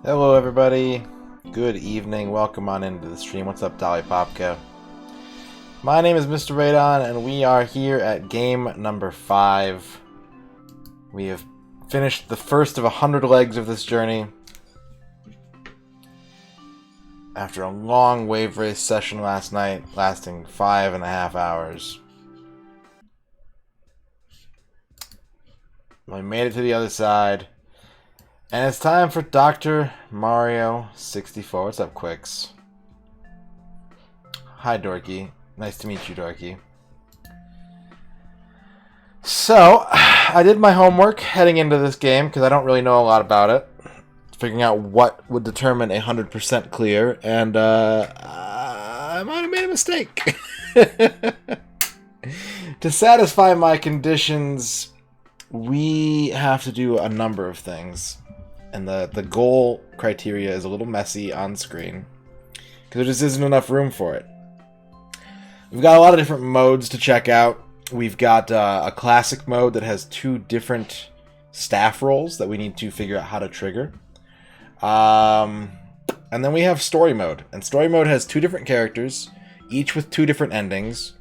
Hello everybody, good evening, welcome on into the stream. What's up, Dolly Popka? My name is MisterRadon and we are here at game number 5. We have finished the first of 100 legs of this journey after a long wave race session last night lasting 5.5 hours. We made it to the other side. And it's time for Dr. Mario 64. What's up, Quicks? Hi, Dorky. Nice to meet you, Dorky. So, I did my homework heading into this game because I don't really know a lot about it. Figuring out what would determine 100% clear, and I might have made a mistake. To satisfy my conditions, we have to do a number of things. And the goal criteria is a little messy on screen because there just isn't enough room for it. We've got a lot of different modes to check out. We've got a classic mode that has 2 different staff roles that we need to figure out how to trigger. And then we have story mode. And story mode has 2 different characters, each with 2 different endings,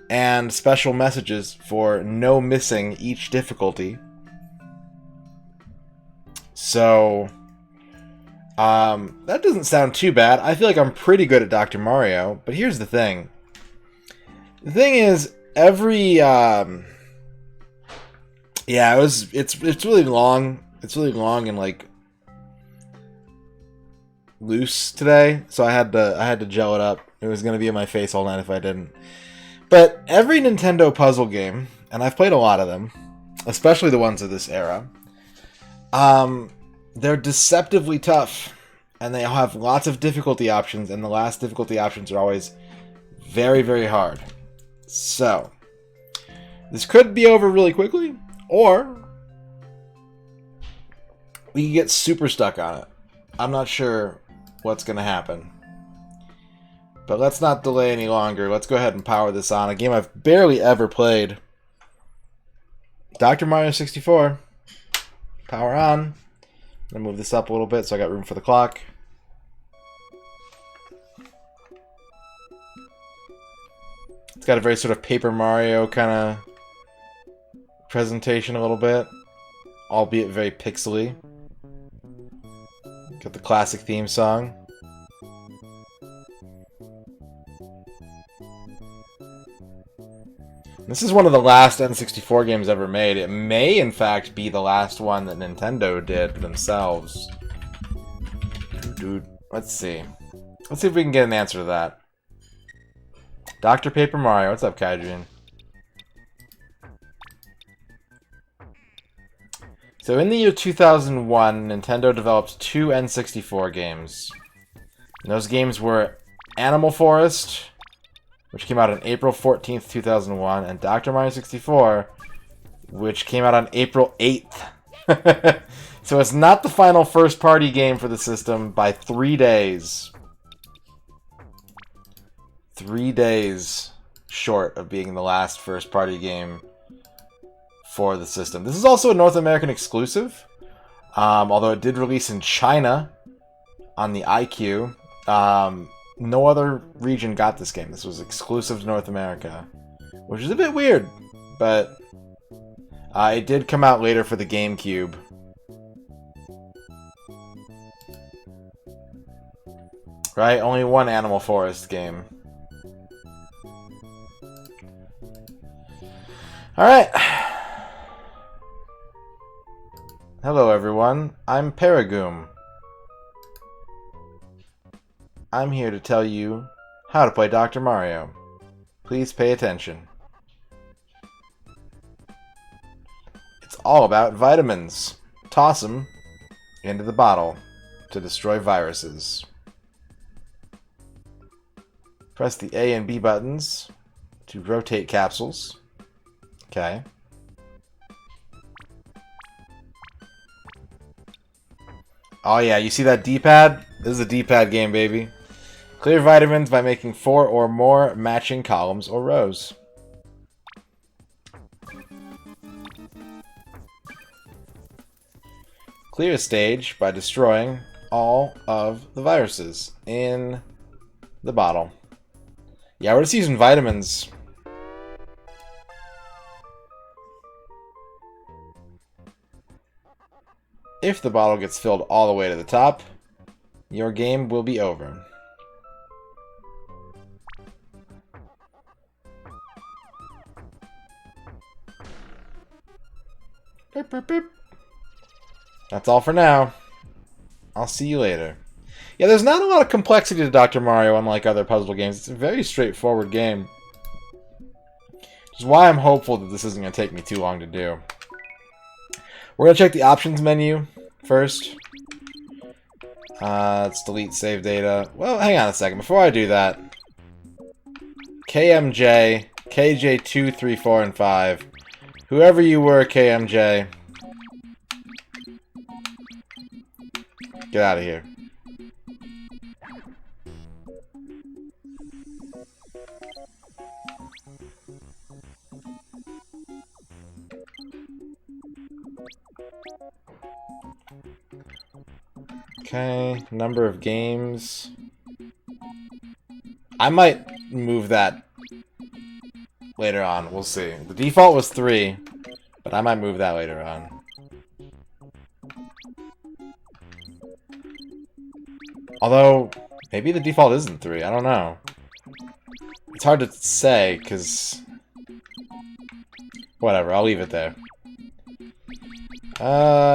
and special messages for no missing each difficulty. So, that doesn't sound too bad. I feel like I'm pretty good at Dr. Mario, but here's the thing. The thing is, every, it's really long. It's really long and, like, loose today, so I had to gel it up. It was going to be in my face all night if I didn't. But every Nintendo puzzle game, and I've played a lot of them, especially the ones of this era, they're deceptively tough, and they have lots of difficulty options, and the last difficulty options are always very, very hard. So, this could be over really quickly, or we could get super stuck on it. I'm not sure what's going to happen. But let's not delay any longer. Let's go ahead and power this on. A game I've barely ever played. Dr. Mario 64. Power on. I'm going to move this up a little bit so I got room for the clock. It's got a very sort of Paper Mario kind of presentation a little bit. Albeit very pixely. Got the classic theme song. This is one of the last N64 games ever made. It may, in fact, be the last one that Nintendo did themselves. Dude, let's see. Let's see if we can get an answer to that. Dr. Paper Mario, what's up, Kaijin? So in the year 2001, Nintendo developed 2 N64 games. And those games were Animal Forest, which came out on April 14th, 2001, and Dr. Mario 64, which came out on April 8th. So it's not the final first-party game for the system by 3 days. 3 days short of being the last first-party game for the system. This is also a North American exclusive, although it did release in China on the iQue. No other region got this game. This was exclusive to North America, which is a bit weird, but it did come out later for the GameCube. Right? Only one Animal Forest game. Alright. Hello everyone, I'm Paragoom. I'm here to tell you how to play Dr. Mario. Please pay attention. It's all about vitamins. Toss them into the bottle to destroy viruses. Press the A and B buttons to rotate capsules. Okay. Oh yeah, you see that D-pad? This is a D-pad game, baby. Clear vitamins by making 4 or more matching columns or rows. Clear a stage by destroying all of the viruses in the bottle. Yeah, we're just using vitamins. If the bottle gets filled all the way to the top, your game will be over. Beep, beep, beep. That's all for now. I'll see you later. Yeah, there's not a lot of complexity to Dr. Mario, unlike other puzzle games. It's a very straightforward game. Which is why I'm hopeful that this isn't going to take me too long to do. We're going to check the options menu first. Let's delete save data. Well, hang on a second. Before I do that, KMJ, KJ2, 3, 4, and 5. Whoever you were, KMJ. Get out of here. Okay, number of games. I might move that later on. We'll see. The default was 3, but I might move that later on. Although, maybe the default isn't 3. I don't know. It's hard to say, because... Whatever, I'll leave it there.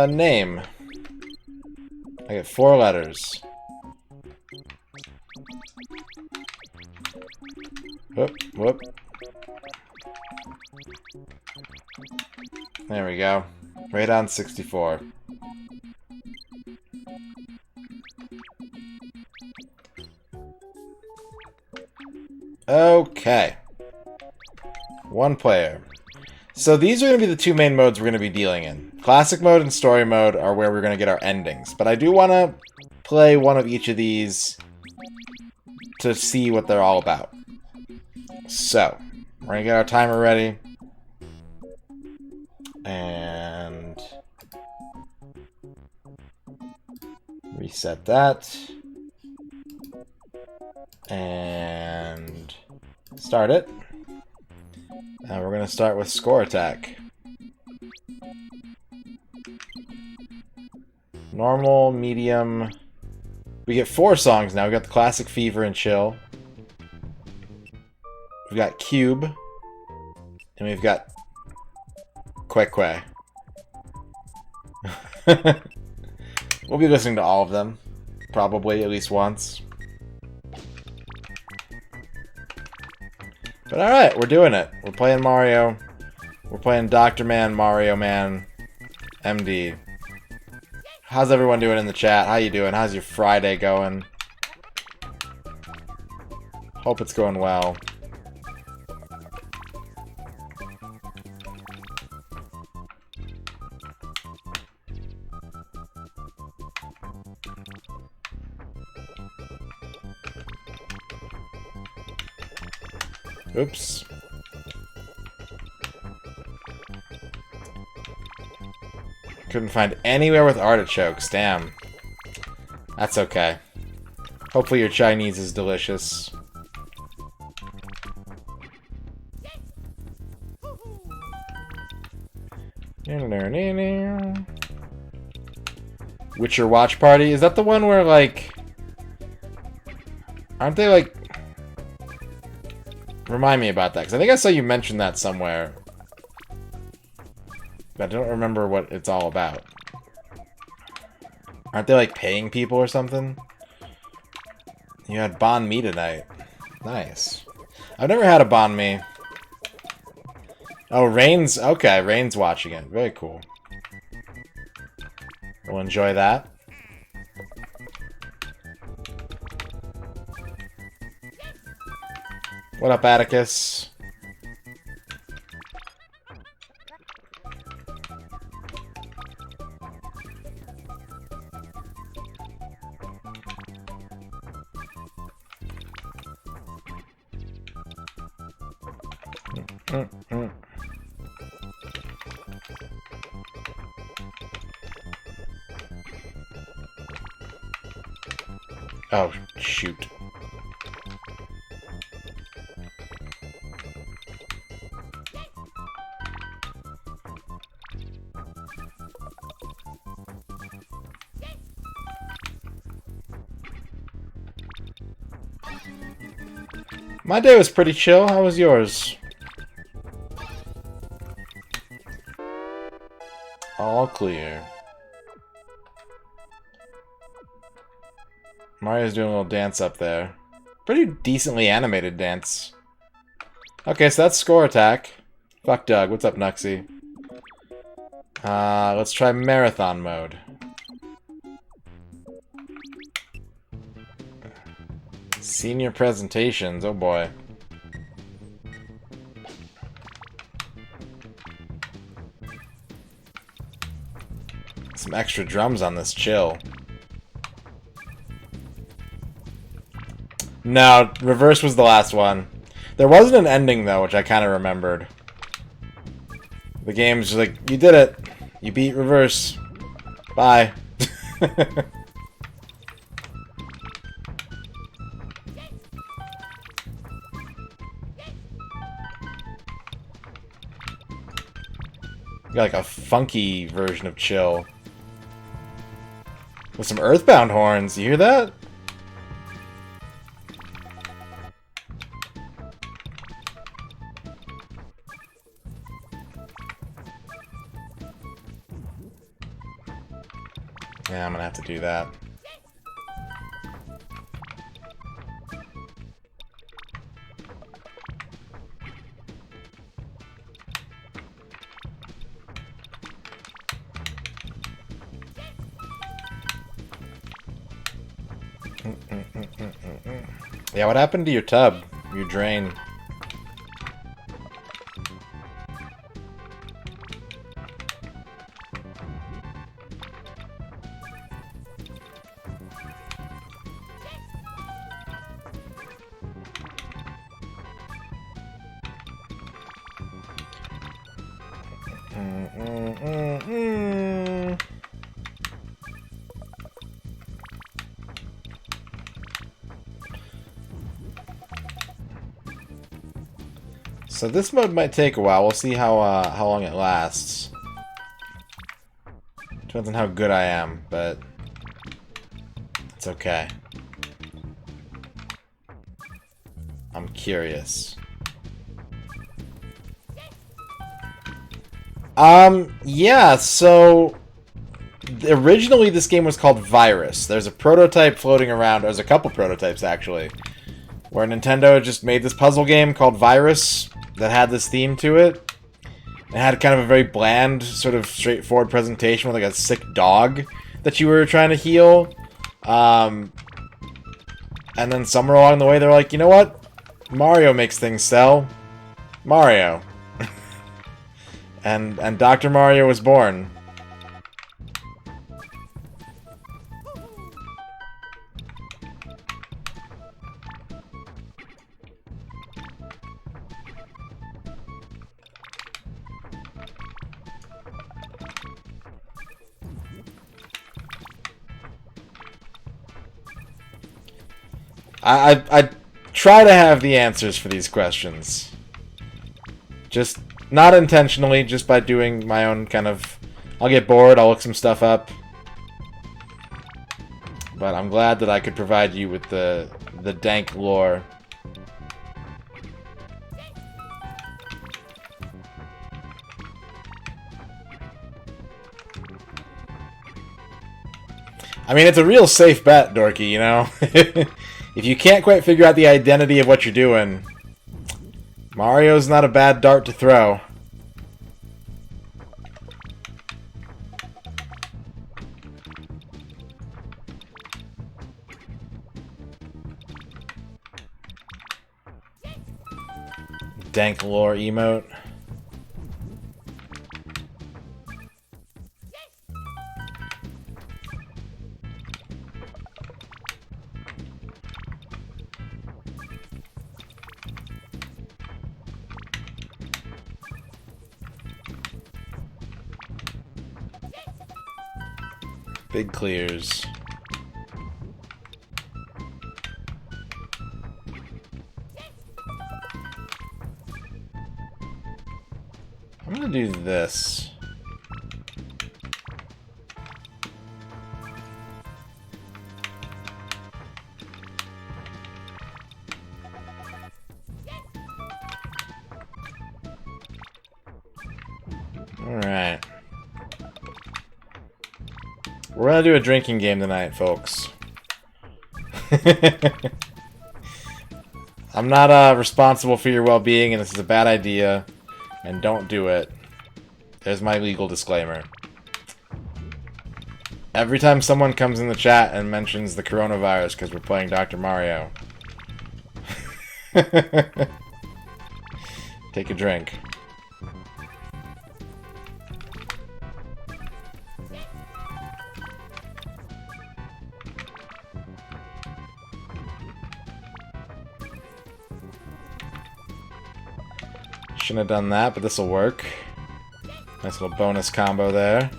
Name. I get 4 letters. Whoop, whoop. There we go. Radon 64. Okay. 1 player. So these are going to be the 2 main modes we're going to be dealing in. Classic mode and story mode are where we're going to get our endings. But I do want to play one of each of these to see what they're all about. So, we're going to get our timer ready. And reset that. And start it. And we're going to start with score attack. Normal, medium. We get 4 songs now. We got the classic Fever and Chill. We've got Cube. And we've got Quay. We'll be listening to all of them. Probably at least once. But alright, we're doing it. We're playing Mario. We're playing Dr. Man, Mario Man, MD. How's everyone doing in the chat? How you doing? How's your Friday going? Hope it's going well. Oops. Couldn't find anywhere with artichokes. Damn. That's okay. Hopefully your Chinese is delicious. Witcher Watch Party? Is that the one where, like... Aren't they, like... Remind me about that, because I think I saw you mention that somewhere. But I don't remember what it's all about. Aren't they, like, paying people or something? You had banh mi tonight. Nice. I've never had a banh mi. Oh, Rain's... Okay, Rain's watching it. Very cool. We'll enjoy that. What up, Atticus? Oh, shoot. My day was pretty chill. How was yours? All clear. Mario's doing a little dance up there. Pretty decently animated dance. Okay, so that's score attack. Fuck Doug. What's up, Nuxie? Let's try marathon mode. Senior presentations. Oh boy. Some extra drums on this chill. No, reverse was the last one. There wasn't an ending, though, which I kind of remembered. The game's just like, you did it. You beat reverse. Bye. Got like a funky version of chill. With some Earthbound horns. You hear that? Yeah, I'm gonna have to do that. Yeah, what happened to your tub? Your drain? So this mode might take a while. We'll see how long it lasts. Depends on how good I am, but it's okay. I'm curious. Yeah, so originally this game was called Virus. There's a prototype floating around. There's a couple prototypes, actually, where Nintendo just made this puzzle game called Virus that had this theme to it. It had kind of a very bland, sort of straightforward presentation with like a sick dog that you were trying to heal. And then somewhere along the way they're like, you know what? Mario makes things sell. Mario. and Dr. Mario was born. I try to have the answers for these questions. Just not intentionally, just by doing my own kind of... I'll get bored, I'll look some stuff up. But I'm glad that I could provide you with the dank lore. I mean, it's a real safe bet, Dorky, you know? If you can't quite figure out the identity of what you're doing, Mario's not a bad dart to throw. Dank lore emote. Big clears. gonna do this. Alright. We're gonna do a drinking game tonight, folks. I'm not responsible for your well-being, and this is a bad idea. And don't do it. There's my legal disclaimer. Every time someone comes in the chat and mentions the coronavirus because we're playing Dr. Mario, take a drink. Shouldn't have done that, but this will work. Nice little bonus combo there.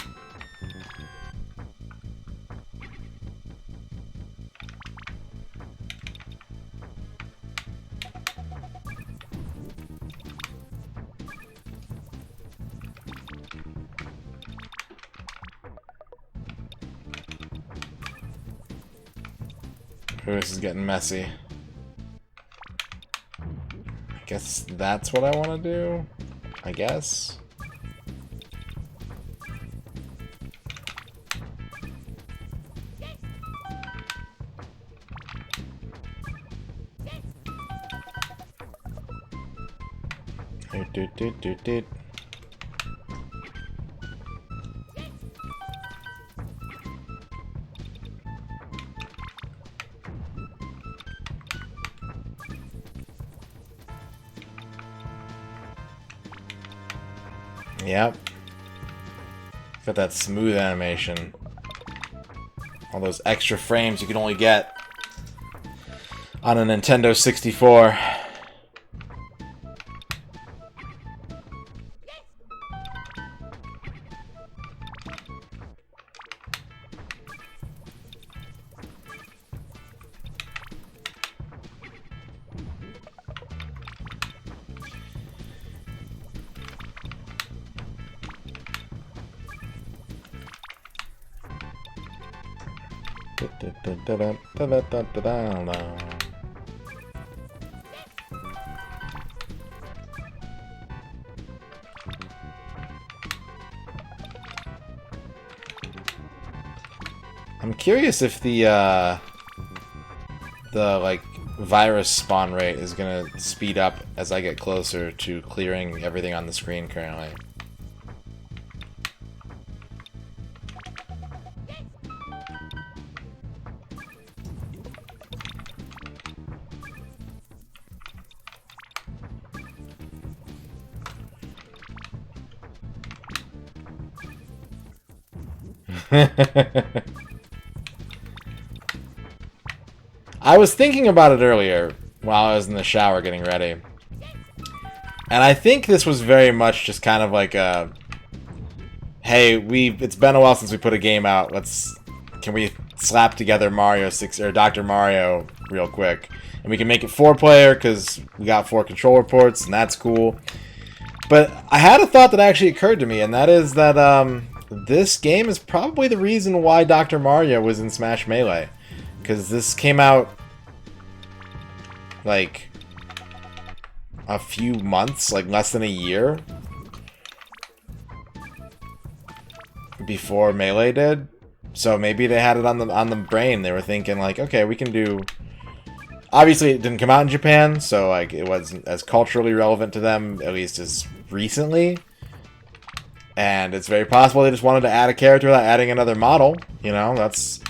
Ooh, this is getting messy. I guess that's what I want to do. I guess. Do. Yep. Got that smooth animation. All those extra frames you can only get on a Nintendo 64. I'm curious if the like virus spawn rate is gonna speed up as I get closer to clearing everything on the screen currently. I was thinking about it earlier while I was in the shower getting ready. And I think this was very much just kind of like a, hey, it's been a while since we put a game out. Can we slap together Mario 6 or Dr. Mario real quick? And we can make it 4-player because we got 4 controller ports and that's cool. But I had a thought that actually occurred to me, and that is that this game is probably the reason why Dr. Mario was in Smash Melee. Because this came out like a few months, like less than a year before Melee did. So maybe they had it on the brain. They were thinking like, okay, we can do. Obviously, it didn't come out in Japan, so like it wasn't as culturally relevant to them, at least as recently. And it's very possible they just wanted to add a character without adding another model. You know, that's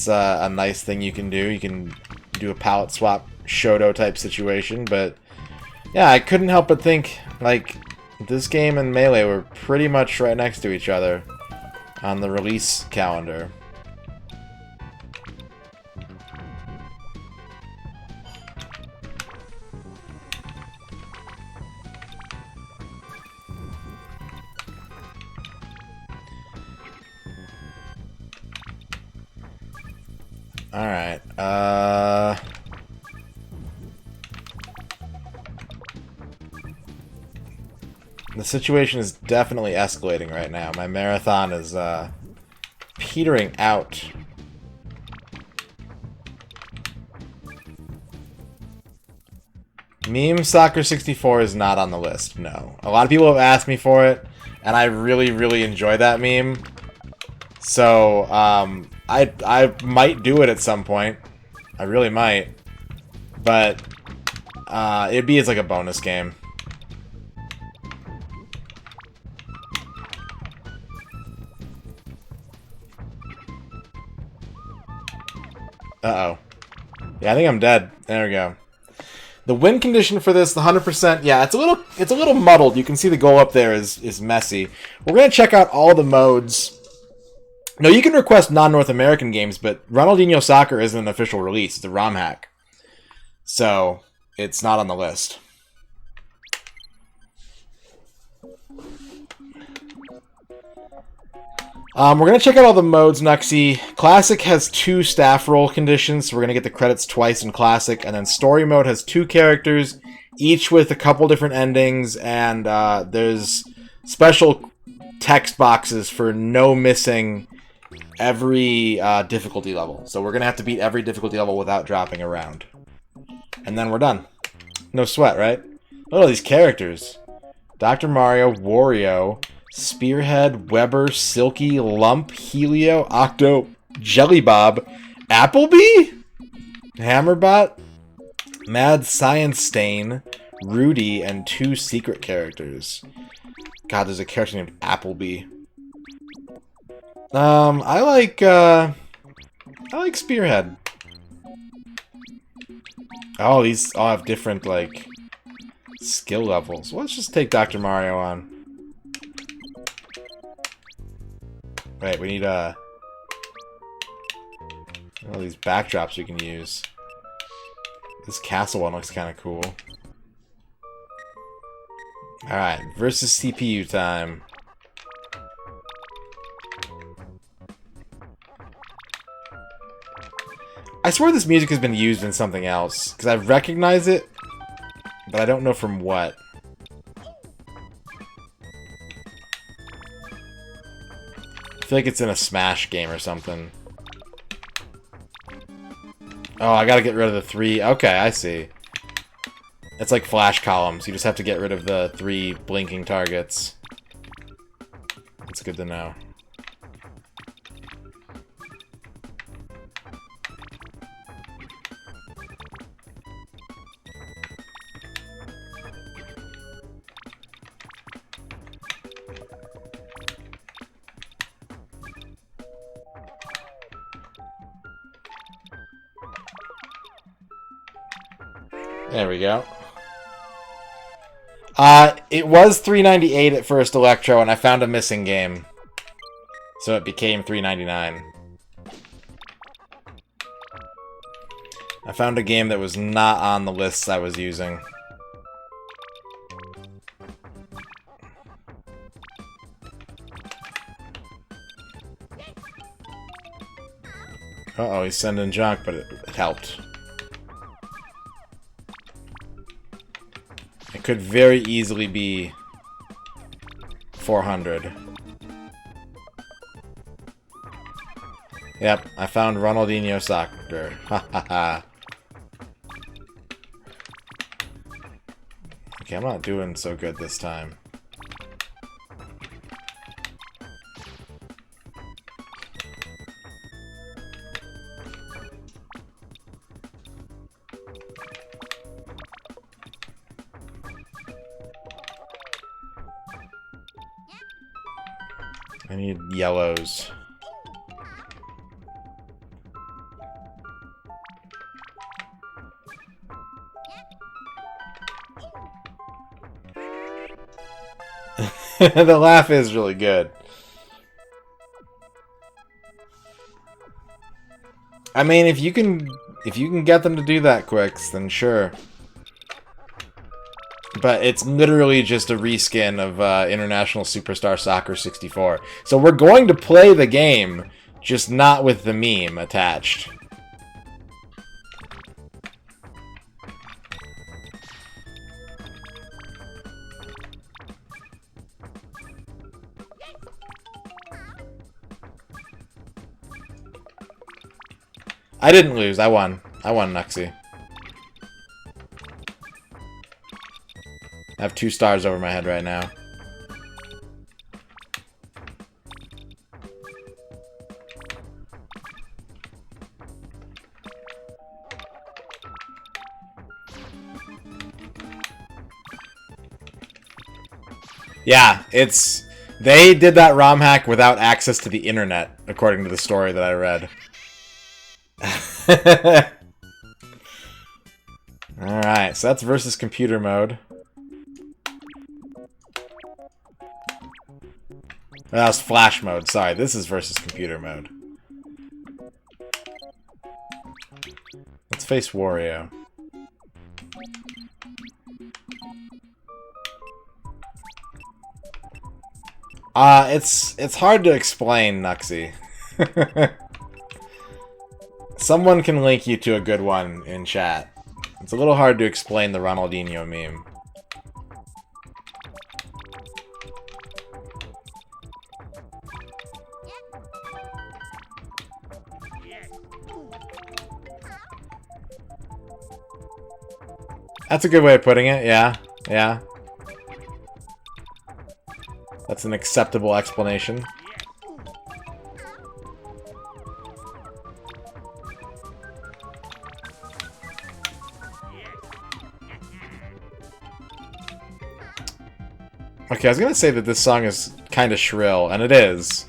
a nice thing you can do. You can do a palette swap Shoto type situation, but yeah, I couldn't help but think like this game and Melee were pretty much right next to each other on the release calendar. Alright, The situation is definitely escalating right now. My marathon is petering out. Meme Soccer 64 is not on the list, no. A lot of people have asked me for it, and I really, really enjoy that meme. So, I might do it at some point. I really might. But, it'd be as like a bonus game. Uh-oh. Yeah, I think I'm dead. There we go. The win condition for this, the 100%, yeah, it's a little muddled. You can see the goal up there is messy. We're gonna check out all the modes. No, you can request non-North American games, but Ronaldinho Soccer isn't an official release. It's a ROM hack. So, it's not on the list. We're going to check out all the modes, Nuxie. Classic has 2 staff role conditions, so we're going to get the credits twice in Classic. And then Story Mode has 2 characters, each with a couple different endings. And there's special text boxes for no missing every difficulty level. So we're going to have to beat every difficulty level without dropping a round. And then we're done. No sweat, right? Look at all these characters. Dr. Mario, Wario, Spearhead, Weber, Silky, Lump, Helio, Octo, Jelly Bob, Applebee, Hammerbot, Mad Science Stain, Rudy, and 2 secret characters. God, there's a character named Applebee. I like Spearhead. Oh, these all have different, like, skill levels. Well, let's just take Dr. Mario on. Wait, we need, all these backdrops we can use. This castle one looks kind of cool. Alright, versus CPU time. I swear this music has been used in something else, because I recognize it, but I don't know from what. I feel like it's in a Smash game or something. Oh, I gotta get rid of the 3. Okay, I see. It's like flash columns. You just have to get rid of the 3 blinking targets. That's good to know. There we go. It was $3.98 at First Electro, and I found a missing game. So it became $3.99. I found a game that was not on the lists I was using. Uh-oh, he's sending junk, but it helped. It could very easily be 400. Yep, I found Ronaldinho Soccer. Ha ha ha. Okay, I'm not doing so good this time. I need yellows. The laugh is really good. I mean, if you can get them to do that quicks, then sure. But it's literally just a reskin of International Superstar Soccer 64. So we're going to play the game, just not with the meme attached. I didn't lose. I won. I won, Nuxie. I have 2 stars over my head right now. Yeah, it's... They did that ROM hack without access to the internet, according to the story that I read. Alright, so that's versus computer mode. That was flash mode, sorry. This is versus computer mode. Let's face Wario. It's hard to explain, Nuxie. Someone can link you to a good one in chat. It's a little hard to explain the Ronaldinho meme. That's a good way of putting it, yeah. Yeah. That's an acceptable explanation. Okay, I was gonna say that this song is kind of shrill, and it is.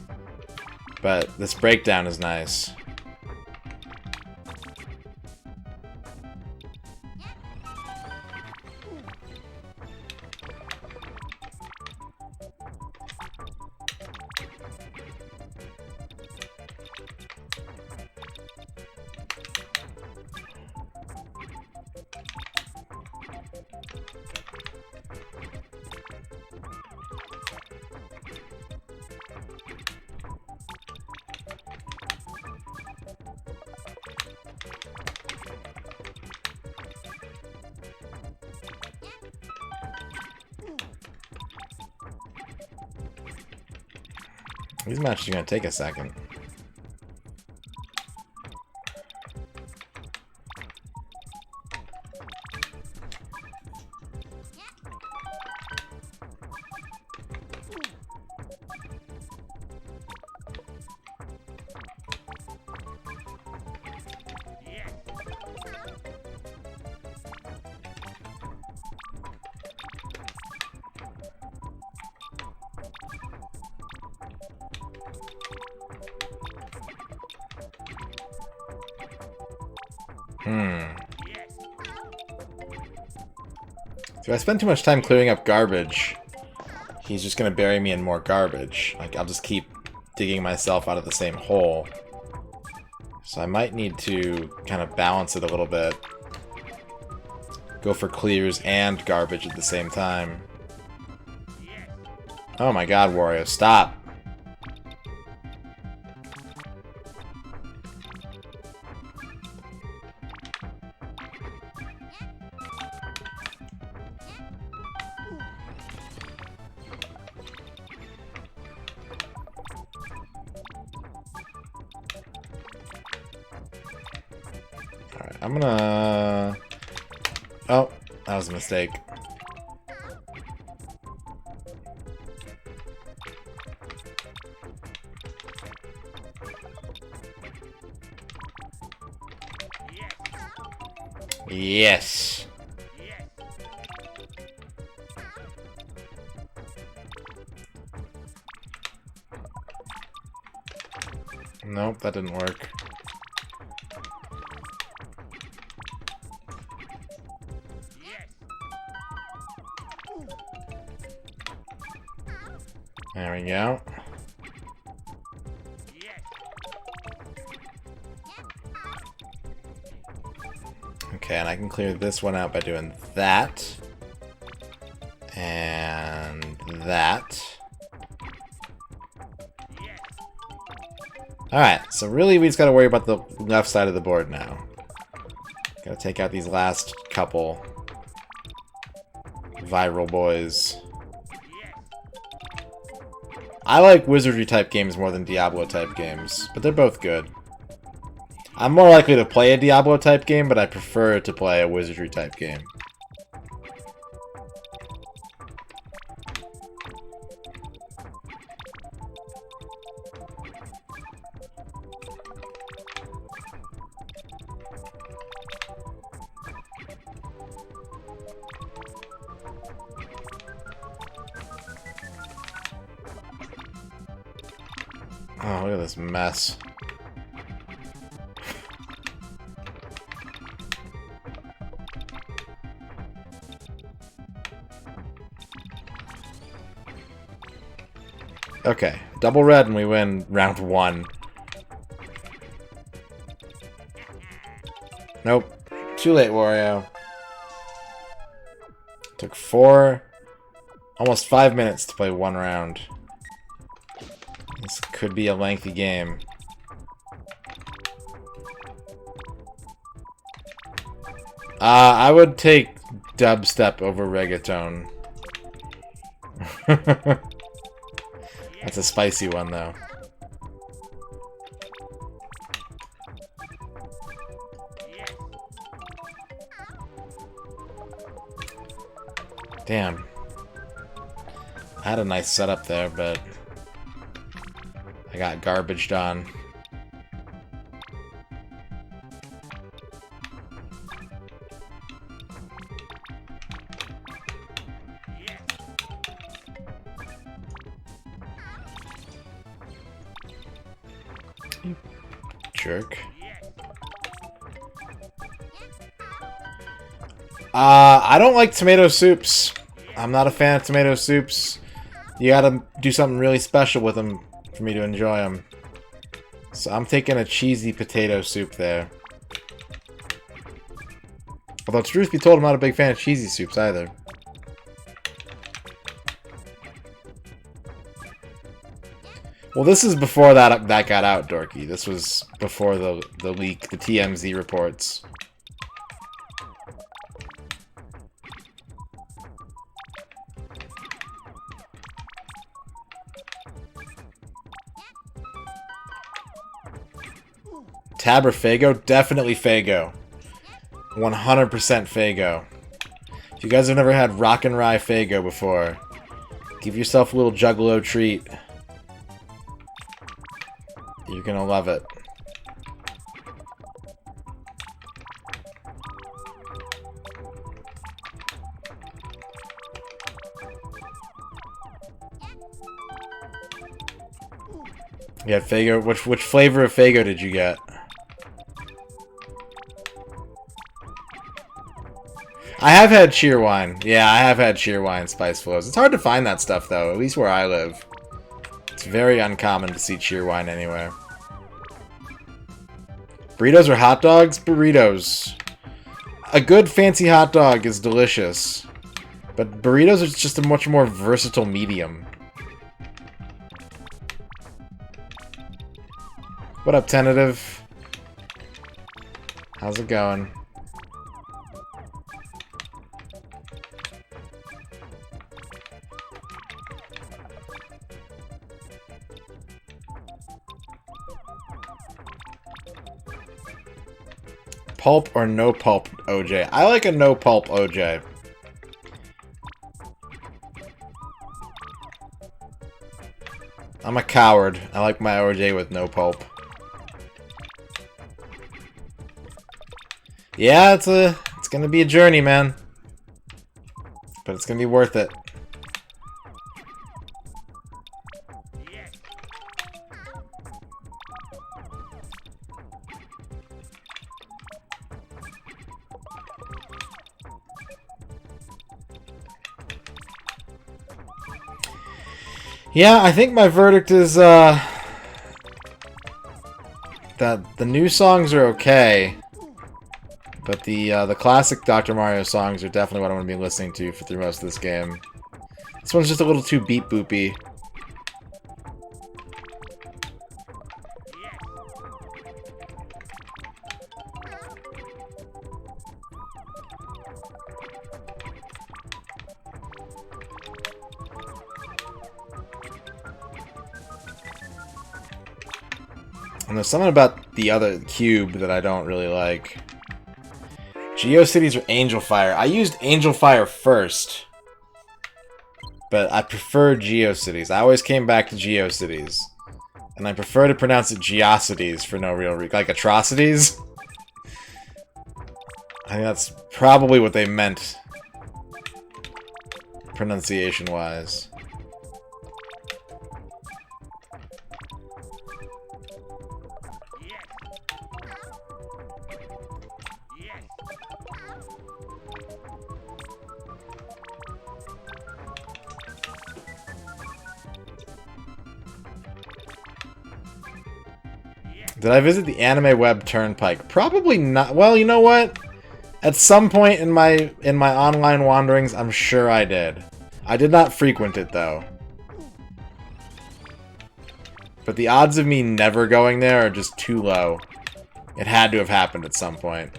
But this breakdown is nice. These matches are gonna take a second. If I spend too much time clearing up garbage, he's just gonna bury me in more garbage. Like, I'll just keep digging myself out of the same hole. So I might need to kind of balance it a little bit. Go for clears and garbage at the same time. Oh my god, Wario, stop! I'm gonna... Oh, that was a mistake. Yes! Nope, that didn't work. There we go. Okay, and I can clear this one out by doing that. And that. Alright, so really we just gotta worry about the left side of the board now. Gotta take out these last couple viral boys. I like wizardry type games more than Diablo type games, but they're both good. I'm more likely to play a Diablo-type game, but I prefer to play a Wizardry-type game. Oh, look at this mess. Okay, double red and we win round 1. Nope. Too late, Wario. Took almost 5 minutes to play 1 round. This could be a lengthy game. I would take dubstep over reggaeton. That's a spicy one, though. Damn. I had a nice setup there, but I got garbaged on. You jerk. I don't like tomato soups. I'm not a fan of tomato soups. You gotta do something really special with them for me to enjoy them. So I'm taking a cheesy potato soup there. Although, truth be told, I'm not a big fan of cheesy soups either. Well, this is before that got out, Dorky. This was before the leak, the TMZ reports. Tab or Fago? Definitely Fago. 100% Fago. If you guys have never had Rock and Rye Fago before, give yourself a little Juggalo treat. You're gonna love it. You had Fago? Which flavor of Fago did you get? I have had Cheerwine. Yeah, I have had Cheerwine Spice Flows. It's hard to find that stuff, though, at least where I live. It's very uncommon to see Cheerwine anywhere. Burritos or hot dogs? Burritos. A good fancy hot dog is delicious. But burritos are just a much more versatile medium. What up, Tentative? How's it going? Pulp or no pulp OJ? I like a no pulp OJ. I'm a coward. I like my OJ with no pulp. Yeah, it's gonna be a journey, man. But it's gonna be worth it. Yeah, I think my verdict is that the new songs are okay, but the classic Dr. Mario songs are definitely what I'm going to be listening to for through most of this game. This one's just a little too beat boopy. And there's something about the other cube that I don't really like. GeoCities or Angel Fire? I used Angel Fire first. But I prefer GeoCities. I always came back to GeoCities. And I prefer to pronounce it Geocities for no real reason. Like atrocities? I think that's probably what they meant. Pronunciation-wise. Did I visit the Anime Web Turnpike? Probably not. Well, you know what? At some point in my online wanderings, I'm sure I did. I did not frequent it, though. But the odds of me never going there are just too low. It had to have happened at some point.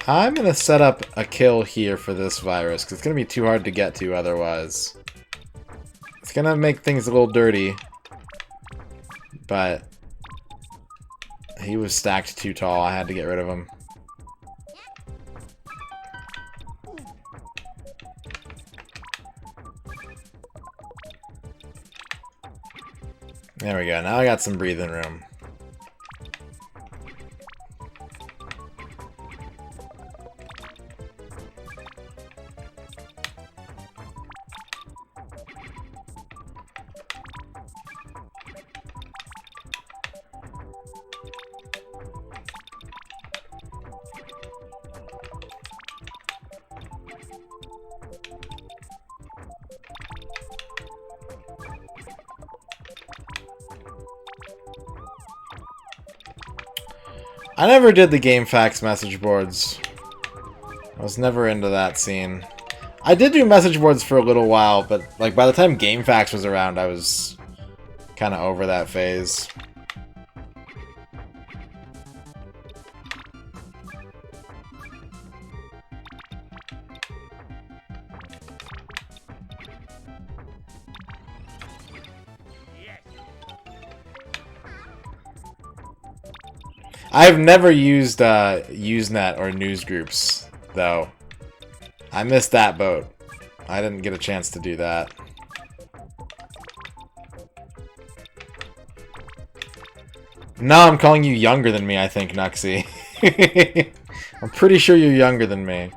I'm gonna set up a kill here for this virus, because it's gonna be too hard to get to otherwise. It's gonna make things a little dirty. But he was stacked too tall, I had to get rid of him. There we go, now I got some breathing room. I never did the GameFAQs message boards. I was never into that scene. I did do message boards for a little while, but like by the time GameFAQs was around, I was kind of over that phase. I've never used Usenet or newsgroups, though. I missed that boat. I didn't get a chance to do that. No, I'm calling you younger than me, I think, Nuxie. I'm pretty sure you're younger than me.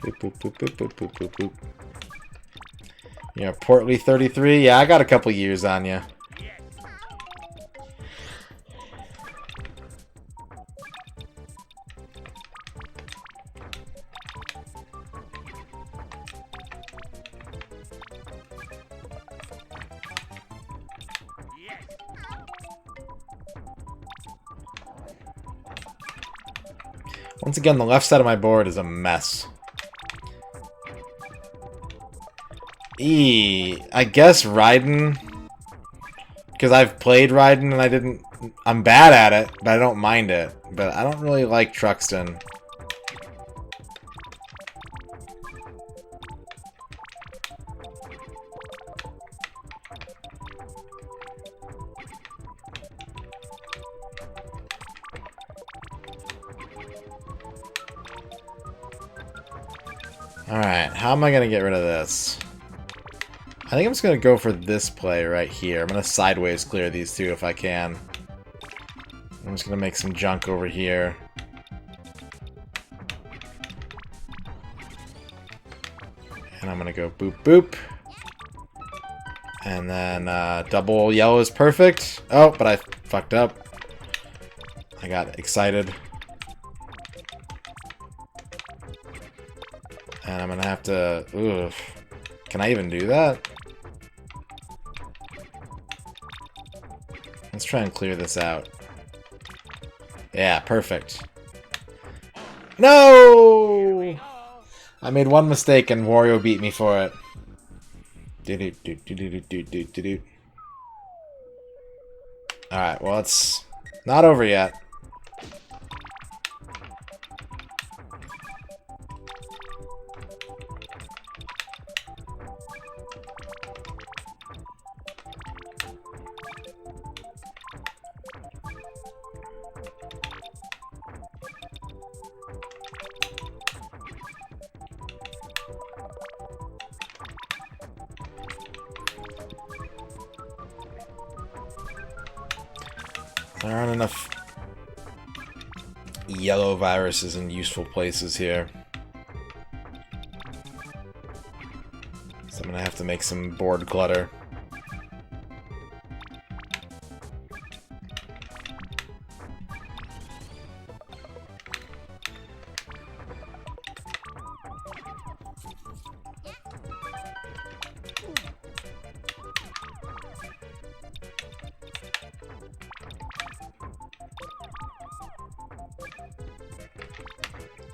Boop, boop, boop, boop, boop, boop, boop, boop. You're portly 33? Yeah, I got a couple years on you. Once again, the left side of my board is a mess. I guess Raiden, because I've played Raiden and I'm bad at it, but I don't mind it. But I don't really like Truxton. Alright, how am I going to get rid of this? I think I'm just going to go for this play right here. I'm going to sideways clear these two if I can. I'm just going to make some junk over here. And I'm going to go boop boop. And then double yellow is perfect. Oh, but I fucked up. I got excited. And I'm going to have to... Oof. Can I even do that? try and clear this out. Yeah, perfect. No! I made one mistake and Wario beat me for it. Alright, well, it's not over yet. There aren't enough yellow viruses in useful places here. So I'm gonna have to make some board clutter.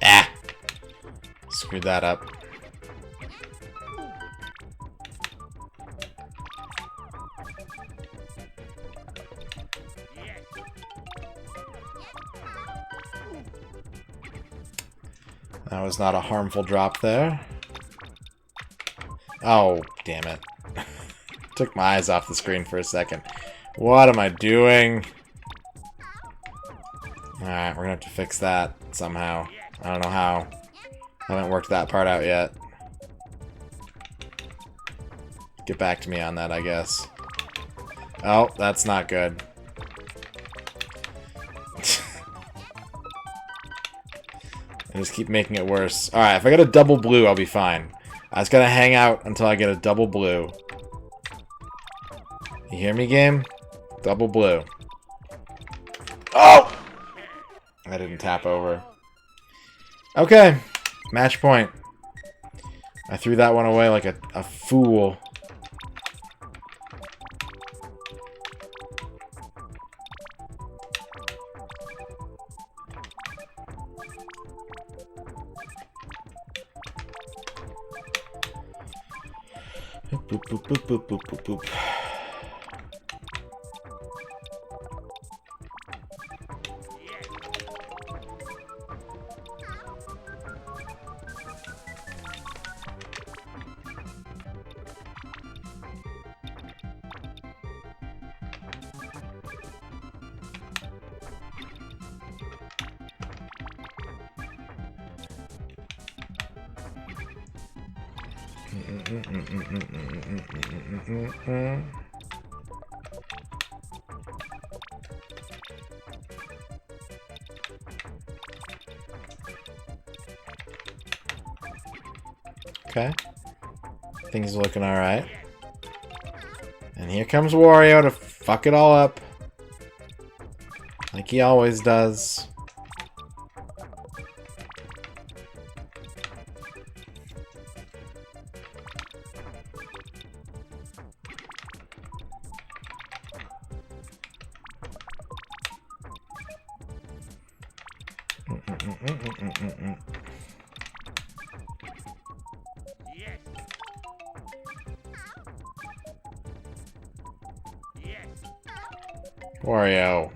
Ah! Screwed that up. That was not a harmful drop there. Oh, damn it. Took my eyes off the screen for a second. What am I doing? Alright, we're gonna have to fix that somehow. I don't know how. I haven't worked that part out yet. Get back to me on that, I guess. Oh, that's not good. I just keep making it worse. Alright, if I get a double blue, I'll be fine. I just gotta hang out until I get a double blue. You hear me, game? Double blue. Oh! I didn't tap over. Okay. Match point. I threw that one away like a fool. Boop, boop, boop, boop, boop, boop, boop. Okay. Things are looking alright. And here comes Wario to fuck it all up. Like he always does. Wario.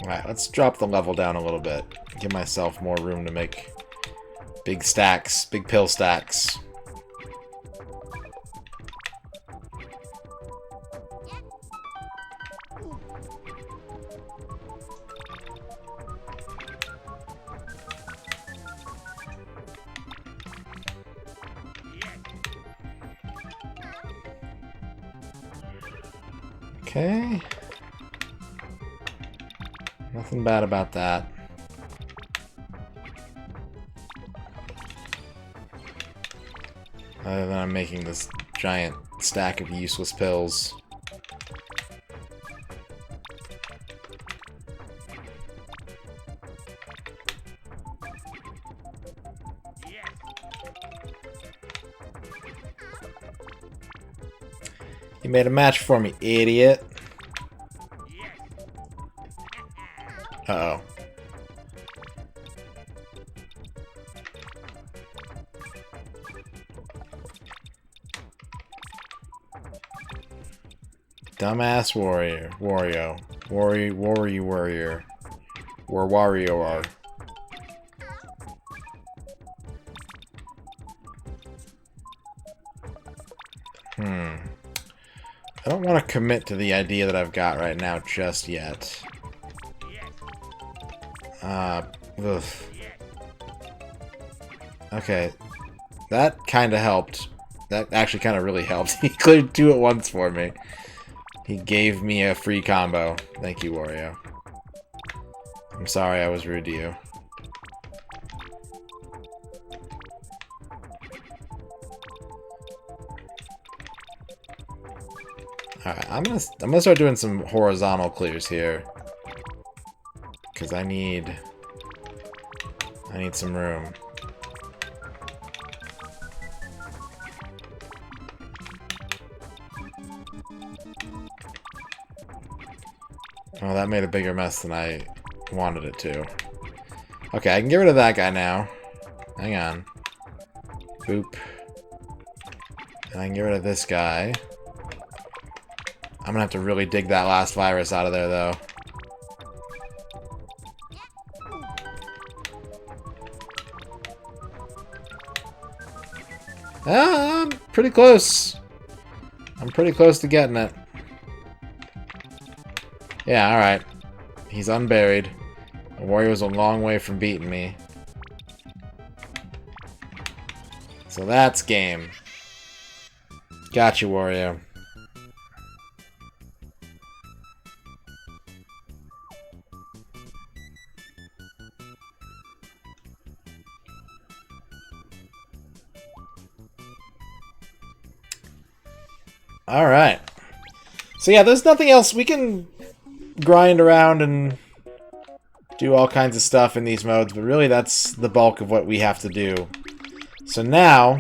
Alright, let's drop the level down a little bit. Give myself more room to make big stacks, big pill stacks. Okay. Nothing bad about that. Other than I'm making this giant stack of useless pills. You made a match for me, idiot. Uh-oh. Dumbass warrior. Wario. Warrior. Wario. I don't want to commit to the idea that I've got right now just yet. Ugh. Okay. That kind of helped. That actually kind of really helped. He cleared 2 at once for me. He gave me a free combo. Thank you, Wario. I'm sorry I was rude to you. Alright, I'm gonna start doing some horizontal clears here. Cause I need some room. Oh, that made a bigger mess than I wanted it to. Okay, I can get rid of that guy now. Hang on. Boop. And I can get rid of this guy. I'm gonna have to really dig that last virus out of there, though. Ah, I'm pretty close. I'm pretty close to getting it. Yeah, alright. He's unburied. The Warrior's a long way from beating me. So that's game. Gotcha, Wario. Alright. So yeah, there's nothing else. We can grind around and do all kinds of stuff in these modes, but really that's the bulk of what we have to do. So now,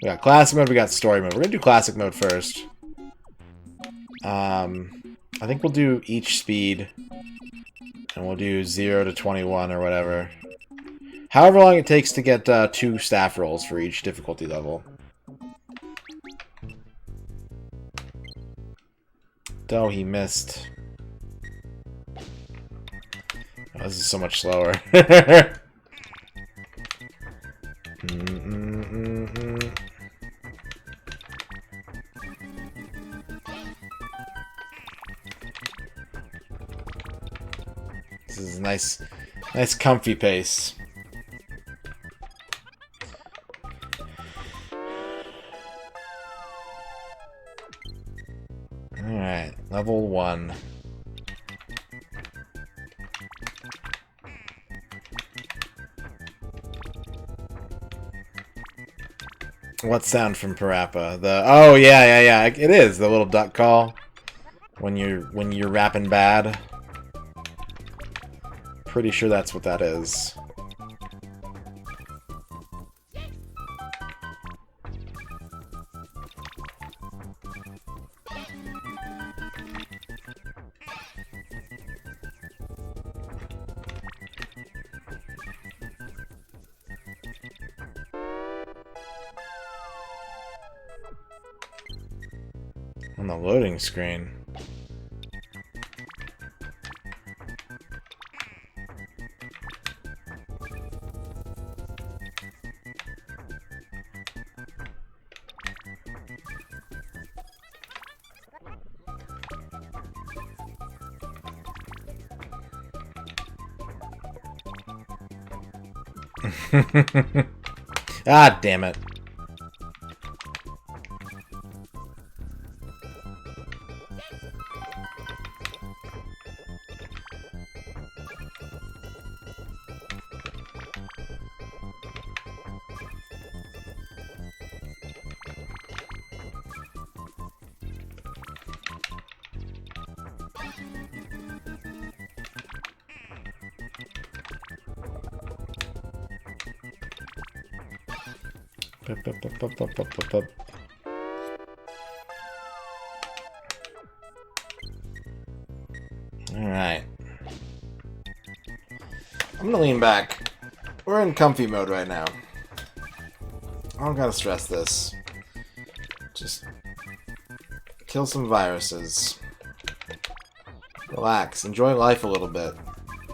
we got classic mode, we got story mode. We're gonna do classic mode first. I think we'll do each speed, and we'll do 0 to 21 or whatever. However long it takes to get 2 staff rolls for each difficulty level. Oh, he missed. Oh, this is so much slower. This is a nice comfy pace. Alright, level 1. What sound from Parappa? Oh yeah. It is the little duck call when you're rapping bad. Pretty sure that's what that is. On the loading screen. Ah, damn it. Alright. I'm gonna lean back. We're in comfy mode right now. I don't gotta stress this. Just kill some viruses. Relax. Enjoy life a little bit.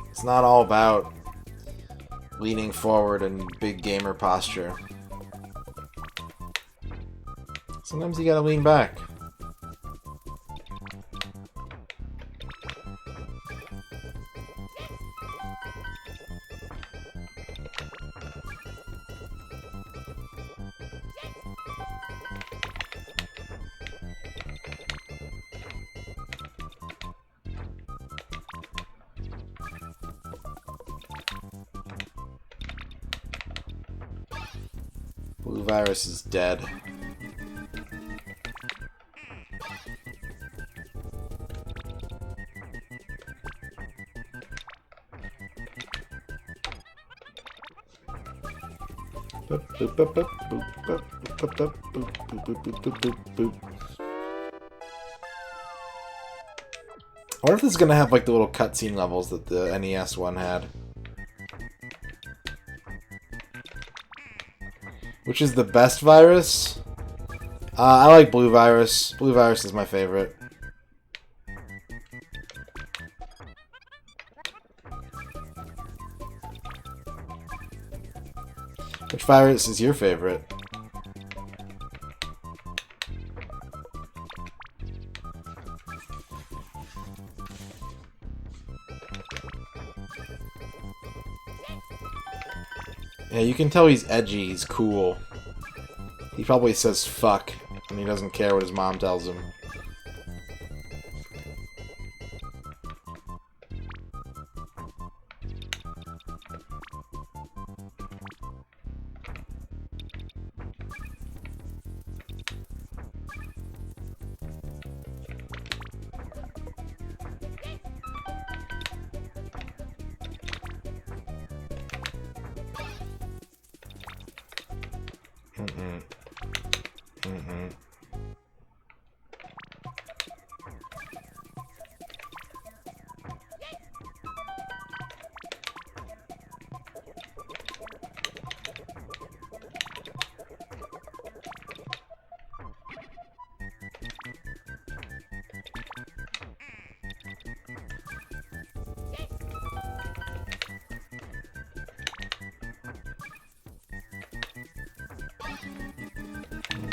It's not all about leaning forward and big gamer posture. Sometimes you gotta lean back. Blue virus is dead. I wonder if this is gonna have like the little cutscene levels that the NES one had. Which is the best virus? I like Blue Virus. Blue Virus is my favorite. Which virus is your favorite? Yeah, you can tell he's edgy, he's cool. He probably says fuck, and he doesn't care what his mom tells him.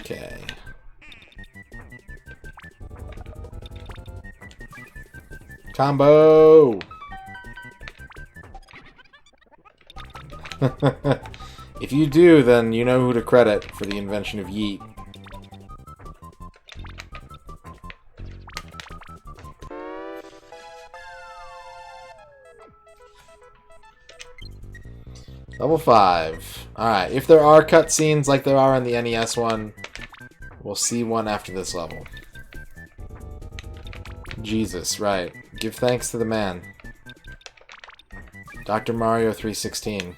Okay. Combo! If you do, then you know who to credit for the invention of yeet. Level 5. Alright, if there are cutscenes like there are in the NES one, we'll see one after this level. Jesus, right. Give thanks to the man. Dr. Mario 316.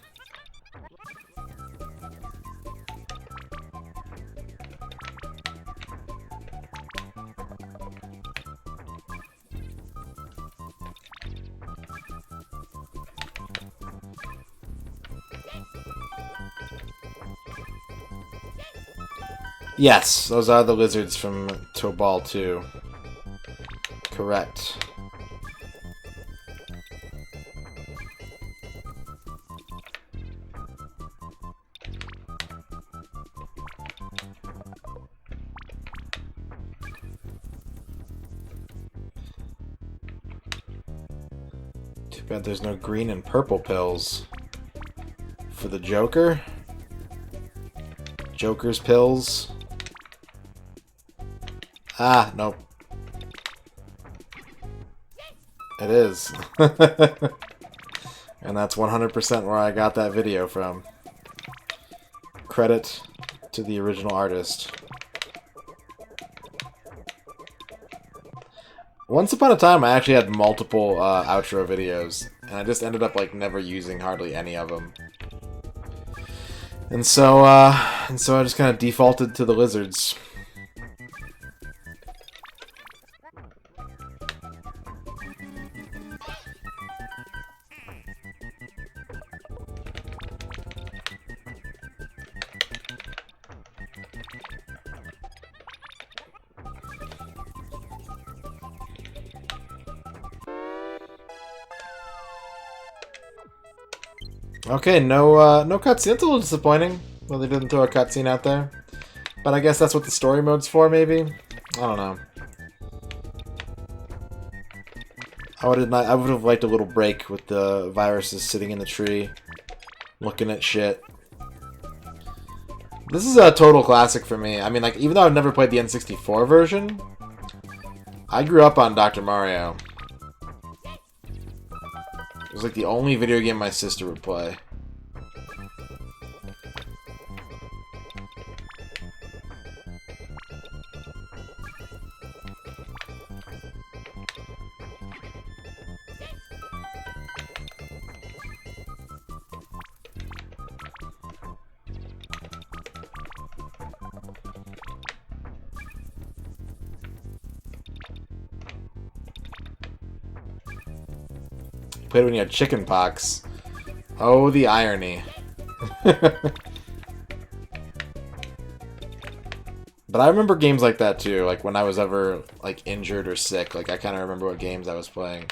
Yes, those are the lizards from Tobal 2. Correct. Too bad there's no green and purple pills. For the Joker? Joker's pills? Ah, nope. It is. And that's 100% where I got that video from. Credit to the original artist. Once upon a time, I actually had multiple outro videos, and I just ended up like never using hardly any of them. And so I just kind of defaulted to the lizards. Okay, no cutscene. That's a little disappointing. Well, they didn't throw a cutscene out there. But I guess that's what the story mode's for, maybe? I don't know. I would have liked a little break with the viruses sitting in the tree, looking at shit. This is a total classic for me. I mean, like, even though I've never played the N64 version, I grew up on Dr. Mario. It was like the only video game my sister would play. Played when you had chicken pox. Oh, the irony. But I remember games like that too, like when I was ever like injured or sick, like I kind of remember what games I was playing.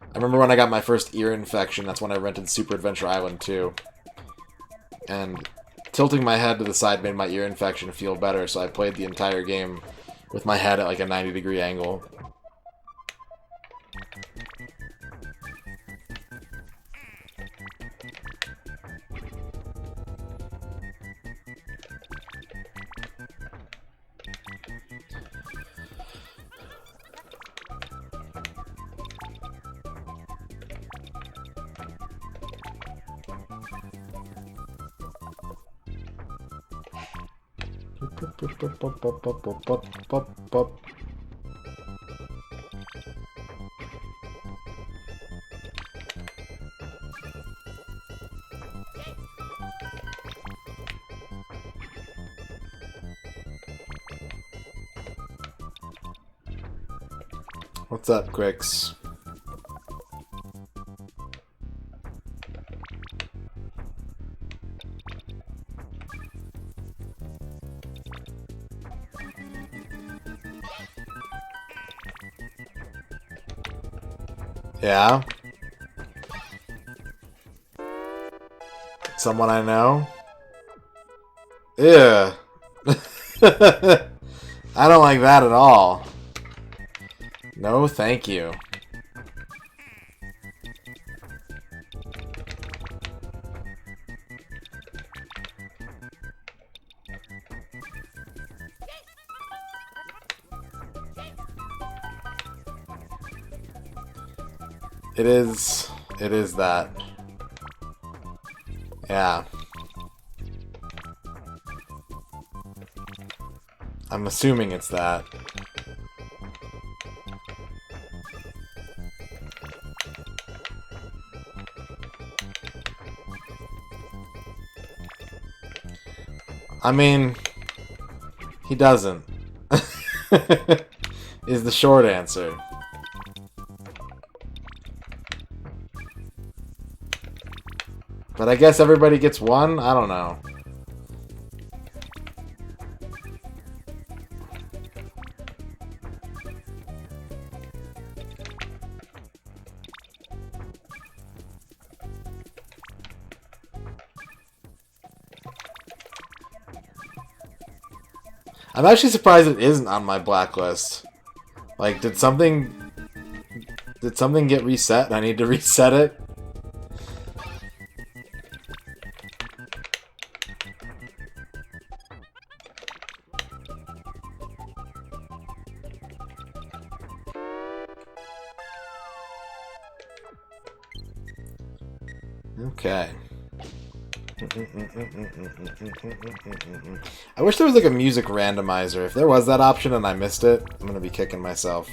I remember when I got my first ear infection, that's when I rented Super Adventure Island 2. And tilting my head to the side made my ear infection feel better, so I played the entire game with my head at like a 90-degree angle. What's up, Quicks? Yeah? Someone I know? Ew. I don't like that at all. No, thank you. It is that. Yeah. I'm assuming it's that. I mean, he doesn't. Is the short answer. But I guess everybody gets one? I don't know. I'm actually surprised it isn't on my blacklist. Like, did something get reset and I need to reset it? Okay. I wish there was like a music randomizer. If there was that option and I missed it, I'm gonna be kicking myself.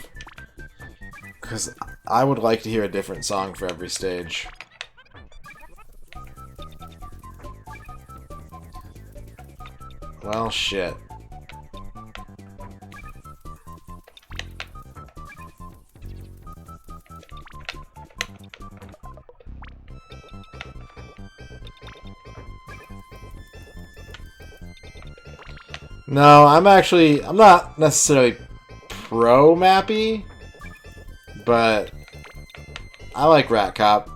Because I would like to hear a different song for every stage. Well, shit. No, I'm not necessarily pro-mappy, but I like Rat Cop.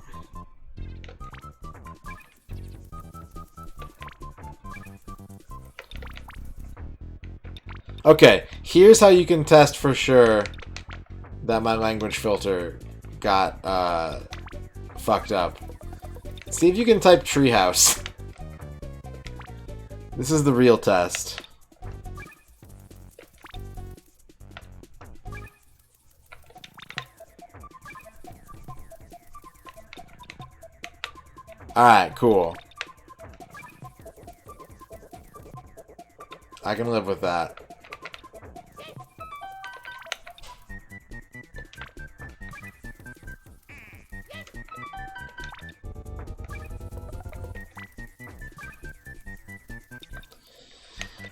Okay, here's how you can test for sure that my language filter got fucked up. See if you can type treehouse. This is the real test. Alright, cool. I can live with that.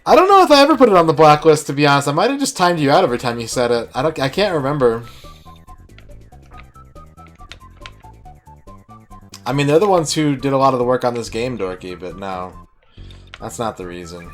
I don't know if I ever put it on the blacklist, to be honest. I might have just timed you out every time you said it. I can't remember. I mean, they're the ones who did a lot of the work on this game, Dorky, but no. That's not the reason.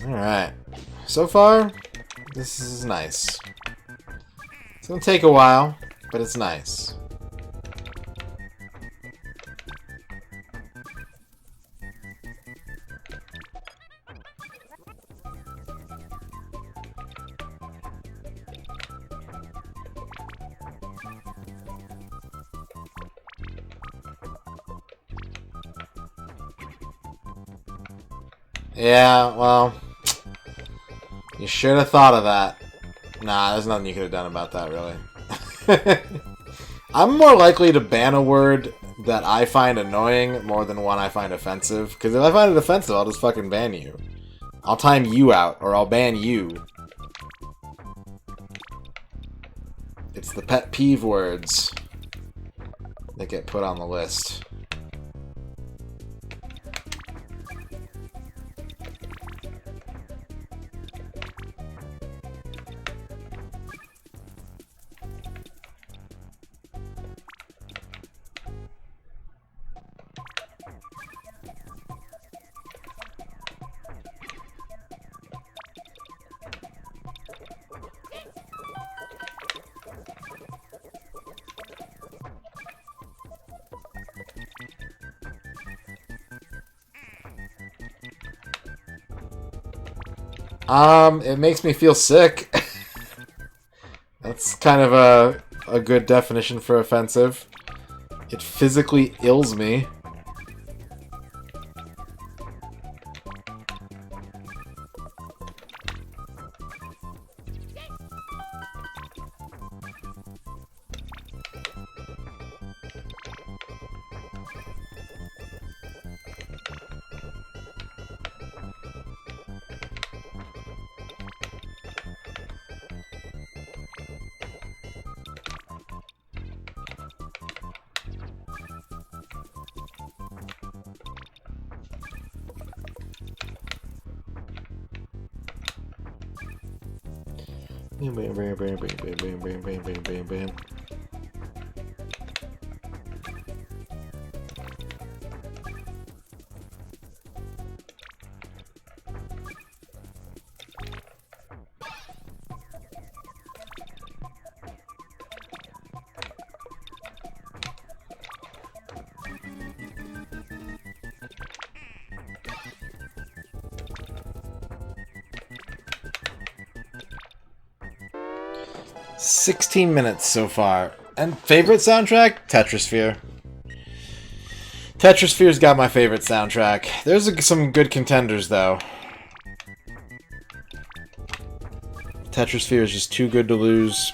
Alright. So far, this is nice. It's gonna take a while, but it's nice. Yeah, well, you should have thought of that. Nah, there's nothing you could have done about that, really. I'm more likely to ban a word that I find annoying more than one I find offensive. Because if I find it offensive, I'll just fucking ban you. I'll time you out, or I'll ban you. It's the pet peeve words that get put on the list. It makes me feel sick. That's kind of a good definition for offensive. It physically ills me. Bam, bam, bam, bam, bam, bam, bam, bam, bam, bam, bam. $16 minutes so far. And favorite soundtrack? Tetrisphere. Tetrisphere's got my favorite soundtrack. There's some good contenders, though. Tetrisphere is just too good to lose.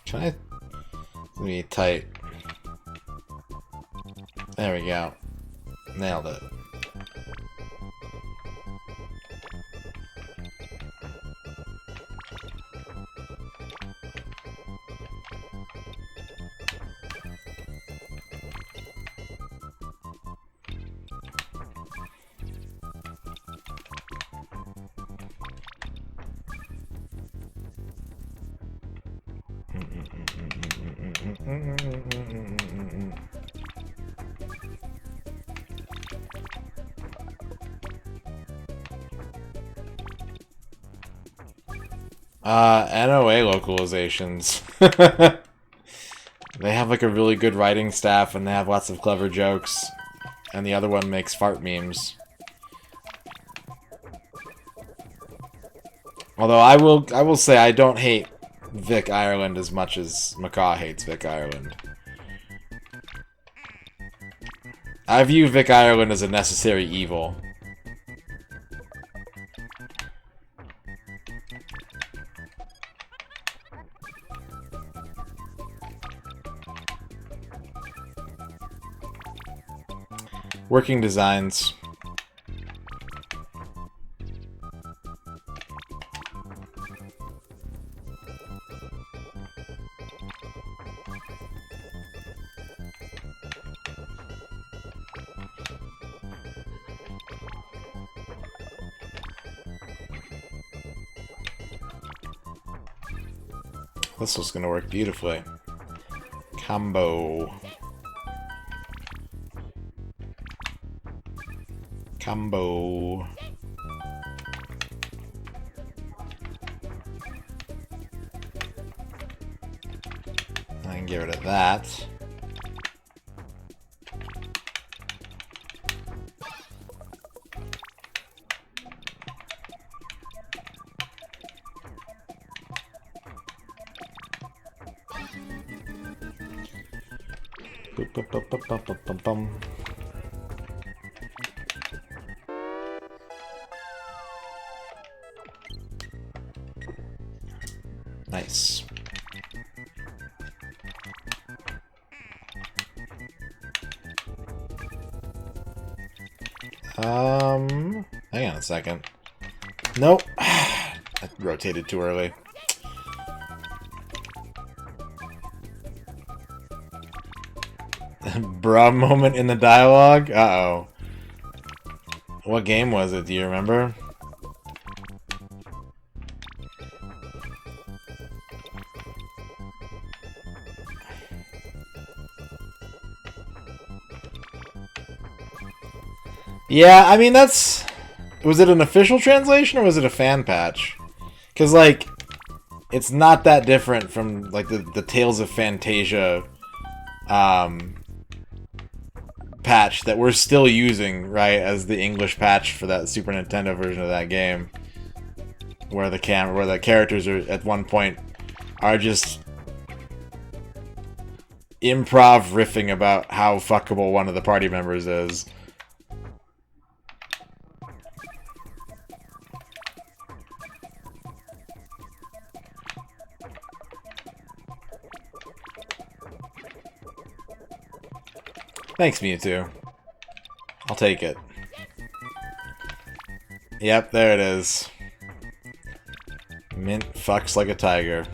Can I... Let me tight. There we go. Nailed it. NOA localizations. They have like a really good writing staff and they have lots of clever jokes. And the other one makes fart memes. Although I will say I don't hate Vic Ireland as much as Macaw hates Vic Ireland. I view Vic Ireland as a necessary evil. Working designs. This was gonna work beautifully. Combo. Combo. I can get rid of that. Bum. Nice. Hang on a second. Nope. I rotated too early. Bruh moment in the dialogue? Uh-oh. What game was it? Do you remember? Yeah, I mean, that's... Was it an official translation or was it a fan patch? Because, like, it's not that different from, like, the Tales of Fantasia patch that we're still using, right, as the English patch for that Super Nintendo version of that game. Where the characters are, at one point, are just improv riffing about how fuckable one of the party members is. Thanks, Mewtwo. I'll take it. Yep, there it is. Mint fucks like a tiger.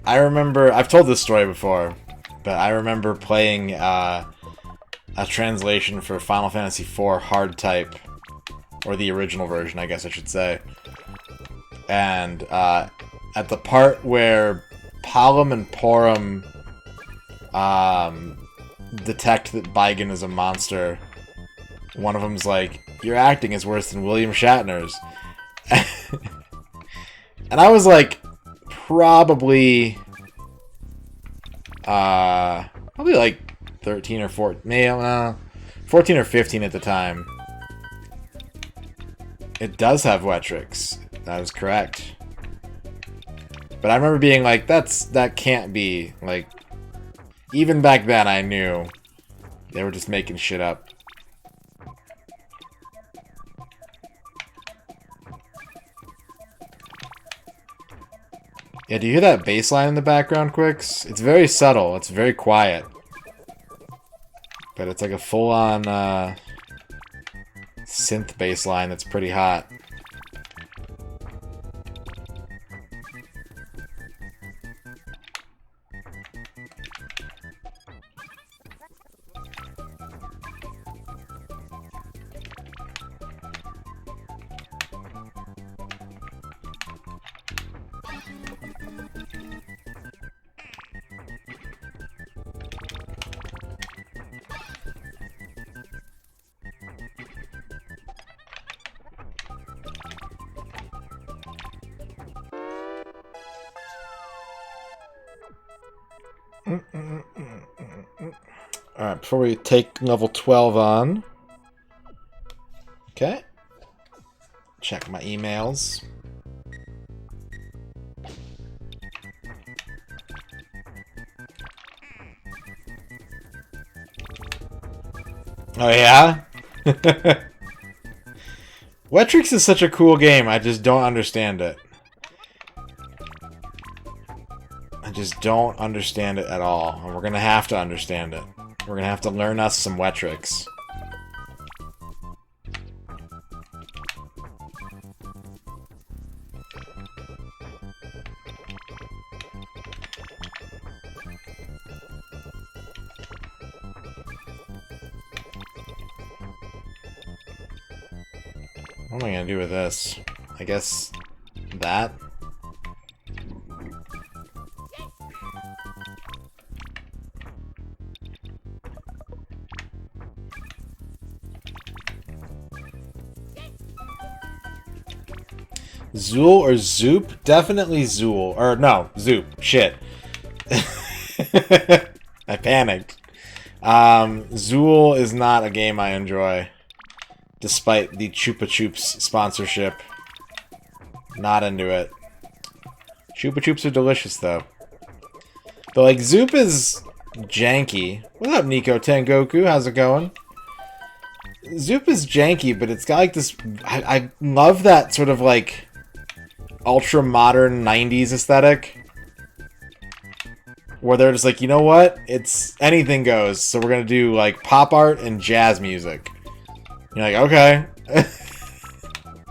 I remember... I've told this story before, but I remember playing a translation for Final Fantasy IV Hard Type. Or the original version, I guess I should say. And at the part where Palom and Porom detect that Baigan is a monster, one of them's like, your acting is worse than William Shatner's. And I was like, probably like 13 or 14, maybe 14 or 15 at the time. It does have Wetrix. That is correct. But I remember being like, that can't be, like, even back then I knew they were just making shit up. Yeah, do you hear that bass line in the background, Quicks? It's very subtle, it's very quiet. But it's like a full-on synth bass line that's pretty hot. Alright, before we take level 12 on. Okay. Check my emails. Oh yeah? Wetrix is such a cool game, I just don't understand it. I just don't understand it at all. And we're gonna have to understand it. We're gonna have to learn us some Wetrix. What am I gonna do with this? I guess that? Zool or Zoop? Definitely Zool. Or no, Zoop. Shit. I panicked. Zool is not a game I enjoy. Despite the Chupa Chups sponsorship. Not into it. Chupa Chups are delicious though. But like Zoop is janky. What's up, Nico Tengoku? How's it going? Zoop is janky, but it's got like this... I love that sort of like ultra modern 90s aesthetic. Where they're just like, you know what? It's anything goes. So we're gonna do like pop art and jazz music. You're like, okay.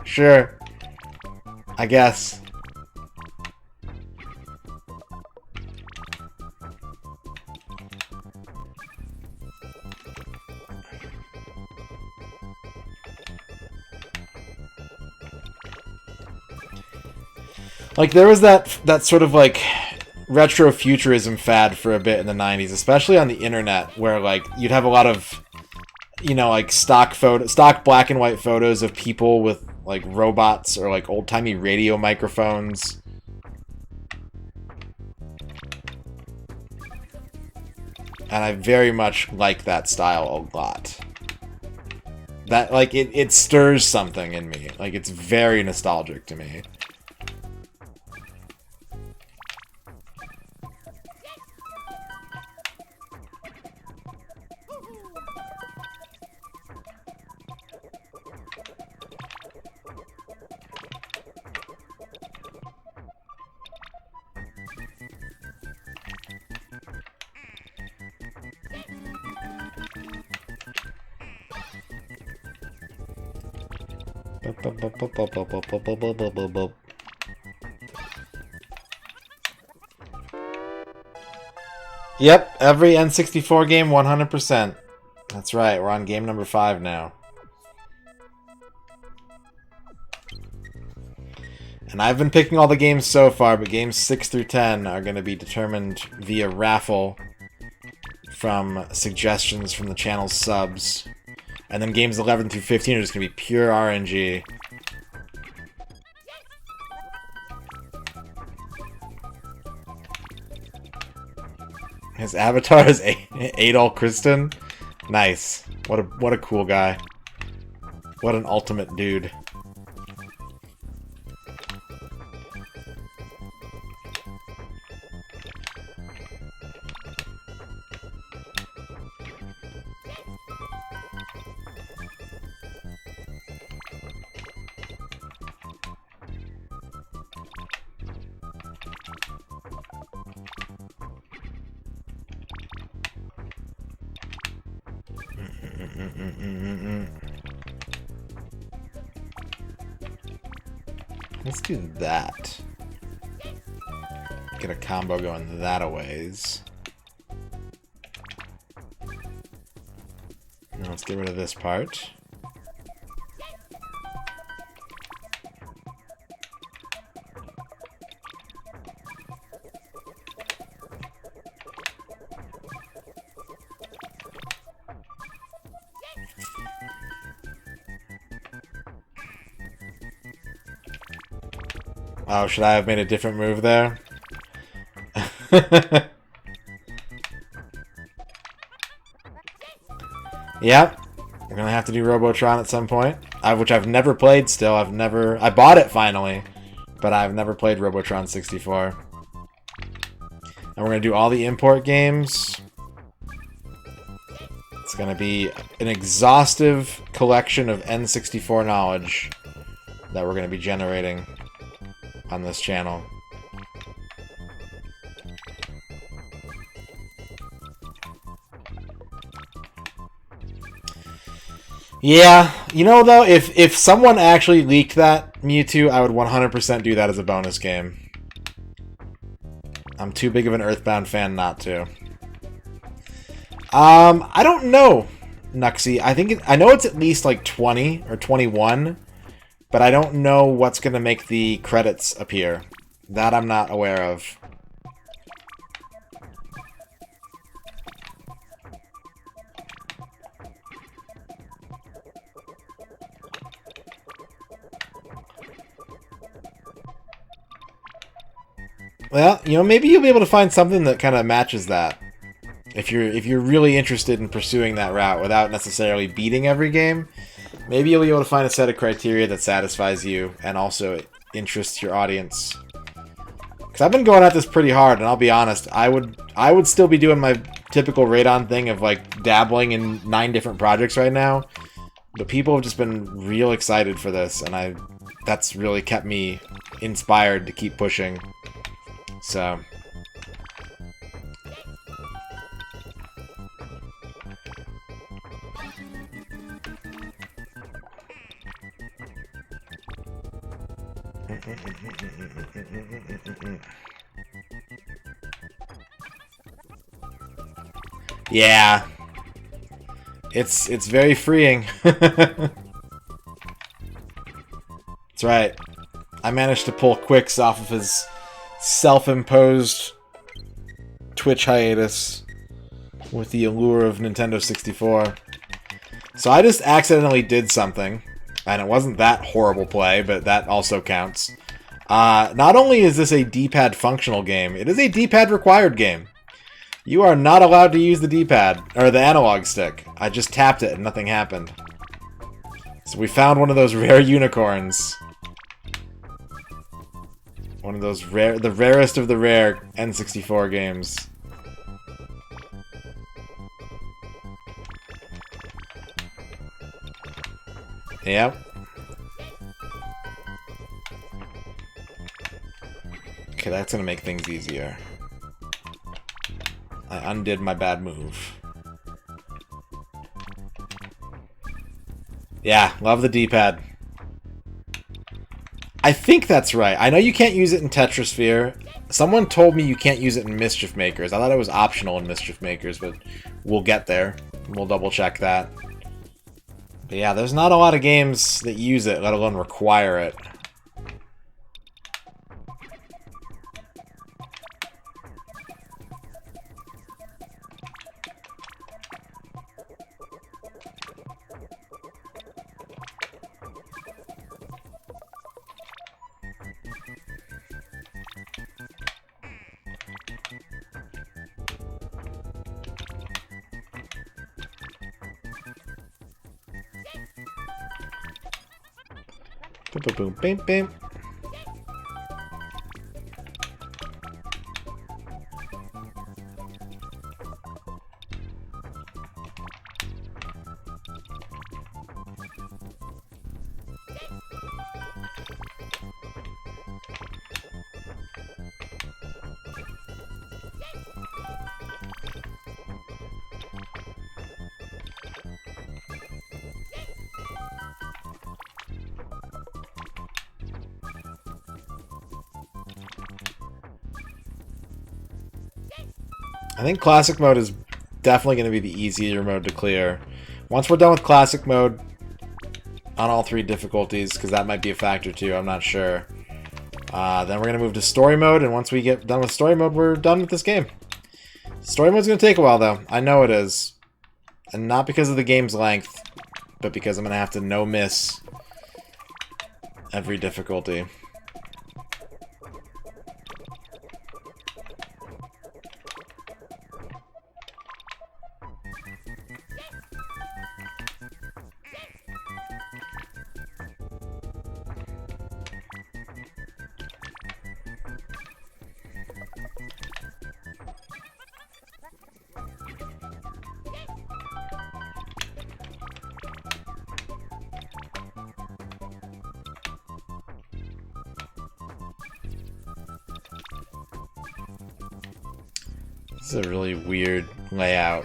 Sure. I guess. Like, there was that sort of, like, retro-futurism fad for a bit in the 90s, especially on the internet, where, like, you'd have a lot of, you know, like, stock black and white photos of people with, like, robots or, like, old-timey radio microphones. And I very much like that style a lot. That, like, it stirs something in me. Like, it's very nostalgic to me. Yep, every N64 game 100%. That's right, we're on game number 5 now. And I've been picking all the games so far, but games 6 through 10 are going to be determined via raffle from suggestions from the channel's subs. And then games 11 through 15 are just going to be pure RNG. His avatar is Adol Kristen. Nice. What a cool guy. What an ultimate dude. Let's do that. Get a combo going that a ways. Now let's get rid of this part. Oh, should I have made a different move there? Yep. We're gonna have to do Robotron at some point. Which I've never played still. I bought it finally, but I've never played Robotron 64. And we're gonna do all the import games. It's gonna be an exhaustive collection of N64 knowledge that we're gonna be generating on this channel. Yeah, you know though, if someone actually leaked that Mewtwo, I would 100% do that as a bonus game. I'm too big of an Earthbound fan not to. I don't know, Nuxie. I know it's at least like 20 or 21. But I don't know what's going to make the credits appear. That I'm not aware of. Well, you know, maybe you'll be able to find something that kind of matches that. If you're really interested in pursuing that route without necessarily beating every game, maybe you'll be able to find a set of criteria that satisfies you and also interests your audience. Because I've been going at this pretty hard, and I'll be honest, I would still be doing my typical Radon thing of like dabbling in 9 different projects right now. But people have just been real excited for this, and that's really kept me inspired to keep pushing. So yeah, it's very freeing. That's right. I managed to pull Quicks off of his self-imposed Twitch hiatus with the allure of Nintendo 64. So I just accidentally did something, and it wasn't that horrible play, but that also counts. Not only is this a D-pad functional game, it is a D-pad required game. You are not allowed to use the D-pad, or the analog stick. I just tapped it and nothing happened. So we found one of those rare unicorns. One of those the rarest of the rare N64 games. Yep. Okay, that's gonna make things easier. I undid my bad move. Yeah, love the D-pad. I think that's right. I know you can't use it in Tetrasphere. Someone told me you can't use it in Mischief Makers. I thought it was optional in Mischief Makers, but we'll get there. We'll double check that. But yeah, there's not a lot of games that use it, let alone require it. Boom, boom, boom, bam, bam. I think Classic Mode is definitely going to be the easier mode to clear. Once we're done with Classic Mode on all 3 difficulties, because that might be a factor too, I'm not sure. Then we're going to move to Story Mode, and once we get done with Story Mode, we're done with this game. Story Mode's going to take a while, though. I know it is. And not because of the game's length, but because I'm going to have to no-miss every difficulty. This is a really weird layout.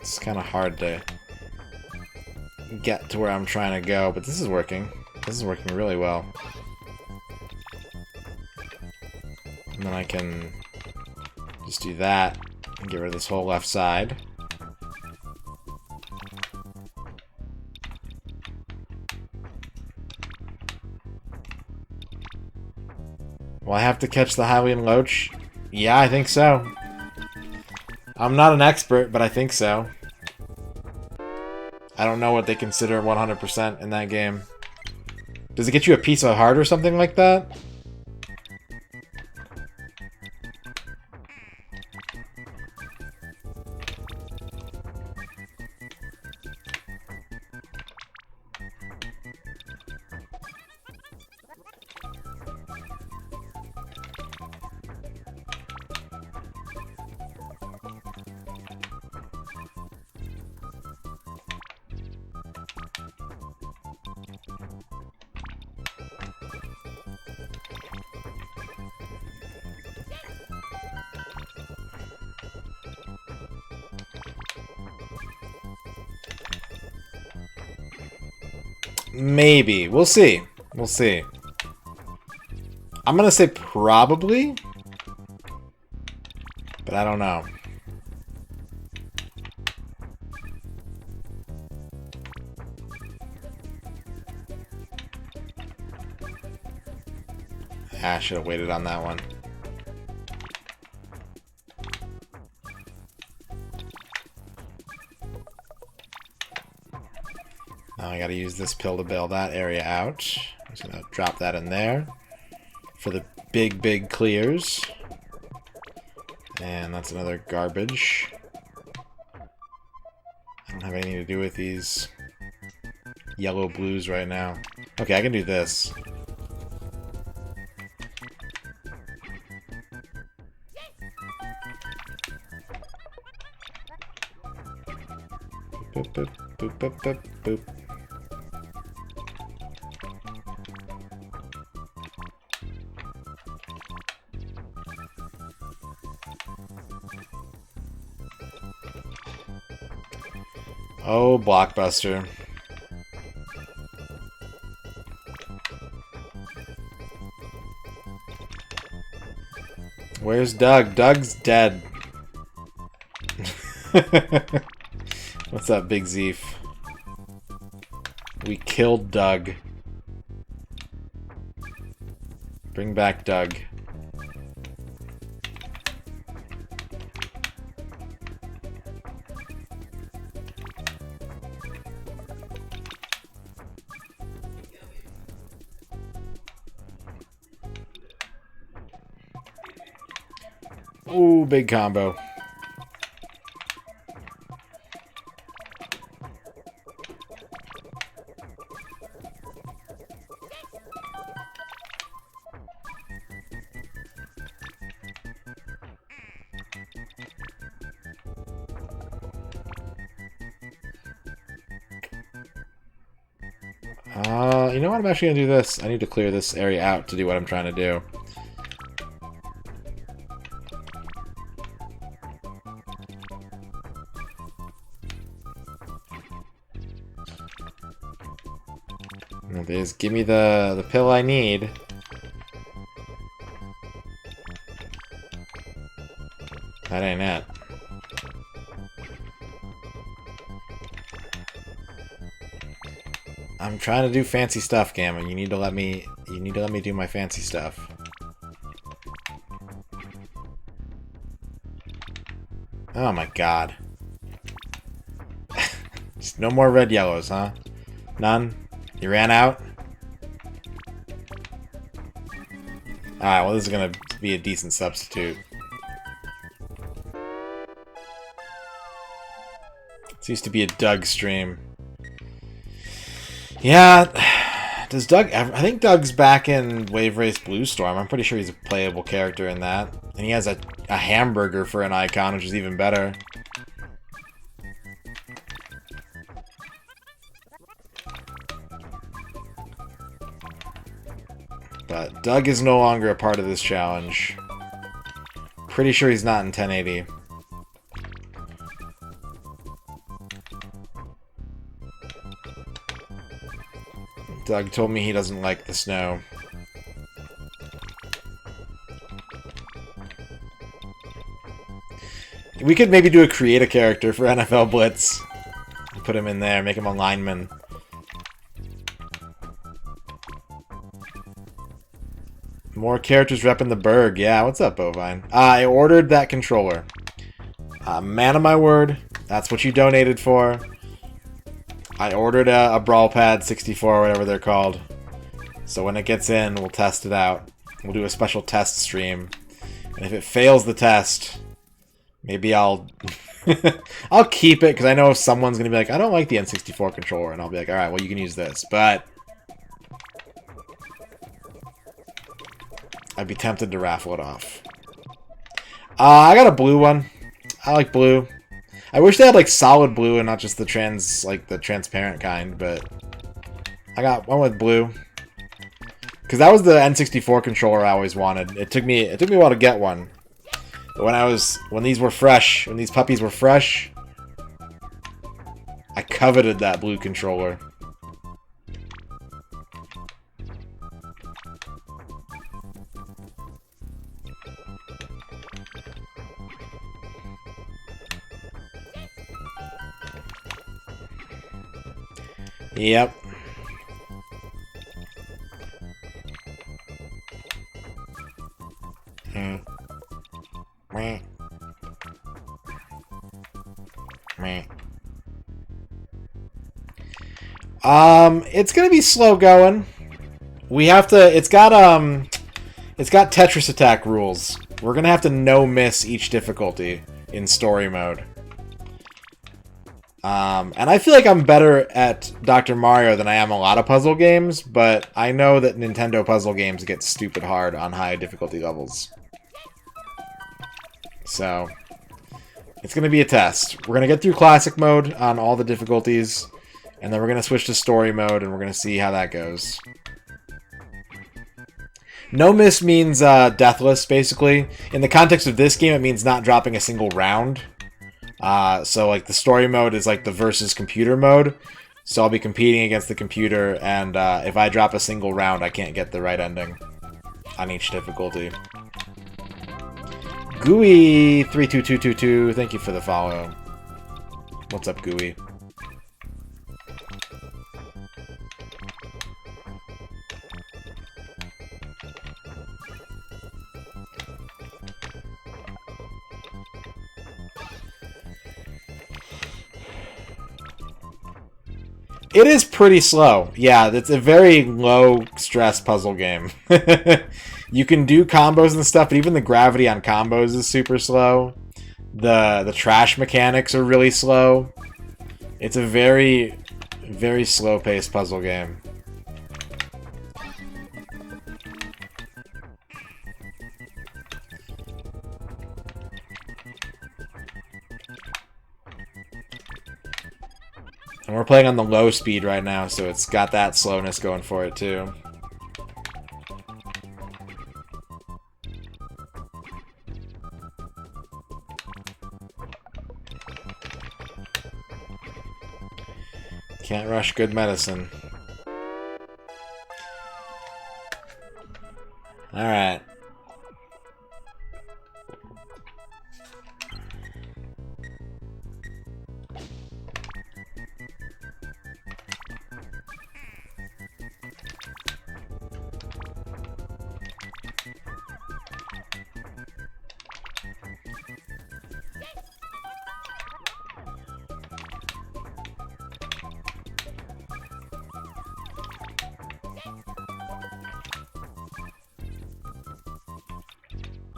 It's kind of hard to get to where I'm trying to go, but this is working. This is working really well. And then I can just do that and get rid of this whole left side. Will I have to catch the Hylian Loach? Yeah, I think so. I'm not an expert, but I think so. I don't know what they consider 100% in that game. Does it get you a piece of heart or something like that? Maybe. We'll see. We'll see. I'm gonna say probably, but I don't know. I should have waited on that one. Now I gotta use this pill to bail that area out. I'm just gonna drop that in there for the big clears. And that's another garbage. I don't have anything to do with these yellow blues right now. Okay, I can do this. Boop, boop, boop, boop, boop, boop. Oh, Blockbuster. Where's Doug? Doug's dead. What's up, Big Zeef? We killed Doug. Bring back Doug. Ooh, big combo. You know what? I'm actually gonna do this. I need to clear this area out to do what I'm trying to do. There's, give me the pill I need. That ain't it. I'm trying to do fancy stuff, Gammon. You need to let me do my fancy stuff. Oh my god. Just no more red yellows, huh? None? You ran out? Alright, well this is gonna be a decent substitute. This used to be a Doug stream. Yeah, does Doug ever... I think Doug's back in Wave Race Blue Storm. I'm pretty sure he's a playable character in that. And he has a hamburger for an icon, which is even better. But Doug is no longer a part of this challenge. Pretty sure he's not in 1080. Doug told me he doesn't like the snow. We could maybe do a create a character for NFL Blitz. Put him in there, make him a lineman. More characters repping the Berg. Yeah, what's up, Bovine? I ordered that controller. Man of my word, that's what you donated for. I ordered a Brawl Pad 64, whatever they're called. So when it gets in, we'll test it out. We'll do a special test stream. And if it fails the test, maybe I'll... I'll keep it, because I know someone's going to be like, I don't like the N64 controller. And I'll be like, alright, well, you can use this. But I'd be tempted to raffle it off. I got a blue one. I like blue. I wish they had like solid blue and not just the transparent kind, but I got one with blue. Cause that was the N64 controller I always wanted. It took me a while to get one. But when these puppies were fresh, I coveted that blue controller. Yep. It's gonna be slow going. We have to. It's got Tetris attack rules. We're gonna have to no-miss each difficulty in story mode. And I feel like I'm better at Dr. Mario than I am a lot of puzzle games, but I know that Nintendo puzzle games get stupid hard on high difficulty levels. So, it's going to be a test. We're going to get through classic mode on all the difficulties, and then we're going to switch to story mode, and we're going to see how that goes. No miss means deathless, basically. In the context of this game, it means not dropping a single round. So like the story mode is like the versus computer mode. So I'll be competing against the computer, and if I drop a single round, I can't get the right ending on each difficulty. Gooey32222, thank you for the follow. What's up, Gooey? It is pretty slow. Yeah, it's a very low-stress puzzle game. You can do combos and stuff, but even the gravity on combos is super slow. The trash mechanics are really slow. It's a very, very slow-paced puzzle game. And we're playing on the low speed right now, so it's got that slowness going for it too. Can't rush good medicine. Alright.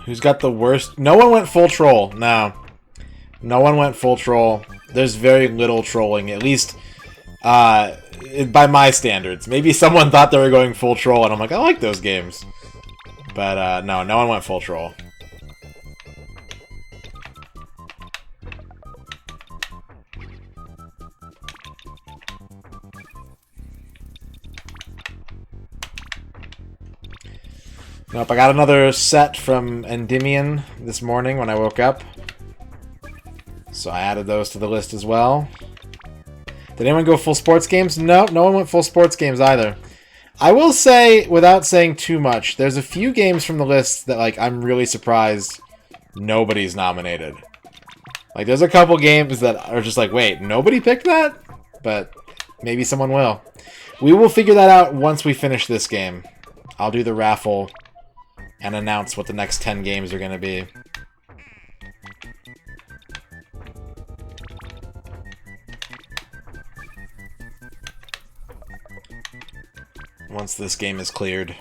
Who's got the worst? No one went full troll. No. No one went full troll. There's very little trolling, at least by my standards. Maybe someone thought they were going full troll, and I'm like, I like those games. But no, no one went full troll. Nope, I got another set from Endymion this morning when I woke up. So I added those to the list as well. Did anyone go full sports games? No, no one went full sports games either. I will say, without saying too much, there's a few games from the list that, like, I'm really surprised nobody's nominated. Like, there's a couple games that are just like, wait, nobody picked that? But maybe someone will. We will figure that out once we finish this game. I'll do the raffle and announce what the next 10 games are going to be. Once this game is cleared.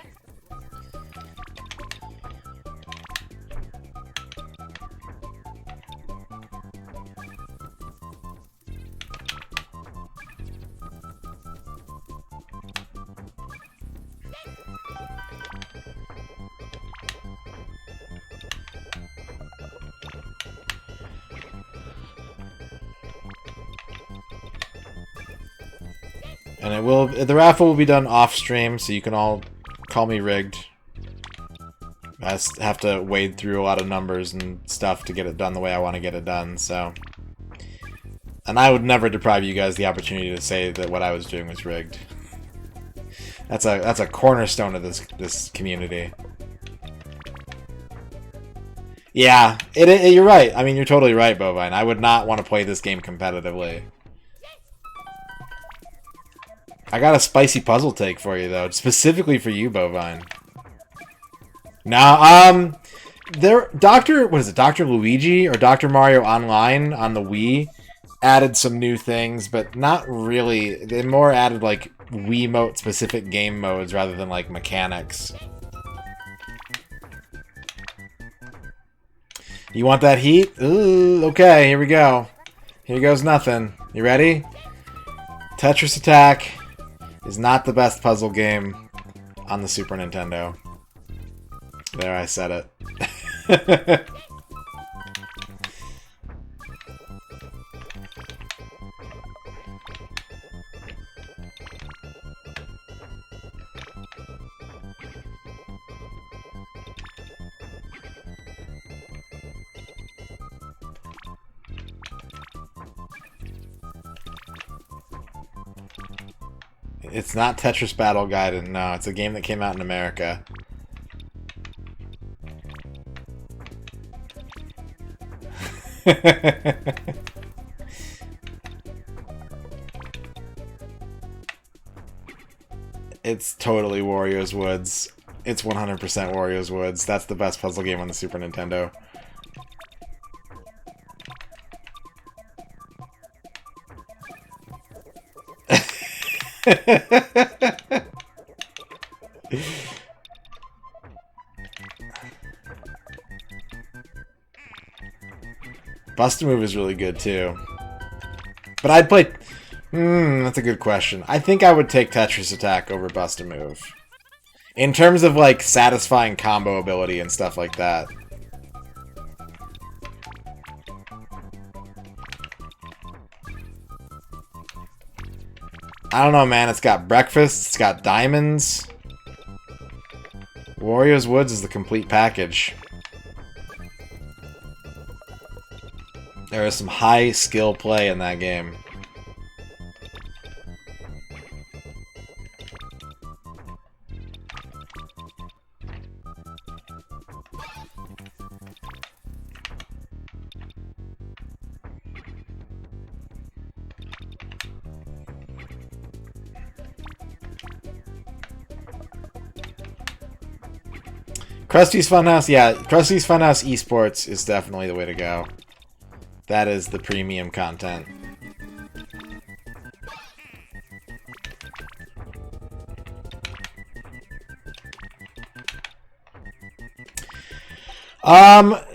And it will. The raffle will be done off stream, so you can all call me rigged. I have to wade through a lot of numbers and stuff to get it done the way I want to get it done. So, and I would never deprive you guys the opportunity to say that what I was doing was rigged. That's a cornerstone of this community. Yeah, you're right. I mean, you're totally right, Bovine. I would not want to play this game competitively. I got a spicy puzzle take for you, though. Specifically for you, Bovine. Now, what is it, Dr. Luigi or Dr. Mario Online on the Wii added some new things, but not really. They more added, like, Wiimote-specific game modes rather than, like, mechanics. You want that heat? Ooh, okay, here we go. Here goes nothing. You ready? Tetris Attack is not the best puzzle game on the Super Nintendo. There, I said it. It's not Tetris Battle Guide, no, it's a game that came out in America. It's totally Wario's Woods. It's 100% Wario's Woods. That's the best puzzle game on the Super Nintendo. Bust-A-Move is really good too. But I'd play... that's a good question. I think I would take Tetris Attack over Bust-A-Move. In terms of, like, satisfying combo ability and stuff like that. I don't know, man. It's got breakfast. It's got diamonds. Wario's Woods is the complete package. There is some high skill play in that game. Krusty's Funhouse, yeah, Krusty's Funhouse Esports is definitely the way to go. That is the premium content.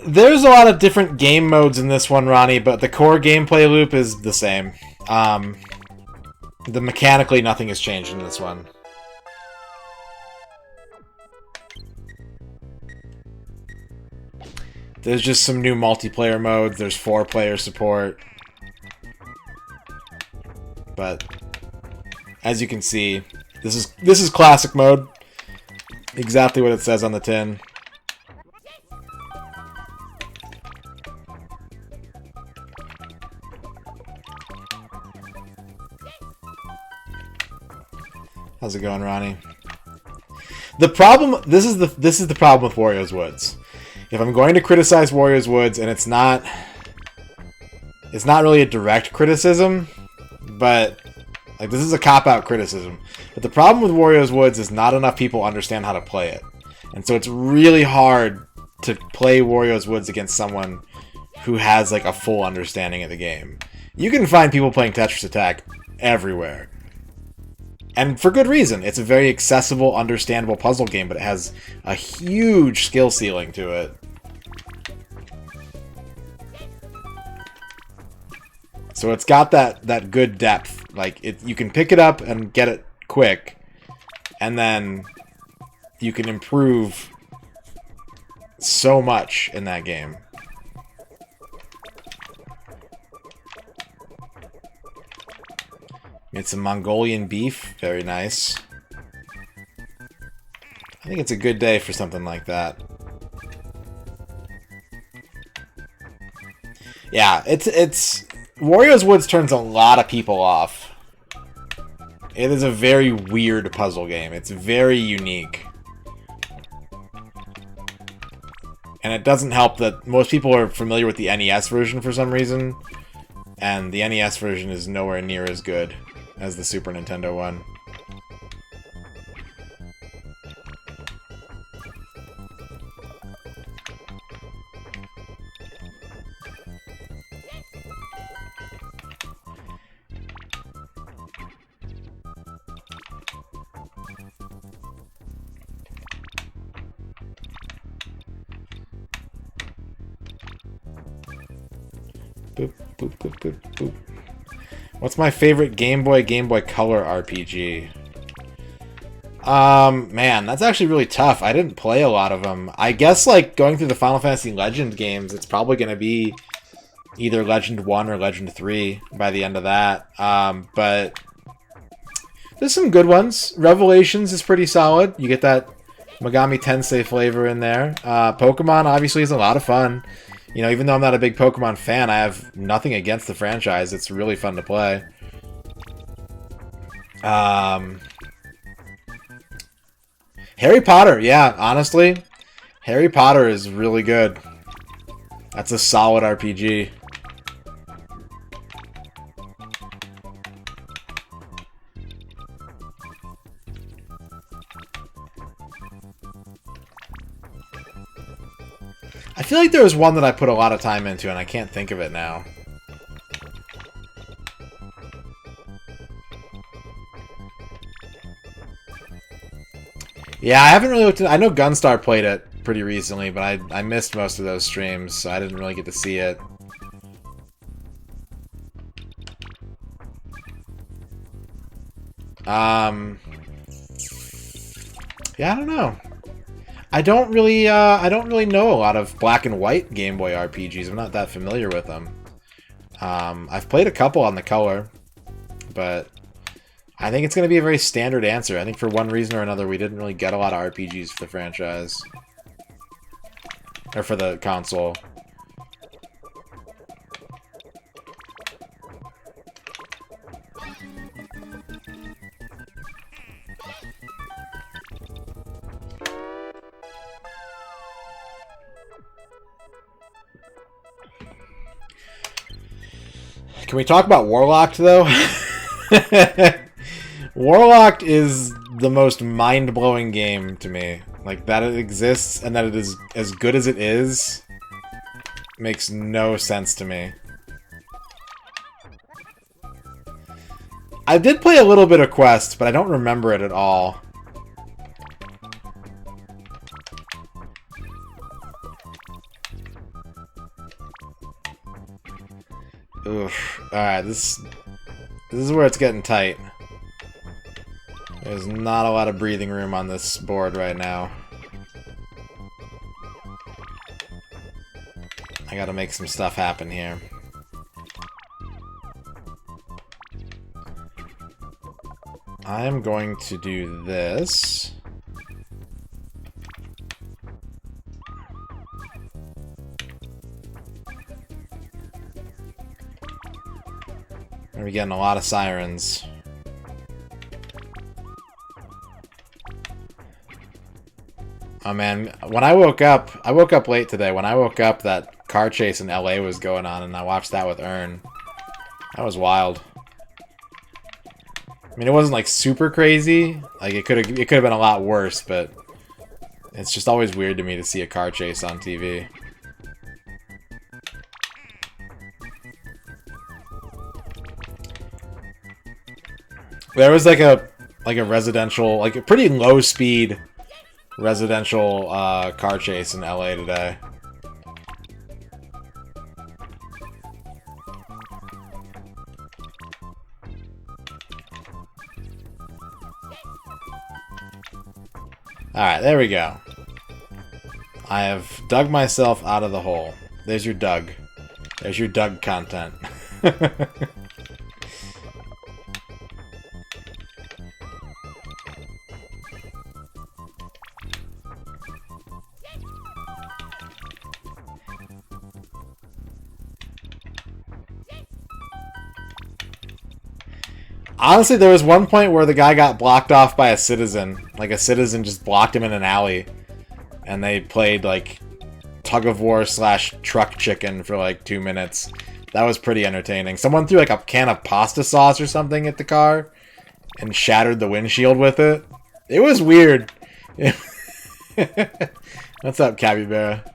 There's a lot of different game modes in this one, Ronnie, but the core gameplay loop is the same. Mechanically, nothing has changed in this one. There's just some new multiplayer modes. There's 4-player support. But as you can see, this is classic mode. Exactly what it says on the tin. How's it going, Ronnie? The problem, this is the problem with Wario's Woods. If I'm going to criticize Wario's Woods, and it's not really a direct criticism, but like this is a cop-out criticism. But the problem with Wario's Woods is not enough people understand how to play it. And so it's really hard to play Wario's Woods against someone who has like a full understanding of the game. You can find people playing Tetris Attack everywhere. And for good reason. It's a very accessible, understandable puzzle game, but it has a huge skill ceiling to it. So it's got that good depth. Like, you can pick it up and get it quick, and then you can improve so much in that game. Made some Mongolian beef. Very nice. I think it's a good day for something like that. Yeah, it's Wario's Woods turns a lot of people off. It is a very weird puzzle game. It's very unique. And it doesn't help that most people are familiar with the NES version for some reason. And the NES version is nowhere near as good as the Super Nintendo one. Boop, boop, boop, boop, boop. What's my favorite Game Boy Color RPG? Man, that's actually really tough. I didn't play a lot of them. I guess, like, going through the Final Fantasy Legend games, it's probably going to be either Legend 1 or Legend 3 by the end of that. But there's some good ones. Revelations is pretty solid. You get that Megami Tensei flavor in there. Pokemon, obviously, is a lot of fun. You know, even though I'm not a big Pokemon fan, I have nothing against the franchise. It's really fun to play. Harry Potter, yeah, honestly. Harry Potter is really good. That's a solid RPG. I feel like there was one that I put a lot of time into, and I can't think of it now. Yeah, I haven't really looked at... I know Gunstar played it pretty recently, but I missed most of those streams, so I didn't really get to see it. Yeah, I don't know. I don't really know a lot of black and white Game Boy RPGs. I'm not that familiar with them. I've played a couple on the color, but I think it's going to be a very standard answer. I think for one reason or another, we didn't really get a lot of RPGs for the franchise. Or for the console. Can we talk about Warlocked, though? Warlocked is the most mind-blowing game to me. Like, that it exists and that it is as good as it is makes no sense to me. I did play a little bit of Quest, but I don't remember it at all. Oof. Alright, this is where it's getting tight. There's not a lot of breathing room on this board right now. I gotta make some stuff happen here. I'm going to do this. We're getting a lot of sirens. Oh man, when I woke up late today. When I woke up, that car chase in LA was going on, and I watched that with Ern. That was wild. I mean, it wasn't like super crazy. Like it could have been a lot worse, but it's just always weird to me to see a car chase on TV. There was like a residential, like a pretty low speed residential car chase in LA today. Alright, there we go. I have dug myself out of the hole. There's your dug. There's your dug content. Honestly, there was one point where the guy got blocked off by a citizen. Like, a citizen just blocked him in an alley. And they played, like, tug-of-war / truck chicken for, like, 2 minutes. That was pretty entertaining. Someone threw, like, a can of pasta sauce or something at the car. And shattered the windshield with it. It was weird. What's up, Capybara?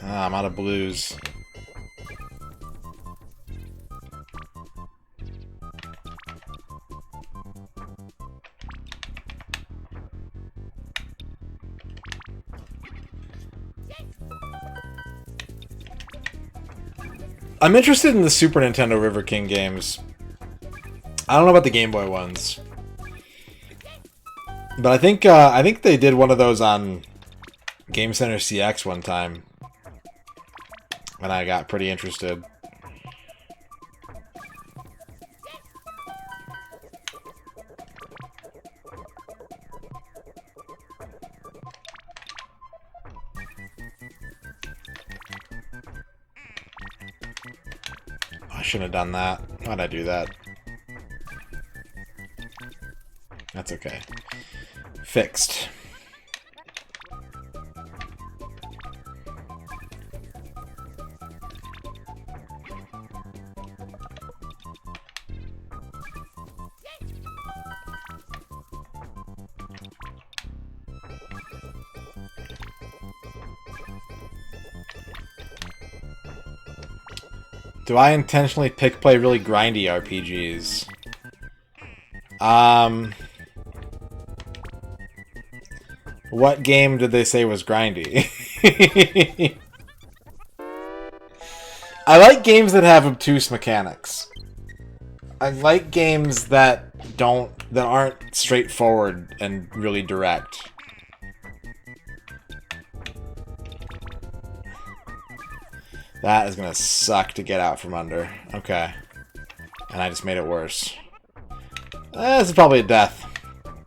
Ah, I'm out of blues. I'm interested in the Super Nintendo River King games. I don't know about the Game Boy ones, but I think they did one of those on Game Center CX one time, and I got pretty interested. I shouldn't have done that. Why'd I do that? That's okay. Fixed. Do I intentionally play really grindy RPGs? What game did they say was grindy? I like games that have obtuse mechanics. I like games that aren't straightforward and really direct. That is gonna suck to get out from under. Okay. And I just made it worse. This is probably a death.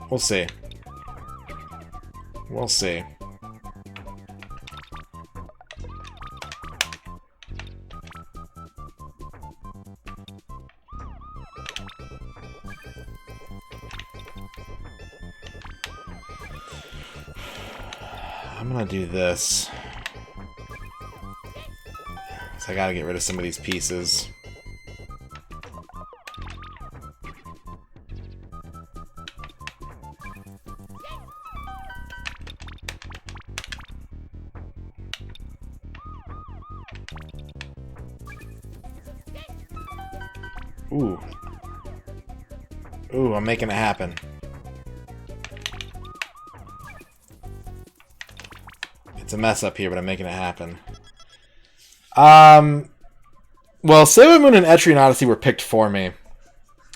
We'll see. We'll see. I'm gonna do this. So I gotta get rid of some of these pieces. Ooh. Ooh, I'm making it happen. It's a mess up here, but I'm making it happen. Well, Sailor Moon and Etrian Odyssey were picked for me.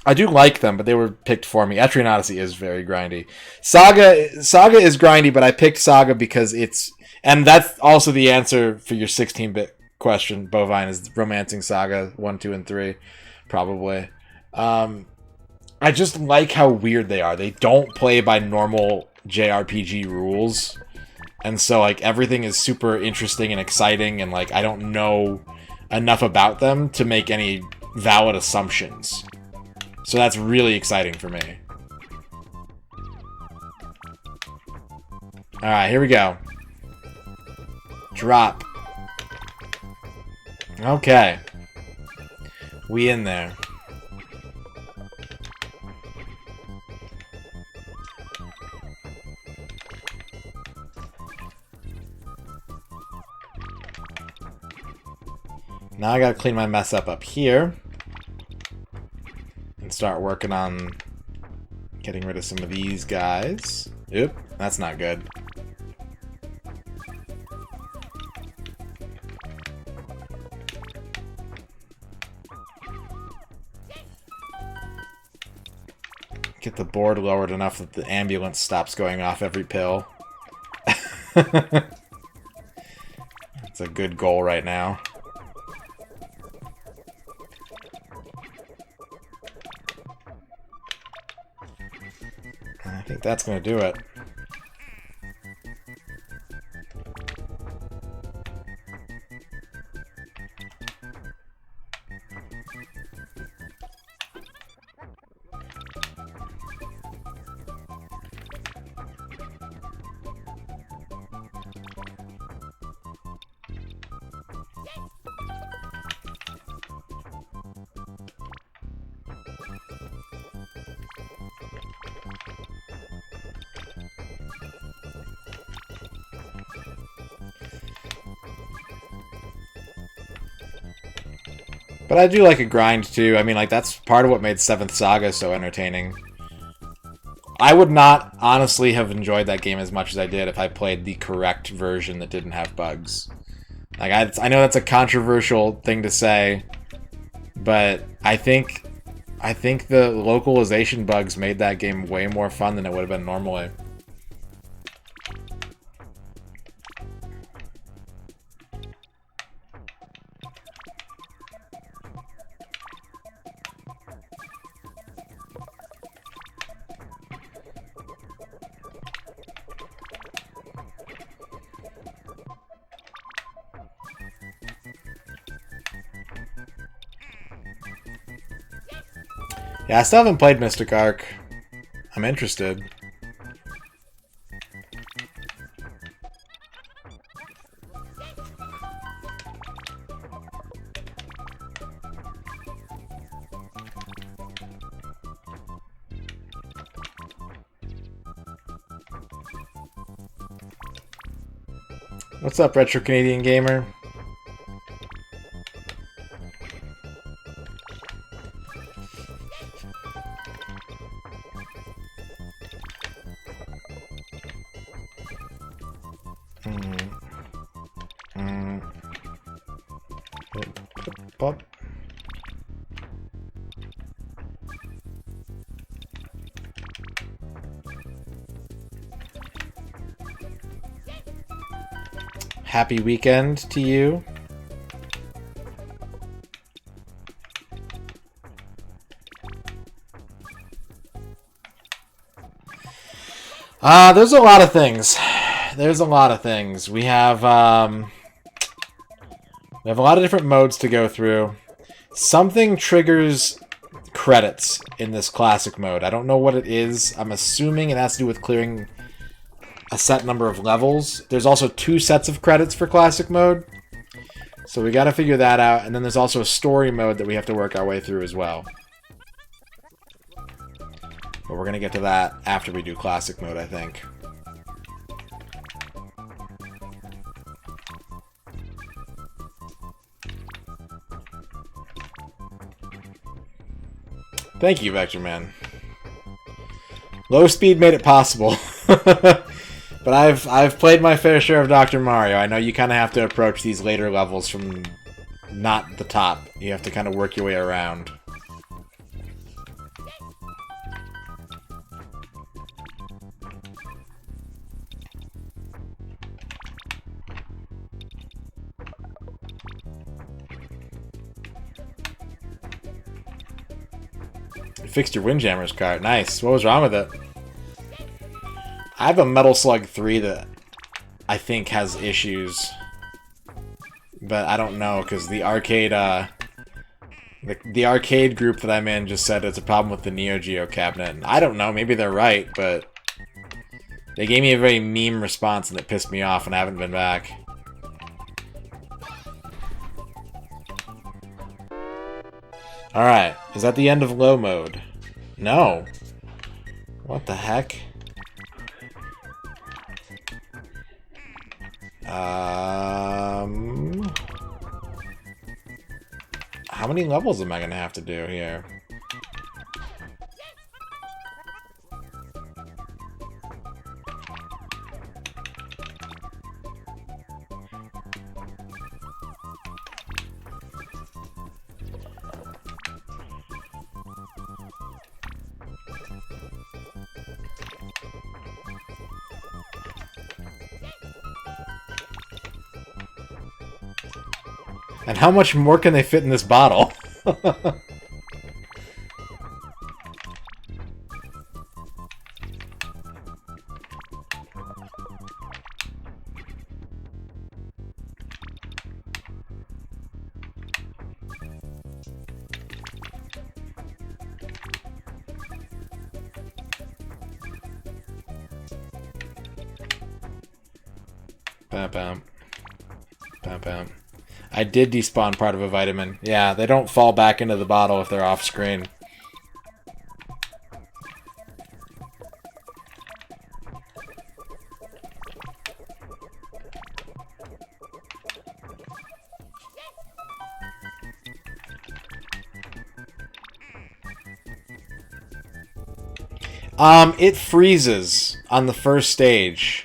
I do like them, but they were picked for me. Etrian Odyssey is very grindy. Saga is grindy, but I picked Saga because it's... And that's also the answer for your 16-bit question, Bovine, is Romancing Saga 1, 2, and 3. Probably. I just like how weird they are. They don't play by normal JRPG rules. And so, like, everything is super interesting and exciting, and, like, I don't know enough about them to make any valid assumptions. So that's really exciting for me. Alright, here we go. Drop. Okay. We in there. Now I gotta clean my mess up here. And start working on getting rid of some of these guys. Oop, that's not good. Get the board lowered enough that the ambulance stops going off every pill. It's a good goal right now. I think that's going to do it. But I do like a grind, too. I mean, like, that's part of what made 7th Saga so entertaining. I would not, honestly, have enjoyed that game as much as I did if I played the correct version that didn't have bugs. Like, I know that's a controversial thing to say, but I think the localization bugs made that game way more fun than it would have been normally. Yeah, I still haven't played Mystic Arc. I'm interested. What's up, Retro Canadian Gamer? Pop. Happy weekend to you. There's a lot of things. There's a lot of things. We have a lot of different modes to go through. Something triggers credits in this classic mode. I don't know what it is. I'm assuming it has to do with clearing a set number of levels. There's also 2 sets of credits for classic mode. So we gotta figure that out. And then there's also a story mode that we have to work our way through as well. But we're gonna get to that after we do classic mode, I think. Thank you, Vector Man. Low speed made it possible. But I've played my fair share of Dr. Mario. I know you kind of have to approach these later levels from not the top. You have to kind of work your way around. You fixed your Windjammer's cart. Nice. What was wrong with it? I have a Metal Slug 3 that I think has issues. But I don't know, because the arcade, the arcade group that I'm in just said it's a problem with the Neo Geo cabinet. And I don't know, maybe they're right, but they gave me a very meme response and it pissed me off and I haven't been back. Alright, is that the end of low mode? No. What the heck? How many levels am I gonna have to do here? And how much more can they fit in this bottle? Bam, bam. Bam, bam. I did despawn part of a vitamin. Yeah, they don't fall back into the bottle if they're off screen. It freezes on the first stage.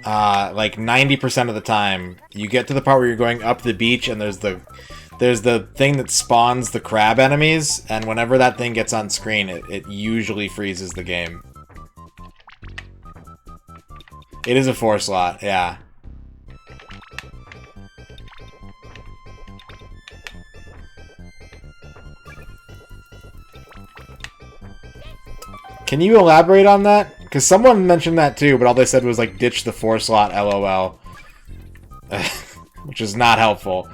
Like 90% of the time. You get to the part where you're going up the beach and there's the thing that spawns the crab enemies, and whenever that thing gets on screen, it usually freezes the game. It is a 4 slot, yeah. Can you elaborate on that? Because someone mentioned that too, but all they said was like, ditch the 4 slot, LOL. Which is not helpful.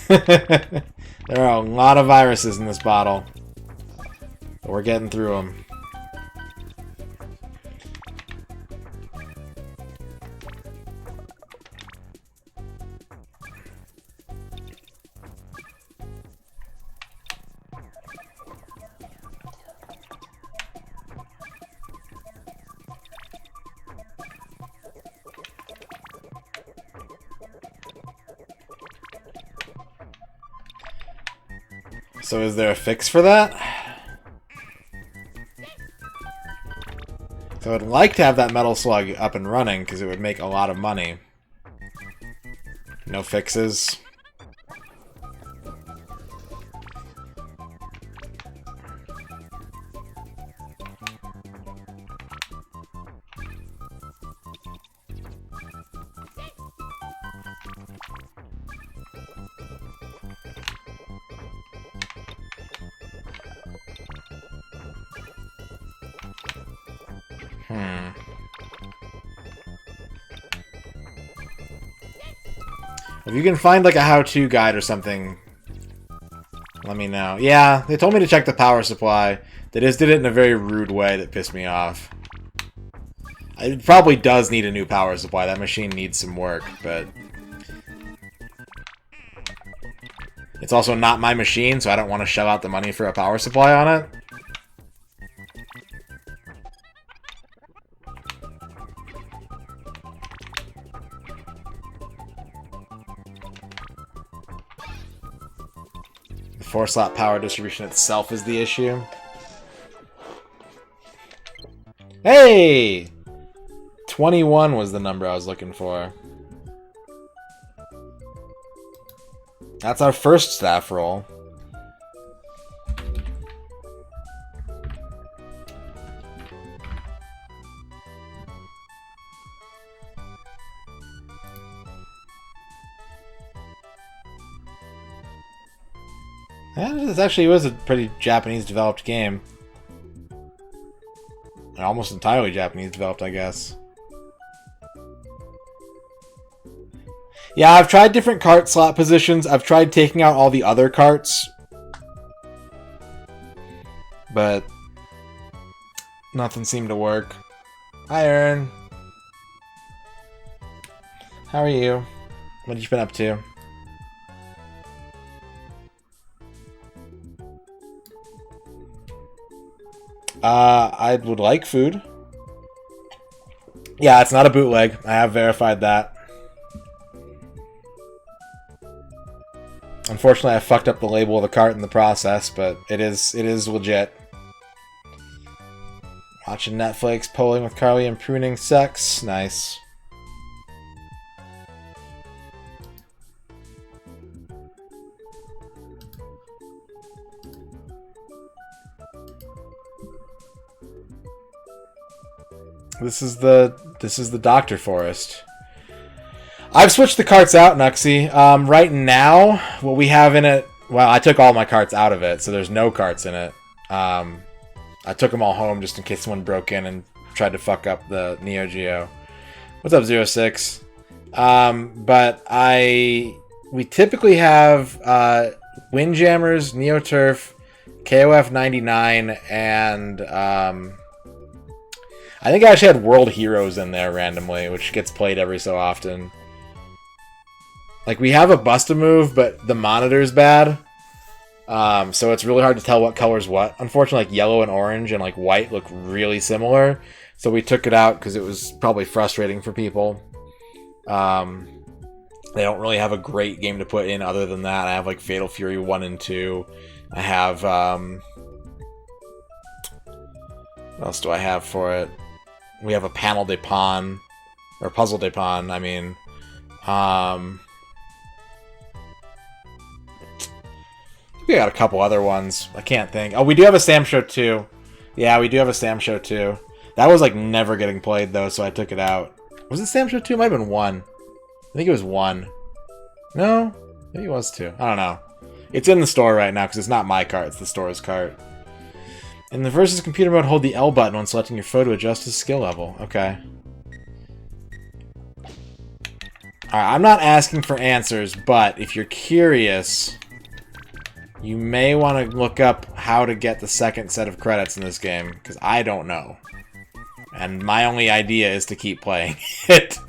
There are a lot of viruses in this bottle. But we're getting through them. So is there a fix for that? So So I'd like to have that metal slug up and running, because it would make a lot of money. No fixes. If you can find like a how-to guide or something, let me know. Yeah, they told me to check the power supply. They just did it in a very rude way that pissed me off. It probably does need a new power supply. That machine needs some work, but... it's also not my machine, so I don't want to shell out the money for a power supply on it. The 4-slot power distribution itself is the issue. Hey! 21 was the number I was looking for. That's our first staff roll. Yeah, this actually was a pretty Japanese-developed game. Almost entirely Japanese-developed, I guess. Yeah, I've tried different cart slot positions. I've tried taking out all the other carts. But nothing seemed to work. Hi, Ern. How are you? What have you been up to? I would like food. Yeah, it's not a bootleg. I have verified that. Unfortunately, I fucked up the label of the cart in the process, but it is legit. Watching Netflix, polling with Carly, and pruning sex. Nice. This is the Doctor Forest. I've switched the carts out, Nuxie. Right now, what we have in it... well, I took all my carts out of it, so there's no carts in it. I took them all home just in case someone broke in and tried to fuck up the Neo Geo. What's up, 06? But we typically have Windjammers, Neoturf, KOF 99, and I think I actually had World Heroes in there randomly, which gets played every so often. Like, we have a Bust-A-Move, but the monitor's bad. So it's really hard to tell what color's what. Unfortunately, like, yellow and orange and, like, white look really similar. So we took it out because it was probably frustrating for people. They don't really have a great game to put in other than that. I have, like, Fatal Fury 1 and 2. I have, what else do I have for it? We have a Panel de Pawn, or Puzzle de Pawn, I mean. We got a couple other ones. I can't think. Oh, we do have a Sam Show 2. Yeah, we do have a Sam Show 2. That was, like, never getting played, though, so I took it out. Was it Sam Show 2? It might have been 1. I think it was 1. No? Maybe it was 2. I don't know. It's in the store right now, because it's not my cart. It's the store's cart. In the Versus computer mode, hold the L button when selecting your foe to adjust his skill level. Okay. Alright, I'm not asking for answers, but if you're curious, you may want to look up how to get the second set of credits in this game, because I don't know. And my only idea is to keep playing it.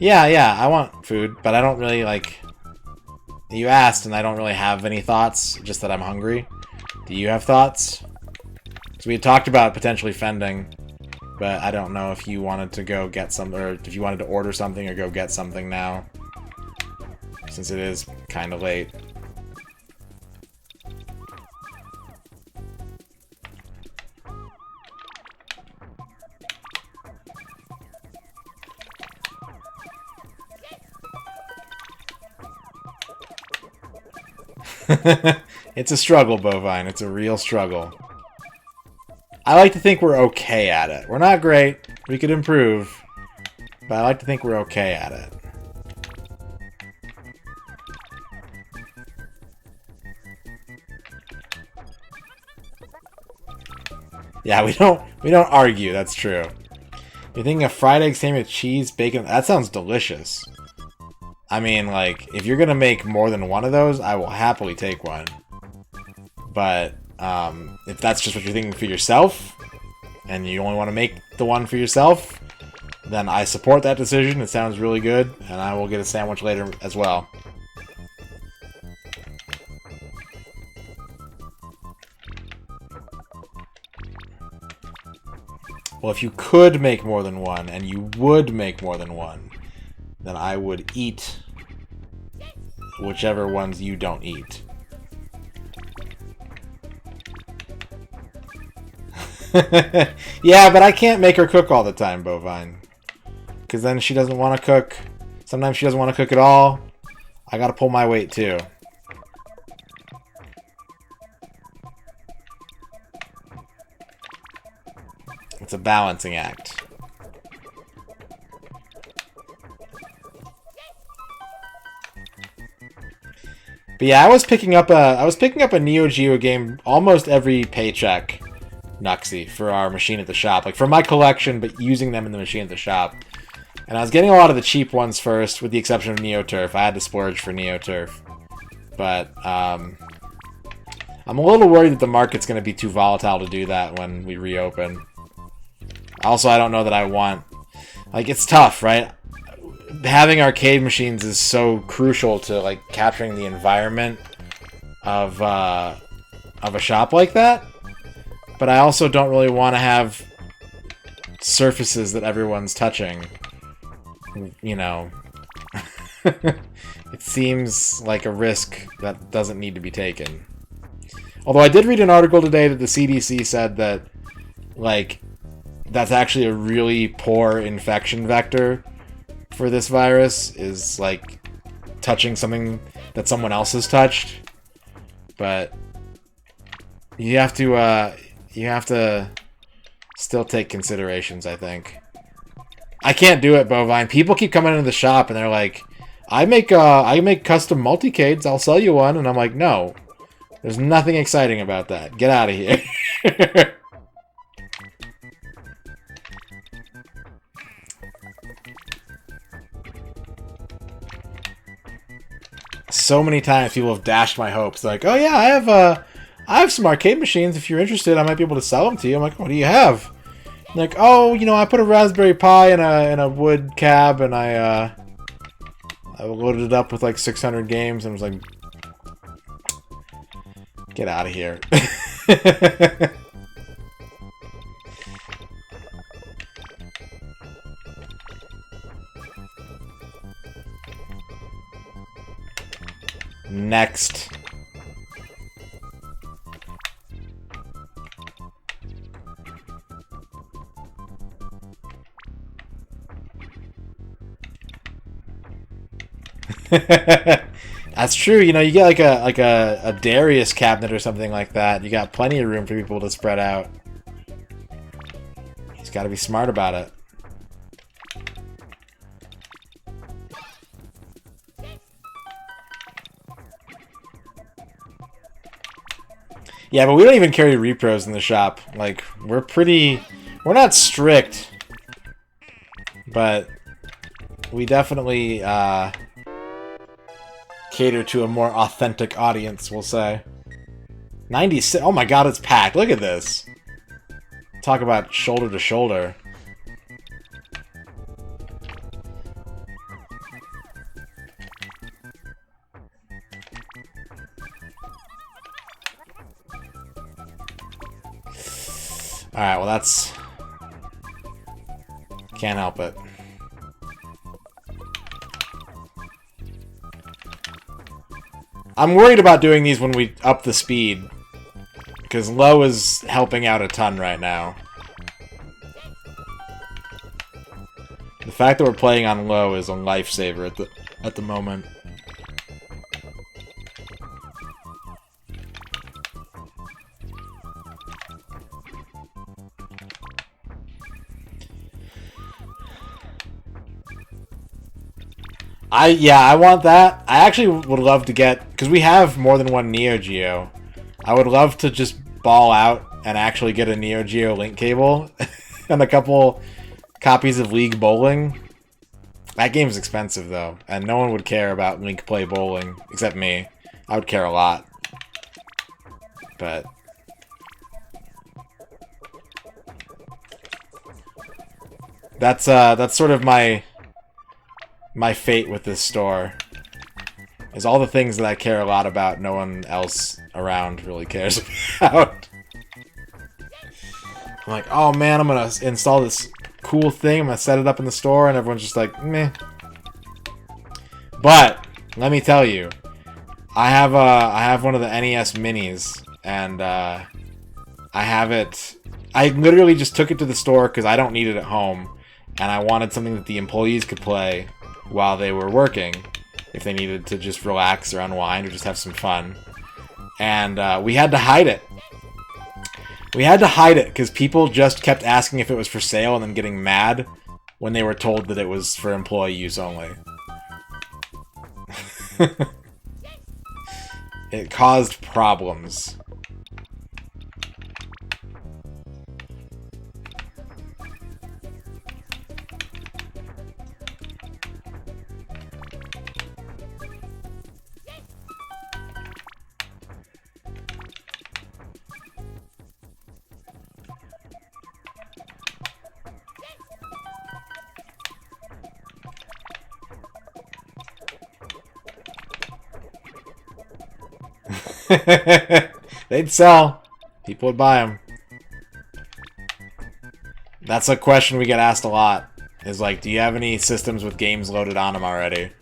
Yeah, I want food, but I don't really, like... You asked, and I don't really have any thoughts, just that I'm hungry. Do you have thoughts? So we had talked about potentially fending, but I don't know if you wanted to go get some, or if you wanted to order something or go get something now, since it is kind of late. It's a struggle, Bovine. It's a real struggle. I like to think we're okay at it. We're not great. We could improve. But I like to think we're okay at it. Yeah, we don't argue, that's true. You're thinking of fried eggs, ham with cheese, bacon. That sounds delicious. I mean, like, if you're gonna make more than one of those, I will happily take one. But, if that's just what you're thinking for yourself, and you only want to make the one for yourself, then I support that decision. It sounds really good, and I will get a sandwich later as well. Well, if you could make more than one, and you would make more than one, then I would eat whichever ones you don't eat. Yeah, but I can't make her cook all the time, Bovine. Because then she doesn't want to cook. Sometimes she doesn't want to cook at all. I gotta pull my weight, too. It's a balancing act. But yeah, I was picking up a Neo Geo game almost every paycheck, Nuxie, for our machine at the shop. Like, for my collection, but using them in the machine at the shop. And I was getting a lot of the cheap ones first, with the exception of NeoTurf. I had to splurge for NeoTurf. But, I'm a little worried that the market's going to be too volatile to do that when we reopen. Also, I don't know that I want... Like, it's tough, right? Having arcade machines is so crucial to, like, capturing the environment of a shop like that. But I also don't really want to have surfaces that everyone's touching. You know. It seems like a risk that doesn't need to be taken. Although I did read an article today that the CDC said that, like, that's actually a really poor infection vector for this virus, is, like, touching something that someone else has touched. But you have to still take considerations, I think. I can't do it, Bovine. People keep coming into the shop and they're like, I make custom multicades, I'll sell you one. And I'm like, no. There's nothing exciting about that. Get out of here. So many times people have dashed my hopes. Like, oh yeah, I have some arcade machines. If you're interested, I might be able to sell them to you. I'm like, what do you have? Like, oh, you know, I put a Raspberry Pi in a wood cab, and I loaded it up with like 600 games, and was like, get out of here. Next. That's true. You know, you get like a Darius cabinet or something like that. You got plenty of room for people to spread out. He's got to be smart about it. Yeah, but we don't even carry repros in the shop. Like, we're not strict, but we definitely cater to a more authentic audience, we'll say. 96. Oh my god, it's packed. Look at this. Talk about shoulder to shoulder. Alright, well that's... Can't help it. I'm worried about doing these when we up the speed. Because low is helping out a ton right now. The fact that we're playing on low is a lifesaver at the moment. I want that. I actually would love to get, because we have more than one Neo Geo. I would love to just ball out and actually get a Neo Geo link cable and a couple copies of League Bowling. That game's expensive though, and no one would care about Link Play Bowling except me. I would care a lot, but that's sort of my fate with this store. Is all the things that I care a lot about, no one else around really cares about. I'm like, oh man, I'm gonna install this cool thing, I'm gonna set it up in the store, and everyone's just like, meh. But let me tell you, I have one of the NES Minis, and I have it. I literally just took it to the store because I don't need it at home, and I wanted something that the employees could play while they were working, if they needed to just relax or unwind or just have some fun. And we had to hide it. We had to hide it because people just kept asking if it was for sale and then getting mad when they were told that it was for employee use only. It caused problems. They'd sell. People would buy them. That's a question we get asked a lot. Is like, do you have any systems with games loaded on them already?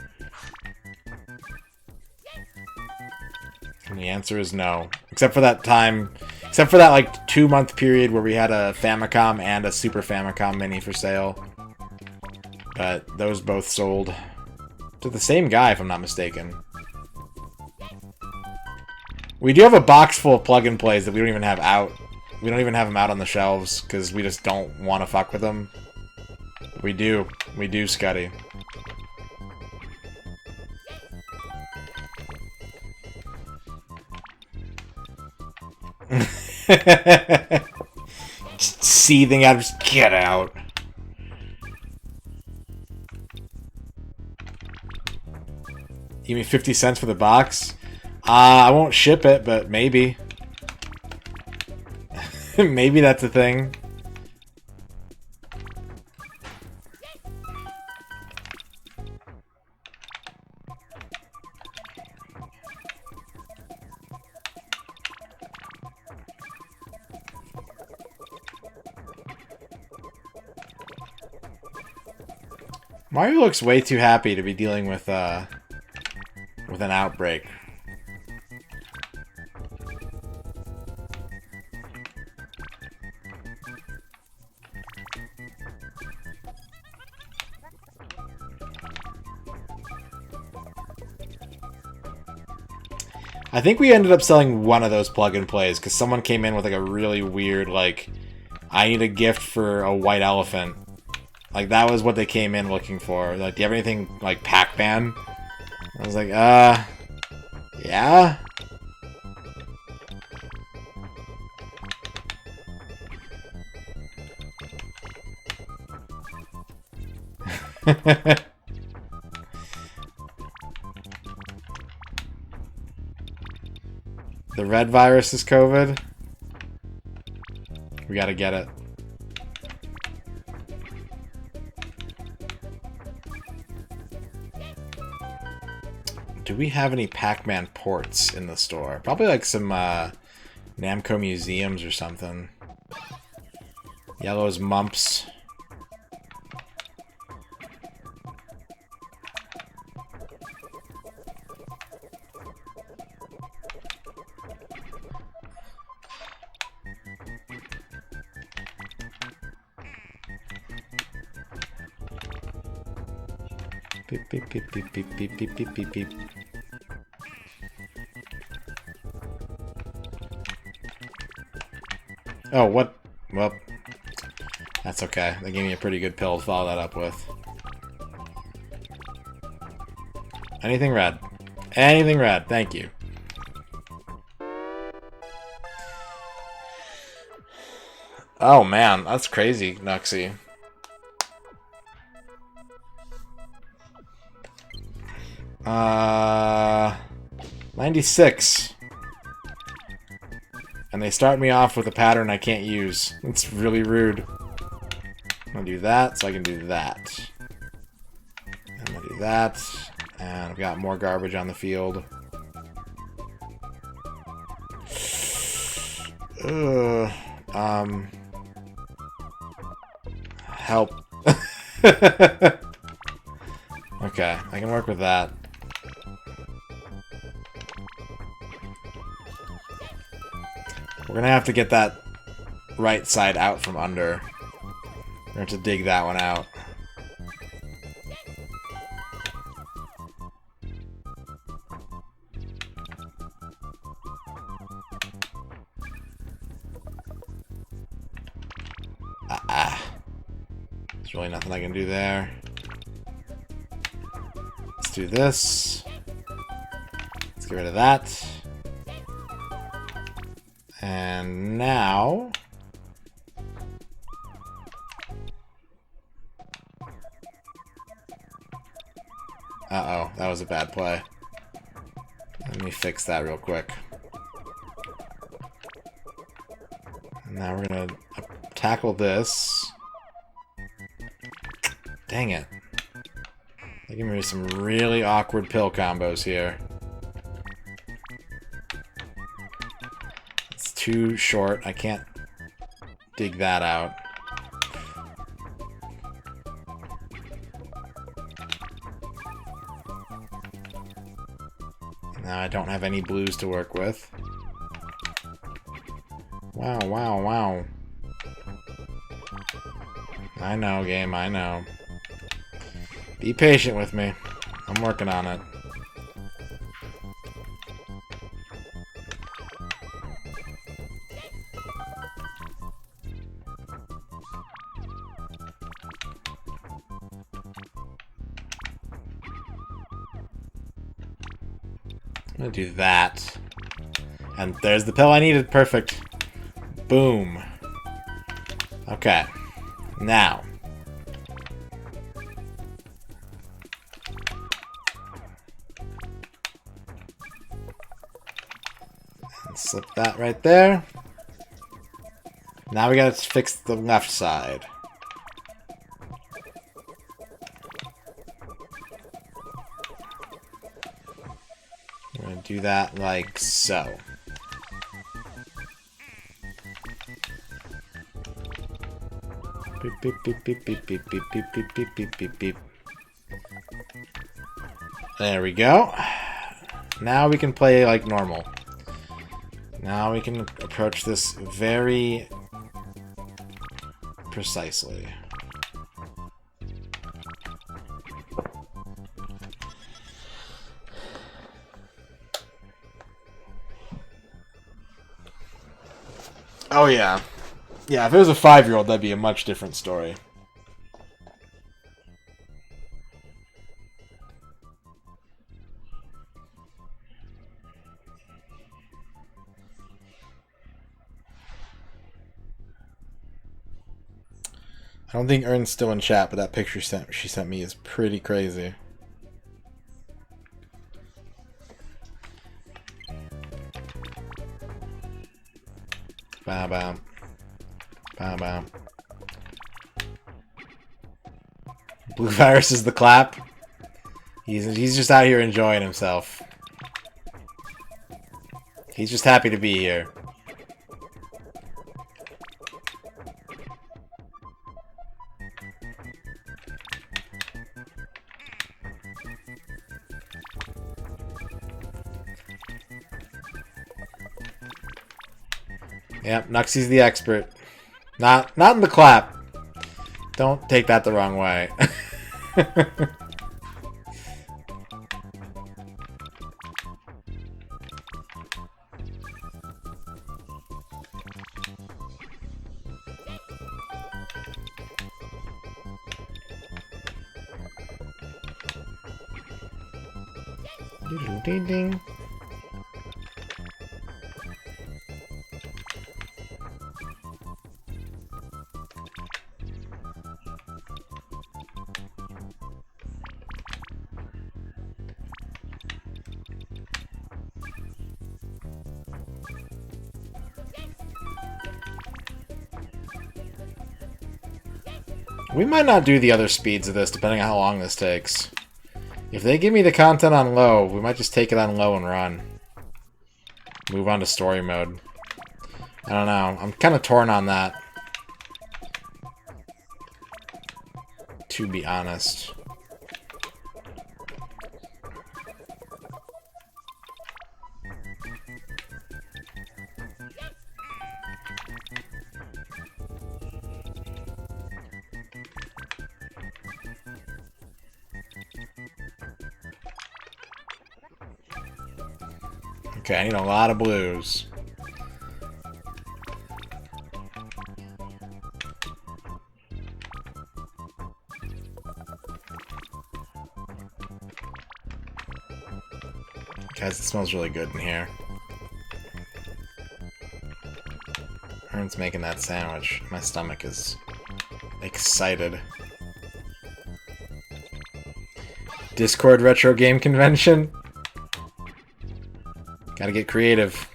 And the answer is no. Except for that time, except for that like 2-month period where we had a Famicom and a Super Famicom Mini for sale. But those both sold to the same guy, if I'm not mistaken. We do have a box full of plug-and-plays that we don't even have out. We don't even have them out on the shelves, because we just don't want to fuck with them. We do. We do, Scuddy. Just seething out, just get out. You mean 50 cents for the box? I won't ship it, but maybe. Maybe that's a thing. Mario looks way too happy to be dealing with an outbreak. I think we ended up selling one of those plug-and-plays because someone came in with like a really weird, like, I need a gift for a white elephant. Like, that was what they came in looking for. Like, do you have anything, like, Pac-Man? I was like, yeah? The red virus is COVID. We gotta get it. Do we have any Pac-Man ports in the store? Probably like some Namco museums or something. Yellow's mumps. Beep, beep, beep, beep, beep, beep, beep, beep, beep, beep. Oh, what? Well, that's okay. They gave me a pretty good pill to follow that up with. Anything red. Anything red. Thank you. Oh, man. That's crazy, Nuxie. 96. And they start me off with a pattern I can't use. It's really rude. I'm gonna do that, so I can do that. I'm gonna do that. And I've got more garbage on the field. Help. Okay, I can work with that. We're gonna have to get that right side out from under. We're gonna have to dig that one out. There's really nothing I can do there. Let's do this. Let's get rid of that. And now... Uh-oh, that was a bad play. Let me fix that real quick. And now we're gonna tackle this. Dang it. They're giving me some really awkward pill combos here. It's too short. I can't dig that out. Now I don't have any blues to work with. Wow, wow, wow. I know, game, I know. Be patient with me. I'm working on it. I'm gonna do that. And there's the pill I needed. Perfect. Boom. Okay. Now. Slip that right there. Now we gotta fix the left side. We're gonna do that like so. Beep, beep, beep, beep, beep, beep, beep, beep, beep, beep, beep, beep, beep. There we go. Now we can play like normal. Now we can approach this very precisely. Oh yeah. Yeah, if it was a 5-year-old, that'd be a much different story. I don't think Ern's still in chat, but that picture she sent me is pretty crazy. Bow bow. Bow bow. Blue Virus is the clap. He's just out here enjoying himself. He's just happy to be here. Yep, Nuxie's the expert. Not in the clap. Don't take that the wrong way. Ding ding. We might not do the other speeds of this, depending on how long this takes. If they give me the content on low, we might just take it on low and run. Move on to story mode. I don't know. I'm kind of torn on that. To be honest. Okay, I need a lot of blues. Guys, it smells really good in here. Ern's making that sandwich. My stomach is excited. Discord Retro Game Convention? Gotta get creative.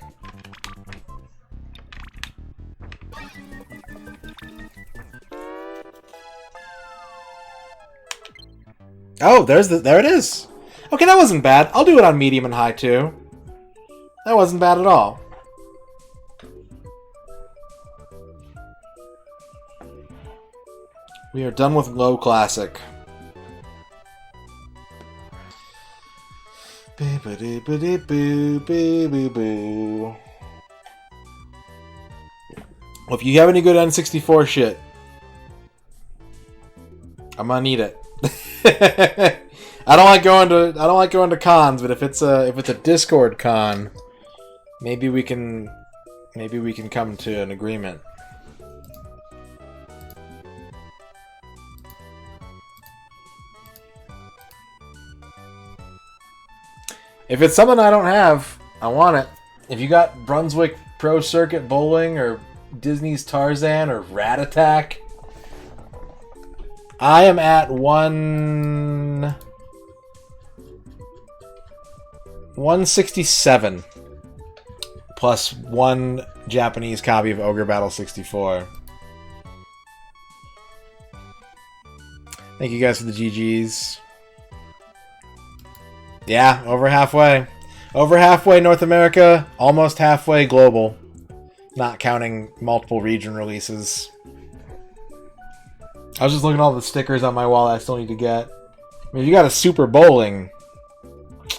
Oh, there it is. Okay, that wasn't bad. I'll do it on medium and high too. That wasn't bad at all. We are done with low classic. Well, if you have any good N64 shit, I'm gonna need it. I don't like going to cons, but if it's a Discord con, maybe we can come to an agreement. If it's something I don't have, I want it. If you got Brunswick Pro Circuit Bowling or Disney's Tarzan or Rat Attack, I am at 167 plus one Japanese copy of Ogre Battle 64. Thank you guys for the GGs. Yeah, over halfway. Over halfway North America, almost halfway global. Not counting multiple region releases. I was just looking at all the stickers on my wall that I still need to get. I mean, if you got a Super Bowling,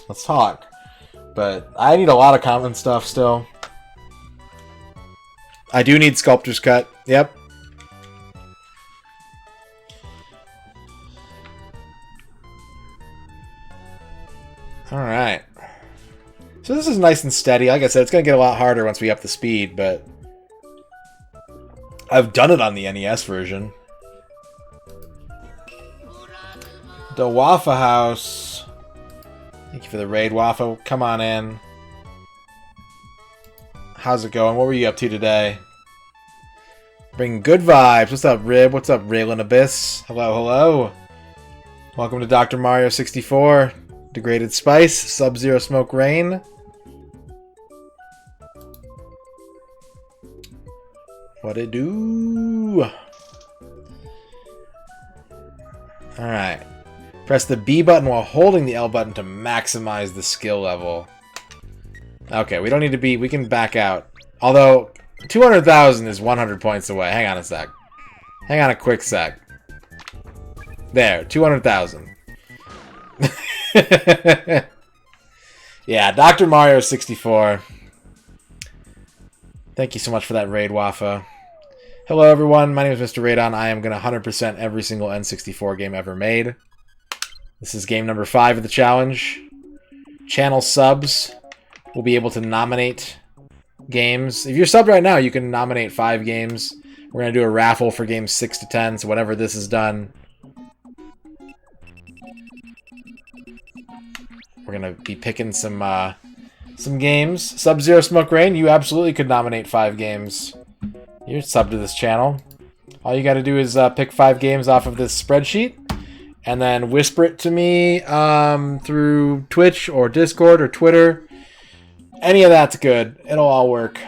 let's talk. But I need a lot of common stuff still. I do need Sculptor's Cut. Yep. Alright. So this is nice and steady. Like I said, it's going to get a lot harder once we up the speed, but I've done it on the NES version. The Waffle House. Thank you for the raid, Waffle. Come on in. How's it going? What were you up to today? Bringing good vibes. What's up, Rib? What's up, Raylan Abyss? Hello, hello. Welcome to Dr. Mario 64. Degraded Spice, Sub-Zero Smoke Rain. What it do? Alright. Press the B button while holding the L button to maximize the skill level. Okay, we don't need to be... We can back out. Although, 200,000 is 100 points away. Hang on a sec. Hang on a quick sec. There, 200,000. Yeah, Dr. Mario 64. Thank you so much for that raid, Wafa. Hello, everyone. My name is MisterRadon. I am going to 100% every single N64 game ever made. This is game number 5 of the challenge. Channel subs will be able to nominate games. If you're subbed right now, you can nominate 5 games. We're going to do a raffle for games 6 to 10, so whenever this is done, we're going to be picking some games. Sub-Zero Smoke Rain, you absolutely could nominate 5 games. You're subbed to this channel. All you got to do is pick 5 games off of this spreadsheet, and then whisper it to me through Twitch or Discord or Twitter. Any of that's good. It'll all work.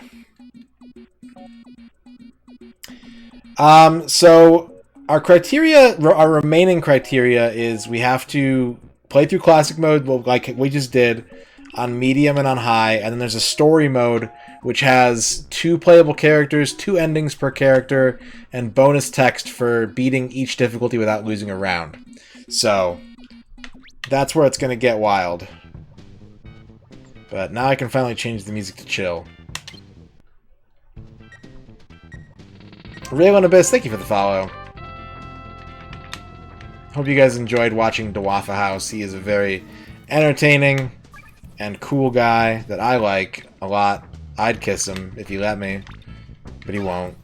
So our criteria, our remaining criteria is we have to play through classic mode like we just did on medium and on high, and then there's a story mode which has 2 playable characters, 2 endings per character, and bonus text for beating each difficulty without losing a round. So that's where it's going to get wild. But now I can finally change the music to chill. Raylan Abyss, thank you for the follow. Hope you guys enjoyed watching Wafa House. He is a very entertaining and cool guy that I like a lot. I'd kiss him if he let me, but he won't.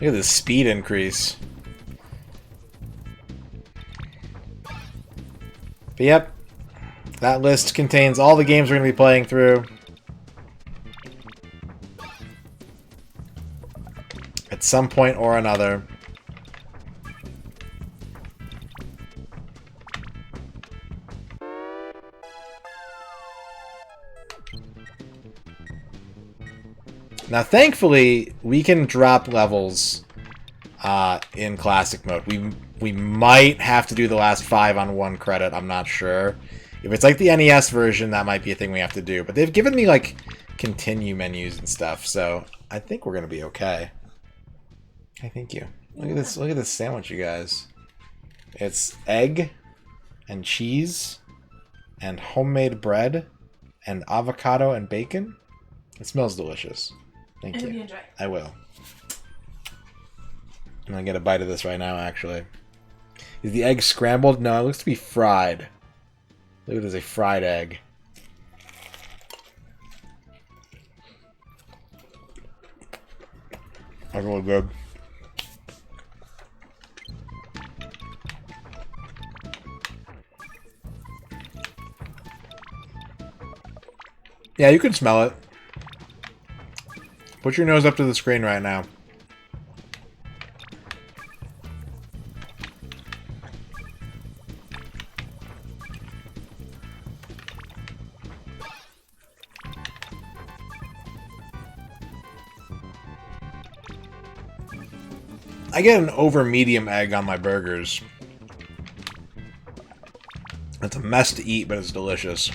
Look at the speed increase. But yep, that list contains all the games we're going to be playing through. At some point or another. Now, thankfully, we can drop levels in classic mode. We might have to do the last 5 on 1 credit. I'm not sure. If it's like the NES version, that might be a thing we have to do. But they've given me like continue menus and stuff, so I think we're gonna be okay. Okay, thank you. Look at this. Look at this sandwich, you guys. It's egg and cheese and homemade bread and avocado and bacon. It smells delicious. Thank you. Enjoy. I will. I'm gonna get a bite of this right now, actually. Is the egg scrambled? No, it looks to be fried. Look at this, a fried egg. That's really good. Yeah, you can smell it. Put your nose up to the screen right now. I get an over medium egg on my burgers. It's a mess to eat, but it's delicious.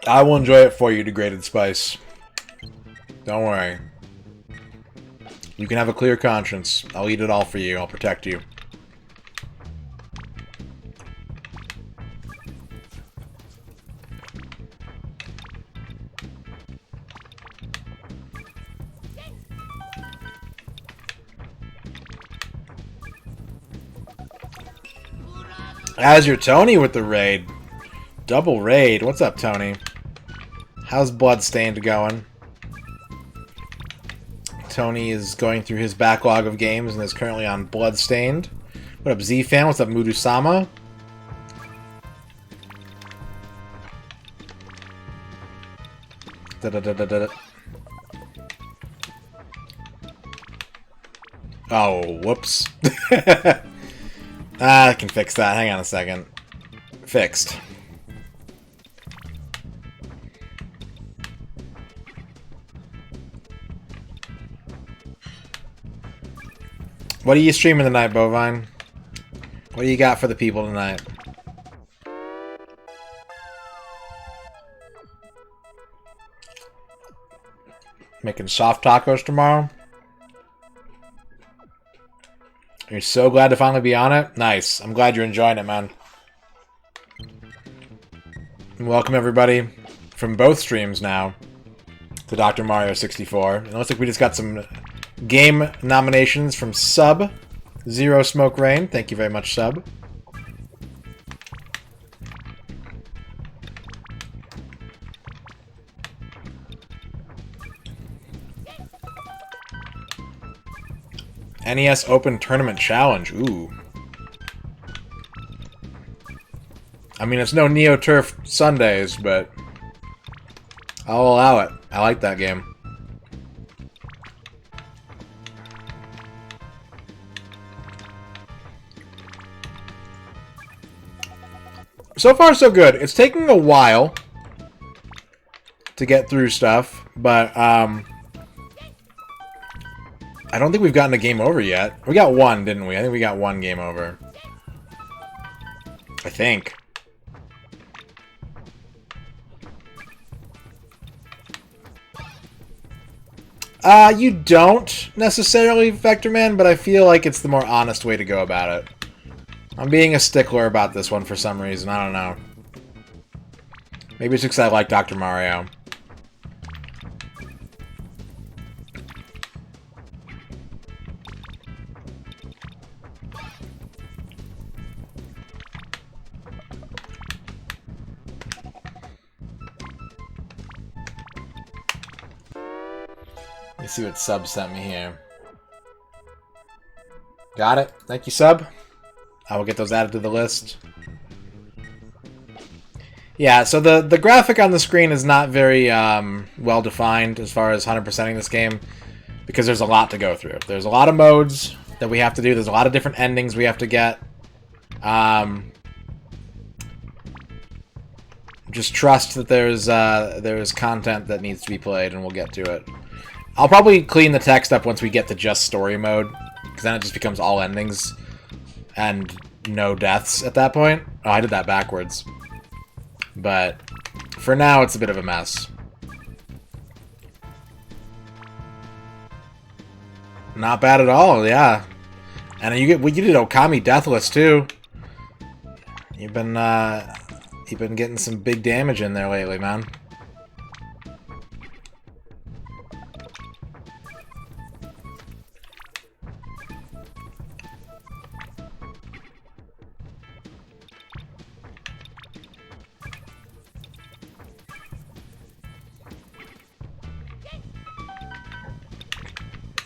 I will enjoy it for you, Degraded Spice. Don't worry. You can have a clear conscience. I'll eat it all for you. I'll protect you. Azure Tony with the raid. Double raid. What's up, Tony? How's Bloodstained going? Tony is going through his backlog of games and is currently on Bloodstained. What up, Z-Fan? What's up, Mudu-sama? Oh, whoops. I can fix that. Hang on a second. Fixed. What are you streaming tonight, Bovine? What do you got for the people tonight? Making soft tacos tomorrow? You're so glad to finally be on it? Nice. I'm glad you're enjoying it, man. Welcome, everybody, from both streams now to Dr. Mario 64. And it looks like we just got some game nominations from Sub. Zero Smoke Rain. Thank you very much, Sub. NES Open Tournament Challenge. Ooh. I mean, it's no Neo Turf Sundays, but I'll allow it. I like that game. So far, so good. It's taking a while to get through stuff, but I don't think we've gotten a game over yet. We got one, didn't we? I think we got one game over. I think. You don't necessarily, Vector Man, but I feel like it's the more honest way to go about it. I'm being a stickler about this one for some reason. I don't know. Maybe it's because I like Dr. Mario. Let me see what Sub sent me here. Got it. Thank you, Sub. I will get those added to the list. Yeah, so the graphic on the screen is not very well defined as far as 100%ing this game, because there's a lot to go through. There's a lot of modes that we have to do. There's a lot of different endings we have to get. Just trust that there's content that needs to be played, and we'll get to it. I'll probably clean the text up once we get to just story mode, because then it just becomes all endings and no deaths at that point. Oh, I did that backwards. But for now, it's a bit of a mess. Not bad at all, yeah. And you did Okami Deathless too. You've been getting some big damage in there lately, man.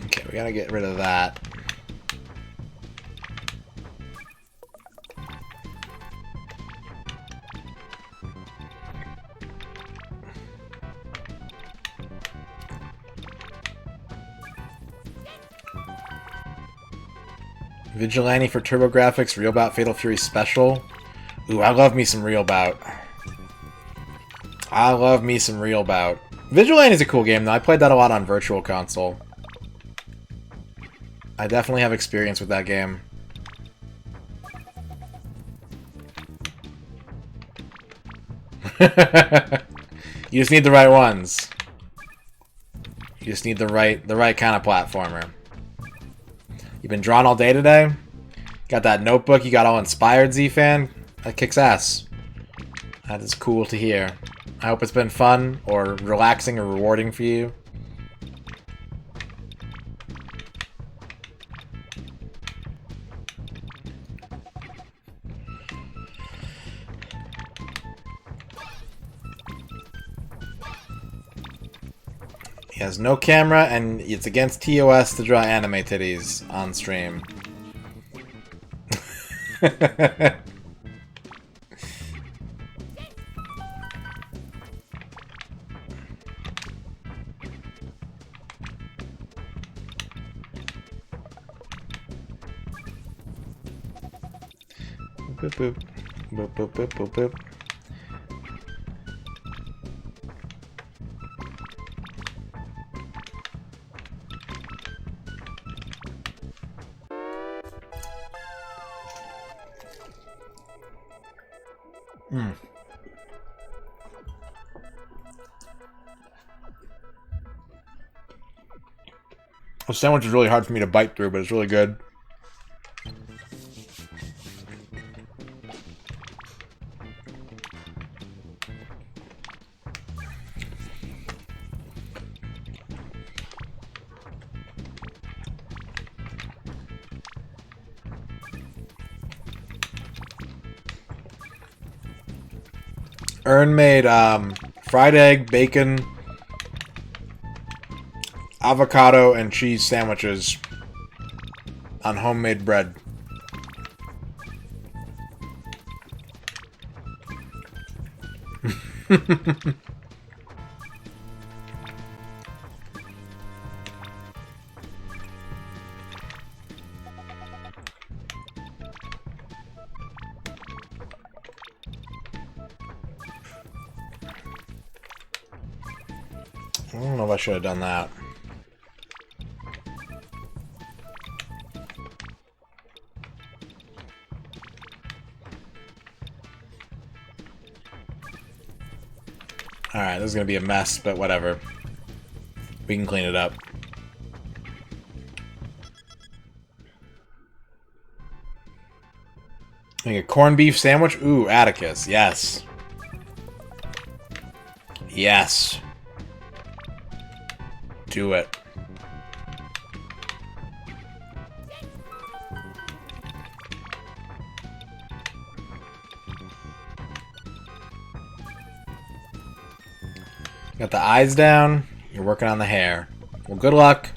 Okay, we gotta get rid of that. Vigilante for TurboGrafx, Real Bout Fatal Fury Special. Ooh, I love me some Real Bout. I love me some Real Bout. Vigilante's a cool game, though. I played that a lot on Virtual Console. I definitely have experience with that game. You just need the right ones. You just need the right kind of platformer. You've been drawing all day today? Got that notebook? You got all inspired, Z-Fan? That kicks ass. That is cool to hear. I hope it's been fun, or relaxing, or rewarding for you. He has no camera, and it's against TOS to draw anime titties on stream. Boop boop. Boop boop boop boop boop. Mm. The sandwich is really hard for me to bite through, but it's really good. Ern made fried egg, bacon, avocado, and cheese sandwiches on homemade bread. I don't know if I should have done that. Alright, this is going to be a mess, but whatever. We can clean it up. Make a corned beef sandwich? Ooh, Atticus. Yes. Yes. Do it. Got the eyes down. You're working on the hair. Well, good luck.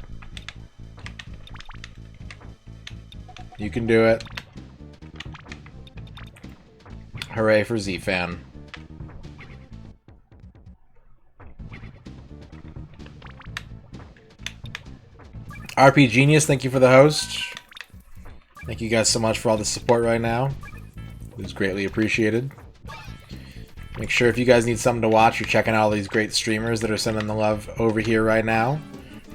You can do it. Hooray for Z-Fan. RP Genius, thank you for the host. Thank you guys so much for all the support right now. It was greatly appreciated. Make sure if you guys need something to watch, you're checking out all these great streamers that are sending the love over here right now.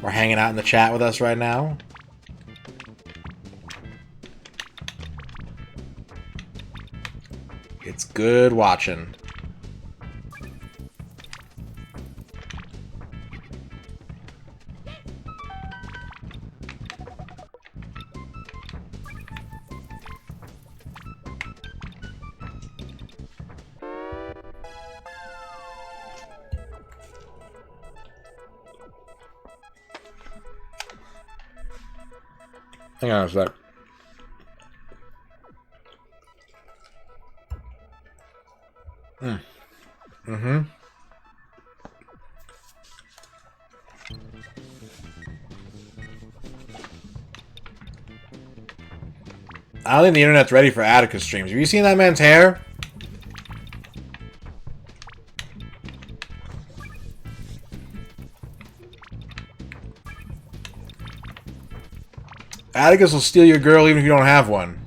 Or hanging out in the chat with us right now. It's good watching. Hang on a sec. Mm-hmm. I don't think the internet's ready for Atticus streams. Have you seen that man's hair? Atticus will steal your girl even if you don't have one.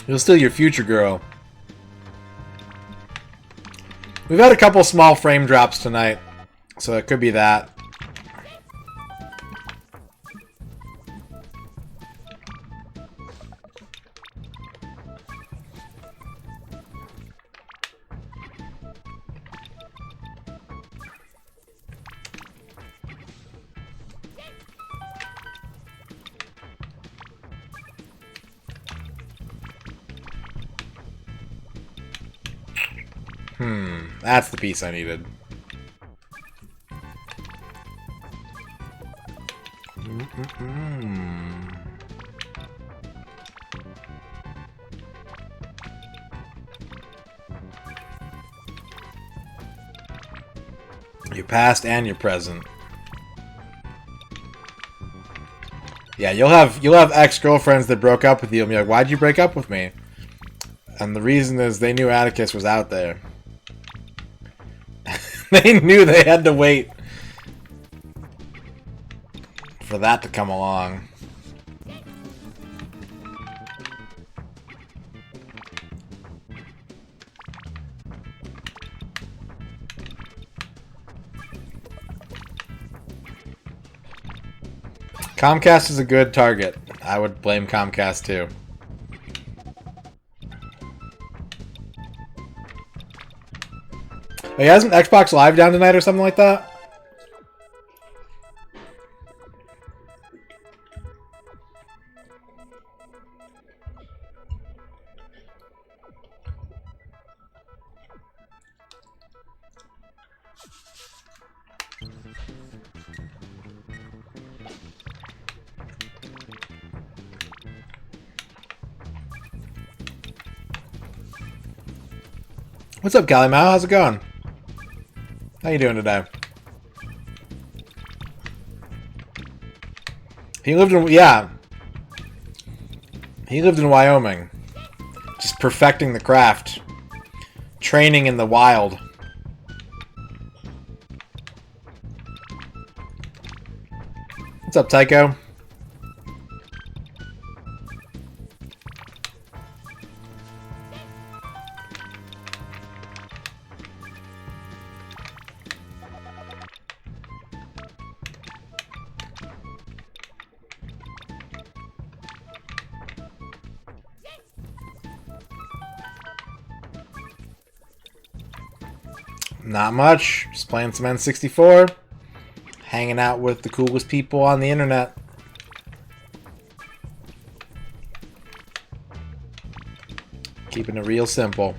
He'll steal your future girl. We've had a couple small frame drops tonight, so it could be that. That's the piece I needed. Your past and your present. Yeah, you'll have ex-girlfriends that broke up with you and be like, "Why'd you break up with me?" And the reason is they knew Atticus was out there. They knew they had to wait for that to come along. Comcast is a good target. I would blame Comcast too. Hey, hasn't Xbox Live down tonight or something like that? What's up, Calimao? How's it going? How you doing today? He lived in, yeah. He lived in Wyoming. Just perfecting the craft. Training in the wild. What's up, Tycho? Not much. Just playing some N64. Hanging out with the coolest people on the internet. Keeping it real simple.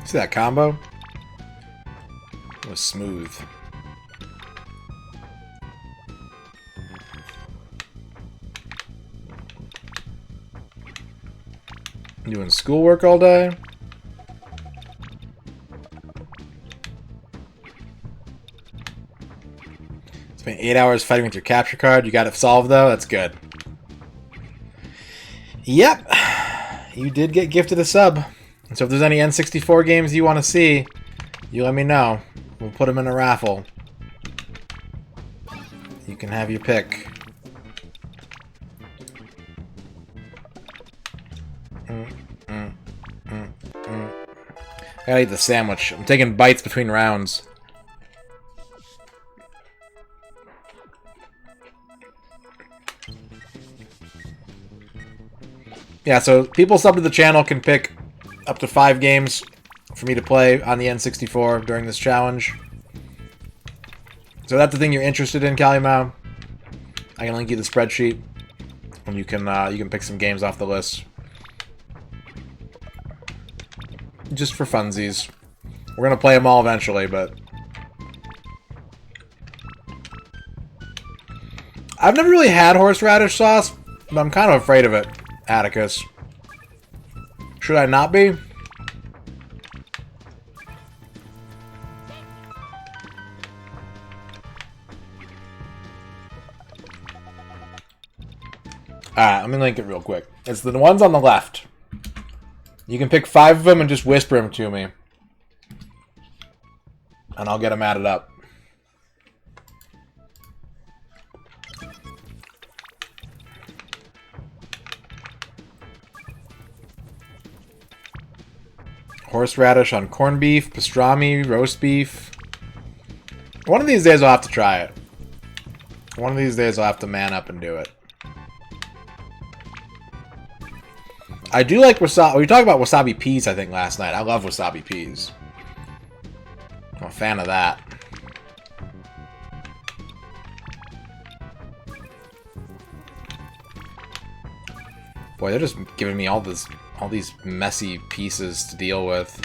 See that combo? It was smooth. Doing schoolwork all day? Spent 8 hours fighting with your capture card. You got it solved though? That's good. Yep. You did get gifted a sub. So if there's any N64 games you want to see, you let me know. We'll put them in a raffle. You can have your pick. I gotta eat the sandwich. I'm taking bites between rounds. Yeah, so people sub to the channel can pick up to 5 games for me to play on the N64 during this challenge. So that's the thing you're interested in, Calimao. I can link you the spreadsheet, and you can pick some games off the list. Just for funsies. We're gonna play them all eventually, but I've never really had horseradish sauce, but I'm kind of afraid of it, Atticus. Should I not be? Alright, let me link it real quick. It's the ones on the left. You can pick 5 of them and just whisper them to me. And I'll get them added up. Horseradish on corned beef, pastrami, roast beef. One of these days I'll have to try it. One of these days I'll have to man up and do it. I do like wasabi. We talked about wasabi peas, I think, last night. I love wasabi peas. I'm a fan of that. Boy, they're just giving me all these messy pieces to deal with.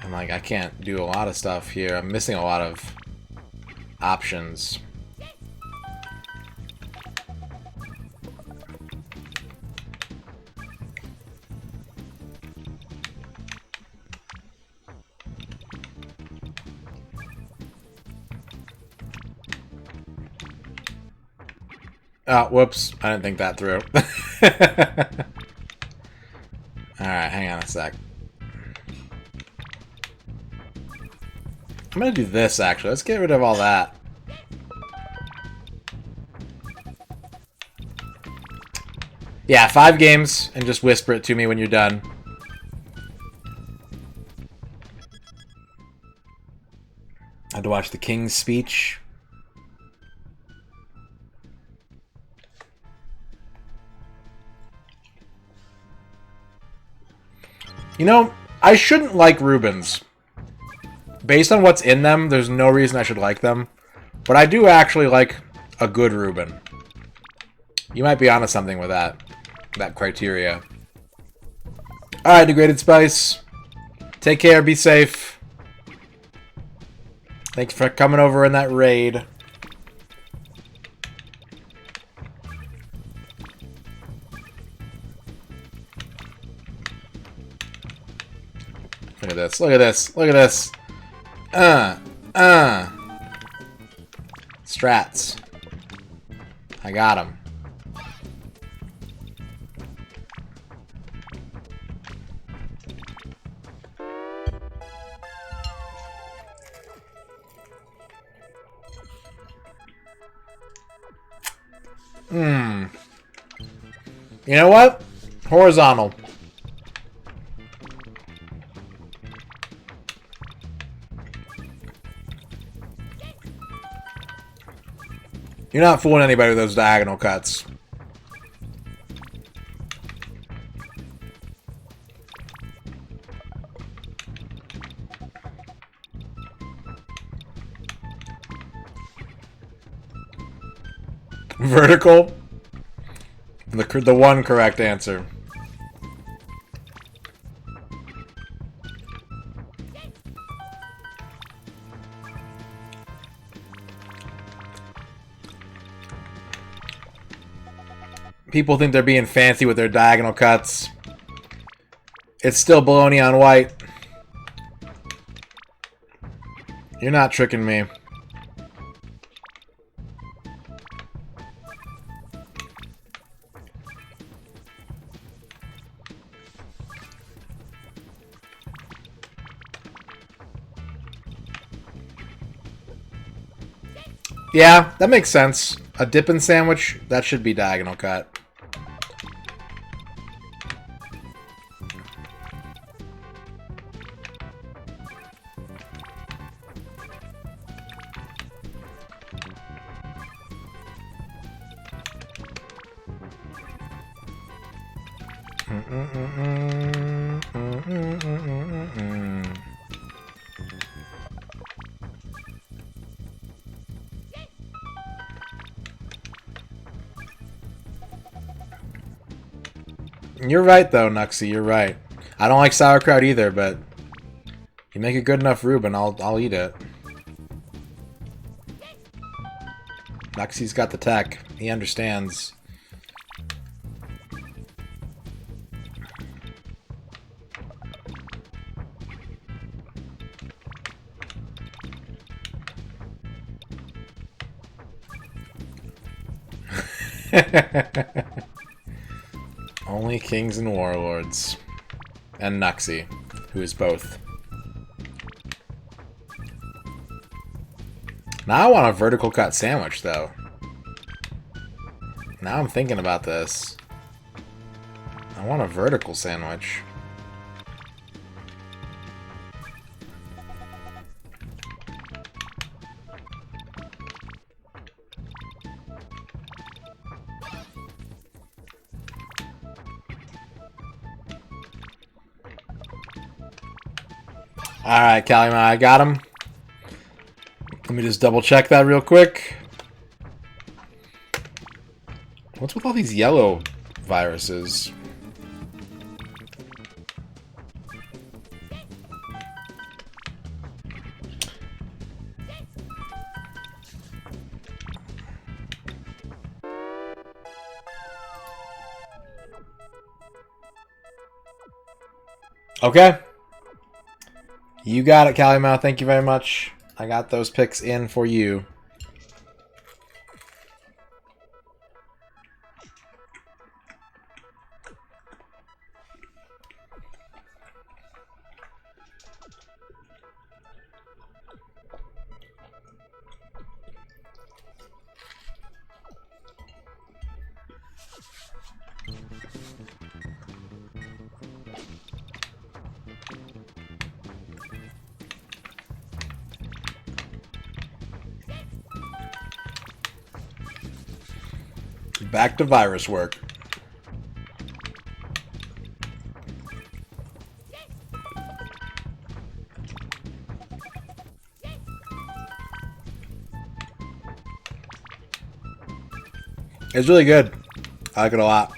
I'm like, I can't do a lot of stuff here. I'm missing a lot of options. Oh, whoops. I didn't think that through. Alright, hang on a sec. I'm I'm gonna do this, actually. Let's get rid of all that. Yeah, 5 games, and just whisper it to me when you're done. I had to watch the King's speech. You know, I shouldn't like Rubens. Based on what's in them, there's no reason I should like them. But I do actually like a good Reuben. You might be onto something with that criteria. Alright, Degraded Spice. Take care, be safe. Thanks for coming over in that raid. Look at this, look at this, look at this. Strats. I got him. You know what? Horizontal. You're not fooling anybody with those diagonal cuts. Vertical? The one correct answer. People think they're being fancy with their diagonal cuts. It's still baloney on white. You're not tricking me. Yeah, that makes sense. A dipping sandwich, that should be diagonal cut. You're right, though, Nuxie. You're right. I don't like sauerkraut either, but you make a good enough Reuben, I'll eat it. Nuxie's got the tech. He understands. Only kings and warlords. And Nuxie, who is both. Now I want a vertical cut sandwich, though. Now I'm thinking about this. I want a vertical sandwich. Alright, Kalima, I got him. Let me just double check that real quick. What's with all these yellow viruses? Okay. You got it, Calimouth. Thank you very much. I got those picks in for you. Back to virus work. It's really good. I like it a lot.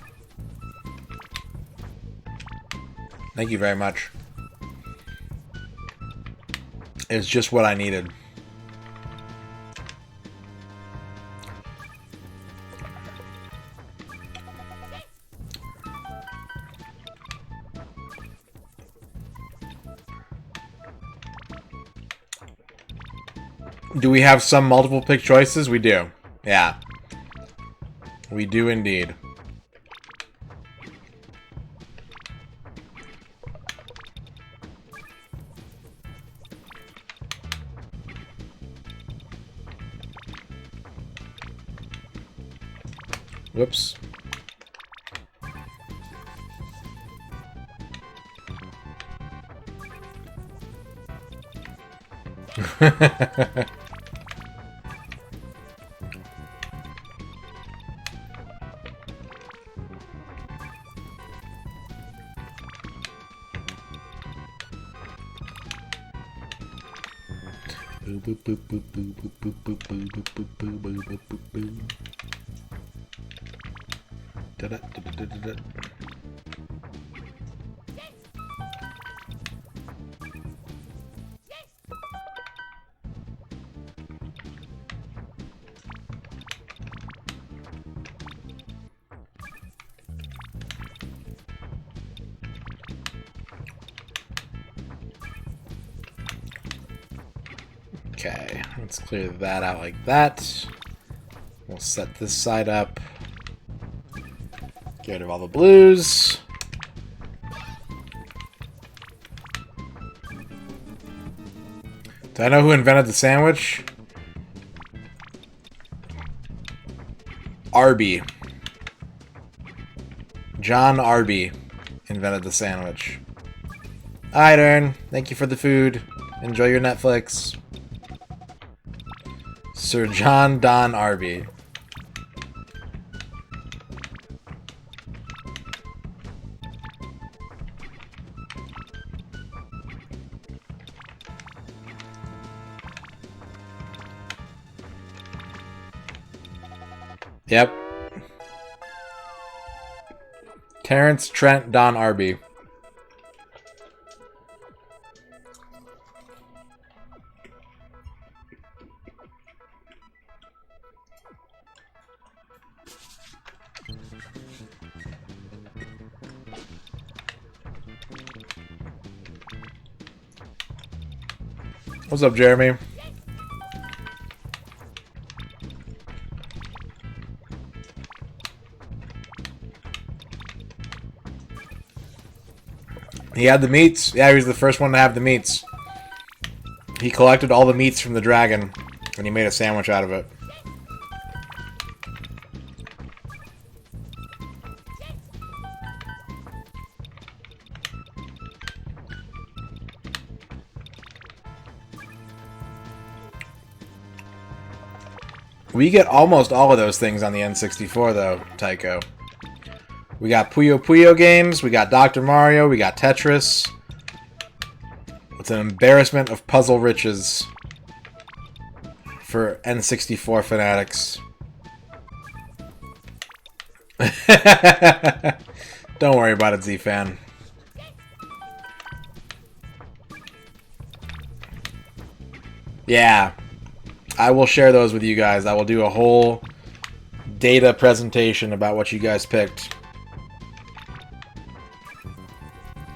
Thank you very much. It's just what I needed. Do we have some multiple pick choices? We do. Yeah. We do indeed. Whoops. Okay, let's clear that out like that. We'll set this side up. Get rid of all the blues. Do I know who invented the sandwich? Arby. John Arby invented the sandwich. Alright, Ern. Thank you for the food. Enjoy your Netflix. Sir John Don Arby. Yep. Terrence Trent Don Arby. What's up, Jeremy? He had the meats. Yeah, he was the first one to have the meats. He collected all the meats from the dragon, and he made a sandwich out of it. We get almost all of those things on the N64, though, Tycho. We got Puyo Puyo games, we got Dr. Mario, we got Tetris. It's an embarrassment of puzzle riches for N64 fanatics. Don't worry about it, Z-Fan. Yeah. I will share those with you guys. I will do a whole data presentation about what you guys picked.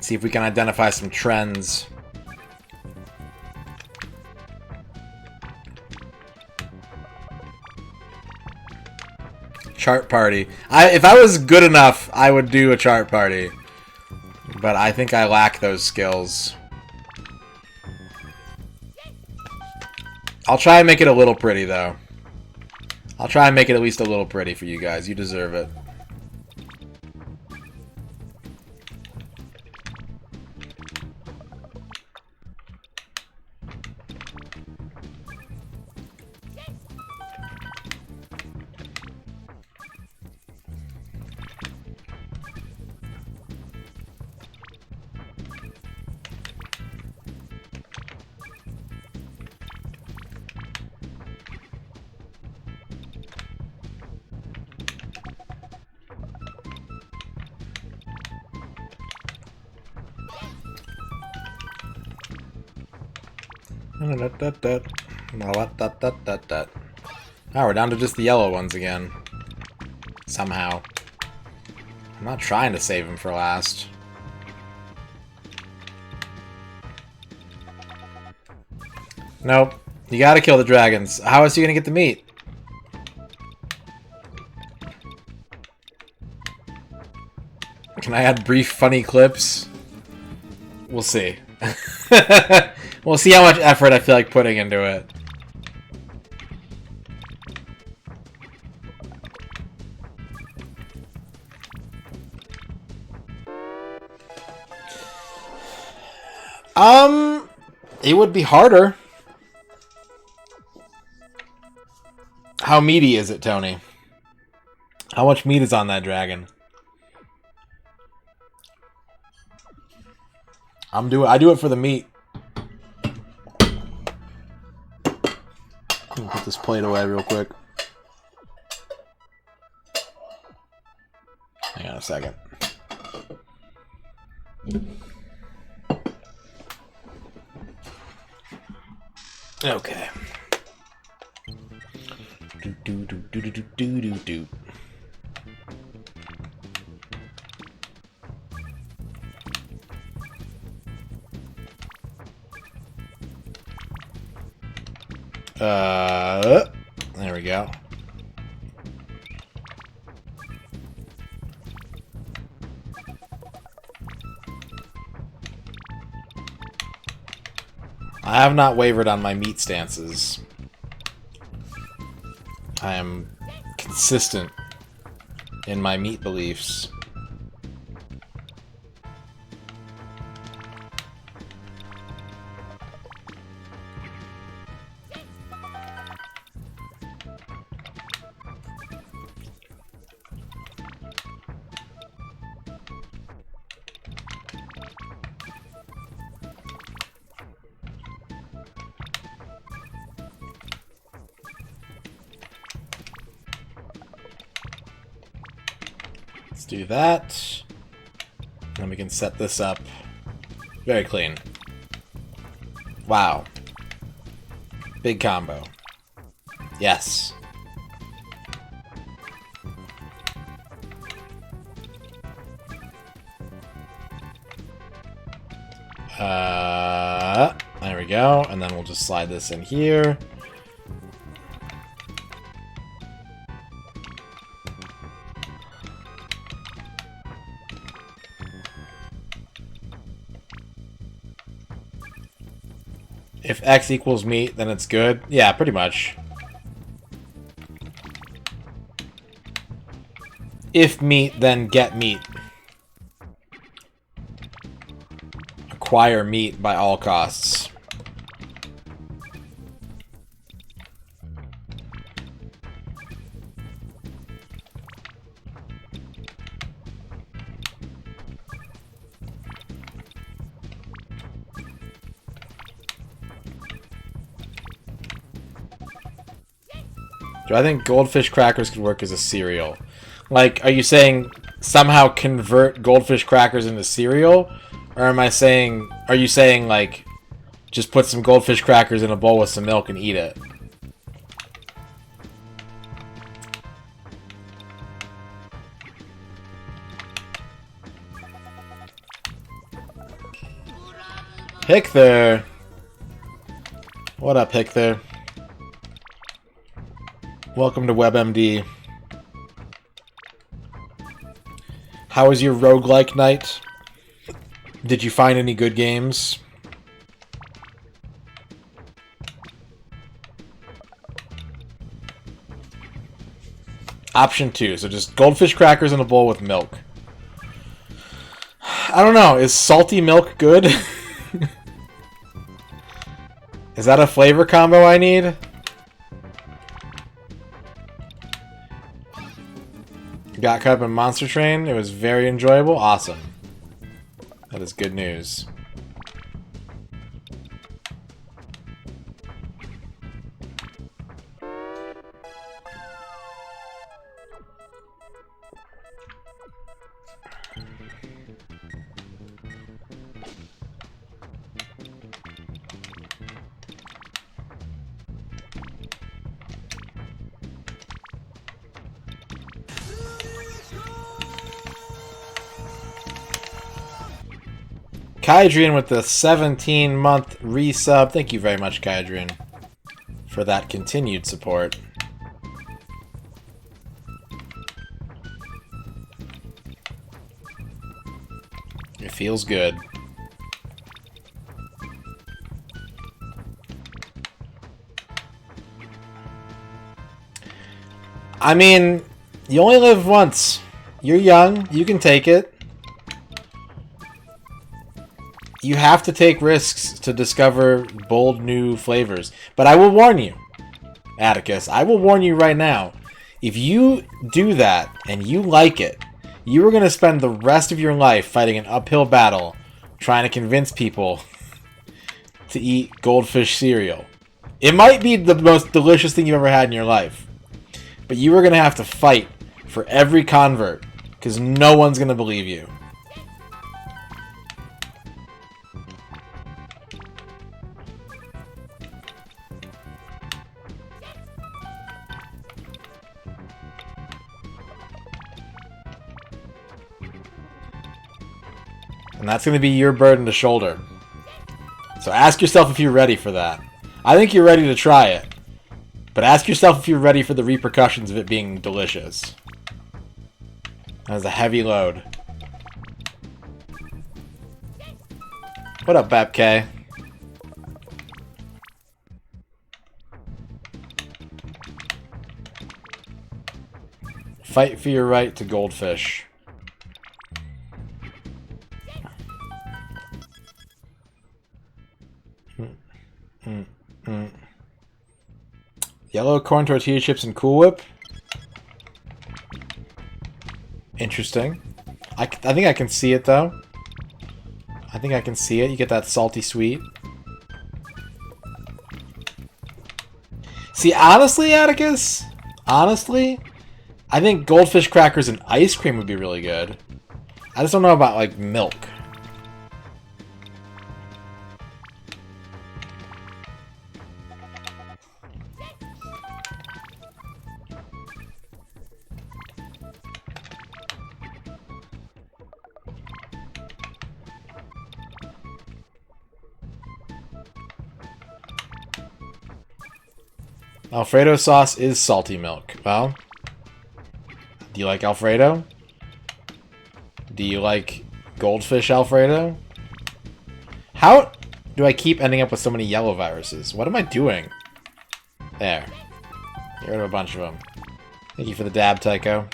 See if we can identify some trends. Chart party. If I was good enough, I would do a chart party. But I think I lack those skills. I'll try and make it a little pretty, though. I'll try and make it at least a little pretty for you guys. You deserve it. Oh, we're down to just the yellow ones again. Somehow. I'm not trying to save him for last. Nope. You gotta kill the dragons. How is he gonna get the meat? Can I add brief funny clips? We'll see. We'll see how much effort I feel like putting into it. It would be harder. How meaty is it, Tony? How much meat is on that dragon? I do it for the meat. Let me put this plate away real quick. Hang on a second. Okay. Do. There we go. I have not wavered on my meat stances. I am consistent in my meat beliefs. Let's do that. Then we can set this up. Very clean. Wow. Big combo. Yes. There we go. And then we'll just slide this in here. If X equals meat, then it's good. Yeah, pretty much. If meat, then get meat. Acquire meat by all costs. Do I think goldfish crackers could work as a cereal? Like, are you saying somehow convert goldfish crackers into cereal? Or am I saying, are you saying, like, just put some goldfish crackers in a bowl with some milk and eat it? Hickther! What up, Hickther? Welcome to WebMD. How was your roguelike night? Did you find any good games? Option 2, so just goldfish crackers in a bowl with milk. I don't know, is salty milk good? Is that a flavor combo I need? Got caught up in Monster Train. It was very enjoyable. Awesome. That is good news. Kydrian with the 17-month resub. Thank you very much, Kydrian, for that continued support. It feels good. I mean, you only live once. You're young. You can take it. You have to take risks to discover bold new flavors. But I will warn you, Atticus, I will warn you right now. If you do that and you like it, you are going to spend the rest of your life fighting an uphill battle trying to convince people to eat goldfish cereal. It might be the most delicious thing you've ever had in your life. But you are going to have to fight for every convert because no one's going to believe you. And that's going to be your burden to shoulder. So ask yourself if you're ready for that. I think you're ready to try it. But ask yourself if you're ready for the repercussions of it being delicious. That was a heavy load. What up, Babk? Fight for your right to goldfish. Yellow corn tortilla chips and Cool Whip. Interesting. I think I can see it, though. I think I can see it. You get that salty sweet. See, honestly, Atticus, honestly, I think goldfish crackers and ice cream would be really good. I just don't know about, like, milk. Alfredo sauce is salty milk. Well, do you like Alfredo? Do you like goldfish Alfredo? How do I keep ending up with so many yellow viruses? What am I doing? There. Get rid of a bunch of them. Thank you for the dab, Tycho.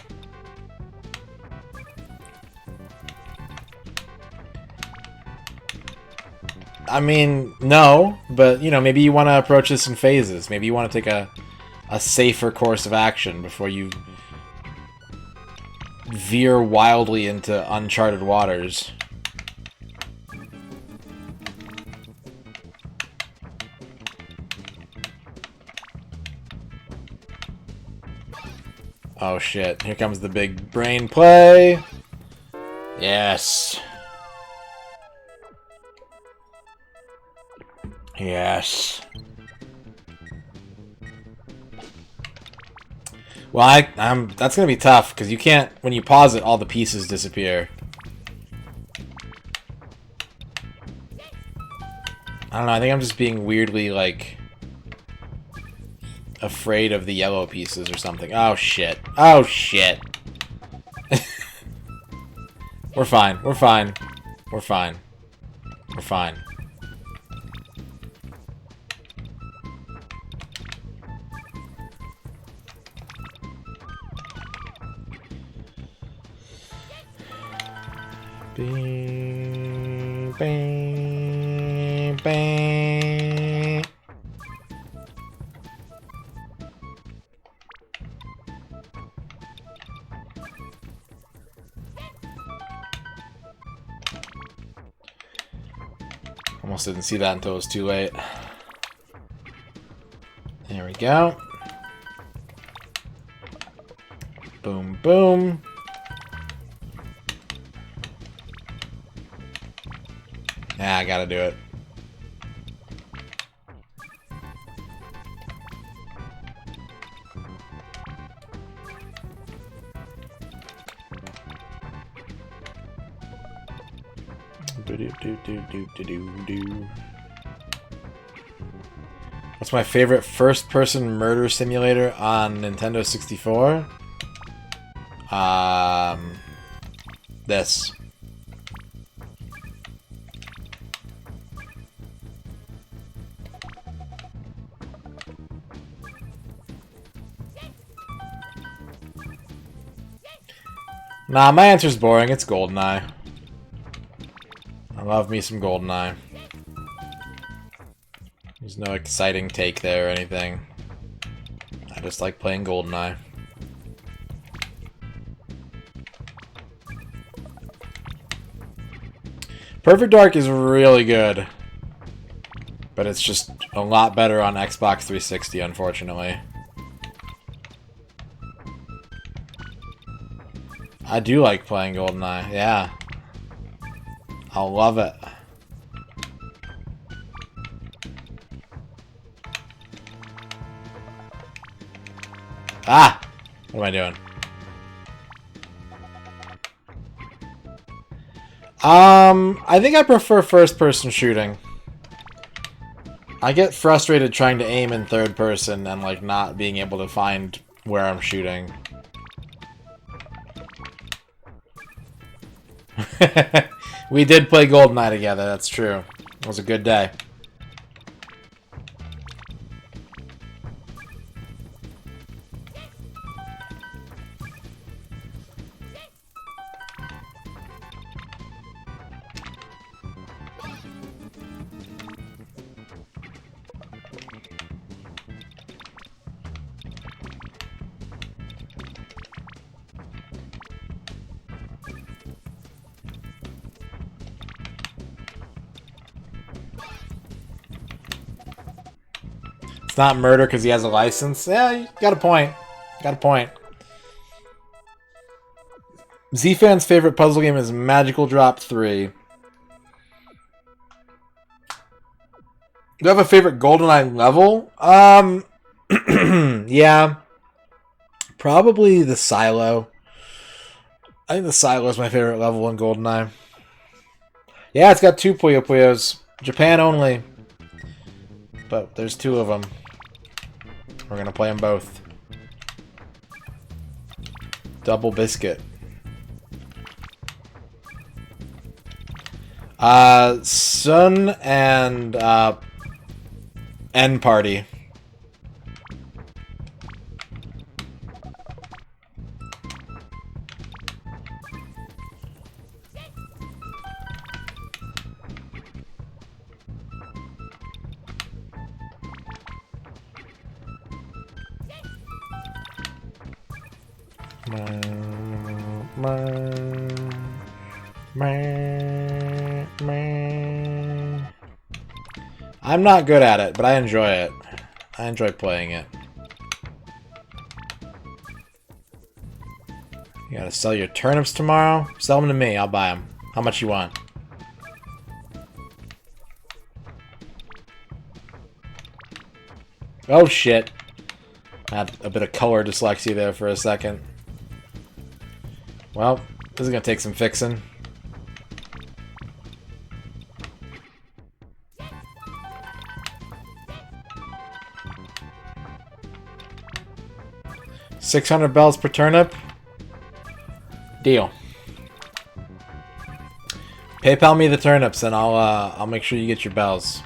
I mean, no, but, you know, maybe you want to approach this in phases. Maybe you want to take a safer course of action before you veer wildly into uncharted waters. Oh shit, here comes the big brain play. Yes. Yes. Well, that's gonna be tough because you can't. When you pause it, all the pieces disappear. I don't know. I think I'm just being weirdly like afraid of the yellow pieces or something. Oh shit. Oh shit. We're fine. We're fine. We're fine. We're fine. Bing, bing, bing. Almost didn't see that until it was too late. There we go. Boom, boom. Yeah, I gotta do it. What's my favorite first-person murder simulator on Nintendo 64? This. Nah, my answer's boring. It's GoldenEye. I love me some GoldenEye. There's no exciting take there or anything. I just like playing GoldenEye. Perfect Dark is really good. But it's just a lot better on Xbox 360, unfortunately. I do like playing GoldenEye, yeah. I'll love it. Ah! What am I doing? I think I prefer first-person shooting. I get frustrated trying to aim in third person and, like, not being able to find where I'm shooting. We did play GoldenEye together, that's true. It was a good day. It's not murder because he has a license. Yeah, you got a point. Got a point. Z-Fan's favorite puzzle game is Magical Drop 3. Do you have a favorite GoldenEye level? Yeah. Probably the silo. I think the silo is my favorite level in GoldenEye. Yeah, it's got 2 Puyo Puyos. Japan only. But there's 2 of them. We're gonna play them both. Double biscuit. Sun and N Party. I'm not good at it, but I enjoy it. I enjoy playing it. You gotta sell your turnips tomorrow? Sell them to me, I'll buy them. How much you want? Oh shit. I had a bit of color dyslexia there for a second. Well, this is gonna take some fixing. $600 bells per turnip. Deal. PayPal me the turnips, and I'll make sure you get your bells.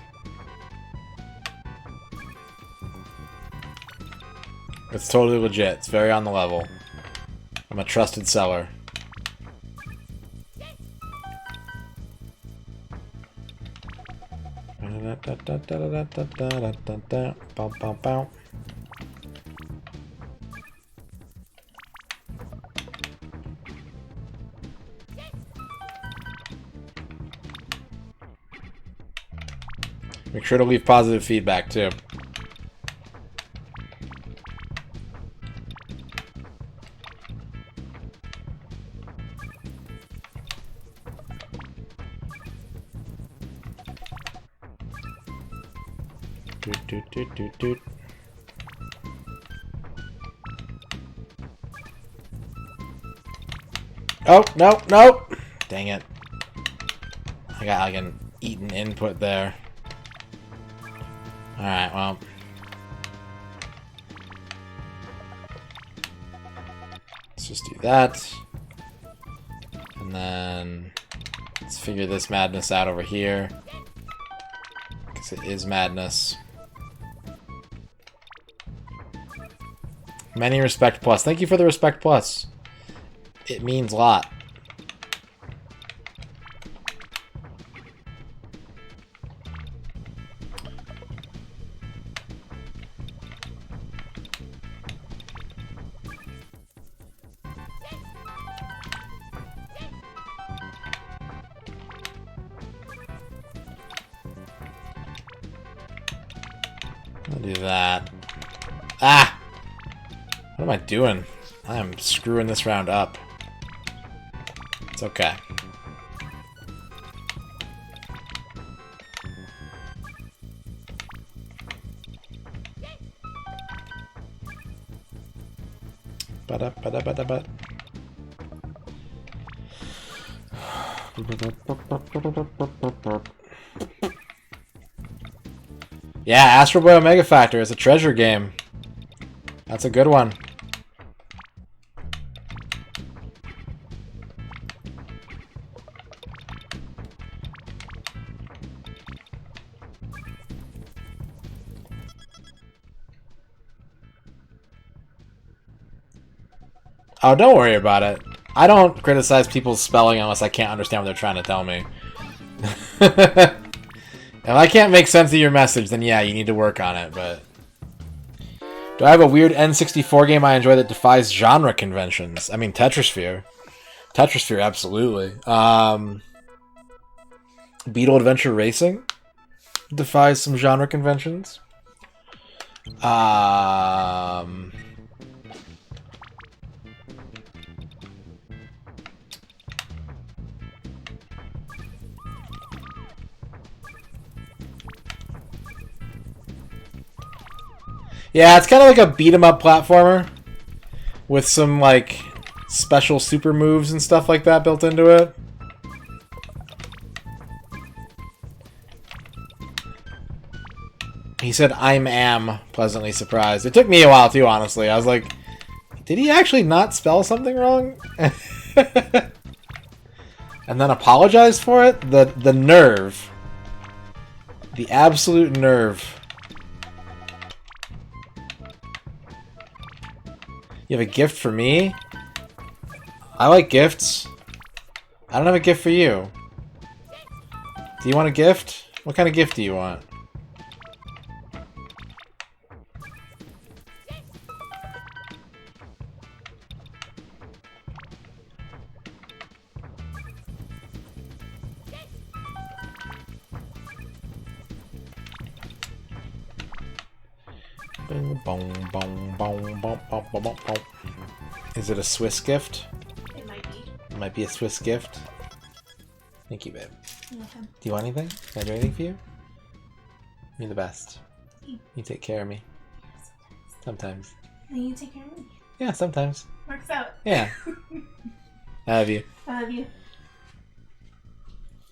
It's totally legit. It's very on the level. I'm a trusted seller. Make sure to leave positive feedback, too. Doot. Oh, no. Dang it. I got like an eaten input there. Alright, well. Let's just do that. And then let's figure this madness out over here. Because it is madness. Many respect plus. Thank you for the respect plus. It means a lot. I'll do that. Ah! What am I doing? I am screwing this round up. It's okay. Ba-da-ba-da-ba-da-ba. Yeah, Astro Boy Omega Factor is a treasure game. That's a good one. Oh, don't worry about it. I don't criticize people's spelling unless I can't understand what they're trying to tell me. If I can't make sense of your message, then yeah, you need to work on it, but... Do I have a weird N64 game I enjoy that defies genre conventions? I mean, Tetrisphere. Tetrisphere, absolutely. Beetle Adventure Racing defies some genre conventions. Yeah, it's kind of like a beat-em-up platformer with some, like, special super moves and stuff like that built into it. He said, am pleasantly surprised. It took me a while, too, honestly. I was like, did he actually not spell something wrong? And then apologize for it? The nerve. The absolute nerve. You have a gift for me? I like gifts. I don't have a gift for you. Do you want a gift? What kind of gift do you want? Is it a Swiss gift? It might be. It might be a Swiss gift. Thank you, babe. You're welcome. Do you want anything? Can I do anything for you? You're the best. You take care of me. Sometimes. And you take care of me. Yeah, sometimes. Works out. Yeah. I love you. I love you.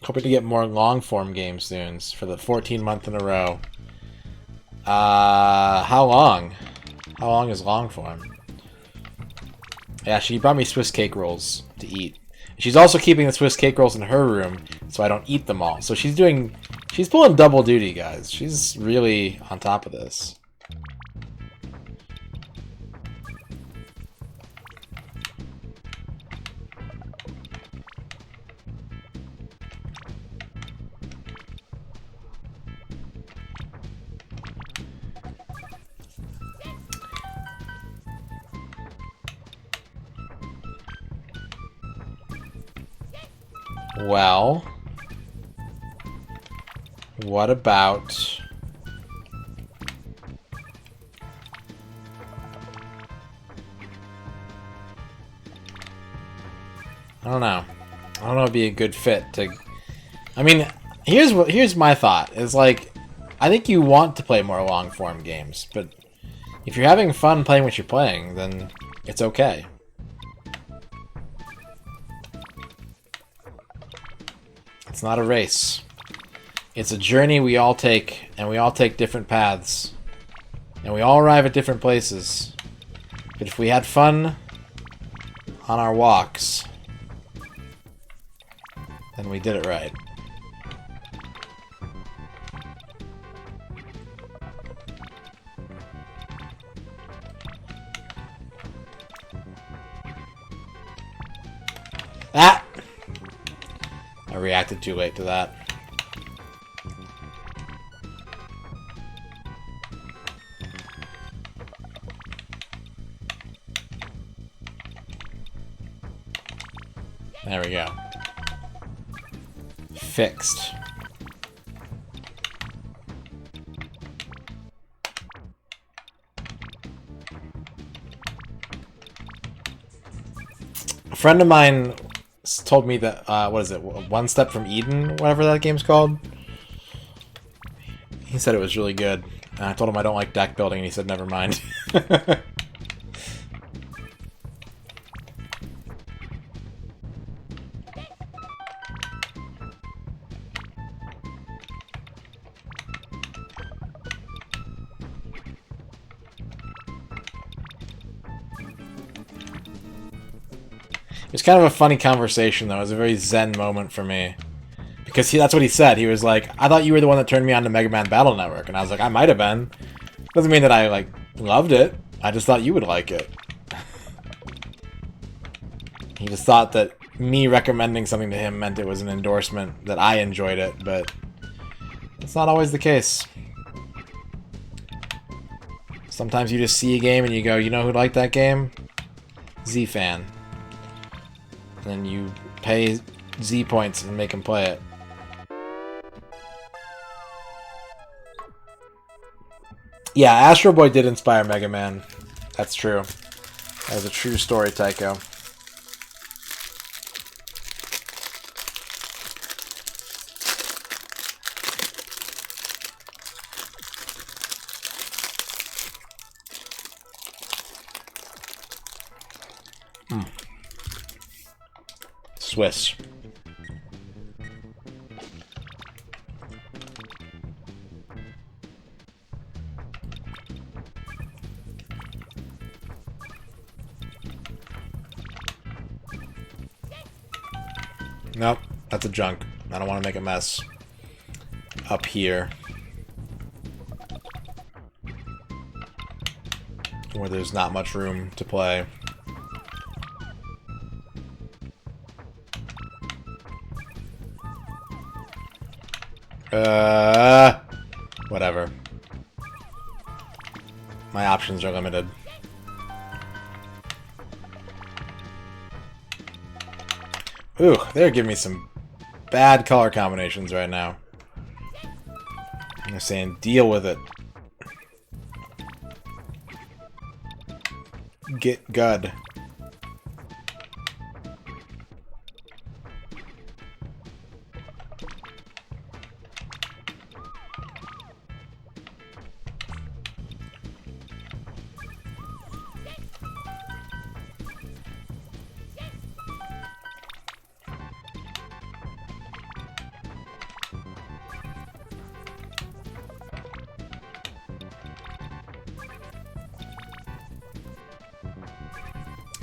Hoping to get more long-form game soon for the 14th month in a row. How long? How long is long form? Yeah, she brought me Swiss cake rolls to eat. She's also keeping the Swiss cake rolls in her room, so I don't eat them all. So she's pulling double duty, guys. She's really on top of this. Well, what about... I don't know. I don't know it'd be a good fit to... I mean, here's my thought. Is like, I think you want to play more long-form games, but if you're having fun playing what you're playing, then it's okay. It's not a race. It's a journey we all take, and we all take different paths. And we all arrive at different places. But if we had fun on our walks, then we did it right. Ah! I reacted too late to that. There we go. Fixed. A friend of mine told me that, what is it, One Step from Eden, whatever that game's called? He said it was really good. And I told him I don't like deck building, and he said, never mind. It was kind of a funny conversation, though. It was a very zen moment for me. Because that's what he said. He was like, I thought you were the one that turned me on to Mega Man Battle Network. And I was like, I might have been. Doesn't mean that I, like, loved it. I just thought you would like it. He just thought that me recommending something to him meant it was an endorsement, that I enjoyed it, but it's not always the case. Sometimes you just see a game and you go, you know who'd like that game? Z-Fan. And then you pay Z points and make him play it. Yeah, Astro Boy did inspire Mega Man. That's true. That was a true story, Tycho. Swiss. Nope, that's a junk. I don't want to make a mess up here where there's not much room to play. Whatever. My options are limited. Ooh, they're giving me some bad color combinations right now. They're saying, deal with it. Get good.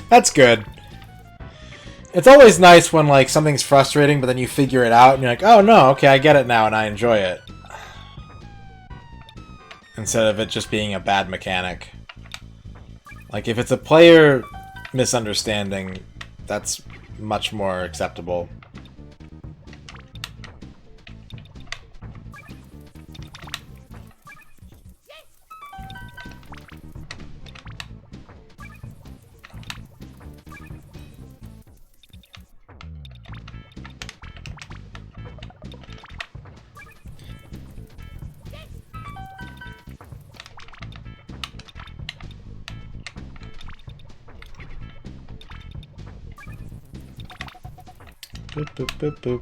That's good. It's always nice when, like, something's frustrating, but then you figure it out, and you're like, oh, no, okay, I get it now, and I enjoy it. Instead of it just being a bad mechanic. Like, if it's a player misunderstanding, that's much more acceptable. Boop, boop, boop, boop.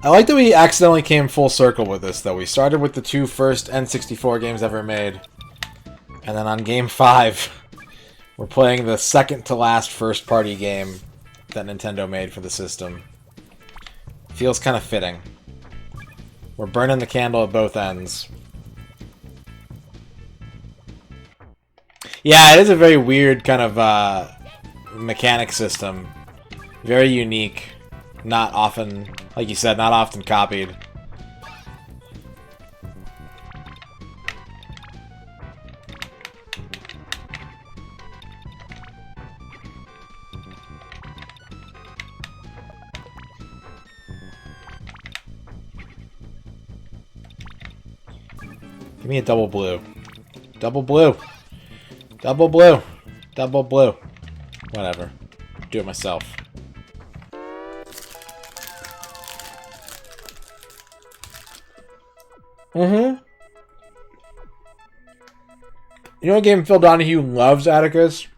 I like that we accidentally came full circle with this, though. We started with the 2 first N64 games ever made. And then on Game 5, we're playing the second-to-last first-party game that Nintendo made for the system. Feels kind of fitting. We're burning the candle at both ends. Yeah, it is a very weird kind of mechanic system. Very unique. Not often, like you said, not often copied. Give me a double blue. Double blue. Double blue. Double blue. Whatever. Do it myself. You know what game Phil Donahue loves, Atticus?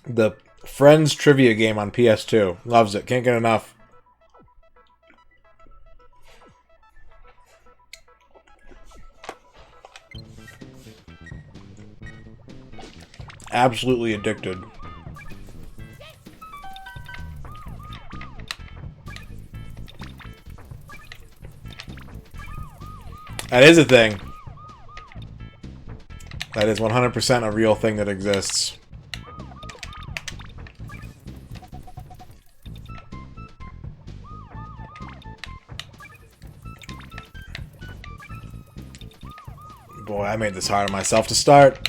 The Friends trivia game on PS2. Loves it. Can't get enough. Absolutely addicted. That is a thing. That is 100% a real thing that exists. Boy, I made this hard on myself to start.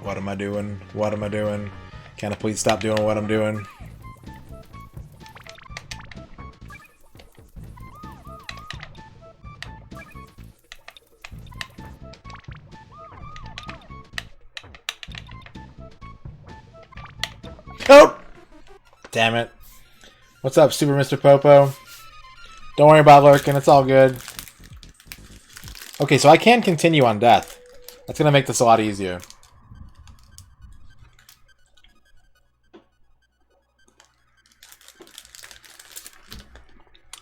What am I doing? What am I doing? Can I please stop doing what I'm doing? Oh! Damn it. What's up, Super Mr. Popo? Don't worry about lurking, it's all good. Okay, so I can continue on death. That's gonna make this a lot easier.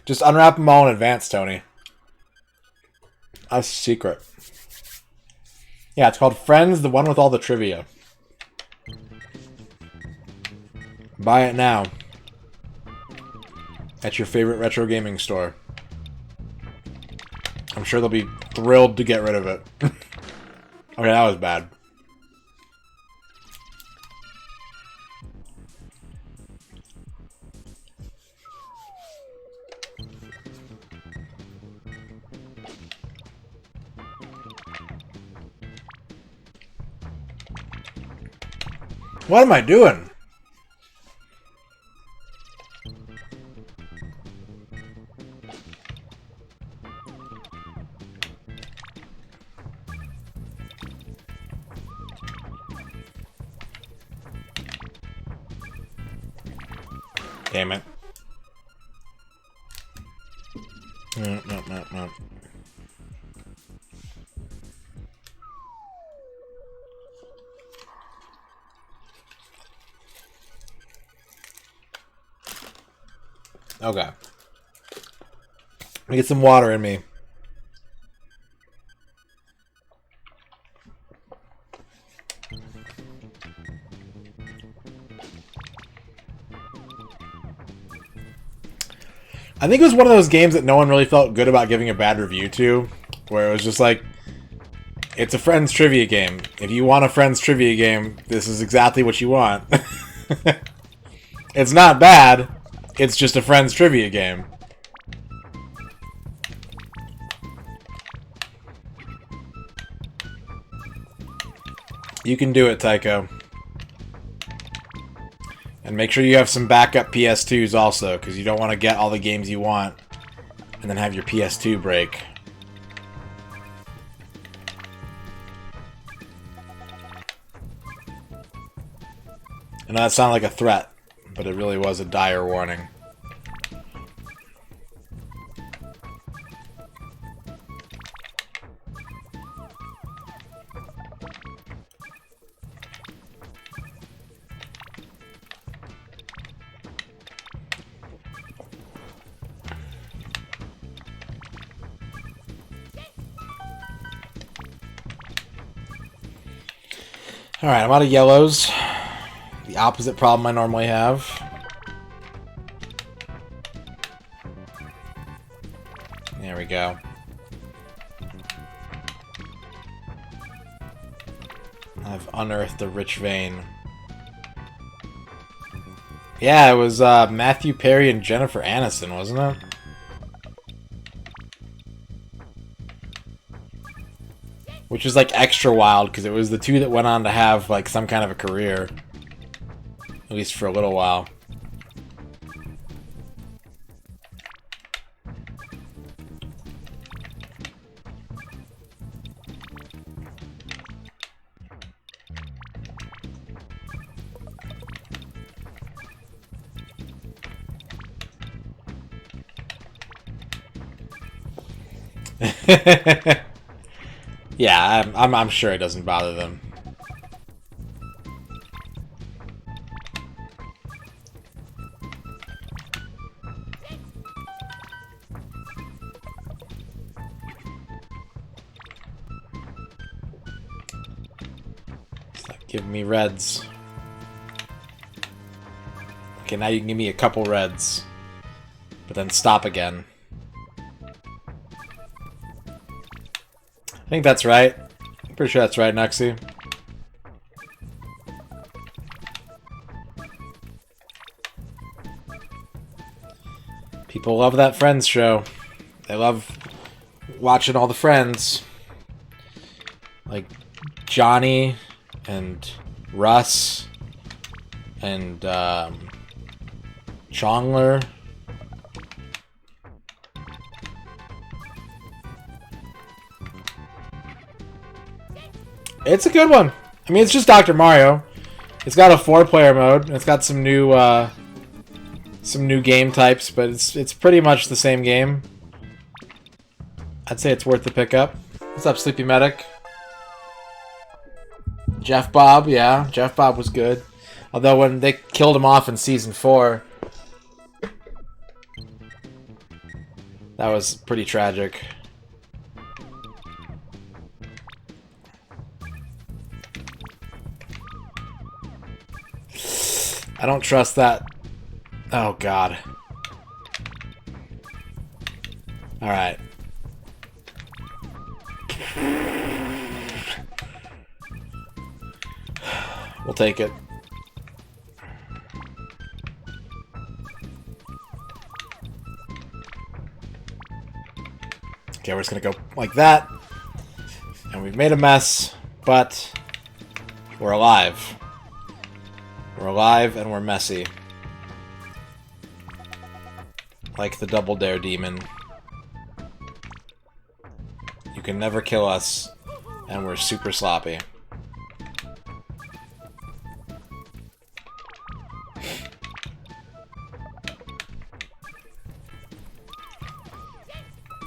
Just unwrap them all in advance, Tony. That's a secret. Yeah, it's called Friends, the one with all the trivia. Buy it now. At your favorite retro gaming store. I'm sure they'll be thrilled to get rid of it. Okay, that was bad. What am I doing? Damn it. No. Okay. Let me get some water in me. I think it was one of those games that no one really felt good about giving a bad review to, where it was just like, it's a Friends trivia game. If you want a Friends trivia game, this is exactly what you want. It's not bad. It's just a Friends trivia game. You can do it, Tycho. And make sure you have some backup PS2s also, because you don't want to get all the games you want and then have your PS2 break. I know that sounded like a threat, but it really was a dire warning. Alright, I'm out of yellows. The opposite problem I normally have. There we go. I've unearthed a rich vein. Yeah, it was Matthew Perry and Jennifer Aniston, wasn't it? Which is like extra wild because it was the two that went on to have like some kind of a career. At least for a little while. Yeah, I'm sure it doesn't bother them. Stop giving me reds. Okay, now you can give me a couple reds. But then stop again. I think that's right. I'm pretty sure that's right, Nuxie. People love that Friends show. They love watching all the Friends. Like Johnny and Russ and Chandler. It's a good one. I mean, it's just Dr. Mario. It's got a 4-player mode. And it's got some new game types, but it's pretty much the same game. I'd say it's worth the pickup. What's up, Sleepy Medic? Jeff Bob, yeah. Jeff Bob was good. Although when they killed him off in Season 4, that was pretty tragic. I don't trust that. Oh, God. Alright. We'll take it. Okay, we're just gonna go like that. And we've made a mess, but we're alive. We're alive and we're messy. Like the Double Dare Demon. You can never kill us, and we're super sloppy.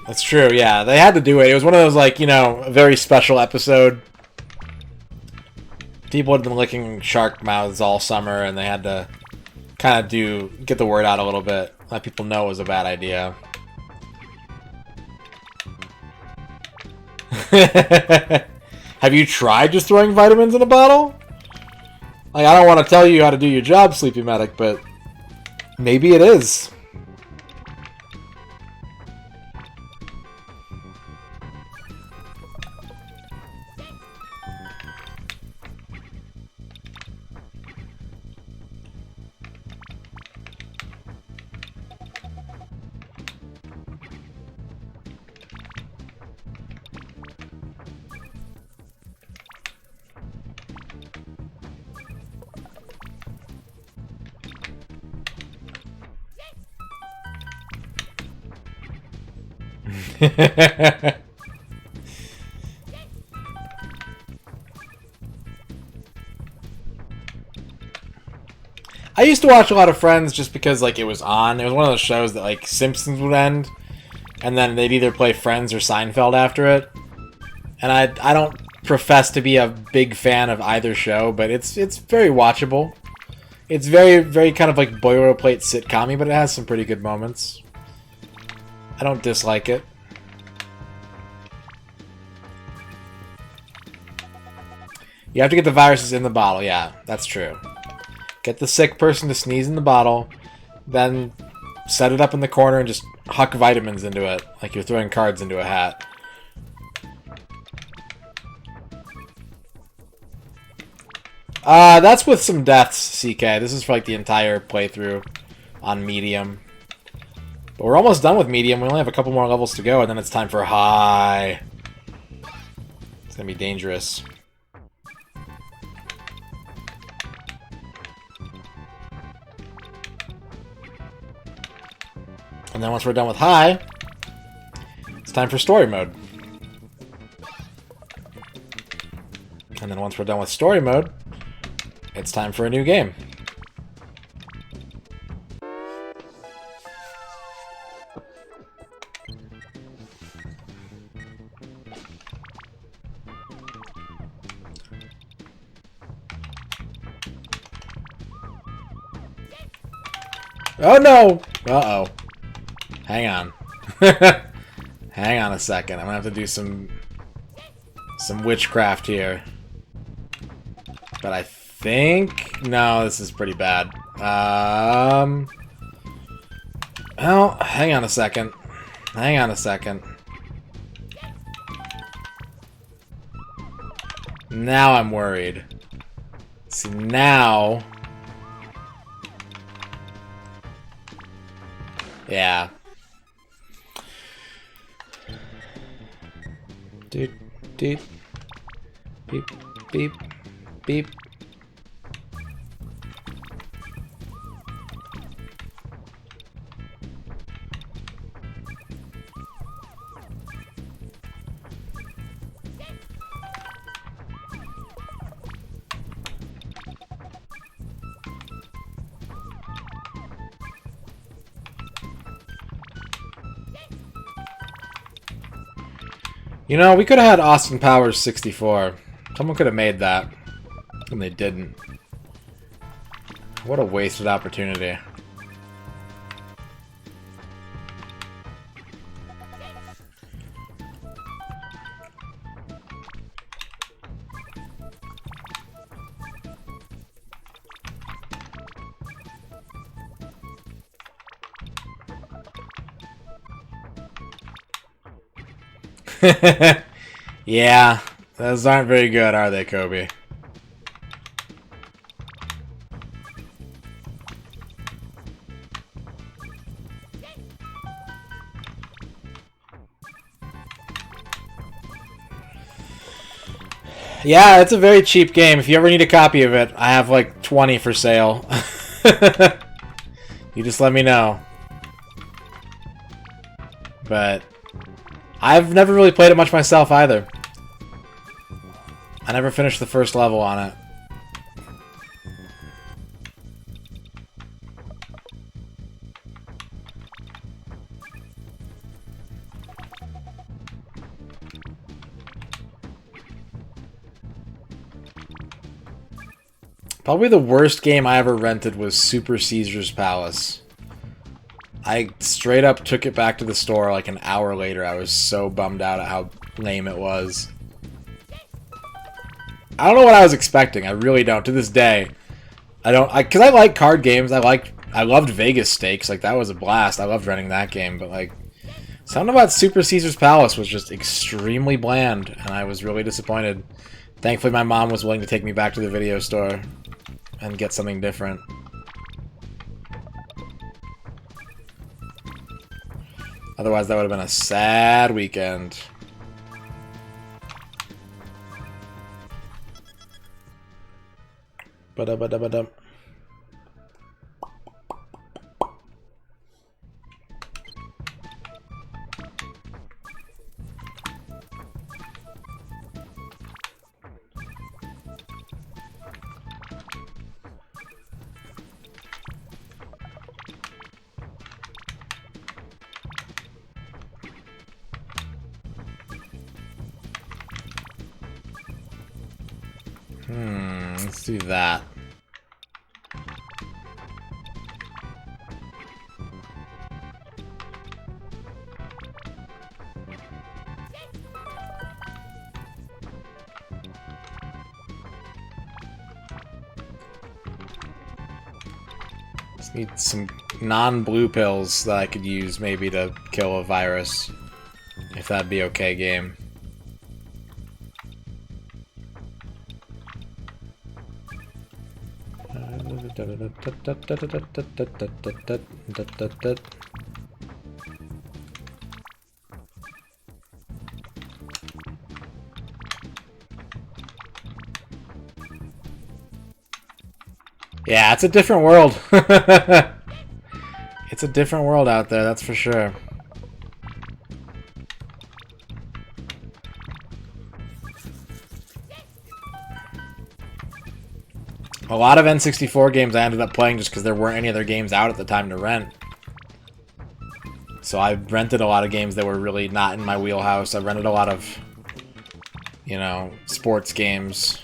That's true, yeah. They had to do it. It was one of those, like, you know, a very special episode. People had been licking shark mouths all summer, and they had to kind of get the word out a little bit. Let people know it was a bad idea. Have you tried just throwing vitamins in a bottle? Like, I don't want to tell you how to do your job, Sleepy Medic, but maybe it is. I used to watch a lot of Friends just because, like, it was on. It was one of those shows that, like, Simpsons would end, and then they'd either play Friends or Seinfeld after it. And I don't profess to be a big fan of either show, but it's very watchable. It's very, very kind of like boilerplate sitcom-y, but it has some pretty good moments. I don't dislike it. You have to get the viruses in the bottle. Yeah, that's true. Get the sick person to sneeze in the bottle, then set it up in the corner and just huck vitamins into it, like you're throwing cards into a hat. That's with some deaths, CK. This is for like the entire playthrough on medium. But we're almost done with medium. We only have a couple more levels to go, and then it's time for high. It's gonna be dangerous. And then once we're done with high, it's time for story mode. And then once we're done with story mode, it's time for a new game. Oh no! Uh-oh. Hang on. Hang on a second. I'm gonna have to do some witchcraft here. But I think... No, this is pretty bad. Well, hang on a second. Hang on a second. Now I'm worried. See, now... Yeah. Doot, doot. Beep, beep, beep. You know, we could have had Austin Powers 64. Someone could have made that. And they didn't. What a wasted opportunity. Yeah, those aren't very good, are they, Kobe? Yeah, it's a very cheap game. If you ever need a copy of it, I have like 20 for sale. You just let me know. But I've never really played it much myself either. I never finished the first level on it. Probably the worst game I ever rented was Super Caesar's Palace. I straight up took it back to the store like an hour later. I was so bummed out at how lame it was. I don't know what I was expecting. I really don't. To this day, I don't. Because I like card games. I loved Vegas Stakes. Like, that was a blast. I loved running that game. But, like, something about Super Caesar's Palace was just extremely bland. And I was really disappointed. Thankfully, my mom was willing to take me back to the video store and get something different. Otherwise, that would have been a sad weekend. Ba-da-ba-da-ba-dum. Let's do that. Just need some non-blue pills that I could use maybe to kill a virus. If that'd be okay, game. Yeah, it's a different world. It's a different world out there, that's for sure. A lot of N64 games I ended up playing just because there weren't any other games out at the time to rent. So I rented a lot of games that were really not in my wheelhouse. I rented a lot of, you know, sports games.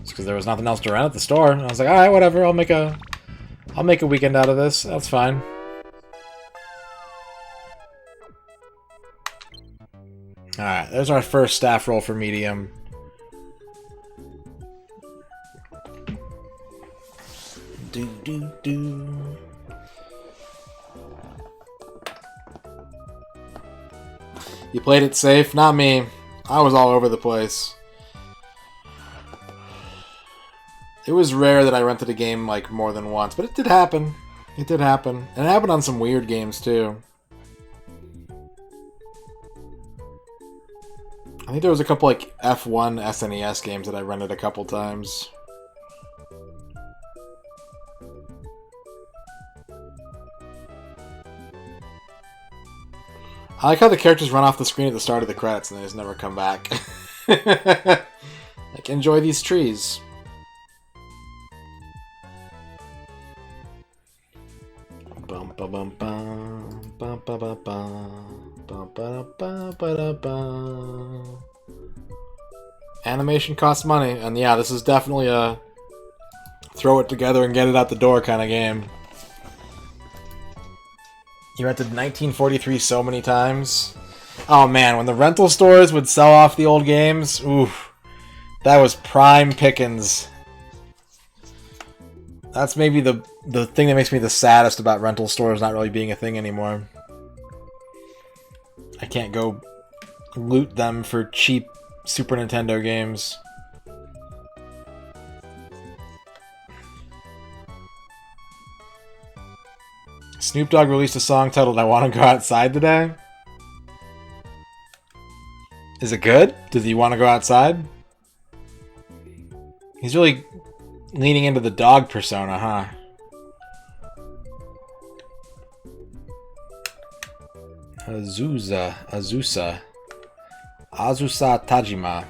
Just because there was nothing else to rent at the store. And I was like, alright, whatever, I'll make a weekend out of this. That's fine. Alright, there's our first staff roll for medium. Do. You played it safe? Not me. I was all over the place. It was rare that I rented a game like more than once, but it did happen. It did happen. And it happened on some weird games too. I think there was a couple like F1 SNES games that I rented a couple times. I like how the characters run off the screen at the start of the credits and they just never come back. Like, enjoy these trees. Bum ba bum bum bum ba ba bum bum ba ba ba da ba. Animation costs money, and yeah, this is definitely a throw it together and get it out the door kind of game. You rented 1943 so many times. Oh man, when the rental stores would sell off the old games, oof, that was prime pickings. That's maybe the thing that makes me the saddest about rental stores not really being a thing anymore. I can't go loot them for cheap Super Nintendo games. Snoop Dogg released a song titled I Want to Go Outside today. Is it good? Does he want to go outside? He's really leaning into the dog persona, huh? Azusa Tajima.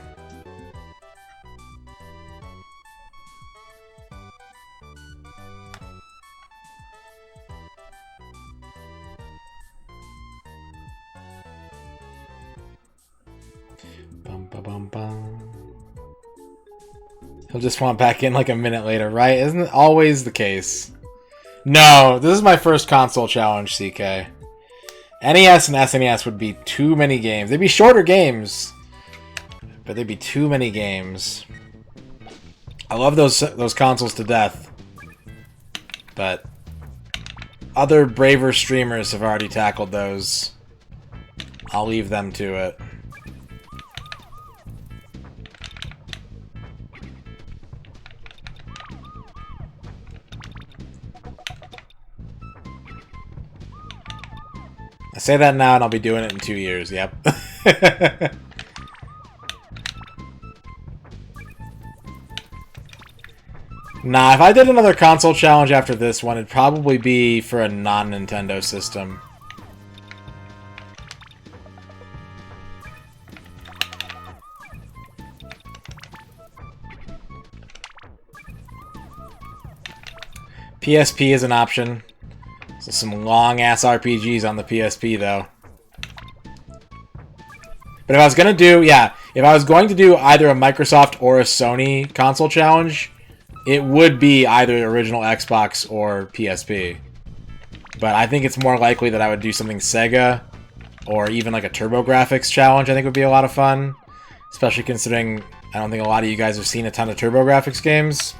He'll just want back in like a minute later, right? Isn't it always the case? No, this is my first console challenge, CK. NES and SNES would be too many games. They'd be shorter games, but they'd be too many games. I love those consoles to death, but other braver streamers have already tackled those. I'll leave them to it. I say that now and I'll be doing it in 2 years, yep. Nah, if I did another console challenge after this one, it'd probably be for a non-Nintendo system. PSP is an option. So some long-ass RPGs on the PSP, though. But if I was gonna do, yeah, if I was going to do either a Microsoft or a Sony console challenge, it would be either original Xbox or PSP. But I think it's more likely that I would do something Sega, or even like a TurboGrafx challenge, I think would be a lot of fun. Especially considering I don't think a lot of you guys have seen a ton of TurboGrafx games.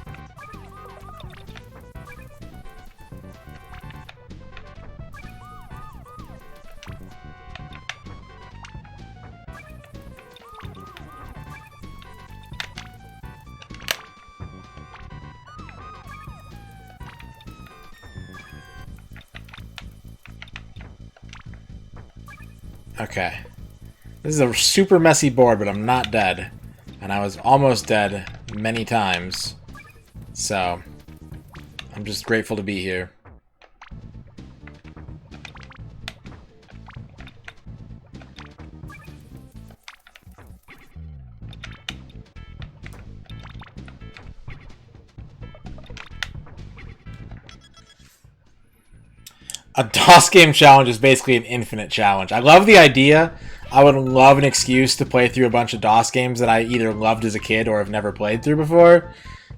Okay. This is a super messy board, but I'm not dead. And I was almost dead many times. So, I'm just grateful to be here. A DOS game challenge is basically an infinite challenge. I love the idea. I would love an excuse to play through a bunch of DOS games that I either loved as a kid or have never played through before.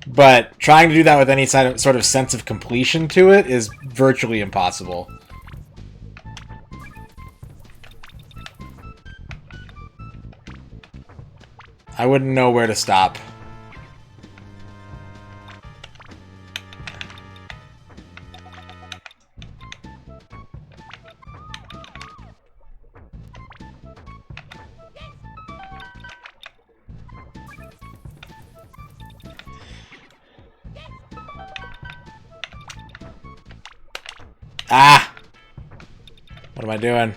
But trying to do that with any sort of sense of completion to it is virtually impossible. I wouldn't know where to stop. Ah! What am I doing?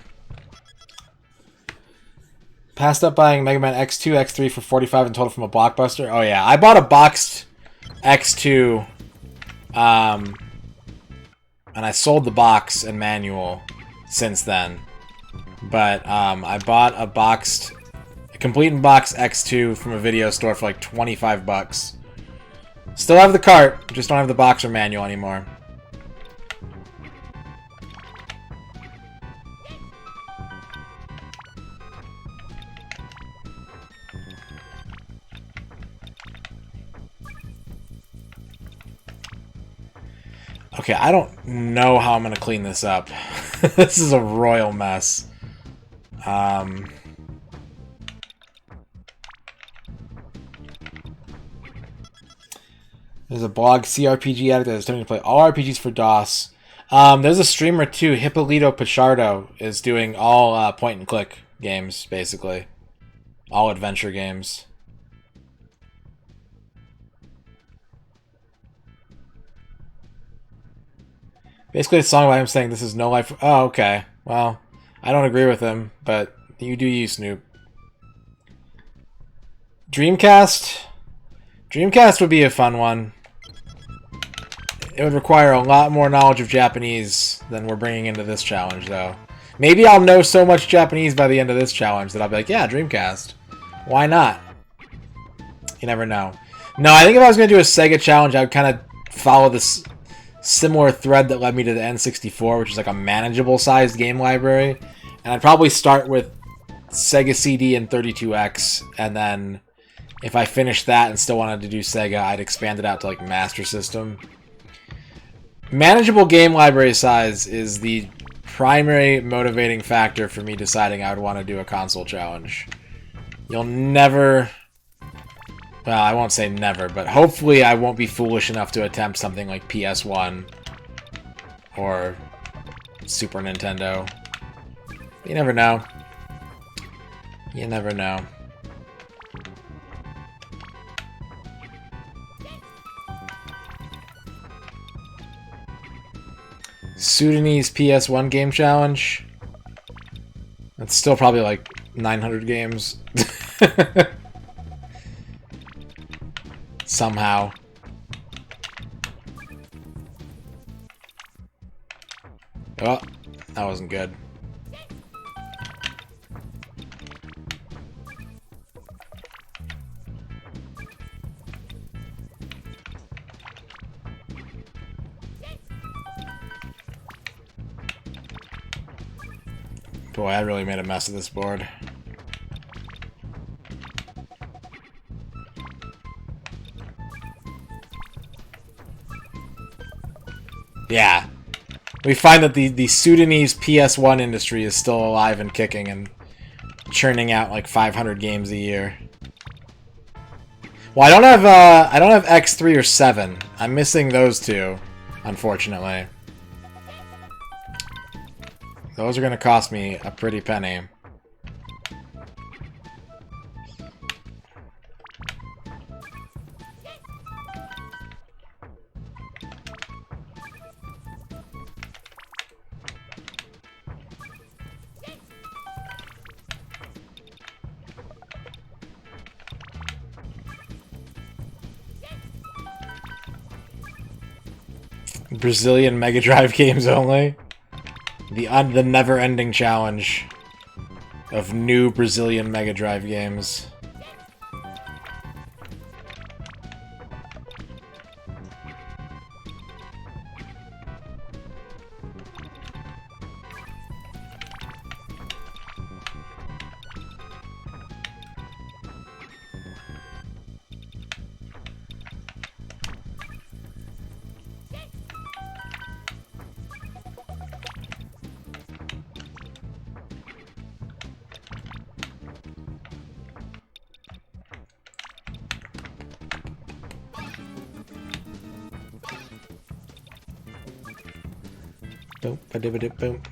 Passed up buying Mega Man X2, X3 for $45 in total from a Blockbuster. Oh yeah, I bought a boxed X2, and I sold the box and manual since then. But I bought a complete and boxed X2 from a video store for like $25. Still have the cart, just don't have the box or manual anymore. Okay, I don't know how I'm going to clean this up. This is a royal mess. There's a blog, CRPG Addict, that is attempting to play all RPGs for DOS. There's a streamer, too, Hippolito Pichardo, is doing all point-and-click games, basically. All adventure games. Basically, a song about him saying this is no life. Oh, okay. Well, I don't agree with him, but you do you, Snoop. Dreamcast? Dreamcast would be a fun one. It would require a lot more knowledge of Japanese than we're bringing into this challenge, though. Maybe I'll know so much Japanese by the end of this challenge that I'll be like, yeah, Dreamcast. Why not? You never know. No, I think if I was going to do a Sega challenge, I would kind of follow this similar thread that led me to the N64, which is like a manageable sized game library. And I'd probably start with Sega CD and 32X, and then if I finished that and still wanted to do Sega, I'd expand it out to like Master System. Manageable game library size is the primary motivating factor for me deciding I would want to do a console challenge. You'll never... Well, I won't say never, but hopefully I won't be foolish enough to attempt something like PS1 or Super Nintendo. You never know. You never know. Sudanese PS1 game challenge. That's still probably like 900 games. Somehow. Oh, that wasn't good. Boy, I really made a mess of this board. Yeah. We find that the Sudanese PS1 industry is still alive and kicking and churning out like 500 games a year. Well, I don't have X3 or 7. I'm missing those two, unfortunately. Those are going to cost me a pretty penny. Brazilian Mega Drive games only. The never-ending challenge of new Brazilian Mega Drive games. Boom, ba-dib-a-dib, boom.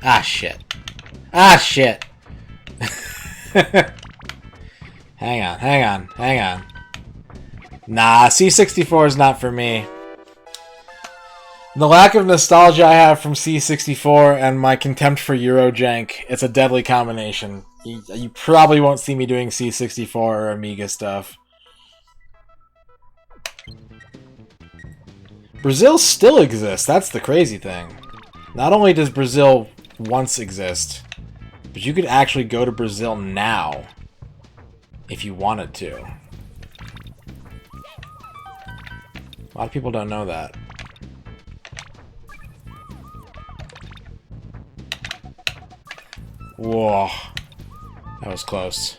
Ah, shit. Ah, shit. Hang on, hang on, hang on. Nah, C64 is not for me. The lack of nostalgia I have from C64 and my contempt for Eurojank, it's a deadly combination. You probably won't see me doing C64 or Amiga stuff. Brazil still exists, that's the crazy thing. Not only does Brazil once exist, but you could actually go to Brazil now if you wanted to. A lot of people don't know that. Whoa. That was close.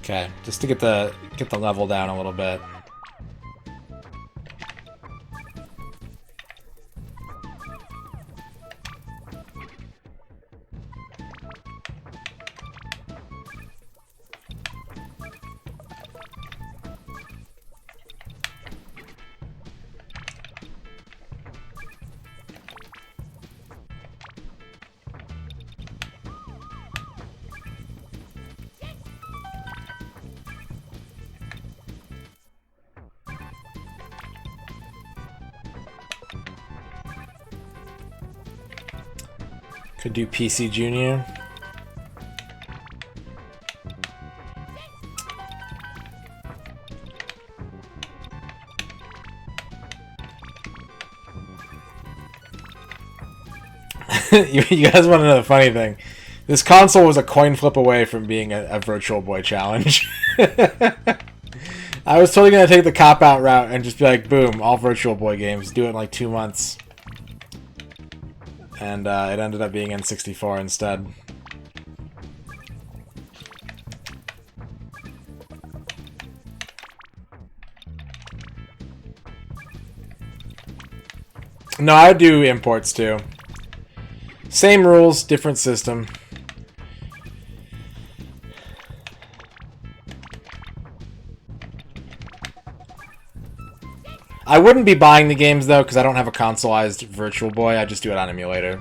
Okay, just to get the level down a little bit. Could do PC Junior. You guys want to know the funny thing? This console was a coin flip away from being a Virtual Boy challenge. I was totally going to take the cop-out route and just be like, boom, all Virtual Boy games. Do it in like 2 months. And it ended up being N64 instead. No, I would do imports too. Same rules, different system. I wouldn't be buying the games, though, because I don't have a consoleized Virtual Boy. I just do it on emulator.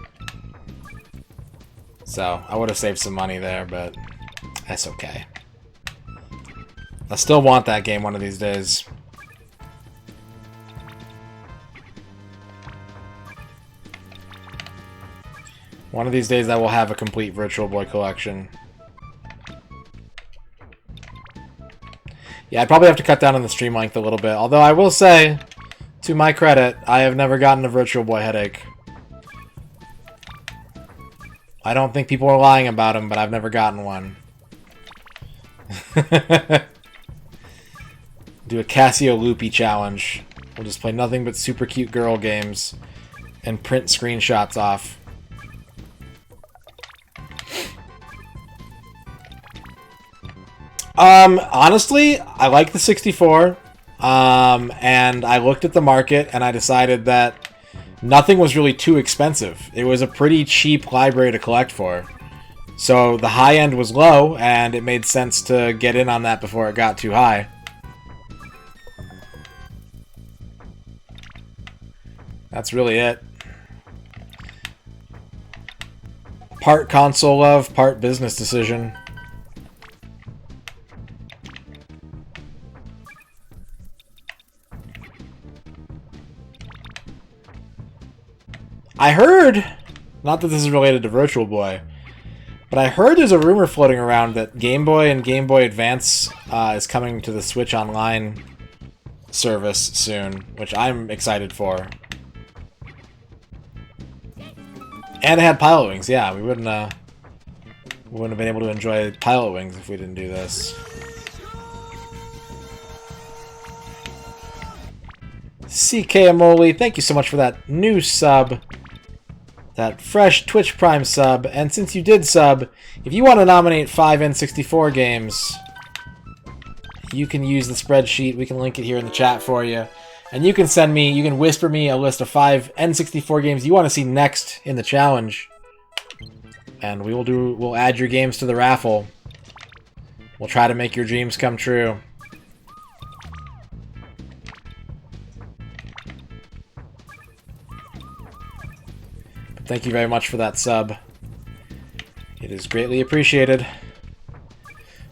So, I would have saved some money there, but that's okay. I still want that game one of these days. One of these days I will have a complete Virtual Boy collection. Yeah, I'd probably have to cut down on the stream length a little bit. Although I will say, to my credit, I have never gotten a Virtual Boy headache. I don't think people are lying about them, but I've never gotten one. Do a Casio Loopy challenge. We'll just play nothing but super cute girl games and print screenshots off. Honestly, I like the 64, and I looked at the market, and I decided that nothing was really too expensive. It was a pretty cheap library to collect for. So the high end was low, and it made sense to get in on that before it got too high. That's really it. Part console love, part business decision. I heard, not that this is related to Virtual Boy, but I heard there's a rumor floating around that Game Boy and Game Boy Advance is coming to the Switch Online service soon, which I'm excited for. And it had Pilot Wings. Yeah, we wouldn't have been able to enjoy Pilot Wings if we didn't do this. CK Amoli, thank you so much for that new sub. That fresh Twitch Prime sub. And since you did sub, if you want to nominate 5 N64 games, you can use the spreadsheet. We can link it here in the chat for you. And you can send me, you can whisper me a list of 5 N64 games you want to see next in the challenge. And we'll add your games to the raffle. We'll try to make your dreams come true. But thank you very much for that sub. It is greatly appreciated.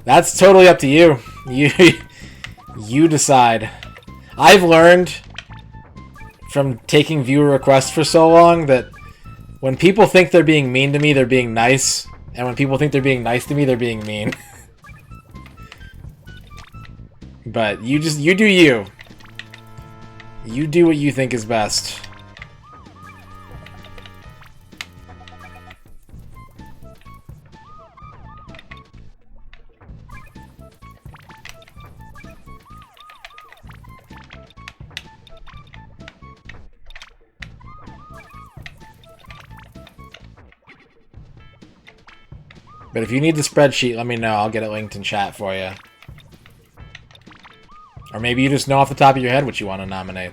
That's totally up to you. You decide. I've learned from taking viewer requests for so long that when people think they're being mean to me, they're being nice. And when people think they're being nice to me, they're being mean. But you do you. You do what you think is best. But if you need the spreadsheet, let me know. I'll get it linked in chat for you. Or maybe you just know off the top of your head what you want to nominate.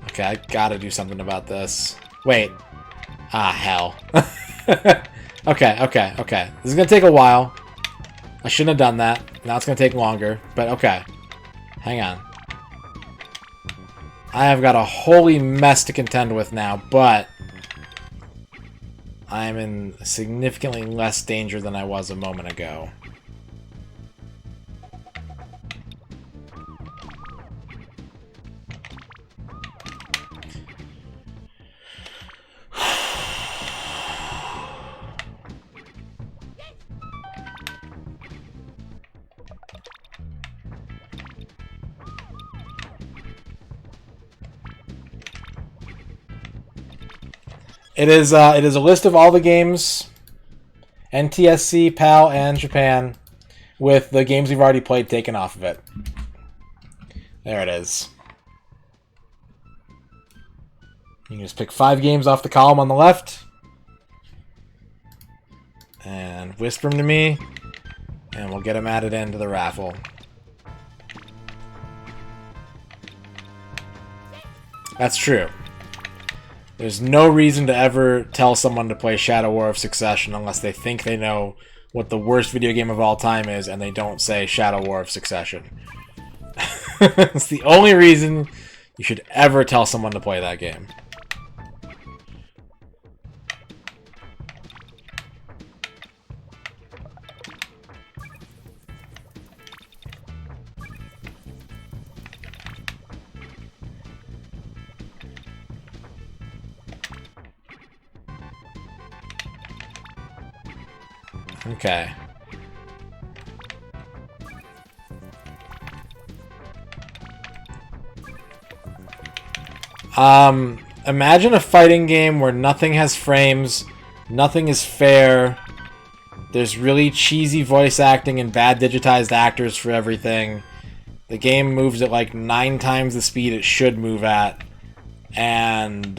Okay, I gotta do something about this. Wait. Ah, hell. Okay. This is gonna take a while. I shouldn't have done that. Now it's gonna take longer. But okay. Hang on. I have got a holy mess to contend with now, but I'm in significantly less danger than I was a moment ago. It is a list of all the games, NTSC, PAL, and Japan, with the games we've already played taken off of it. There it is. You can just pick 5 games off the column on the left, and whisper them to me, and we'll get them added into the raffle. That's true. There's no reason to ever tell someone to play Shadow War of Succession unless they think they know what the worst video game of all time is and they don't say Shadow War of Succession. It's the only reason you should ever tell someone to play that game. Okay. Imagine a fighting game where nothing has frames, nothing is fair, there's really cheesy voice acting and bad digitized actors for everything. The game moves at like 9 times the speed it should move at, and,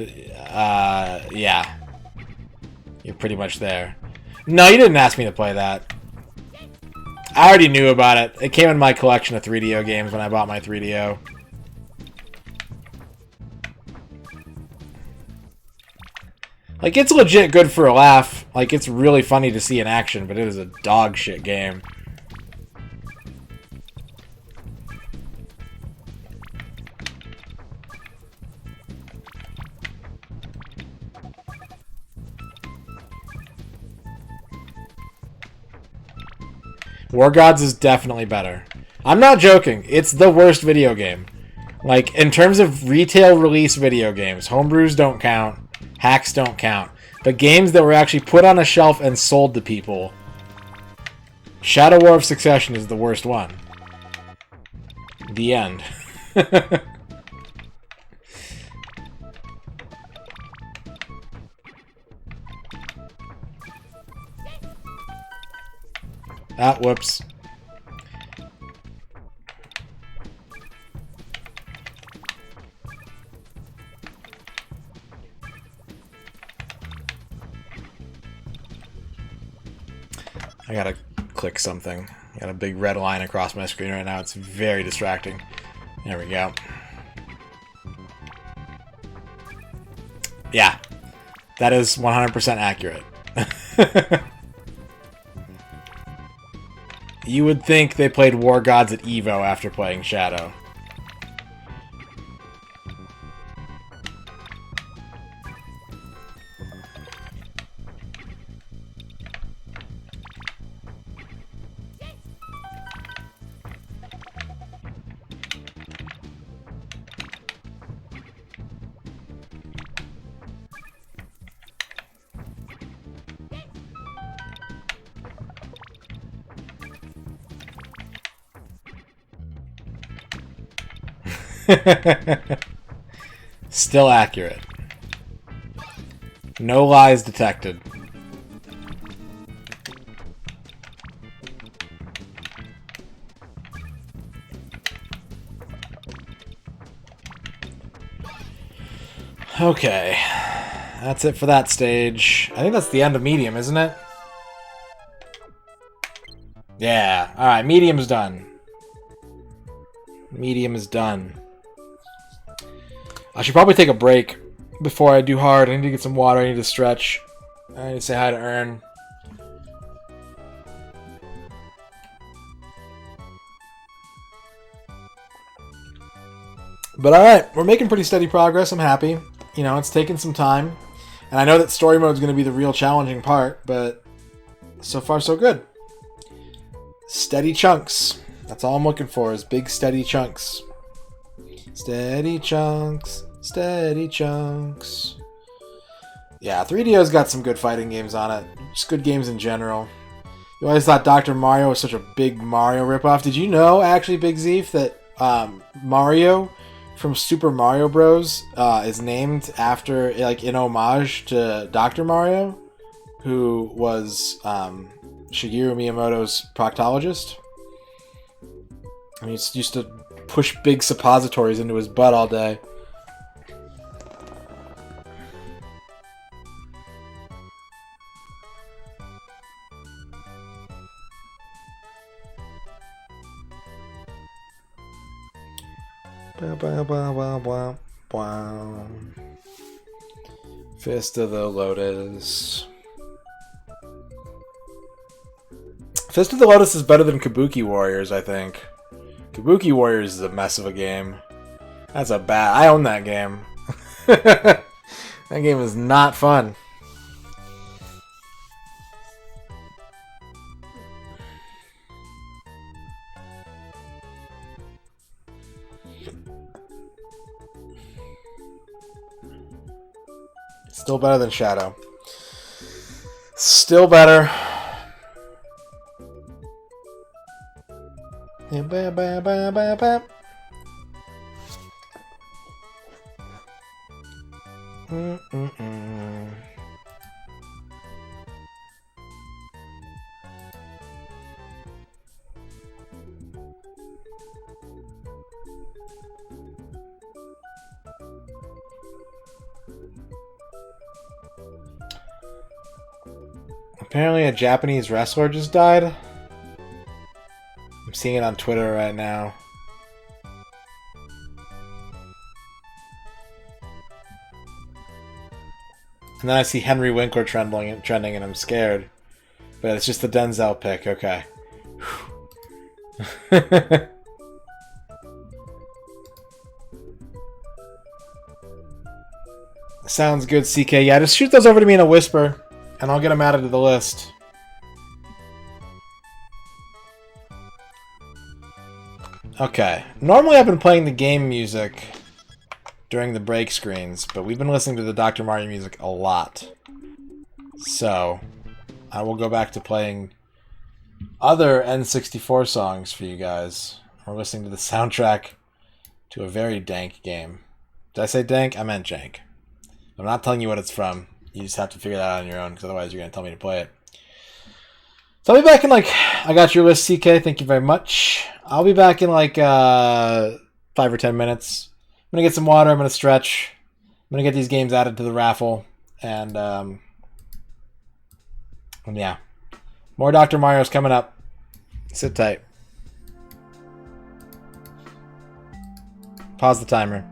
yeah. You're pretty much there. No, you didn't ask me to play that. I already knew about it. It came in my collection of 3DO games when I bought my 3DO. Like, it's legit good for a laugh. Like, it's really funny to see in action, but it is a dog shit game. War Gods is definitely better. I'm not joking. It's the worst video game. Like, in terms of retail release video games, homebrews don't count, hacks don't count. But games that were actually put on a shelf and sold to people, Shadow War of Succession is the worst one. The end. Ah, whoops. I gotta click something. I got a big red line across my screen right now. It's very distracting. There we go. Yeah. That is 100% accurate. You would think they played War Gods at EVO after playing Shadow. Still accurate. No lies detected. Okay. That's it for that stage. I think that's the end of medium, isn't it? Yeah. Alright, medium's done. Medium is done. I should probably take a break before I do hard. I need to get some water. I need to stretch. I need to say hi to Ern. But alright, we're making pretty steady progress. I'm happy. You know, it's taken some time. And I know that story mode is going to be the real challenging part, but so far so good. Steady chunks. That's all I'm looking for, is big steady chunks. Steady chunks. Steady chunks. Yeah, 3DO's got some good fighting games on it. Just good games in general. You always thought Dr. Mario was such a big Mario ripoff. Did you know, actually, Big Zeef, that Mario from Super Mario Bros. Is named after, like, in homage to Dr. Mario, who was Shigeru Miyamoto's proctologist? And he used to push big suppositories into his butt all day. Fist of the Lotus. Fist of the Lotus is better than Kabuki Warriors, I think. Kabuki Warriors is a mess of a game. That's a bad... I own that game. That game is not fun. Still better than Shadow. Still better. Apparently a Japanese wrestler just died. I'm seeing it on Twitter right now. And then I see Henry Winkler trending and I'm scared. But it's just the Denzel pick, okay. Sounds good, CK. Yeah, just shoot those over to me in a whisper, and I'll get them added to the list. Okay. Normally I've been playing the game music during the break screens, but we've been listening to the Dr. Mario music a lot. So, I will go back to playing other N64 songs for you guys. We're listening to the soundtrack to a very dank game. Did I say dank? I meant jank. I'm not telling you what it's from. You just have to figure that out on your own, because otherwise you're going to tell me to play it. So I'll be back in like... I got your list, CK. Thank you very much. I'll be back in like 5 or 10 minutes. I'm going to get some water. I'm going to stretch. I'm going to get these games added to the raffle. And yeah. More Dr. Mario's coming up. Sit tight. Pause the timer.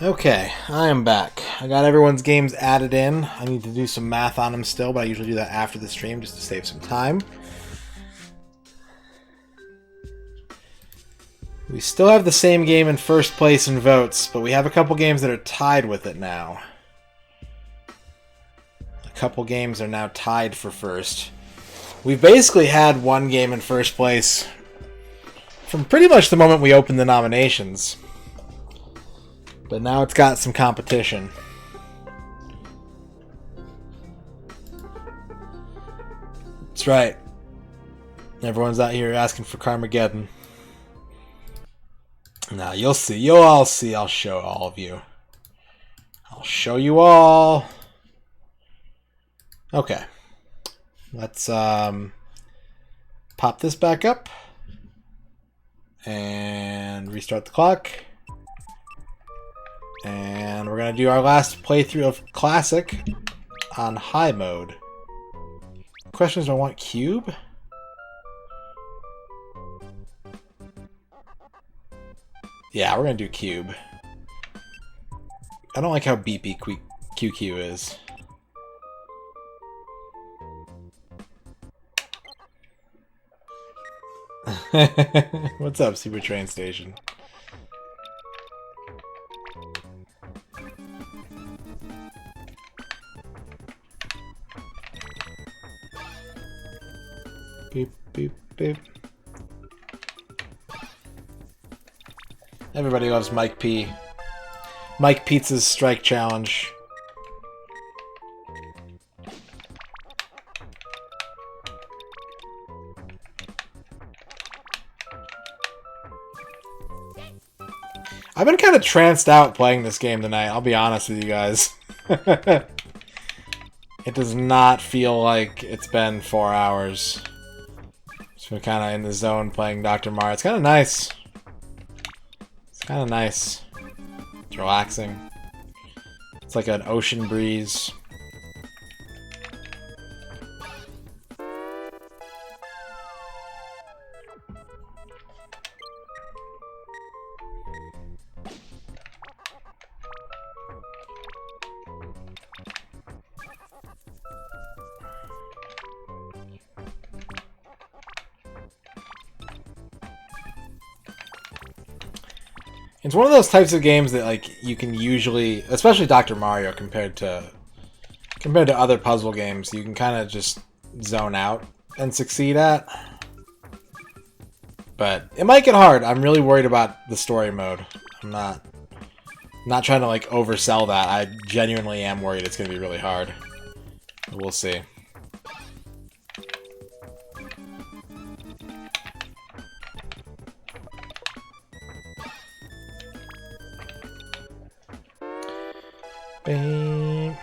Okay, I am back. I got everyone's games added in. I need to do some math on them still, but I usually do that after the stream just to save some time. We still have the same game in first place in votes, but we have a couple games that are tied with it now. A couple games are now tied for first. We've basically had one game in first place from pretty much the moment we opened the nominations. But now it's got some competition. That's right. Everyone's out here asking for Carmageddon. Now you'll see. You'll all see. I'll show all of you. I'll show you all. Okay. Let's pop this back up. And restart the clock. And we're going to do our last playthrough of Classic on high mode. Questions, do I want cube? Yeah, we're going to do cube. I don't like how beepy QQ is. What's up, Super Train Station? Beep, beep, beep. Everybody loves Mike P. Mike Pizza's Strike Challenge. I've been kind of tranced out playing this game tonight, I'll be honest with you guys. It does not feel like it's been 4 hours. Just been kind of in the zone playing Dr. Mario. It's kind of nice. It's kind of nice. It's relaxing. It's like an ocean breeze. It's one of those types of games that, like, you can usually, especially Dr. Mario compared to other puzzle games, you can kind of just zone out and succeed at. But it might get hard. I'm really worried about the story mode. I'm not trying to, like, oversell that. I genuinely am worried it's going to be really hard. But we'll see. Bang.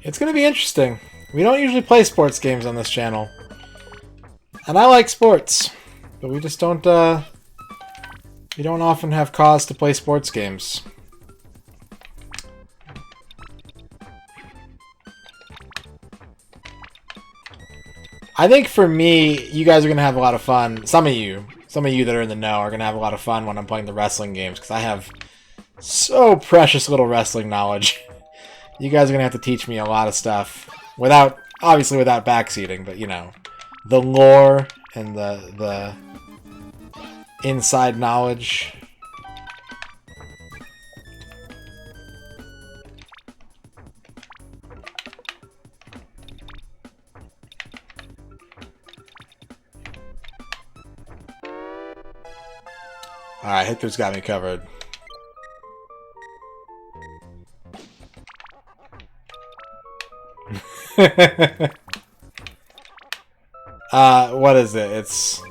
It's going to be interesting. We don't usually play sports games on this channel. And I like sports, but we just don't we don't often have cause to play sports games. I think for me, you guys are going to have a lot of fun. Some of you that are in the know are going to have a lot of fun when I'm playing the wrestling games, because I have so precious little wrestling knowledge. You guys are going to have to teach me a lot of stuff, obviously without backseating, but you know, the lore and the inside knowledge. Alright, Hector's got me covered. What is it? It's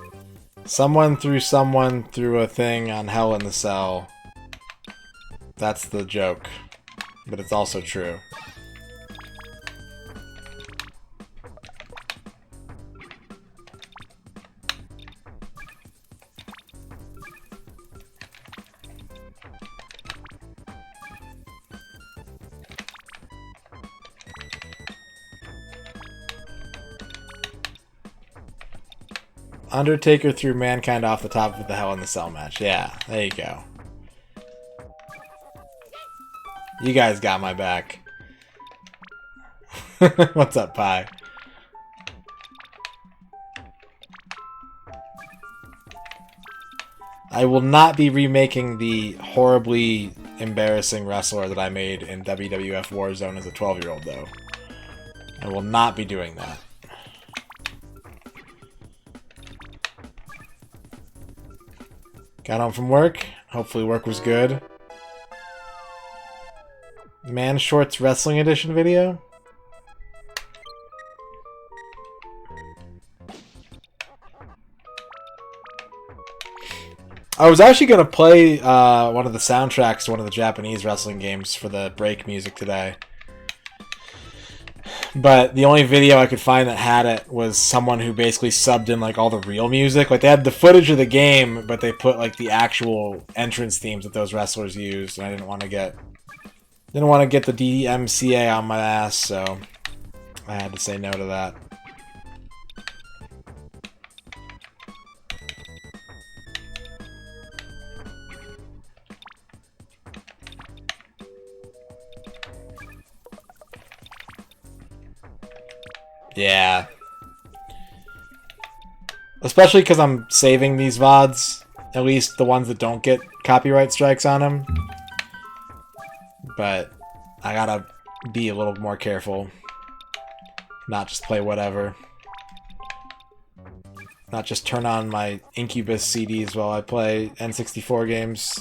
someone threw a thing on Hell in the Cell. That's the joke. But it's also true. Undertaker threw Mankind off the top of the Hell in the Cell match. Yeah, there you go. You guys got my back. What's up, Pi? I will not be remaking the horribly embarrassing wrestler that I made in WWF Warzone as a 12-year-old, though. I will not be doing that. Got home from work. Hopefully work was good. Man Shorts Wrestling Edition video? I was actually going to play one of the soundtracks to one of the Japanese wrestling games for the break music today. But the only video I could find that had it was someone who basically subbed in like all the real music. Like they had the footage of the game, but they put like the actual entrance themes that those wrestlers used, and I didn't want to get the DMCA on my ass, so I had to say no to that. Yeah. Especially because I'm saving these VODs. At least the ones that don't get copyright strikes on them. But I gotta be a little more careful. Not just play whatever. Not just turn on my Incubus CDs while I play N64 games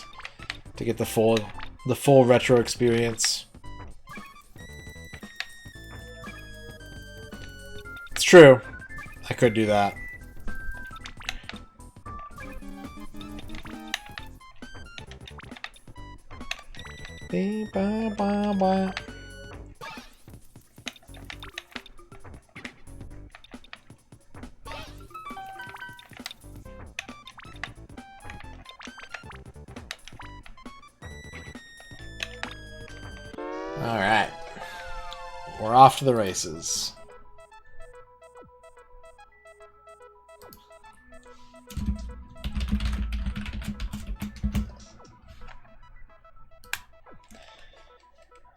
to get the full retro experience. It's true. I could do that. All right. We're off to the races.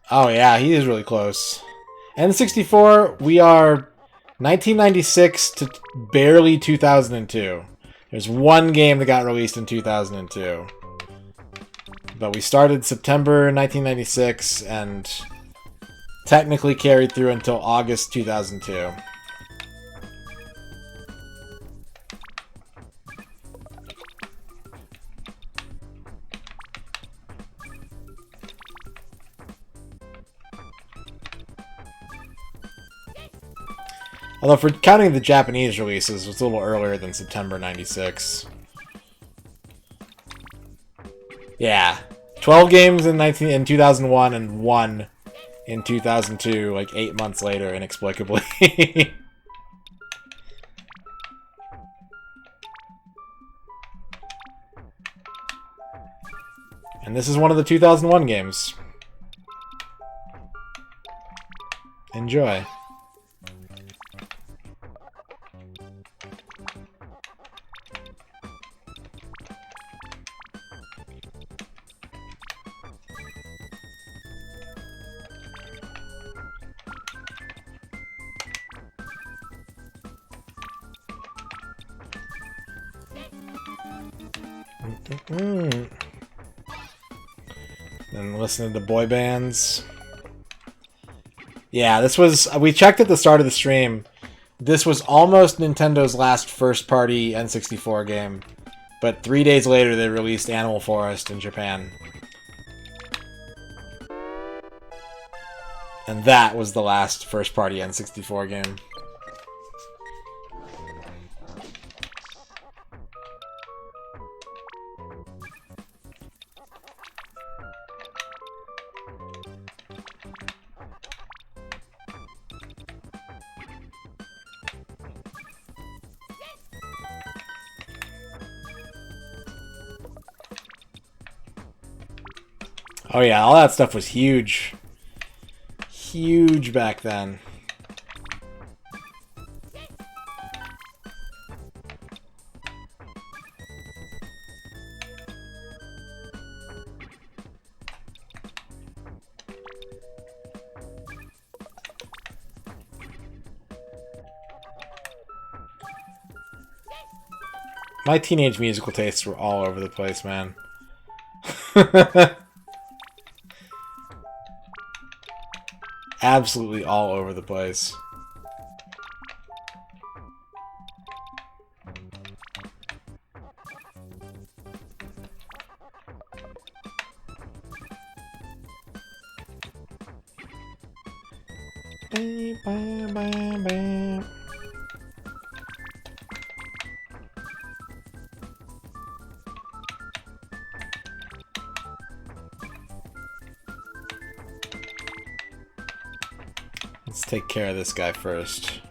Oh yeah, he is really close. N64, we are 1996 to barely 2002. There's one game that got released in 2002. But we started September 1996 and technically carried through until August 2002. Although for counting the Japanese releases, it was a little earlier than September 96. Yeah. 12 games in 2001 and 1 in 2002, like 8 months later, inexplicably. And this is one of the 2001 games. Enjoy. And listening to boy bands. Yeah, this was... We checked at the start of the stream. This was almost Nintendo's last first-party N64 game. But 3 days later, they released Animal Forest in Japan. And that was the last first-party N64 game. Oh yeah, all that stuff was huge. Huge back then. My teenage musical tastes were all over the place, man. Absolutely all over the place. Let's take care of this guy first.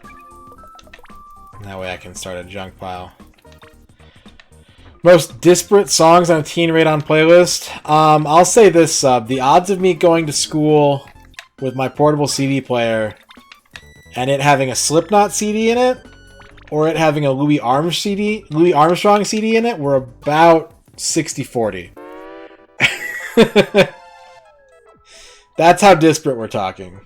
That way I can start a junk pile. Most disparate songs on a Teen Radon playlist. I'll say this, Sub. The odds of me going to school with my portable CD player and it having a Slipknot CD in it, or it having a Louis Armstrong CD in it, were about 60-40. That's how disparate we're talking.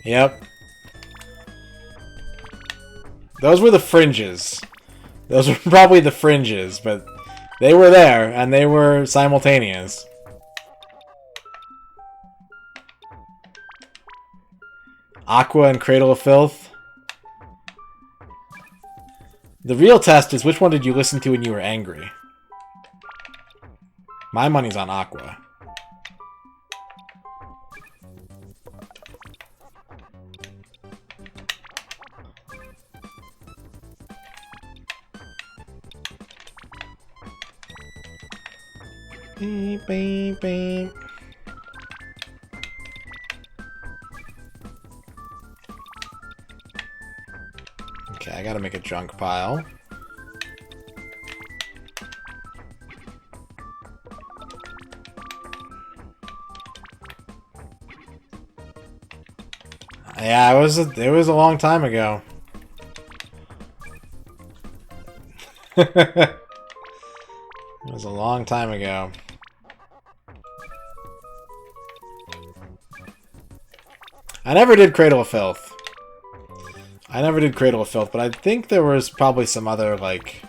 Yep. Those were the fringes. Those were probably the fringes, but they were there, and they were simultaneous. Aqua and Cradle of Filth. The real test is, which one did you listen to when you were angry? My money's on Aqua. Beep, beep, beep. Okay, I gotta make a junk pile. Yeah, it was a long time ago. It was a long time ago. I never did Cradle of Filth. But I think there was probably some other, like,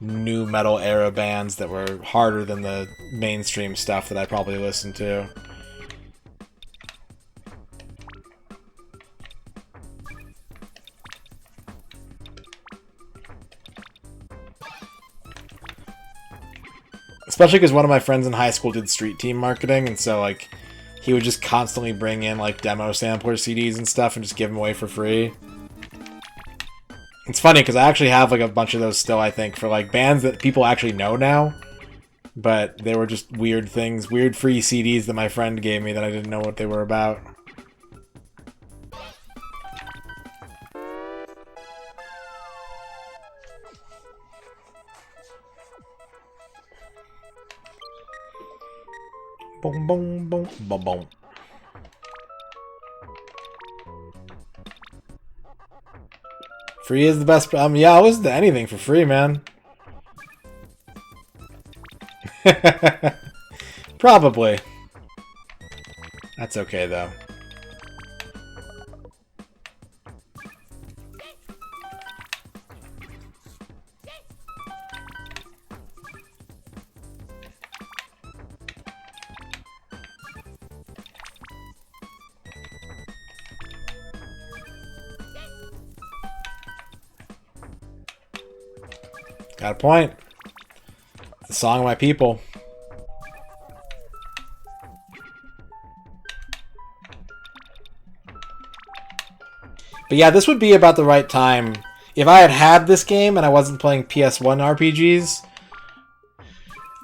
new metal era bands that were harder than the mainstream stuff that I probably listened to. Especially because one of my friends in high school did street team marketing, and so, like, he would just constantly bring in, like, demo sampler CDs and stuff and just give them away for free. It's funny, because I actually have, like, a bunch of those still, I think, for, like, bands that people actually know now. But they were just weird things, weird free CDs that my friend gave me that I didn't know what they were about. Boom, boom, boom, boom, boom. Free is the best. Yeah, I'll listen to anything for free, man. Probably. That's okay, though. Got a point. It's the song of my people. But yeah, this would be about the right time. If I had had this game and I wasn't playing PS1 RPGs,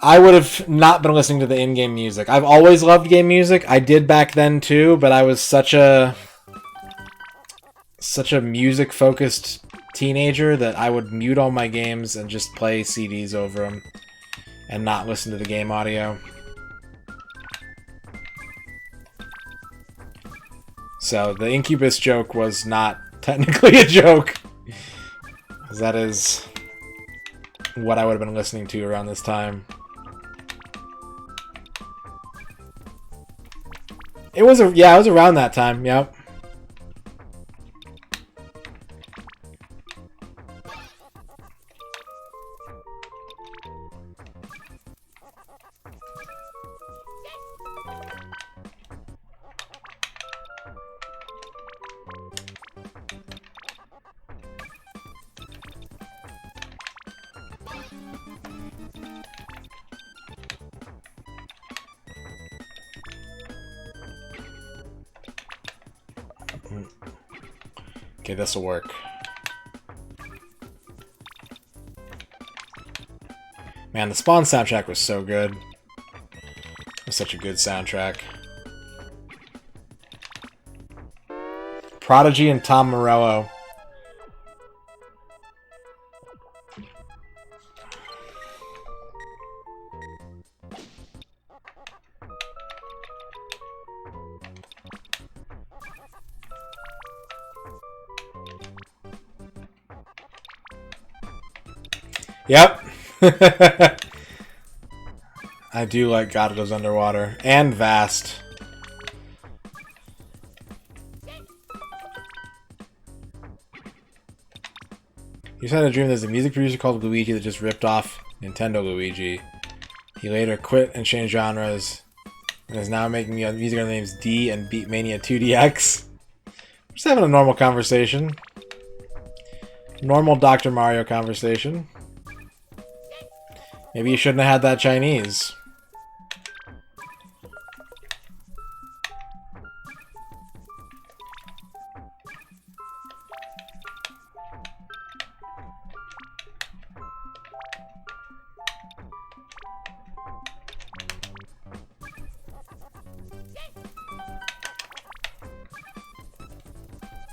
I would have not been listening to the in-game music. I've always loved game music. I did back then too, but I was such a such a music-focused teenager that I would mute all my games and just play CDs over them and not listen to the game audio. So the Incubus joke was not technically a joke. That is what I would have been listening to around this time. It was it was around that time, yep. Okay, this'll work. Man, the Spawn soundtrack was so good. It was such a good soundtrack. Prodigy and Tom Morello. Yep. I do like God Goes Underwater. And Vast. He's had a dream there's a music producer called Luigi that just ripped off Nintendo Luigi. He later quit and changed genres. And is now making music under the names D and Beatmania 2DX. Just having a normal conversation. Normal Dr. Mario conversation. Maybe you shouldn't have had that Chinese.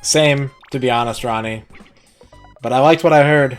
Same, to be honest, Ronnie. But I liked what I heard.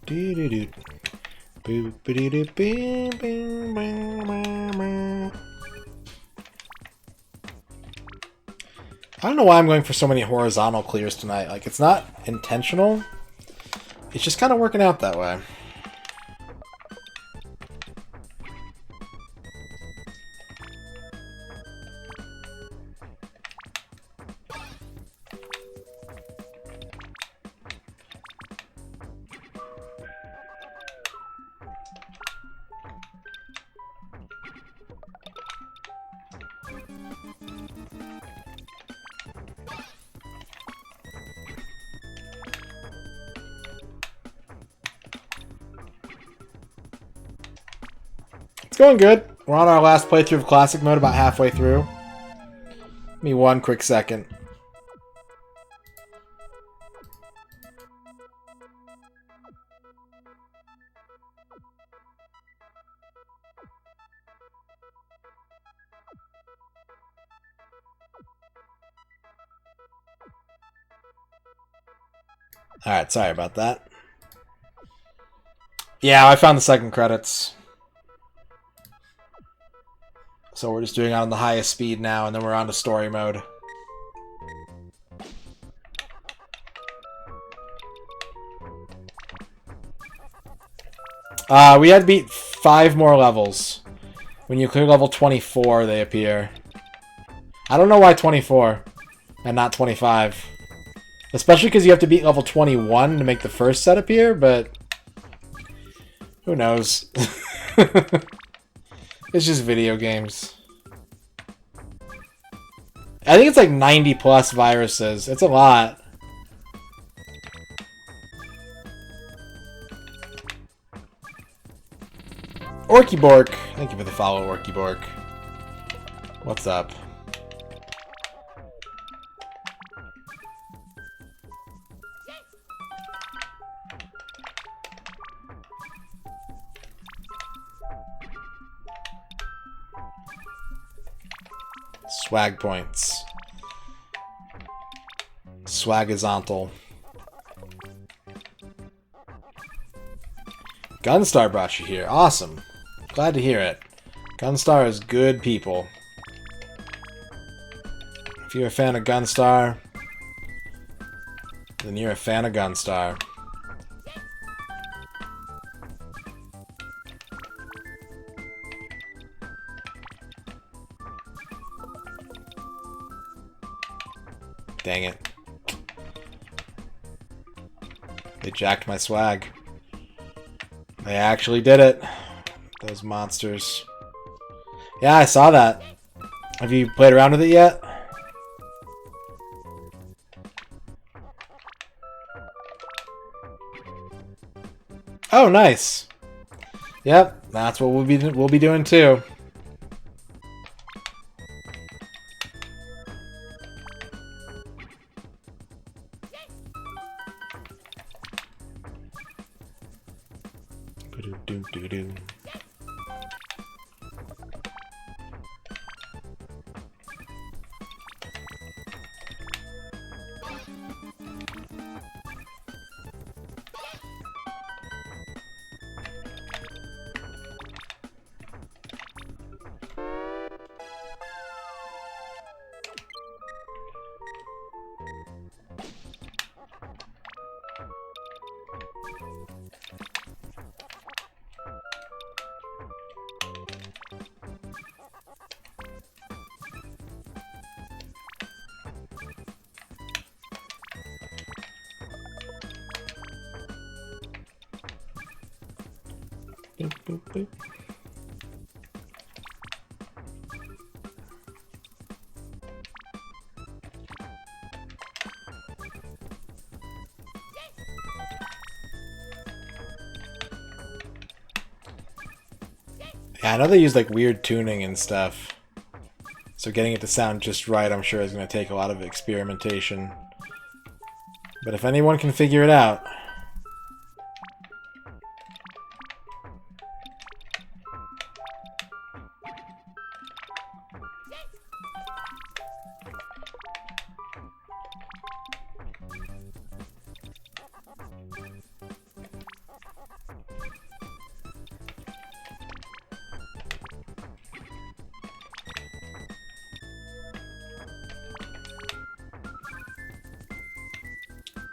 I don't know why I'm going for so many horizontal clears tonight. Like, it's not intentional. It's just kind of working out that way. It's going good. We're on our last playthrough of Classic Mode, about halfway through. Give me one quick second. Alright, sorry about that. Yeah, I found the second credits. So we're just doing it on the highest speed now, and then we're on to story mode. We had to beat 5 more levels. When you clear level 24, they appear. I don't know why 24 and not 25. Especially because you have to beat level 21 to make the first set appear, but who knows? It's just video games. I think it's like 90 plus viruses. It's a lot. Orkybork. Thank you for the follow, Orkybork. What's up? Swag points. Swagazontal. Gunstar brought you here. Awesome. Glad to hear it. Gunstar is good people. If you're a fan of Gunstar, then you're a fan of Gunstar. Dang it. They jacked my swag. They actually did it. Those monsters. Yeah, I saw that. Have you played around with it yet? Oh, nice. Yep, that's what we'll be doing too. Do-do-do-do-do. Boop, boop, boop. Yeah, I know they use like weird tuning and stuff. So getting it to sound just right, I'm sure, is going to take a lot of experimentation. But if anyone can figure it out...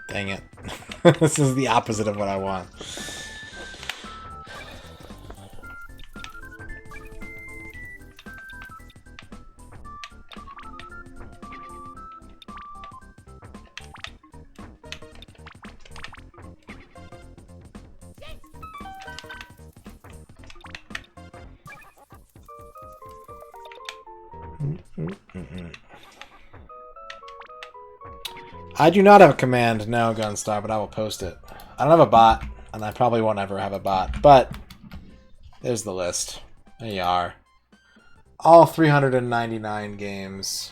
Dang it. This is the opposite of what I want. I do not have a command, no, Gunstar, but I will post it. I don't have a bot, and I probably won't ever have a bot, but there's the list. There you are. All 399 games.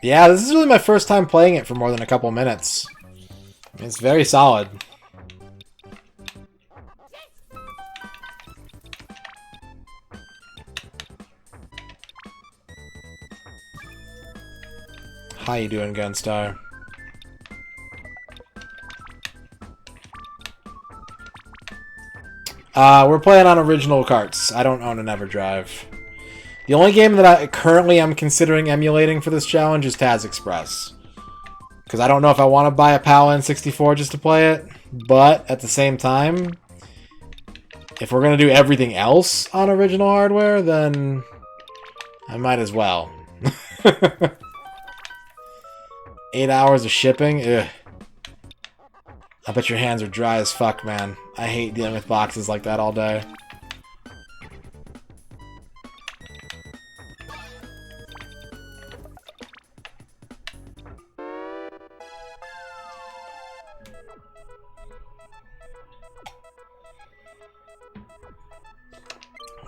Yeah, this is really my first time playing it for more than a couple minutes. It's very solid. How you doing, Gunstar? We're playing on original carts. I don't own an EverDrive. The only game that I currently am considering emulating for this challenge is Taz Express. Because I don't know if I want to buy a PAL N64 just to play it. But at the same time, if we're going to do everything else on original hardware, then I might as well. 8 hours of shipping? Ugh. I bet your hands are dry as fuck, man. I hate dealing with boxes like that all day.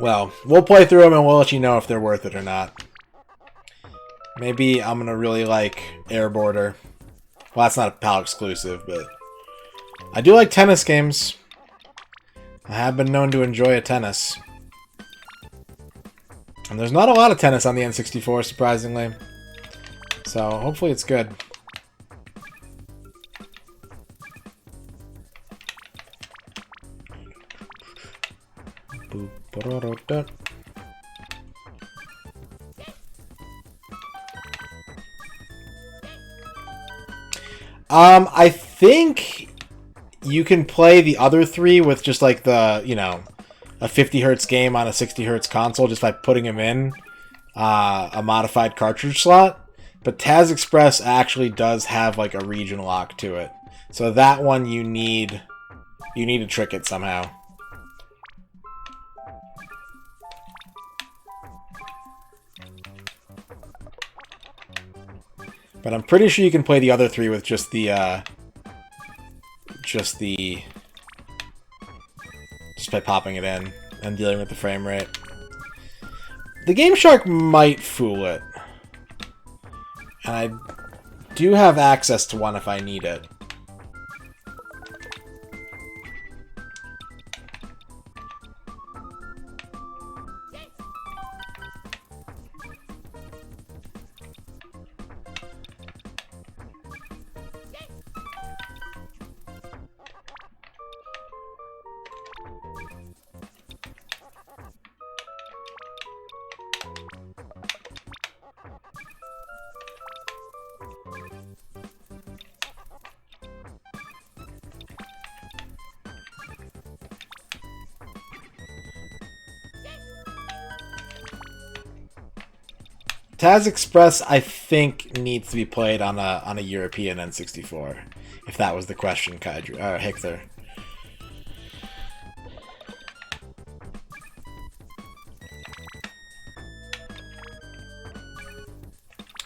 Well, we'll play through them and we'll let you know if they're worth it or not. Maybe I'm gonna really like Airboarder. Well, that's not a PAL exclusive, but I do like tennis games. I have been known to enjoy a tennis. And there's not a lot of tennis on the N64, surprisingly. So, hopefully it's good. I think you can play the other three with just like the, you know, a 50 hertz game on a 60 hertz console just by putting them in a modified cartridge slot. But Taz Express actually does have like a region lock to it. So that one you need to trick it somehow. But I'm pretty sure you can play the other three with just by popping it in and dealing with the frame rate. The Game Shark might fool it. And I do have access to one if I need it. Taz Express, I think, needs to be played on a European N64. If that was the question, Hickther.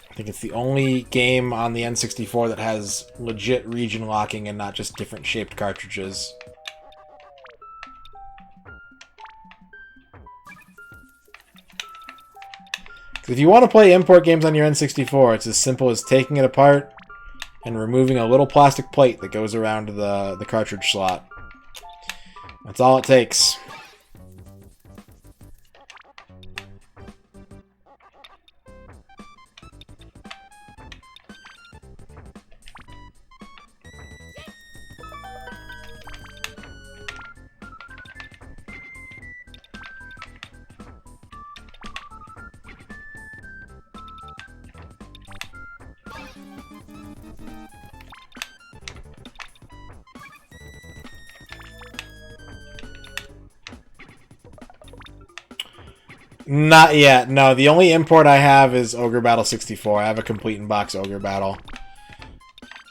I think it's the only game on the N64 that has legit region locking and not just different shaped cartridges. If you want to play import games on your N64, it's as simple as taking it apart and removing a little plastic plate that goes around the cartridge slot. That's all it takes. Not yet. No, the only import I have is Ogre Battle 64. I have a complete in-box Ogre Battle.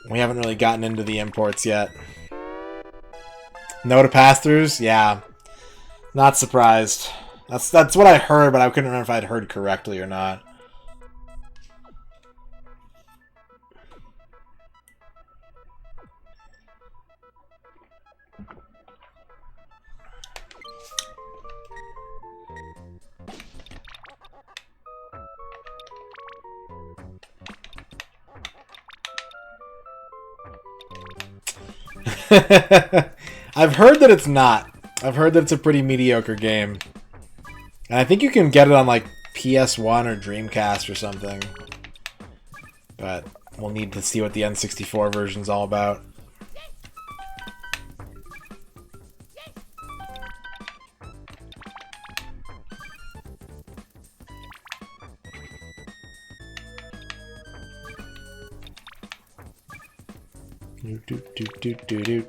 We haven't really gotten into the imports yet. No to pass-throughs? Yeah. Not surprised. That's what I heard, but I couldn't remember if I'd heard correctly or not. I've heard that it's not. I've heard that it's a pretty mediocre game. And I think you can get it on like PS1 or Dreamcast or something. But we'll need to see what the N64 version's all about. Do.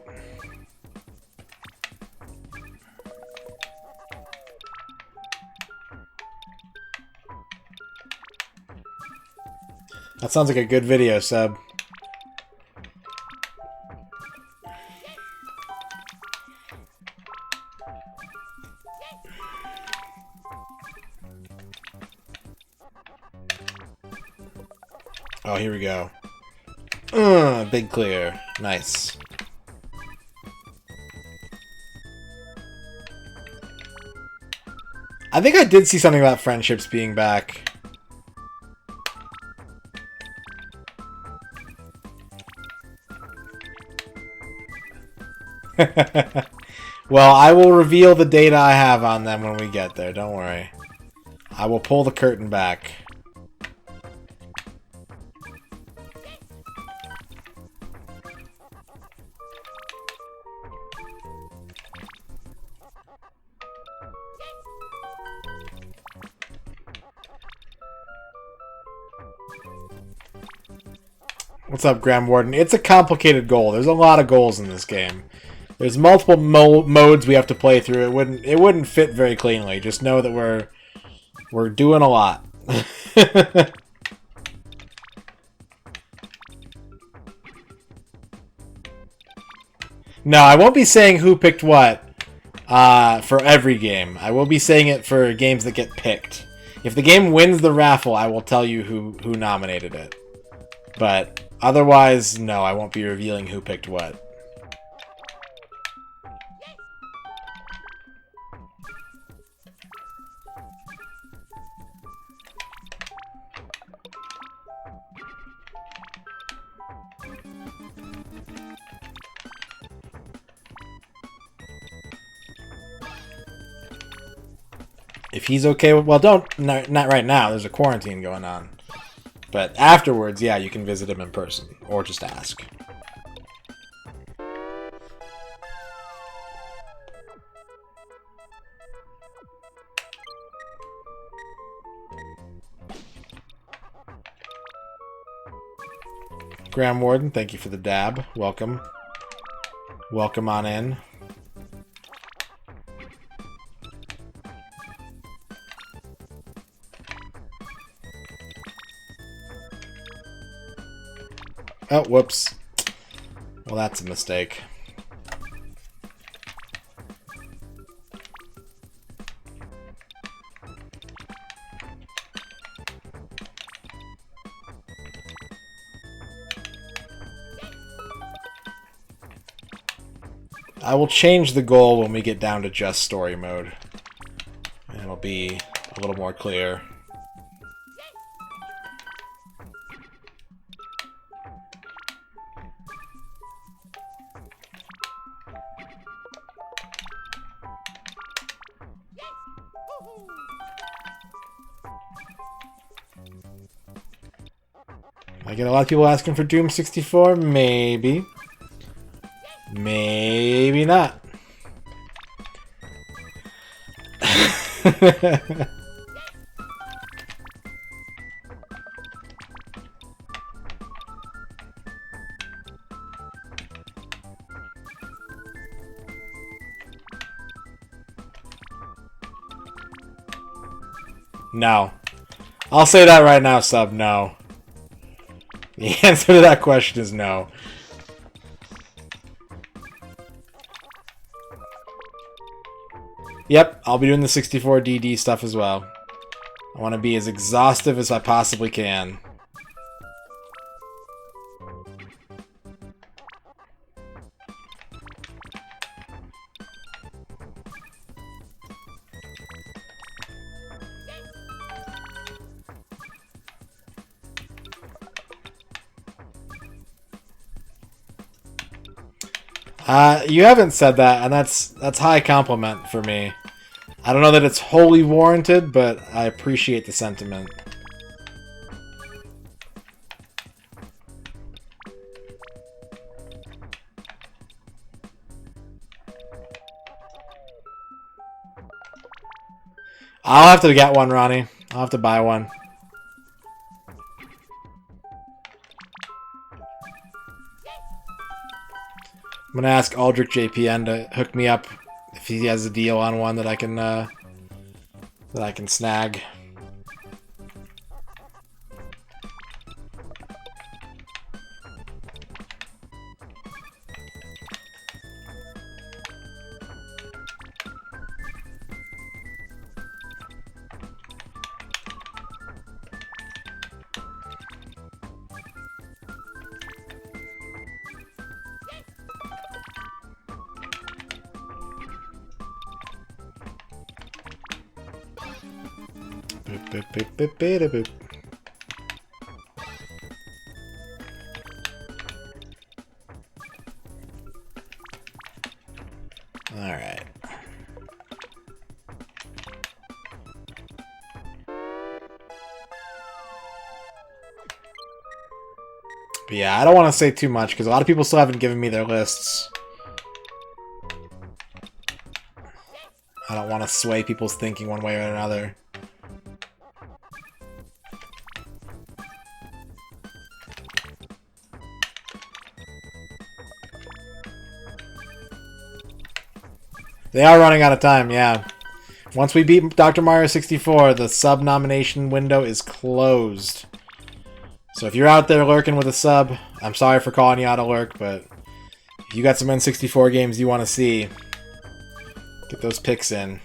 That sounds like a good video, Seb. Oh, here we go. Big clear. Nice. I think I did see something about friendships being back. Well, I will reveal the data I have on them when we get there. Don't worry. I will pull the curtain back. What's up, Graham Warden? It's a complicated goal. There's a lot of goals in this game. There's multiple modes we have to play through. It wouldn't fit very cleanly. Just know that we're doing a lot. No, I won't be saying who picked what for every game. I will be saying it for games that get picked. If the game wins the raffle, I will tell you who nominated it. But otherwise, no, I won't be revealing who picked what. If he's okay with... Well, not right now. There's a quarantine going on. But afterwards, yeah, you can visit him in person. Or just ask. Graham Warden, thank you for the dab. Welcome. Welcome on in. Oh, whoops. Well, that's a mistake. I will change the goal when we get down to just story mode. And it'll be a little more clear. I get a lot of people asking for Doom 64? Maybe. Maybe not. No. I'll say that right now, Sub. No. The answer to that question is no. Yep, I'll be doing the 64 DD stuff as well. I want to be as exhaustive as I possibly can. You haven't said that, and that's high compliment for me. I don't know that it's wholly warranted, but I appreciate the sentiment. I'll have to get one, Ronnie. I'll have to buy one. I'm gonna ask Aldrich JPN to hook me up if he has a deal on one that I can snag. Boop, boop, boop, boop, boop. All right. But yeah, I don't want to say too much because a lot of people still haven't given me their lists. I don't want to sway people's thinking one way or another. They are running out of time, yeah. Once we beat Dr. Mario 64, the sub nomination window is closed. So if you're out there lurking with a sub, I'm sorry for calling you out of lurk, but if you got some N64 games you want to see, get those picks in.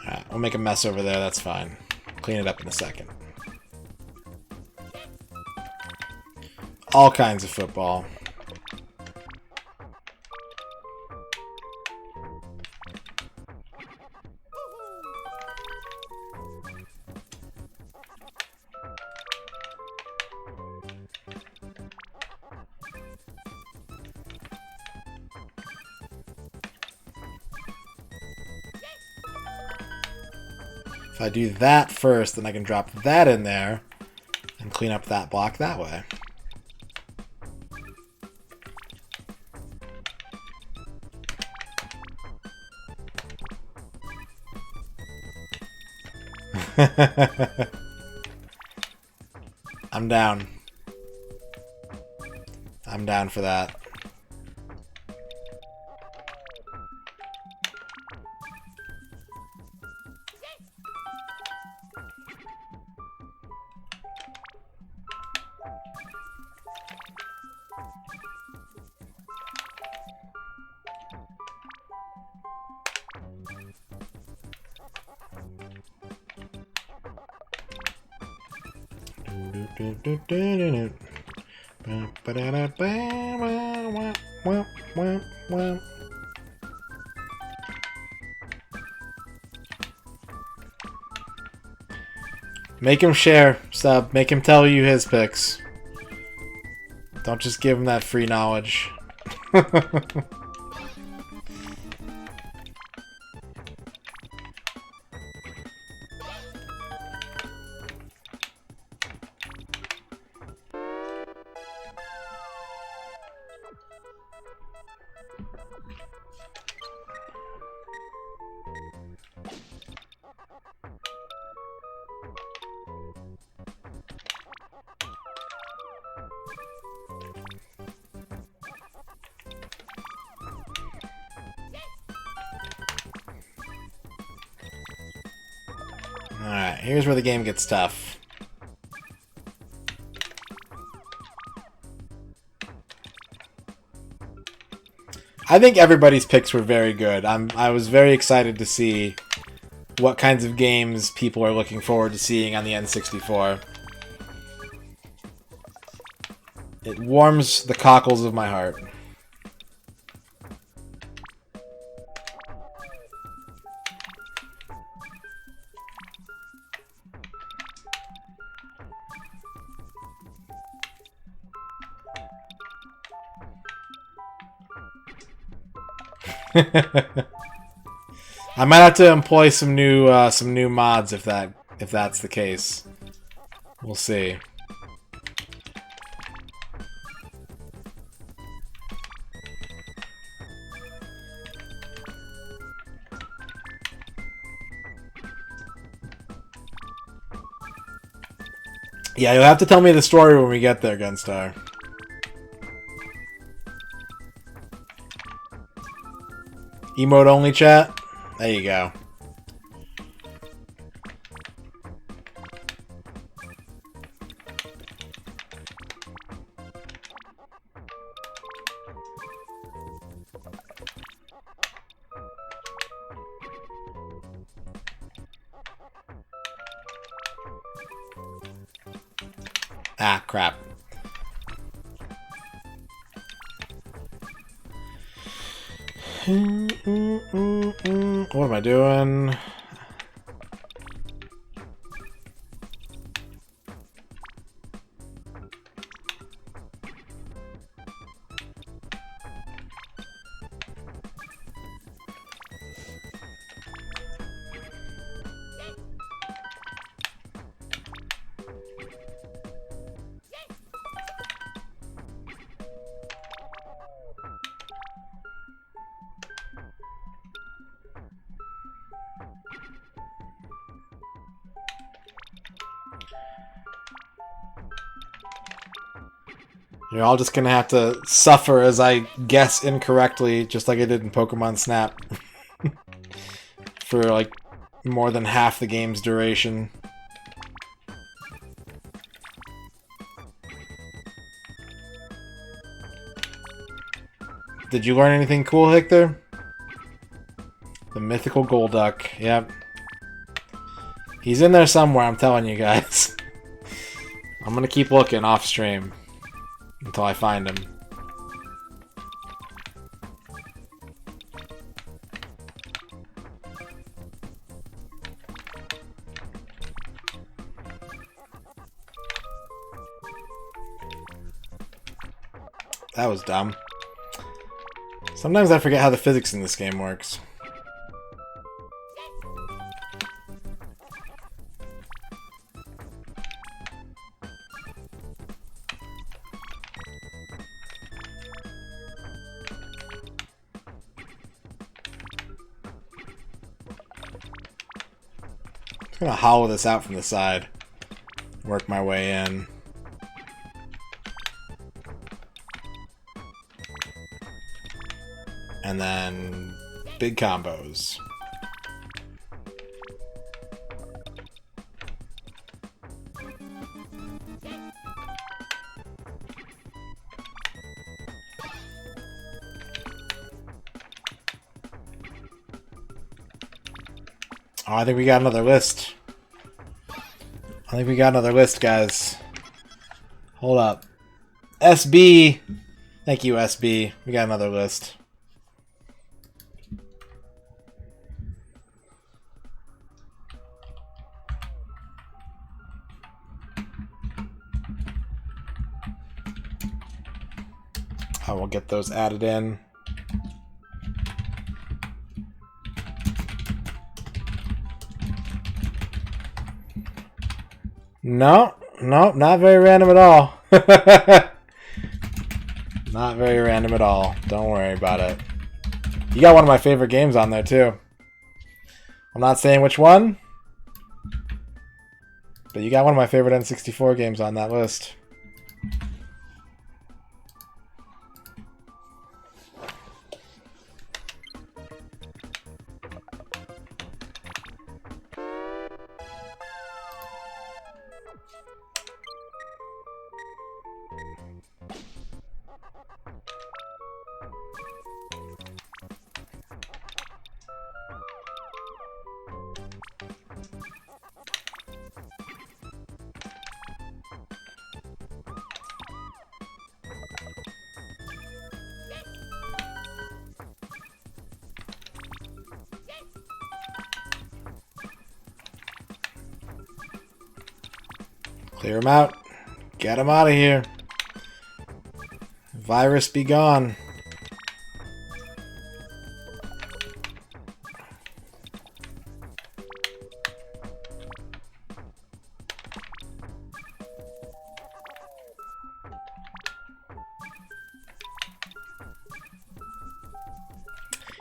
Alright, we'll make a mess over there, that's fine. Clean it up in a second. All kinds of football. If I do that first, then I can drop that in there and clean up that block that way. I'm down. I'm down for that. Make him share, sub. Make him tell you his picks. Don't just give him that free knowledge. Alright, here's where the game gets tough. I think everybody's picks were very good. I was very excited to see what kinds of games people are looking forward to seeing on the N64. It warms the cockles of my heart. I might have to employ some new mods if that's the case. We'll see. Yeah, you'll have to tell me the story when we get there, Gunstar. Emote only chat? There you go. Ah, crap. What am I doing? You're all just gonna have to suffer as I guess incorrectly, just like I did in Pokemon Snap. For like more than half the game's duration. Did you learn anything cool, Hector? The mythical Golduck, yep. He's in there somewhere, I'm telling you guys. I'm gonna keep looking off stream until I find him. That was dumb. Sometimes I forget how the physics in this game works. I'm gonna hollow this out from the side. Work my way in. And then big combos. Oh, I think we got another list. I think we got another list, guys. Hold up. SB! Thank you, SB. We got another list. I will get those added in. No, not very random at all. Not very random at all. Don't worry about it. You got one of my favorite games on there, too. I'm not saying which one, but you got one of my favorite N64 games on that list. Clear him out. Get him out of here. Virus be gone.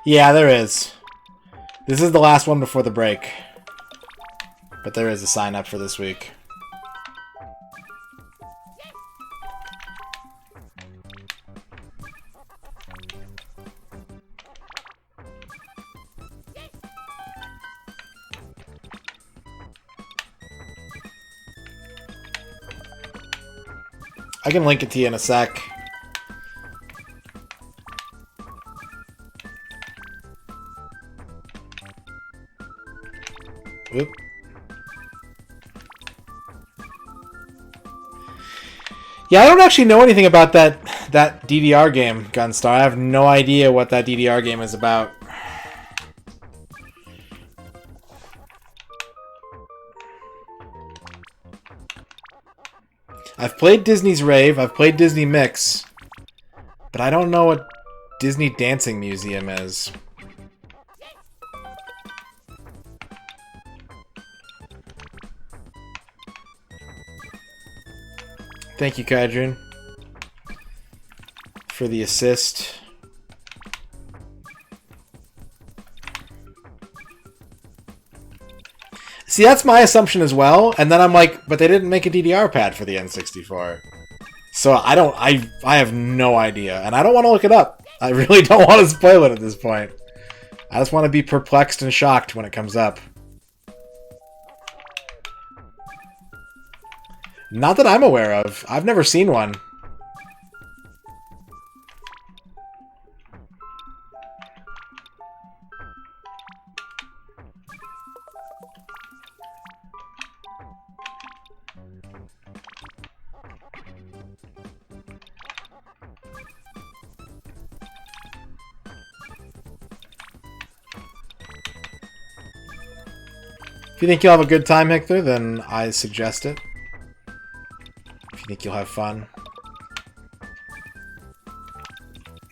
Yeah, there is. This is the last one before the break. But there is a sign up for this week. I can link it to you in a sec. Oop. Yeah, I don't actually know anything about that DDR game, Gunstar. I have no idea what that DDR game is about. I've played Disney's Rave, I've played Disney Mix, but I don't know what Disney Dancing Museum is. Thank you, Kaijun, for the assist. See, that's my assumption as well, and then I'm like, but they didn't make a DDR pad for the N64. So I have no idea, and I don't want to look it up. I really don't want to spoil it at this point. I just want to be perplexed and shocked when it comes up. Not that I'm aware of. I've never seen one. If you think you'll have a good time, Hector, then I suggest it. If you think you'll have fun.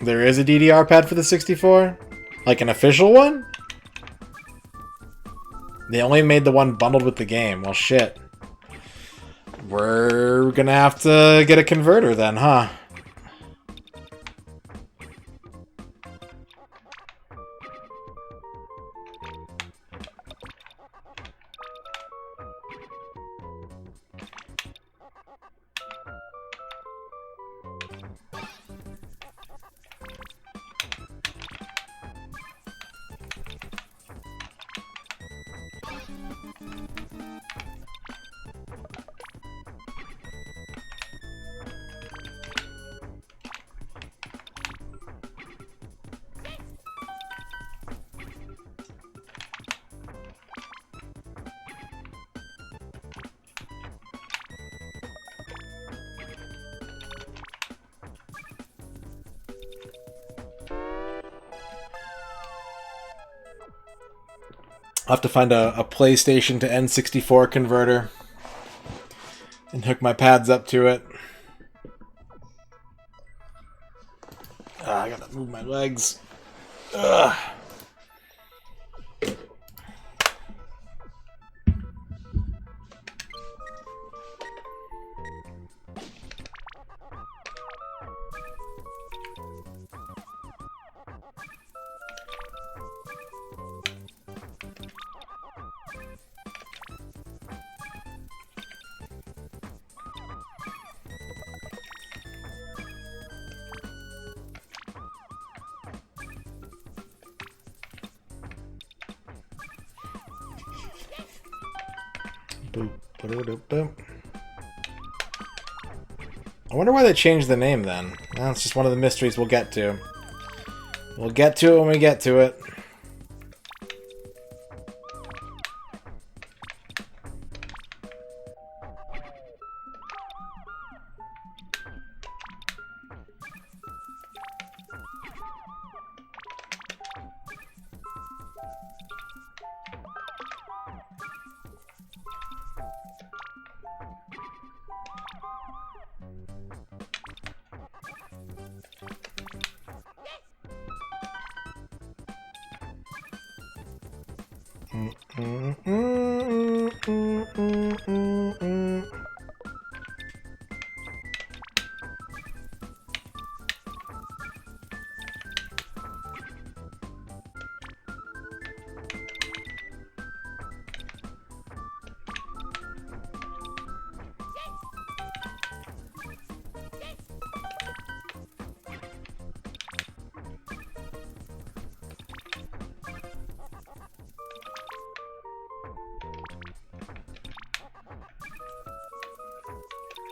There is a DDR pad for the 64? Like an official one? They only made the one bundled with the game. Well, shit. We're gonna have to get a converter then, huh? I'll have to find a PlayStation to N64 converter and hook my pads up to it. I gotta move my legs. Ugh. I wonder why they changed the name then. Well, it's just one of the mysteries we'll get to. We'll get to it when we get to it.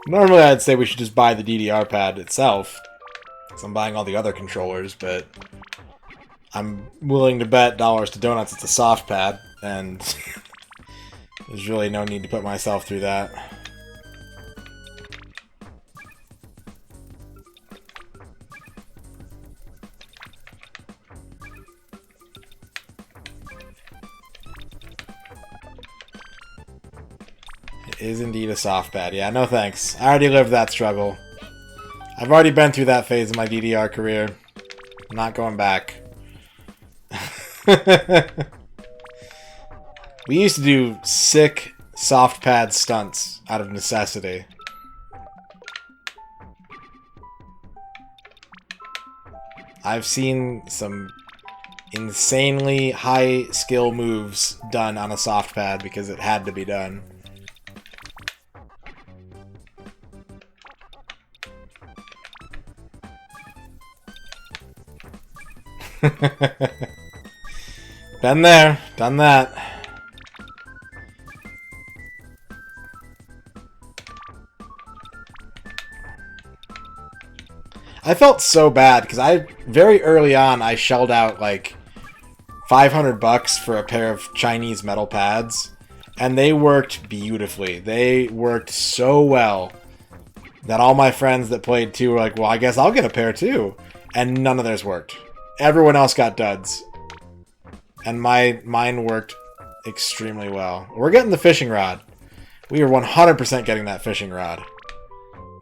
Normally, I'd say we should just buy the DDR pad itself, because I'm buying all the other controllers, but I'm willing to bet dollars to donuts it's a soft pad, and there's really no need to put myself through that. It is indeed a soft pad. Yeah, no thanks. I already lived that struggle. I've already been through that phase of my DDR career. I'm not going back. We used to do sick soft pad stunts out of necessity. I've seen some insanely high skill moves done on a soft pad because it had to be done. Been there, done that. I felt so bad because very early on I shelled out like $500 for a pair of Chinese metal pads, and they worked beautifully. They worked so well that all my friends that played too were like, well, I guess I'll get a pair too. And none of theirs worked. Everyone else got duds. And mine worked extremely well. We're getting the fishing rod. We are 100% getting that fishing rod.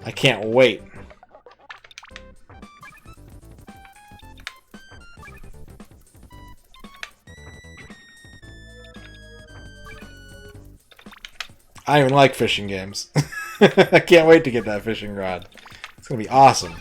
I can't wait. I don't even like fishing games. I can't wait to get that fishing rod. It's gonna be awesome.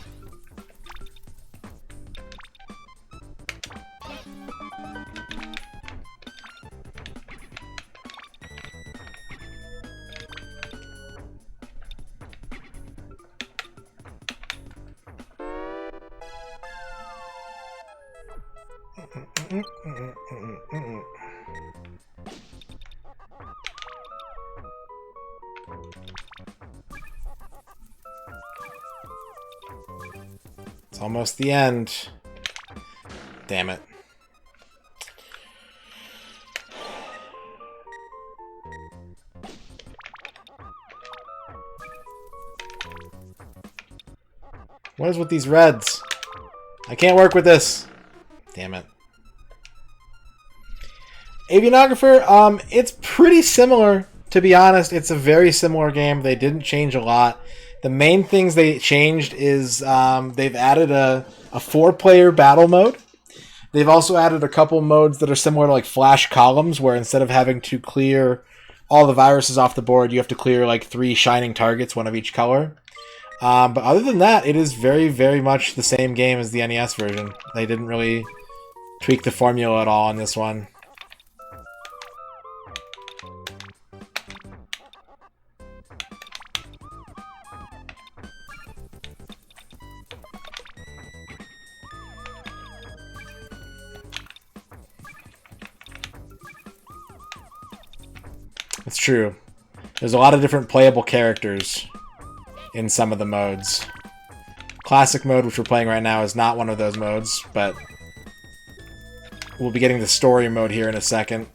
It's almost the end. Damn it. What is with these reds? I can't work with this. Damn it. Avianographer, it's pretty similar, to be honest. It's a very similar game. They didn't change a lot. The main things they changed is they've added a 4-player battle mode. They've also added a couple modes that are similar to like Flash Columns, where instead of having to clear all the viruses off the board, you have to clear like 3 shining targets, one of each color. But other than that, it is very, very much the same game as the NES version. They didn't really tweak the formula at all on this one. It's true. There's a lot of different playable characters in some of the modes. Classic mode, which we're playing right now, is not one of those modes, but we'll be getting the story mode here in a second.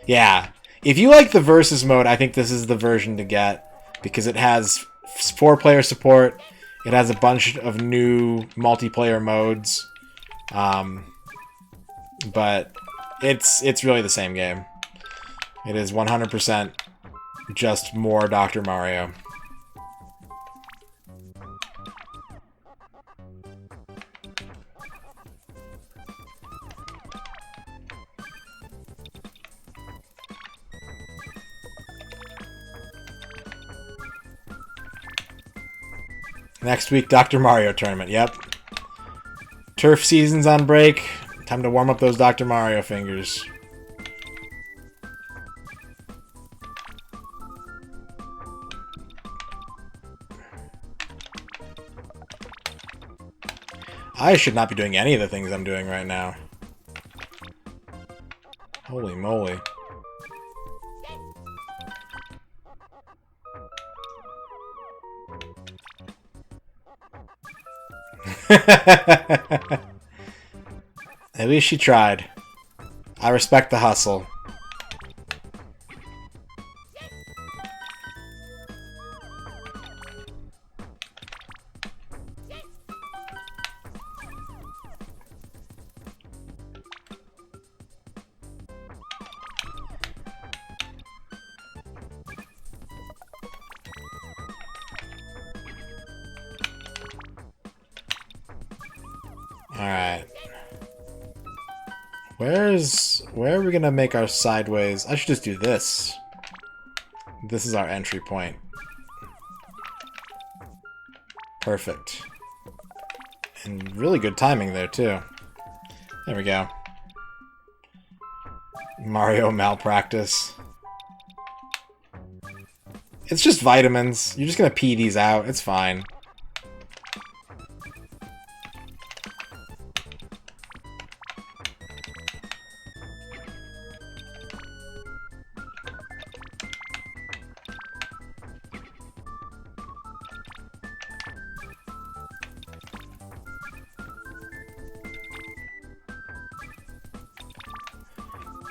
Yeah. If you like the versus mode, I think this is the version to get, because it has 4-player support, it has a bunch of new multiplayer modes, but it's really the same game. It is 100% just more Dr. Mario. Next week, Dr. Mario tournament. Yep. Turf season's on break. Time to warm up those Dr. Mario fingers. I should not be doing any of the things I'm doing right now. Holy moly. At least she tried. I respect the hustle. Alright. Where are we gonna make our sideways? I should just do this. This is our entry point. Perfect. And really good timing there, too. There we go. Mario malpractice. It's just vitamins. You're just gonna pee these out. It's fine.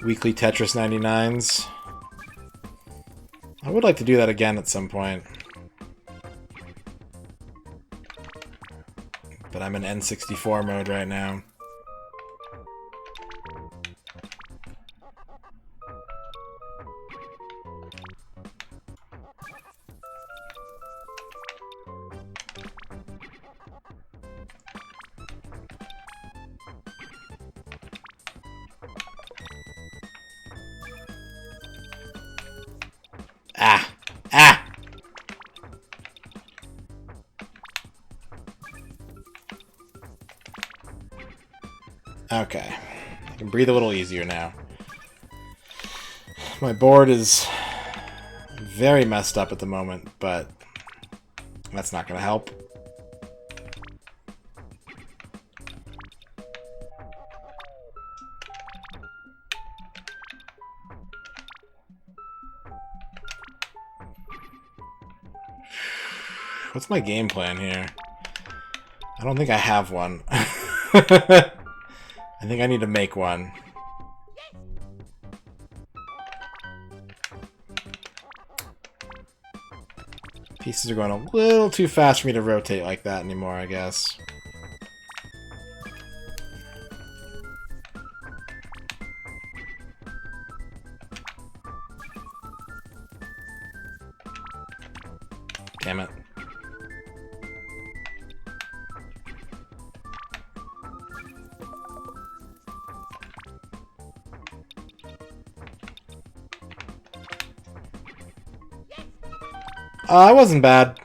Weekly Tetris 99s. I would like to do that again at some point. But I'm in N64 mode right now. Ah! Ah! Okay. I can breathe a little easier now. My board is very messed up at the moment, but that's not going to help. What's my game plan here? I don't think I have one. I think I need to make one. Pieces are going a little too fast for me to rotate like that anymore, I guess. Damn it. It wasn't bad.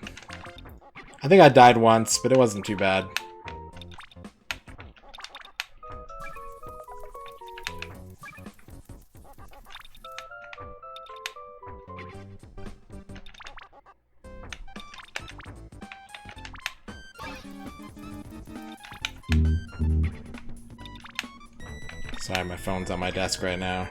I think I died once, but it wasn't too bad. Sorry, my phone's on my desk right now.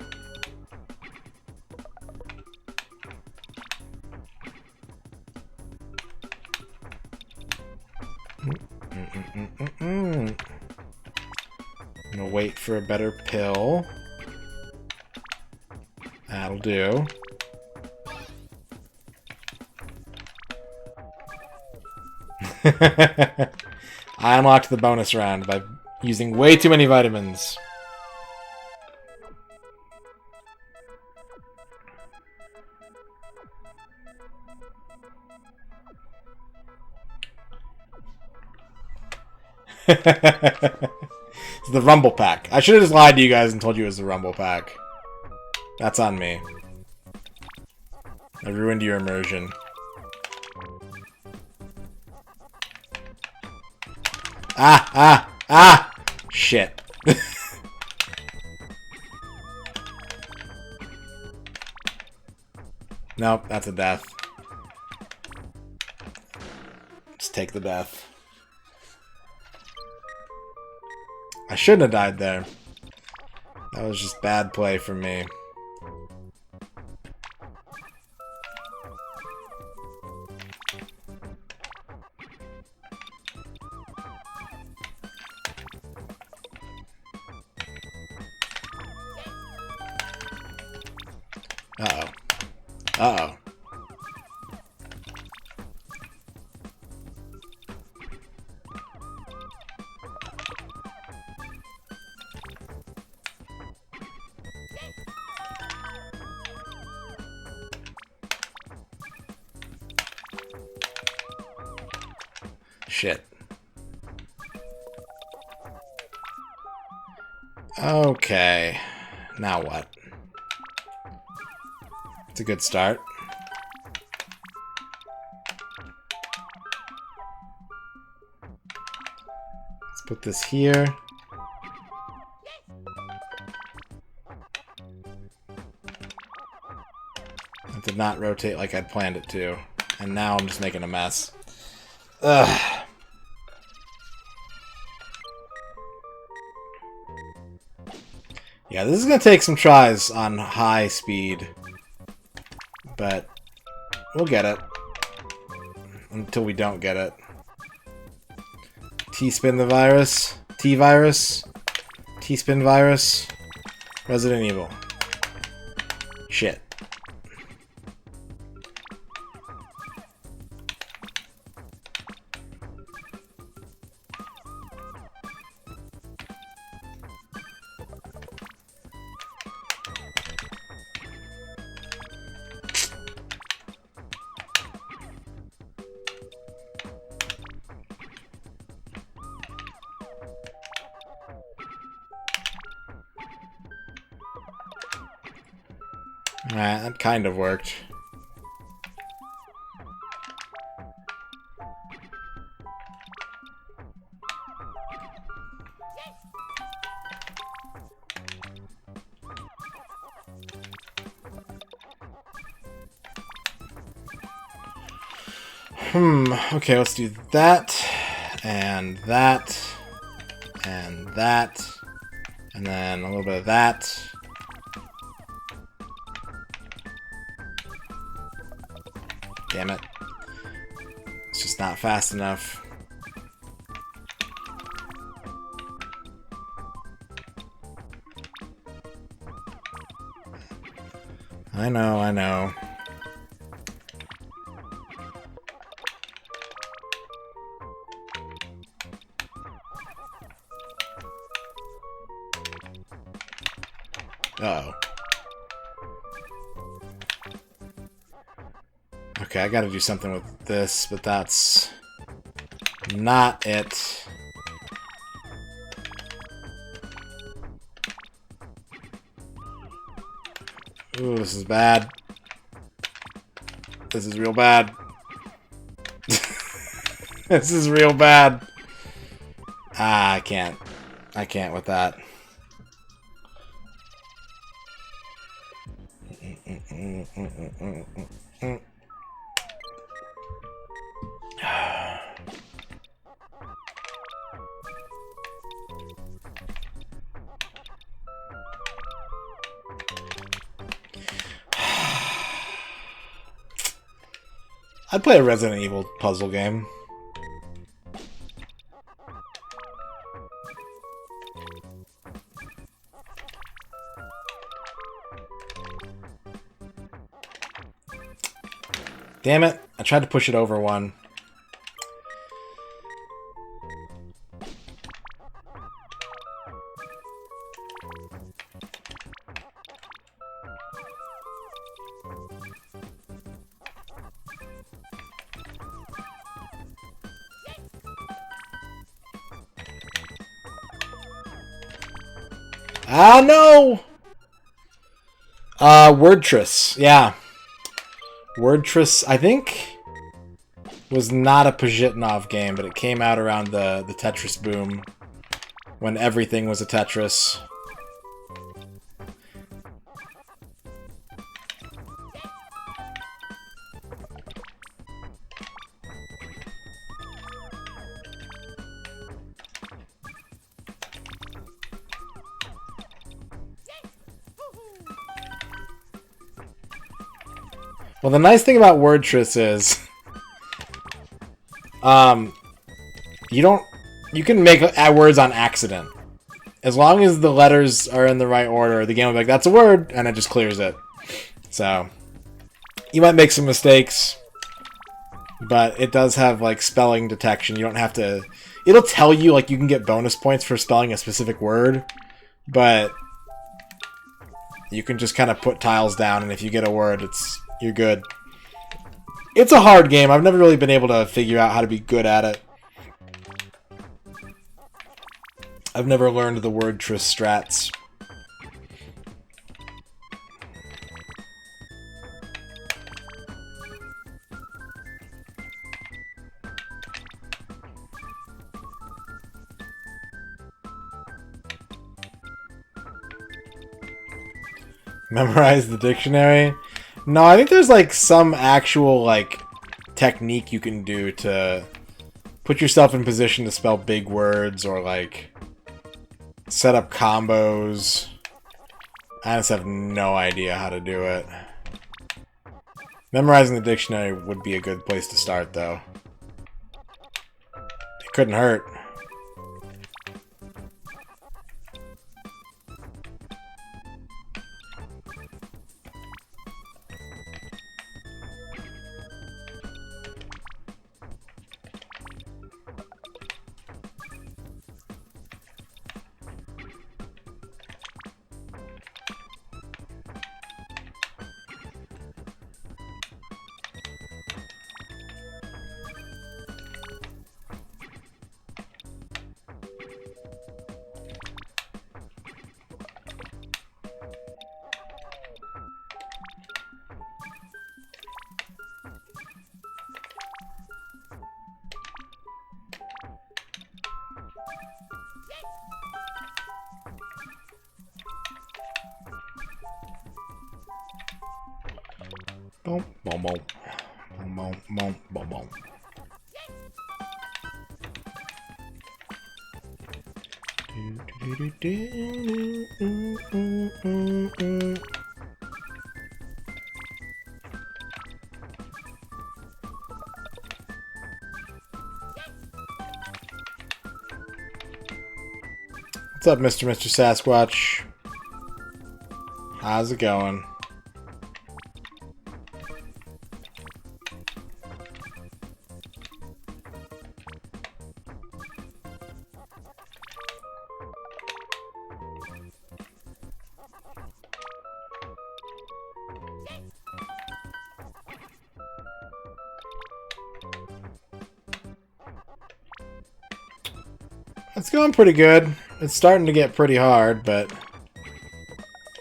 I'm gonna wait for a better pill. That'll do. I unlocked the bonus round by using way too many vitamins. It's the Rumble Pack. I should have just lied to you guys and told you it was the Rumble Pack. That's on me. I ruined your immersion. Ah! Ah! Ah! Shit. Nope, that's a death. Just take the death. I shouldn't have died there. That was just bad play from me. Uh-oh. Uh-oh. Shit. Okay. Now what? It's a good start. Let's put this here. It did not rotate like I'd planned it to. And now I'm just making a mess. Ugh. Yeah, this is going to take some tries on high speed. But we'll get it. Until we don't get it. T-spin the virus. T-virus. T-spin virus. Resident Evil. Shit. Alright, that kind of worked. Okay, let's do that, and that, and that, and then a little bit of that. Damn it. It's just not fast enough. I know, I know. Uh-oh. Okay, I gotta do something with this, but that's not it. Ooh, this is bad. This is real bad. This is real bad. Ah, I can't. I can't with that. I'd play a Resident Evil puzzle game. Damn it. I tried to push it over one. Ah, no! Wordtress. Yeah. Wordtress, I think, was not a Pajitnov game, but it came out around the Tetris boom, when everything was a Tetris. Well, the nice thing about WordTris is, you can make words on accident. As long as the letters are in the right order, the game will be like, that's a word, and it just clears it. So, you might make some mistakes, but it does have, like, spelling detection. You don't have to... It'll tell you, like, you can get bonus points for spelling a specific word, but you can just kind of put tiles down, and if you get a word, you're good. It's a hard game. I've never really been able to figure out how to be good at it. I've never learned the WordTris strats. Memorize the dictionary? No, I think there's like some actual like technique you can do to put yourself in position to spell big words or like set up combos. I just have no idea how to do it. Memorizing the dictionary would be a good place to start though. It couldn't hurt. Boom, boom, boom. Boom, boom, boom, boom, boom. What's up, Mr. Sasquatch? How's it going? It's going pretty good. It's starting to get pretty hard, but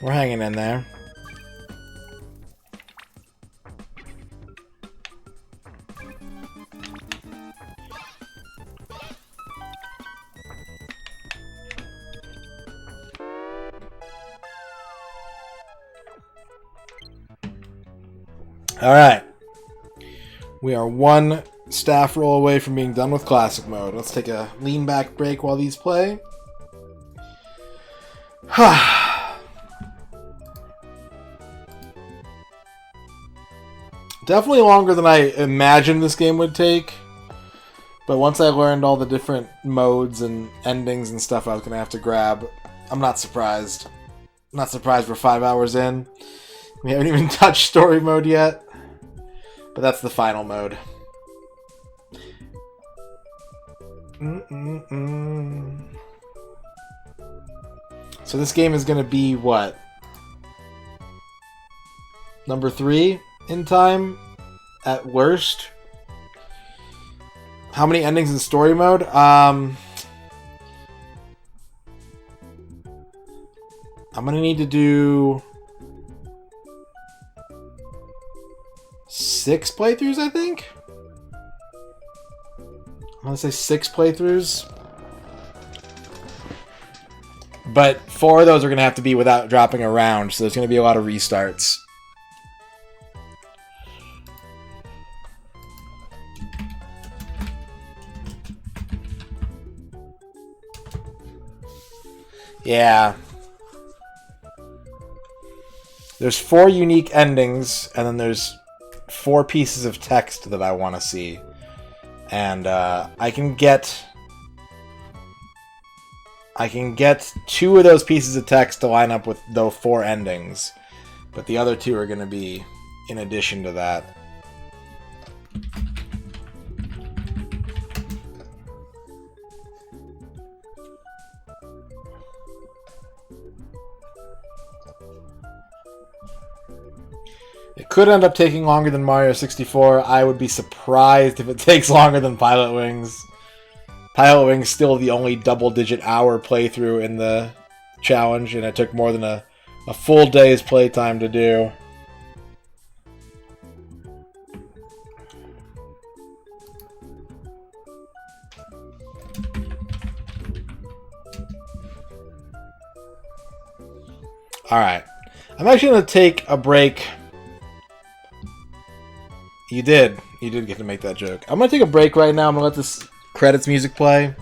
we're hanging in there. Alright. We are one staff roll away from being done with classic mode. Let's take a lean back break while these play. Definitely longer than I imagined this game would take. But once I learned all the different modes and endings and stuff I was going to have to grab, I'm not surprised. I'm not surprised we're 5 hours in. We haven't even touched story mode yet. But that's the final mode. So this game is going to be what? Number 3 in time at worst. How many endings in story mode? I'm going to need to do 6 playthroughs, I think. I'm gonna say 6 playthroughs. But 4 of those are gonna have to be without dropping a round, so there's gonna be a lot of restarts. Yeah. There's 4 unique endings, and then there's 4 pieces of text that I want to see. And I can get 2 of those pieces of text to line up with those 4 endings. But the other 2 are going to be in addition to that. It could end up taking longer than Mario 64. I would be surprised if it takes longer than Pilot Wings. Pilot Wings still the only double-digit hour playthrough in the challenge, and it took more than a full day's playtime to do. Alright. I'm actually going to take a break. You did get to make that joke. I'm going to take a break right now. I'm going to let this credits music play.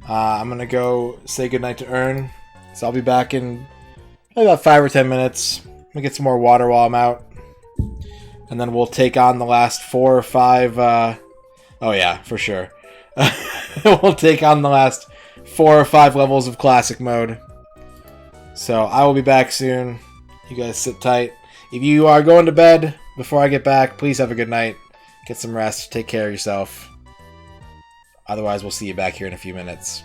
I'm going to go say goodnight to Ern. So I'll be back in probably about 5 or 10 minutes. I'm going to get some more water while I'm out. And then we'll take on the last 4 or 5... oh yeah, for sure. We'll take on the last 4 or 5 levels of Classic Mode. So I will be back soon. You guys sit tight. If you are going to bed before I get back, please have a good night. Get some rest. Take care of yourself. Otherwise, we'll see you back here in a few minutes.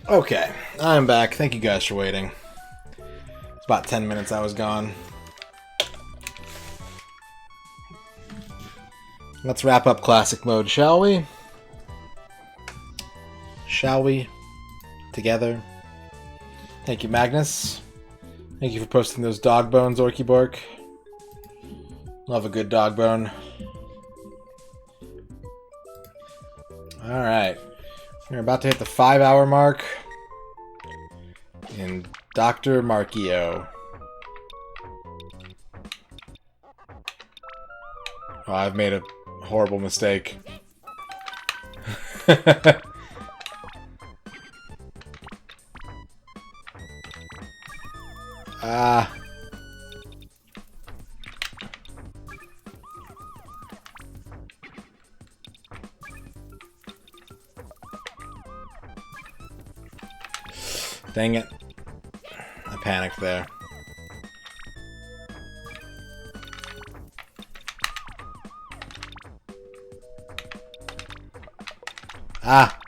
Okay, I'm back. Thank you guys for waiting. It's about 10 minutes I was gone. Let's wrap up classic mode, shall we? Shall we? Together. Thank you, Magnus. Thank you for posting those dog bones, Orky Bork. Love a good dog bone. Alright. We're about to hit the 5-hour mark in Dr. Markio. Oh, I've made a horrible mistake. Ah. Dang it. I panicked there. Ah!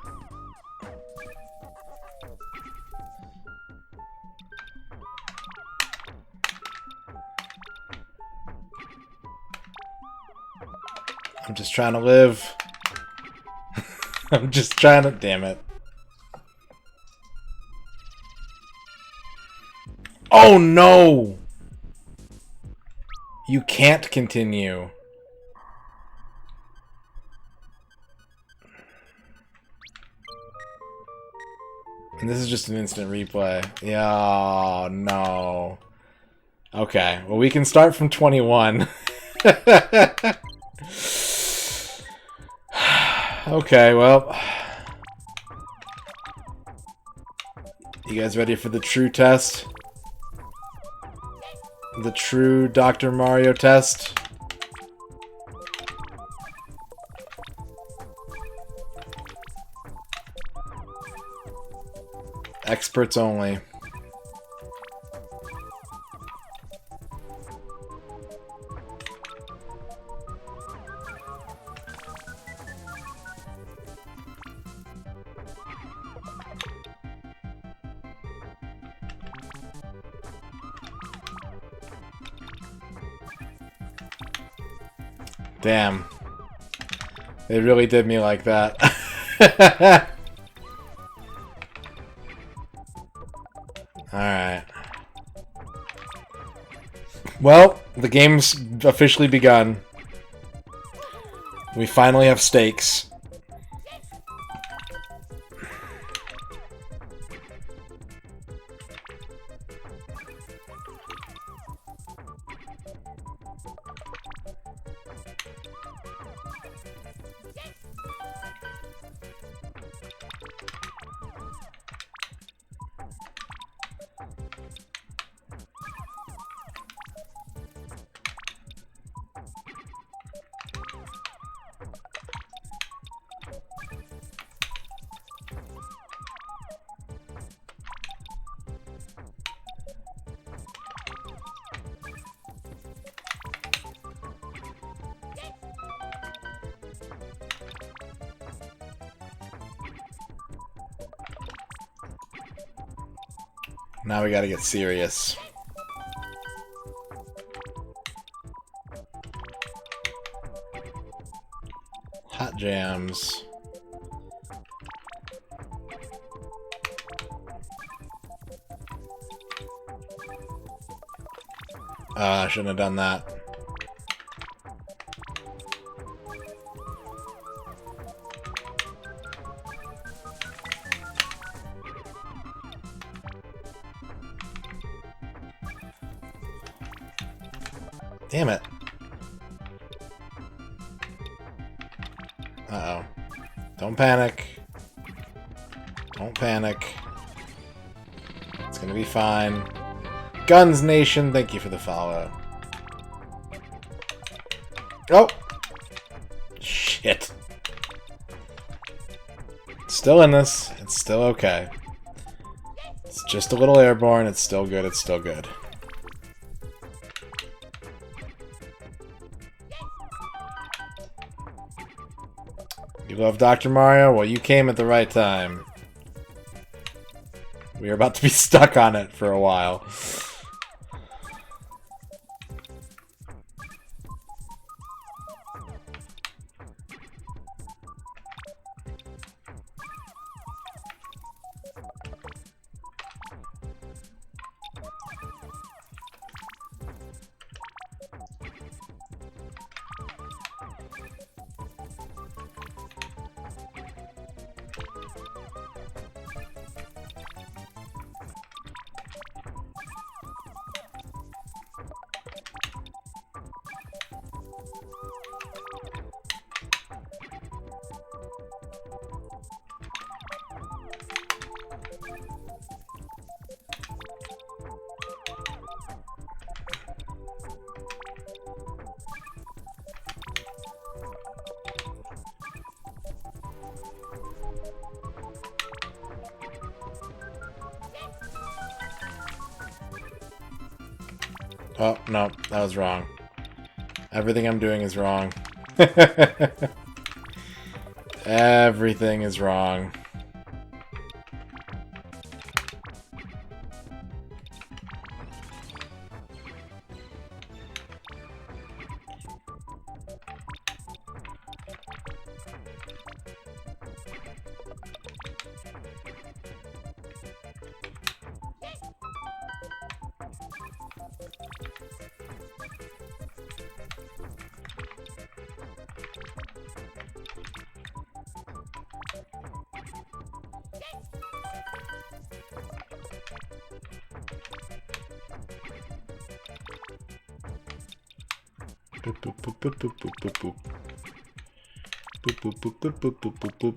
I'm just trying to live. I'm just trying to... Damn it. Oh no! You can't continue. And this is just an instant replay. Yeah, oh, no. Okay, well we can start from 21. Okay, well. You guys ready for the true test? The true Dr. Mario test? Experts only. Damn. They really did me like that. Alright. Well, the game's officially begun. We finally have stakes. Now we gotta get serious. Hot jams. I shouldn't have done that. Damn it. Uh-oh. Don't panic. Don't panic. It's gonna be fine. Guns Nation, thank you for the follow. Oh! Shit. Still in this. It's still okay. It's just a little airborne. It's still good. It's still good. You love Dr. Mario? Well, you came at the right time. We are about to be stuck on it for a while. Oh, no, that was wrong. Everything I'm doing is wrong. Everything is wrong. Boop, boop, boop, boop, boop, boop, boop, boop. Boop, boop, boop, boop, boop, boop, boop, boop.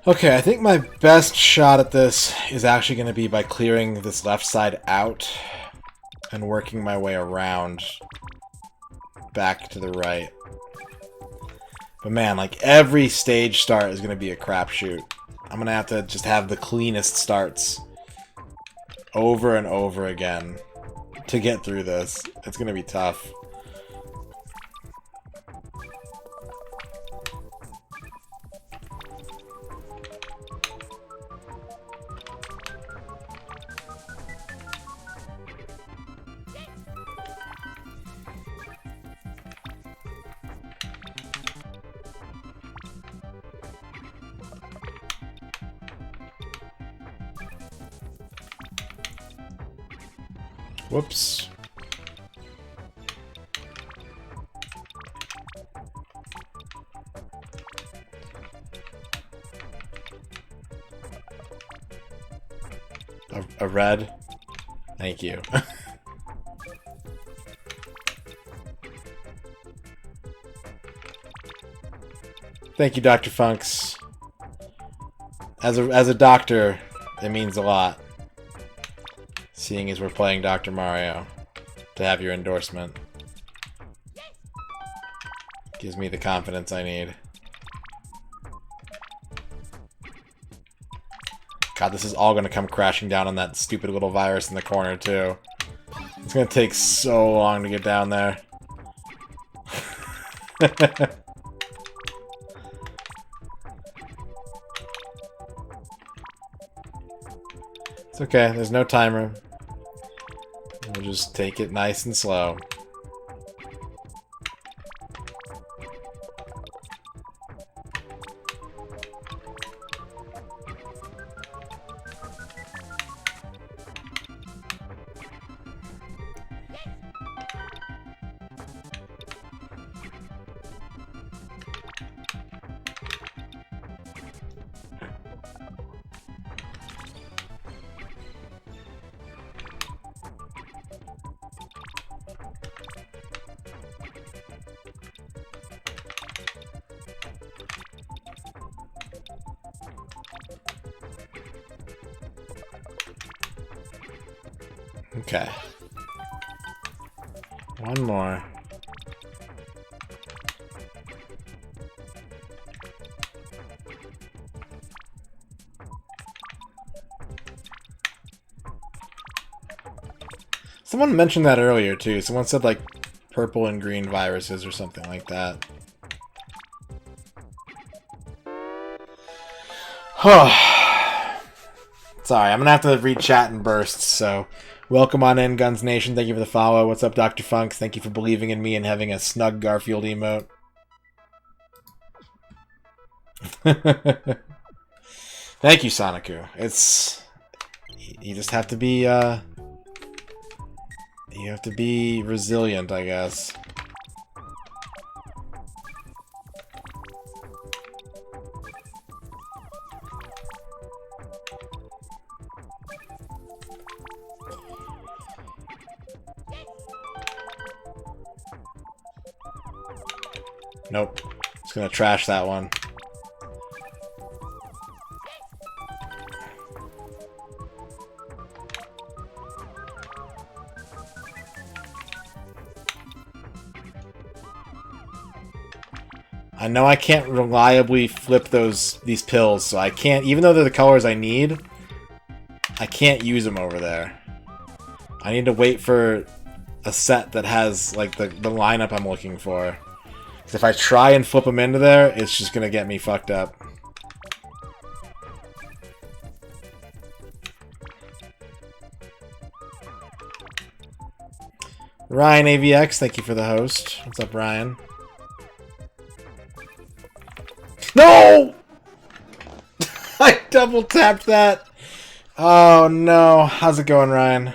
Okay, I think my best shot at this is actually going to be by clearing this left side out and working my way around back to the right. But man, like, every stage start is going to be a crapshoot. I'm going to have to just have the cleanest starts over and over again to get through this. It's going to be tough. Whoops. A red? Thank you. Thank you, Dr. Funks. As a doctor, it means a lot. Seeing as we're playing Dr. Mario, to have your endorsement gives me the confidence I need. God, this is all going to come crashing down on that stupid little virus in the corner, too. It's going to take so long to get down there. It's okay, there's no timer. We'll just take it nice and slow. Okay. One more. Someone mentioned that earlier, too. Someone said, like, purple and green viruses or something like that. Sorry, I'm gonna have to read chat in bursts, so... Welcome on in, Guns Nation. Thank you for the follow. What's up, Dr. Funks? Thank you for believing in me and having a snug Garfield emote. Thank you, Soniku. It's... You just have to be, You have to be resilient, I guess. Nope. Just gonna trash that one. I know I can't reliably flip these pills, so I can't, even though they're the colors I need, I can't use them over there. I need to wait for a set that has, like, the lineup I'm looking for. Because if I try and flip them into there, it's just gonna get me fucked up. Ryan AVX, thank you for the host. What's up, Ryan? No! I double tapped that. Oh no. How's it going, Ryan?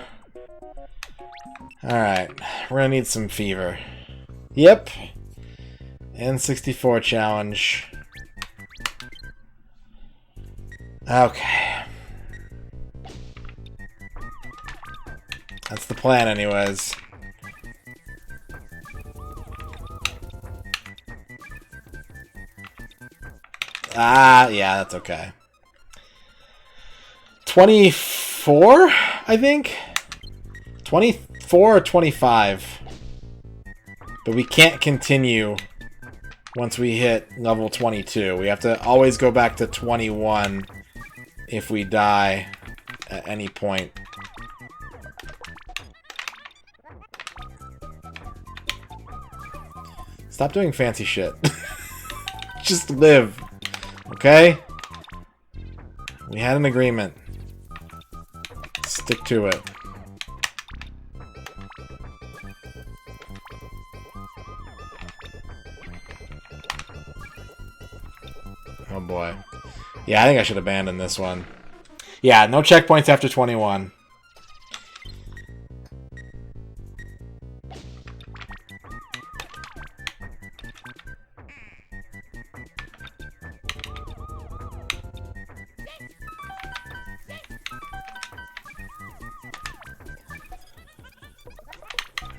Alright. We're gonna need some fever. Yep. N64 challenge. Okay. That's the plan, anyways. Ah, yeah, that's okay. 24, I think? 24 or 25. But we can't continue once we hit level 22. We have to always go back to 21 if we die at any point. Stop doing fancy shit. Just live. Okay? We had an agreement. Stick to it. Oh boy. Yeah, I think I should abandon this one. Yeah, no checkpoints after 21.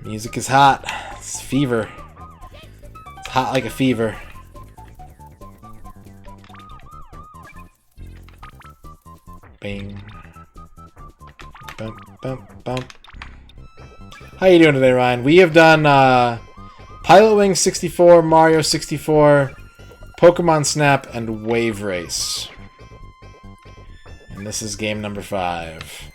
Music is hot. It's fever. It's hot like a fever. Bing. Bump, bump, bump. How you doing today, Ryan? We have done Pilot Wing 64, Mario 64, Pokemon Snap, and Wave Race. And this is game number 5.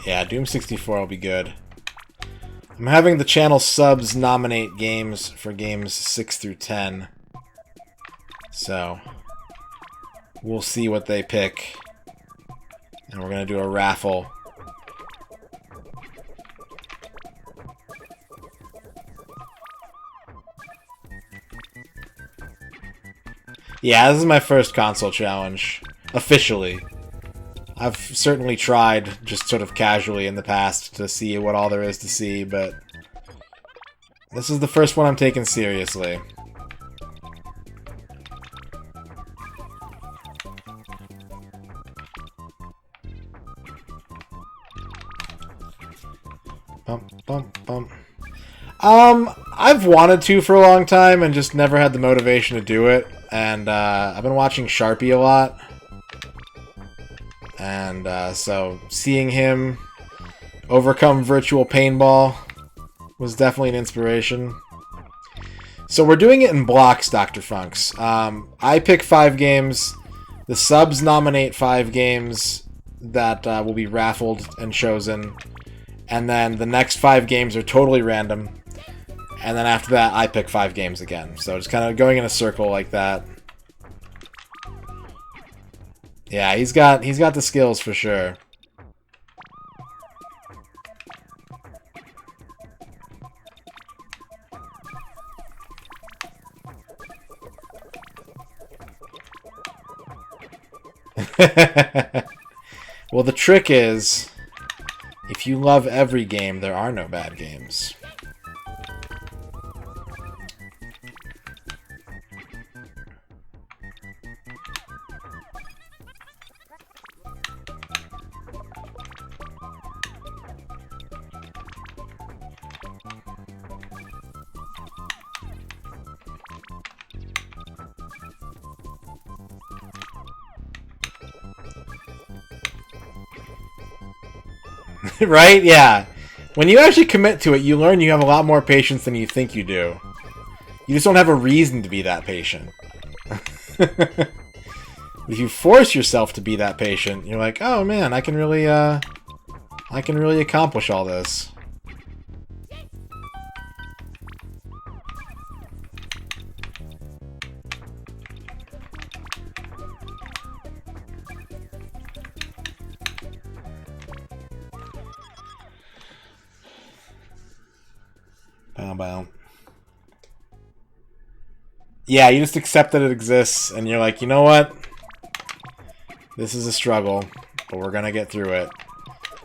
Yeah, Doom 64 will be good. I'm having the channel subs nominate games for games 6 through 10. So, we'll see what they pick. And we're going to do a raffle. Yeah, this is my first console challenge. Officially. I've certainly tried, just sort of casually in the past, to see what all there is to see, but this is the first one I'm taking seriously. Bump, bump, bump. I've wanted to for a long time and just never had the motivation to do it, and I've been watching Sharpie a lot. And so seeing him overcome virtual paintball was definitely an inspiration. So we're doing it in blocks, Dr. Funks. I pick 5 games. The subs nominate 5 games that will be raffled and chosen. And then the next 5 games are totally random. And then after that, I pick 5 games again. So just kind of going in a circle like that. Yeah, he's got the skills for sure. Well, the trick is, if you love every game, there are no bad games. Right? Yeah. When you actually commit to it, you learn you have a lot more patience than you think you do. You just don't have a reason to be that patient. If you force yourself to be that patient, you're like, oh man, I can really accomplish all this. Bow. Yeah, you just accept that it exists, and you're like, you know what? This is a struggle, but we're gonna get through it.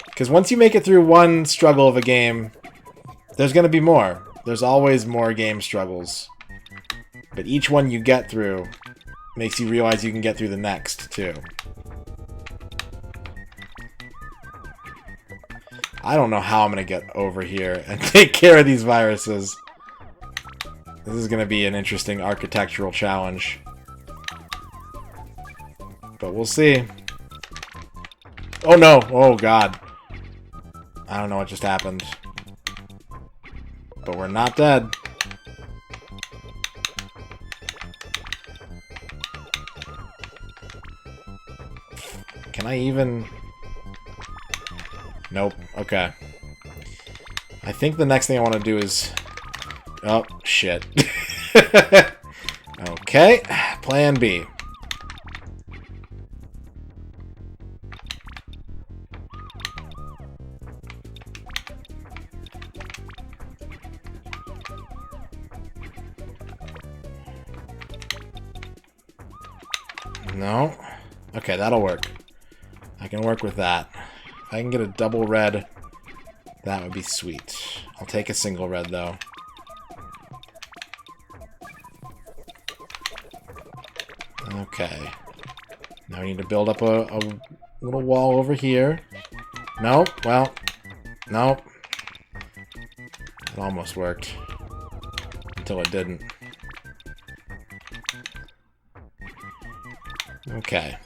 Because once you make it through one struggle of a game, there's gonna be more. There's always more game struggles. But each one you get through makes you realize you can get through the next, too. I don't know how I'm going to get over here and take care of these viruses. This is going to be an interesting architectural challenge. But we'll see. Oh no! Oh god. I don't know what just happened. But we're not dead. Can I even... Nope. Okay. I think the next thing I want to do is... Oh, shit. Okay. Plan B. No. Okay, that'll work. I can work with that. If I can get a double red, that would be sweet. I'll take a single red, though. Okay. Now we need to build up a little wall over here. Nope. Well, nope. It almost worked. Until it didn't. Okay.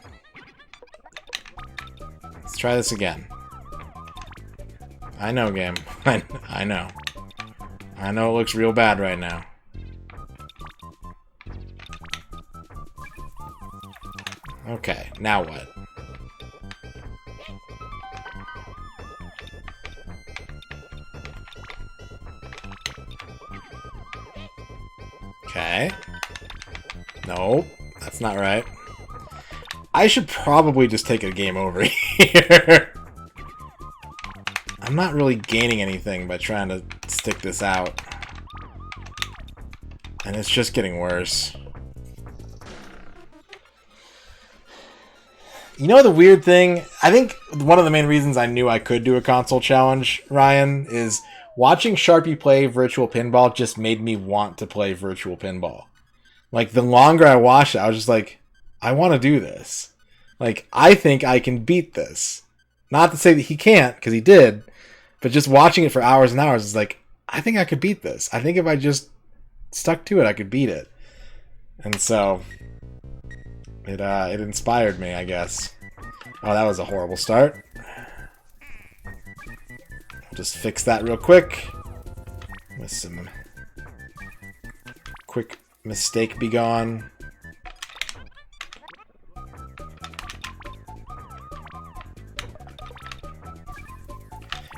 Let's try this again. I know, game. I know. I know it looks real bad right now. Okay, now what? Okay. Nope, that's not right. I should probably just take a game over here. I'm not really gaining anything by trying to stick this out. And it's just getting worse. You know the weird thing? I think one of the main reasons I knew I could do a console challenge, Ryan, is watching Sharpie play Virtual Pinball just made me want to play Virtual Pinball. Like, the longer I watched it, I was just like, I want to do this. Like, I think I can beat this. Not to say that he can't, because he did, but just watching it for hours and hours is like, I think I could beat this. I think if I just stuck to it, I could beat it. And so... It inspired me, I guess. Oh, that was a horrible start. I'll just fix that real quick. With some quick mistake be gone.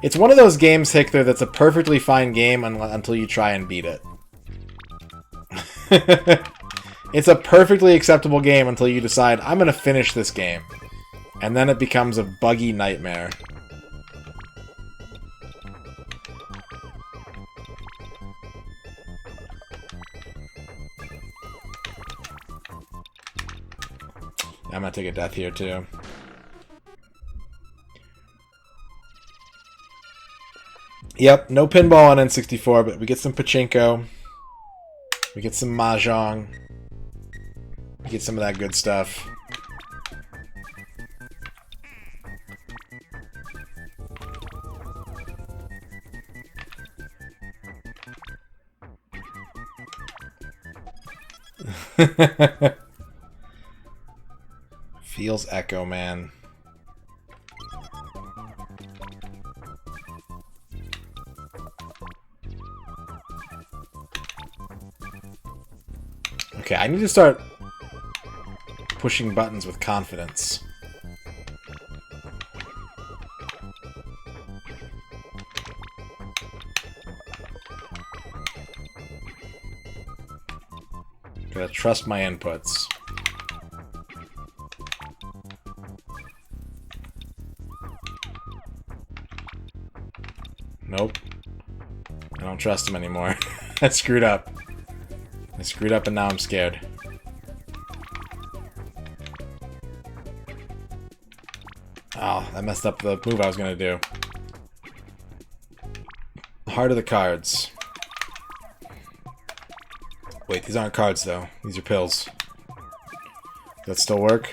It's one of those games, Hickler, that's a perfectly fine game until you try and beat it. It's a perfectly acceptable game until you decide, I'm going to finish this game. And then it becomes a buggy nightmare. I'm going to take a death here, too. Yep, no pinball on N64, but we get some pachinko. We get some mahjong. We get some of that good stuff. Feels Echo, man. Okay, I need to start pushing buttons with confidence. Gotta trust my inputs. Nope. I don't trust him anymore. I screwed up. I screwed up and now I'm scared. Oh, I messed up the move I was gonna do. Heart of the cards. Wait, these aren't cards though. These are pills. Does that still work?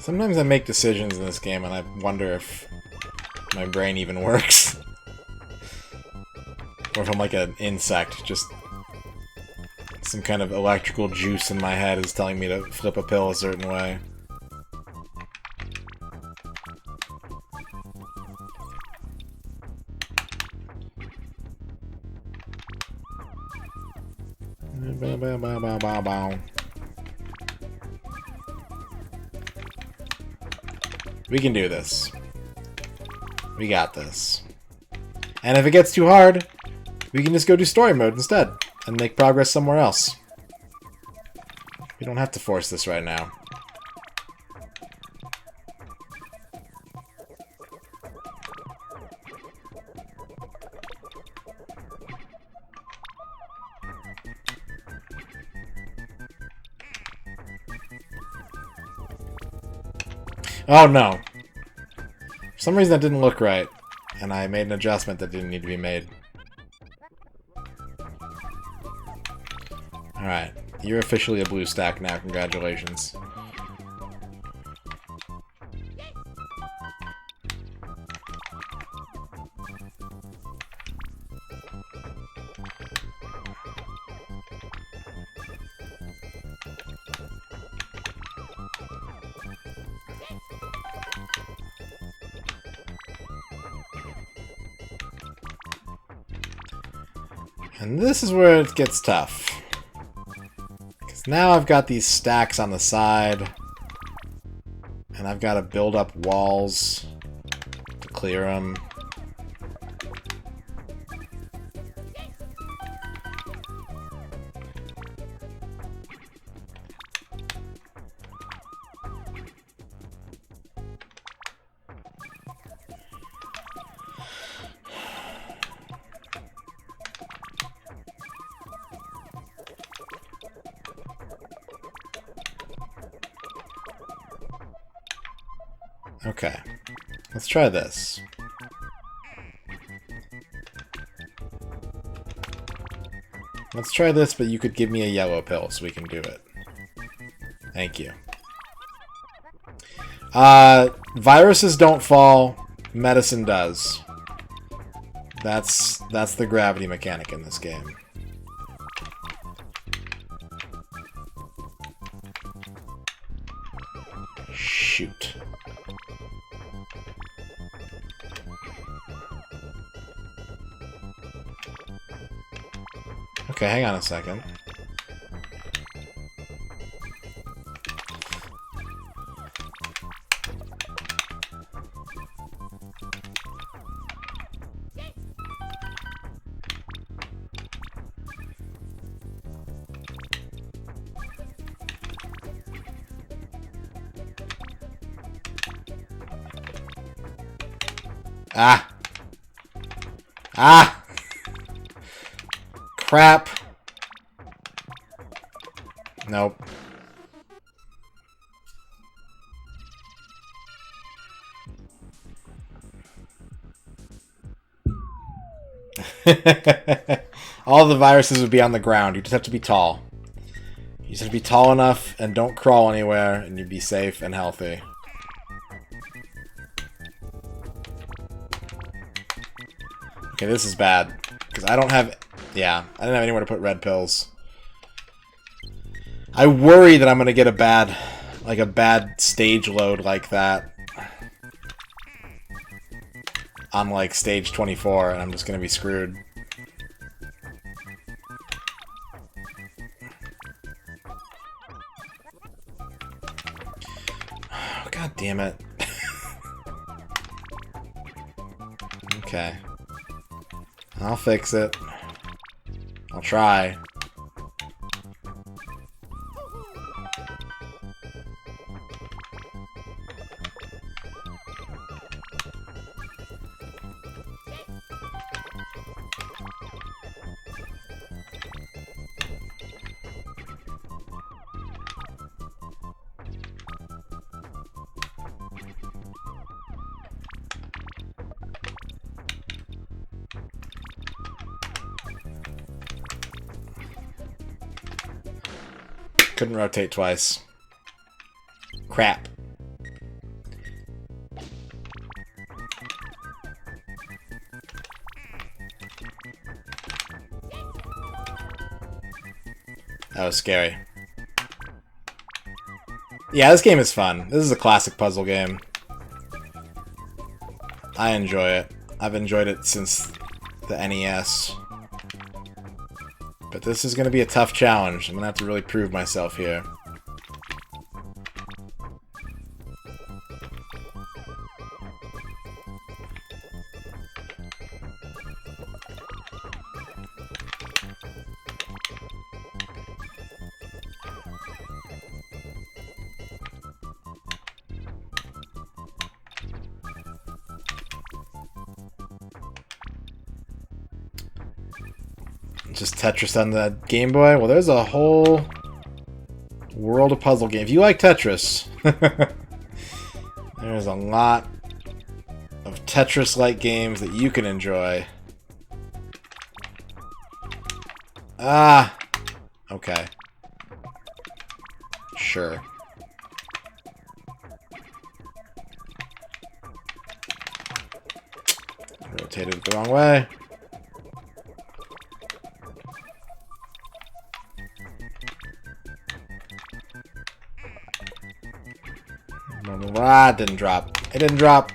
Sometimes I make decisions in this game and I wonder if my brain even works. Or if I'm like an insect, just some kind of electrical juice in my head is telling me to flip a pill a certain way. We can do this. We got this. And if it gets too hard, we can just go do story mode instead and make progress somewhere else. We don't have to force this right now. Oh no. For some reason that didn't look right, and I made an adjustment that didn't need to be made. Alright, you're officially a blue stack now, congratulations. And this is where it gets tough. Because now I've got these stacks on the side. And I've got to build up walls to clear them. Okay. Let's try this. Let's try this, but you could give me a yellow pill so we can do it. Thank you. Viruses don't fall. Medicine does. That's the gravity mechanic in this game. Shoot. Okay, hang on a second. Ah! Ah! Crap. Nope. All the viruses would be on the ground. You just have to be tall. You just have to be tall enough and don't crawl anywhere, and you'd be safe and healthy. Okay, this is bad. Because I don't have... Yeah, I didn't have anywhere to put red pills. I worry that I'm going to get a bad... Like a bad stage load like that. On like stage 24, and I'm just going to be screwed. Oh, God damn it. Okay. I'll fix it. I'll try. Couldn't rotate twice. Crap. That was scary. Yeah, this game is fun. This is a classic puzzle game. I enjoy it. I've enjoyed it since the NES. But this is going to be a tough challenge. I'm going to have to really prove myself here. Just Tetris on the Game Boy? Well, there's a whole world of puzzle games. If you like Tetris, there's a lot of Tetris-like games that you can enjoy. Ah! Okay. Sure. Rotated it the wrong way. Ah, it didn't drop. It didn't drop.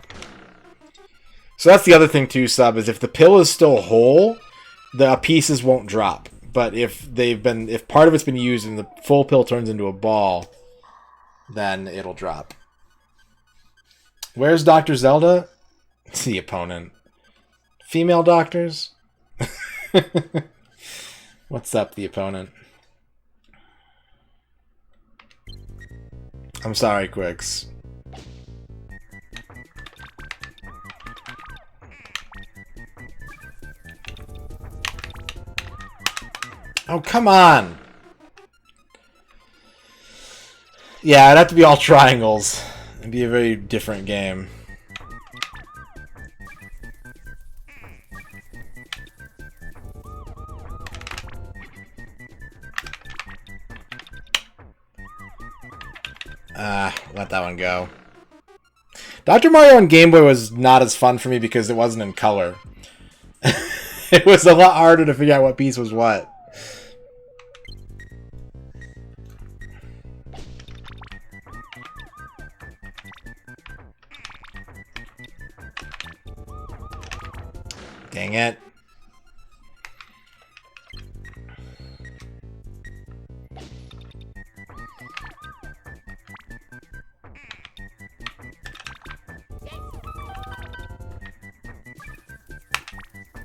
So that's the other thing too, Sub, is if the pill is still whole, the pieces won't drop. But if part of it's been used and the full pill turns into a ball, then it'll drop. Where's Dr. Zelda? It's the opponent. Female doctors? What's up, the opponent? I'm sorry, Quicks. Oh, come on! Yeah, it'd have to be all triangles. It'd be a very different game. Let that one go. Dr. Mario on Game Boy was not as fun for me because it wasn't in color. It was a lot harder to figure out what piece was what. Dang it.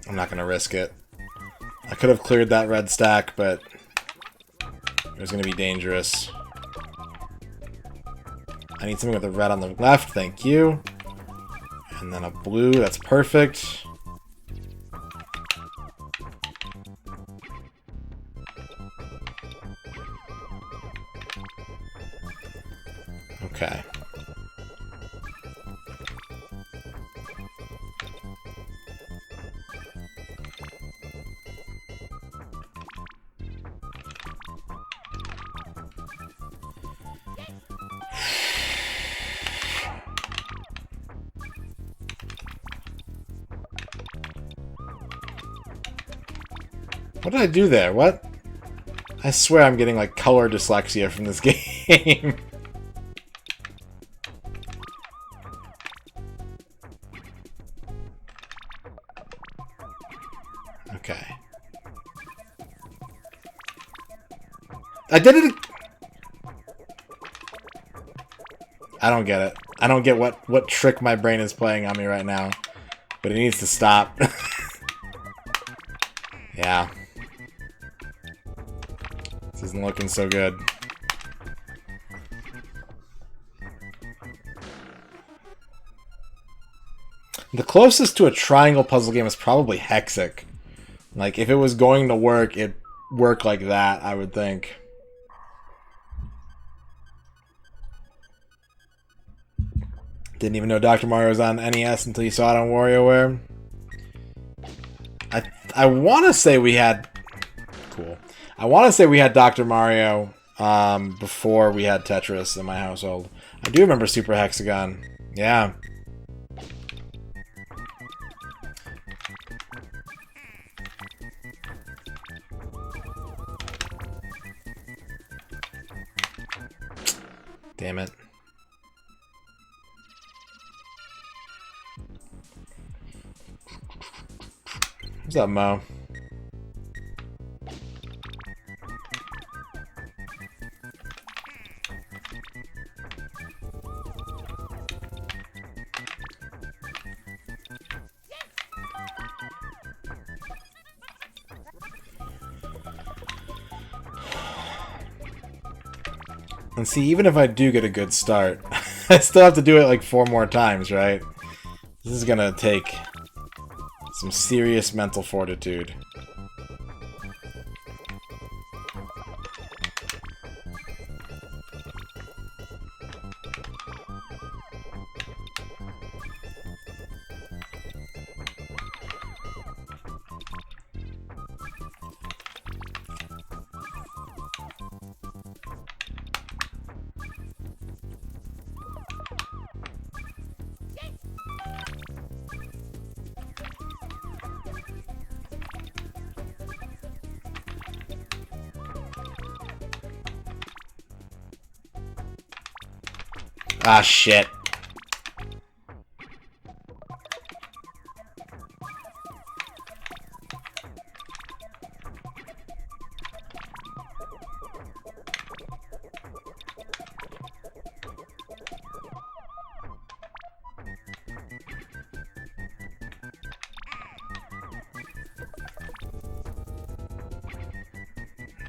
I'm not going to risk it. I could have cleared that red stack, but it was going to be dangerous. I need something with a red on the left, thank you. And then a blue, that's perfect. Okay. What did I do there? What? I swear I'm getting like color dyslexia from this game. Okay. I did it. I don't get it. I don't get what trick my brain is playing on me right now. But it needs to stop. Yeah. This isn't looking so good. The closest to a triangle puzzle game is probably Hexic. Like, if it was going to work, it'd work like that, I would think. Didn't even know Dr. Mario was on NES until you saw it on WarioWare. I want to say we had... Cool. I want to say we had Dr. Mario before we had Tetris in my household. I do remember Super Hexagon. Yeah. Damn it. What's up, Mo? And see, even if I do get a good start, I still have to do it like 4 more times, right? This is gonna take some serious mental fortitude. Ah, shit.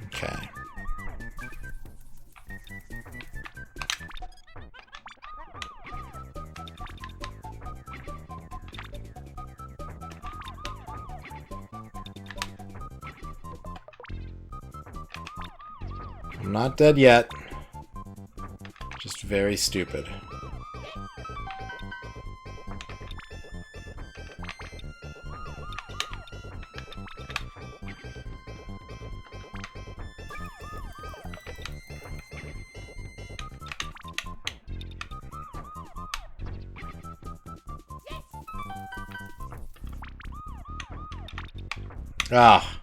Okay. I'm not dead yet. Just very stupid. Ah.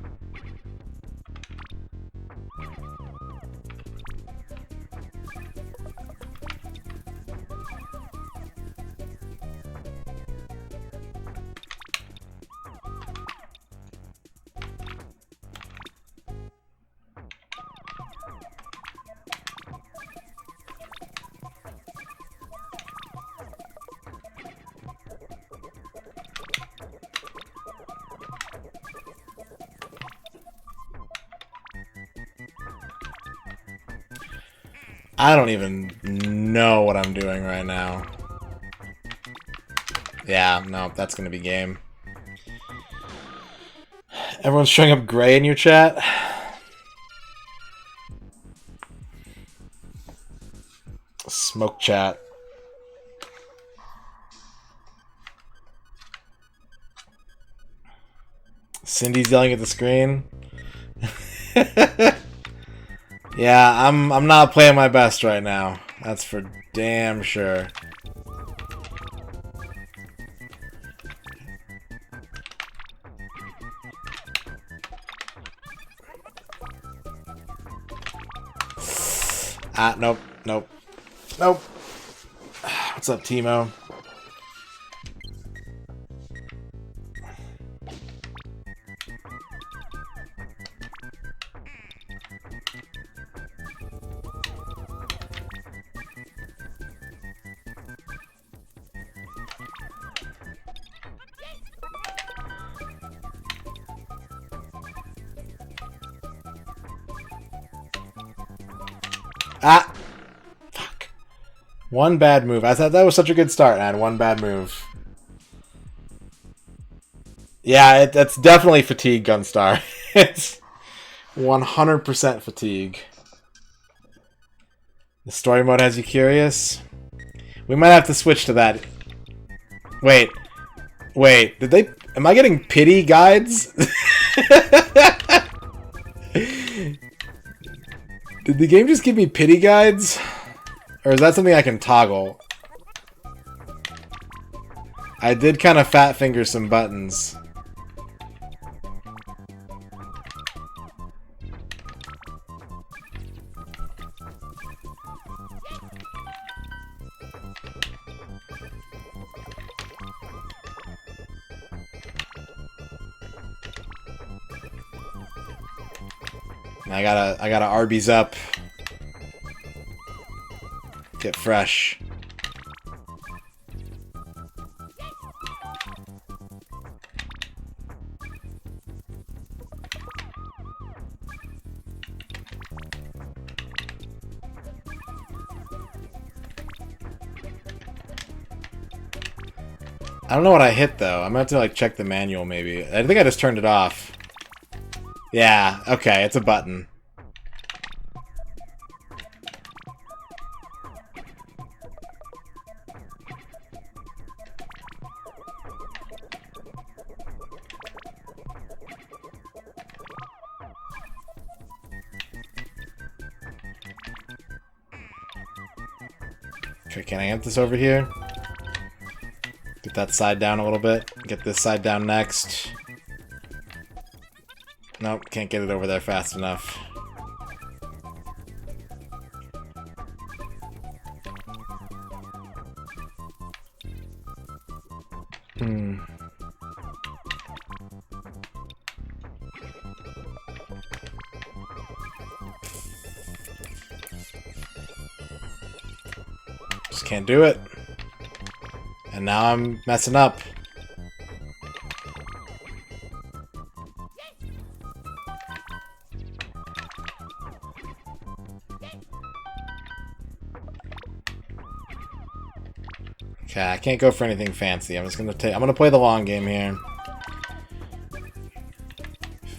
I don't even know what I'm doing right now. Yeah, no, that's gonna be game. Everyone's showing up gray in your chat. Smoke chat. Cindy's yelling at the screen. Yeah, I'm not playing my best right now. That's for damn sure. Ah, nope, nope, nope. What's up, Timo? Ah! Fuck. One bad move. I thought that was such a good start, and I had one bad move. Yeah, that's definitely fatigue, Gunstar. It's 100% fatigue. The story mode has you curious? We might have to switch to that. Wait. Wait, did they... Am I getting pity guides? Did the game just give me pity guides? Or is that something I can toggle? I did kind of fat finger some buttons. I gotta Arby's up. Get fresh. I don't know what I hit though. I'm gonna have to like check the manual maybe. I think I just turned it off. Yeah, okay, it's a button. Okay, can I get this over here? Get that side down a little bit. Get this side down next. Nope, can't get it over there fast enough. Just can't do it. And now I'm messing up. Okay, I can't go for anything fancy. I'm gonna play the long game here.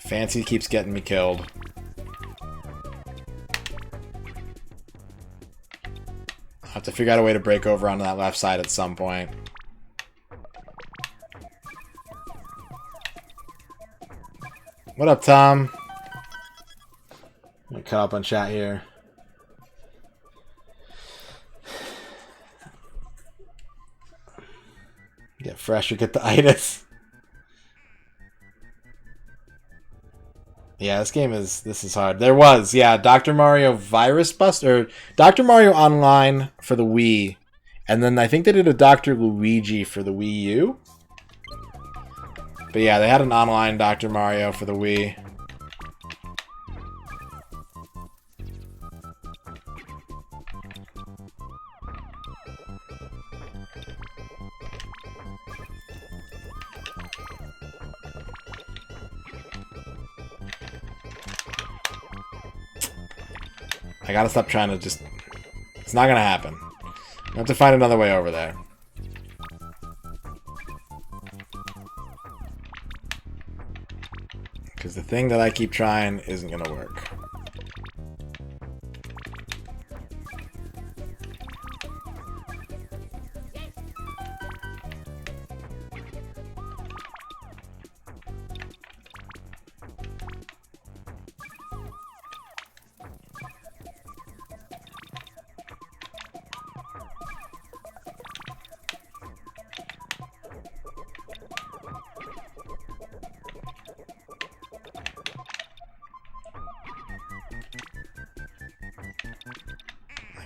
Fancy keeps getting me killed. I'll have to figure out a way to break over onto that left side at some point. What up, Tom? I'm gonna cut up on chat here. Get fresh or get the itis. Yeah, this is hard. There was, yeah, Dr. Mario Virus Bust, or Dr. Mario Online for the Wii, and then I think they did a Dr. Luigi for the Wii U. But yeah, they had an online Dr. Mario for the Wii. I gotta stop trying to just... It's not gonna happen. I have to find another way over there. Because the thing that I keep trying isn't gonna work.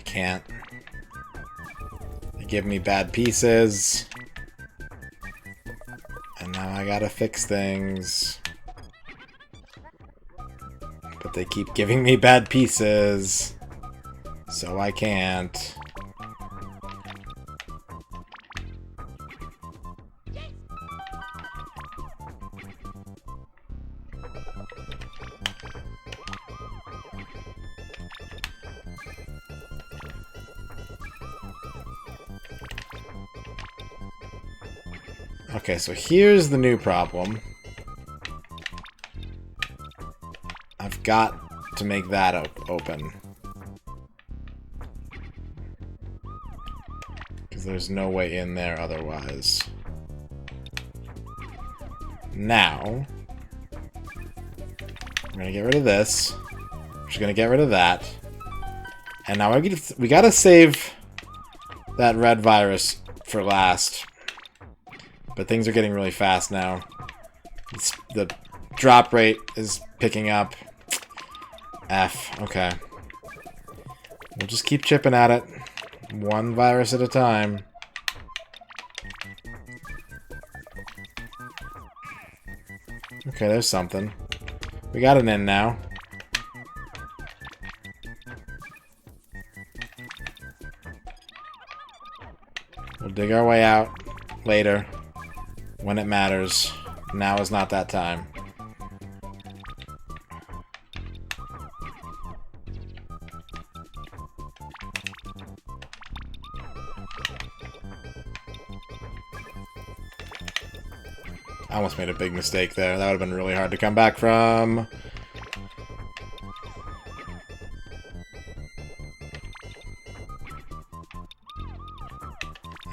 Can't. They give me bad pieces. And now I gotta fix things. But they keep giving me bad pieces. So I can't. Okay, so here's the new problem. I've got to make that open. Because there's no way in there otherwise. Now, we're going to get rid of this. We're just going to get rid of that. And now we got to save that red virus for last. But things are getting really fast now. The drop rate is picking up. F. Okay. We'll just keep chipping at it. One virus at a time. Okay, there's something. We got an in now. We'll dig our way out later. When it matters. Now is not that time. I almost made a big mistake there. That would have been really hard to come back from.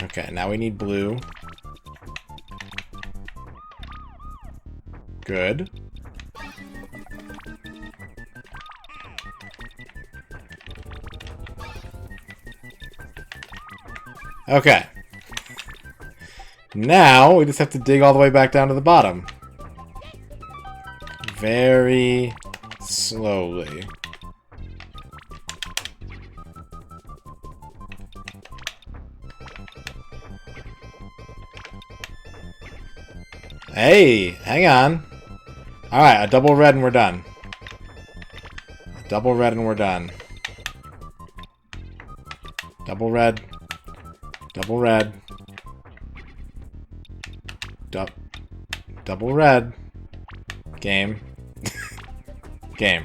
Okay, now we need blue. Good. Okay. Now, we just have to dig all the way back down to the bottom. Very slowly. Hey, hang on. Alright, a double red and we're done. A double red and we're done. Double red. Double red. Double red. Game. Game.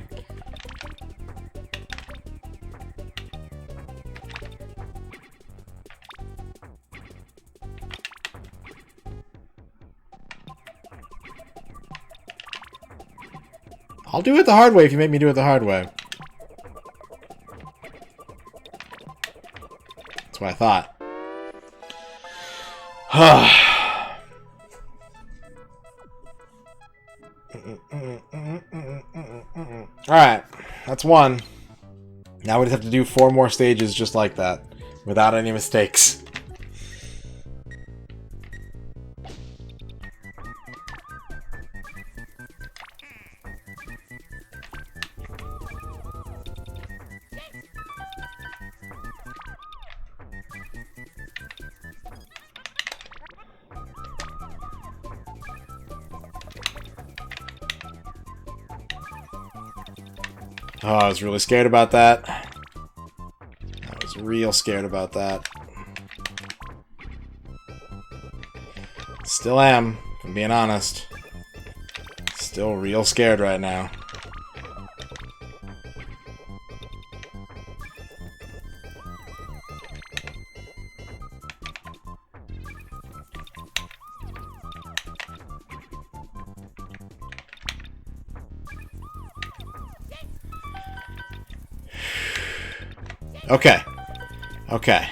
I'll do it the hard way if you make me do it the hard way. That's what I thought. Alright, that's one. Now we just have to do 4 more stages just like that, without any mistakes. Oh, I was really scared about that. I was real scared about that. Still am, if I'm being honest. Still real scared right now. Okay. Okay.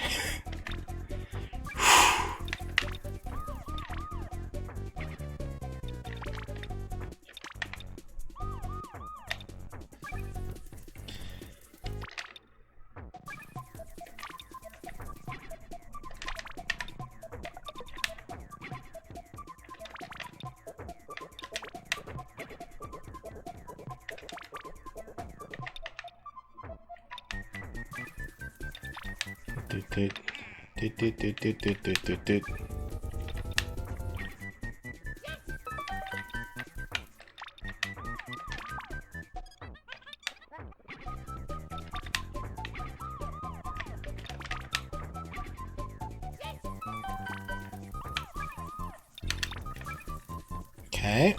Okay.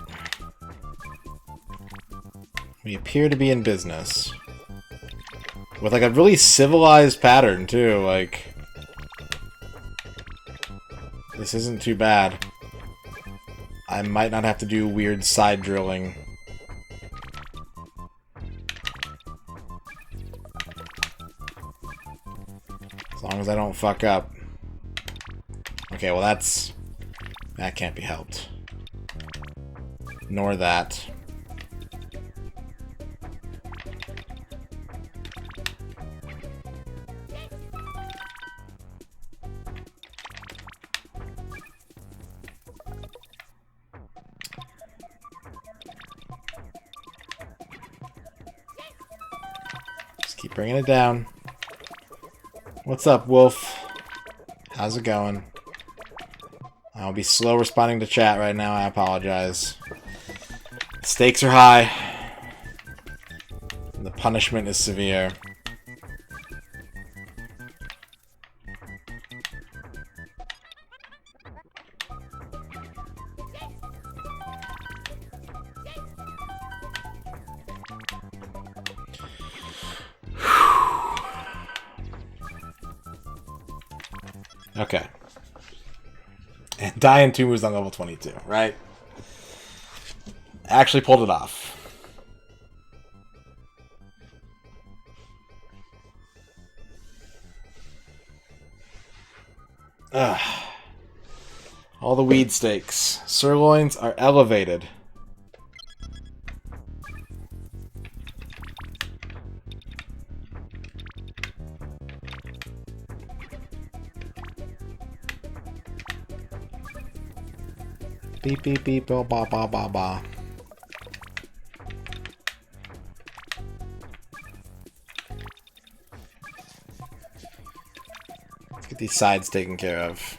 We appear to be in business. With like a really civilized pattern too, like this isn't too bad. I might not have to do weird side drilling. As long as I don't fuck up. Okay, well that can't be helped. Nor that. Just keep bringing it down. What's up, Wolf? How's it going? I'll be slow responding to chat right now. I apologize. The stakes are high. And the punishment is severe. Okay. And Die in 2 was on level 22, right? Actually pulled it off. Ugh. All the weed steaks. Sirloins are elevated. Beep beep beep ba ba ba ba ba. Let's get these sides taken care of.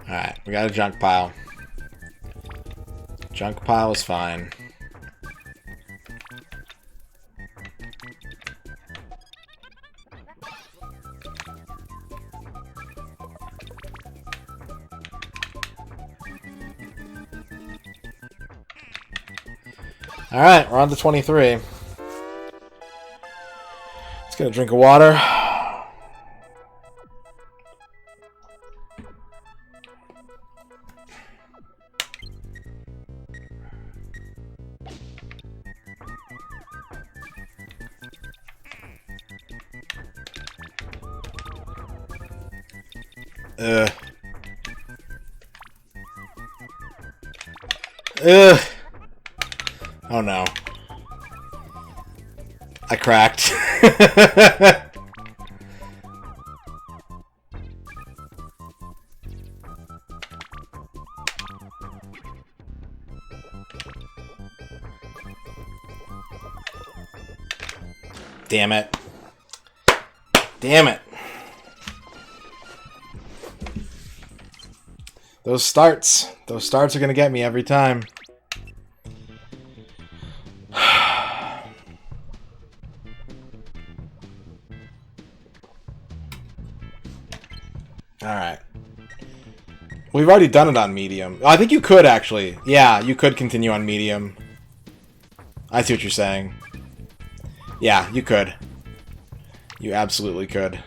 Alright, we got a junk pile. Junk pile is fine. Alright, we're on to 23. Let's get a drink of water. Ugh. Ugh. Oh no. I cracked. Damn it. Damn it. Those starts are gonna get me every time. Alright. We've already done it on medium. I think you could, actually. Yeah, you could continue on medium. I see what you're saying. Yeah, you could. You absolutely could.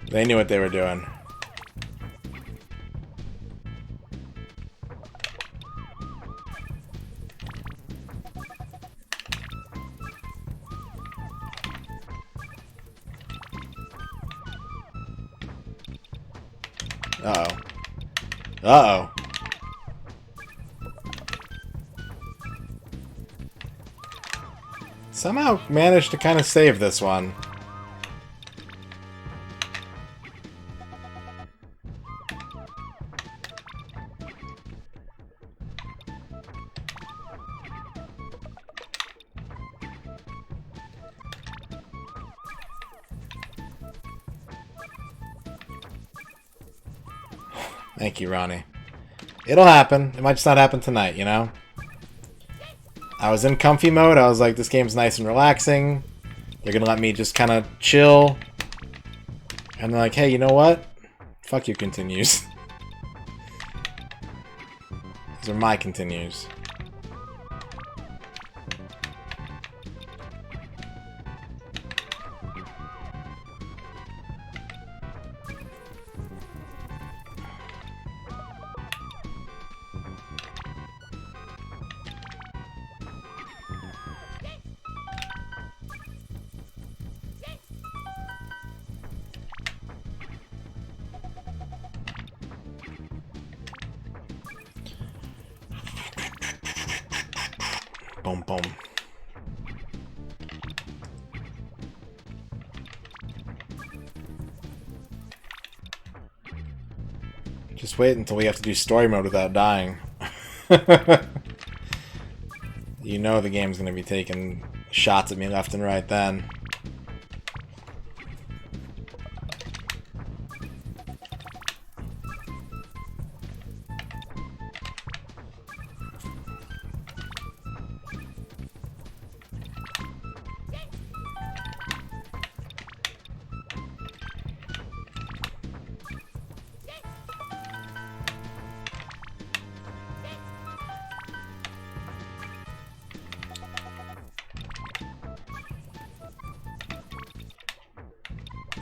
They knew what they were doing. Uh-oh. Uh-oh. Somehow managed to kind of save this one. Thank you, Ronnie. It'll happen. It might just not happen tonight, you know? I was in comfy mode. I was like, this game's nice and relaxing. They're gonna let me just kind of chill. And they're like, hey, you know what? Fuck your continues. These are my continues. Boom, boom. Just wait until we have to do story mode without dying. You know the game's gonna be taking shots at me left and right then.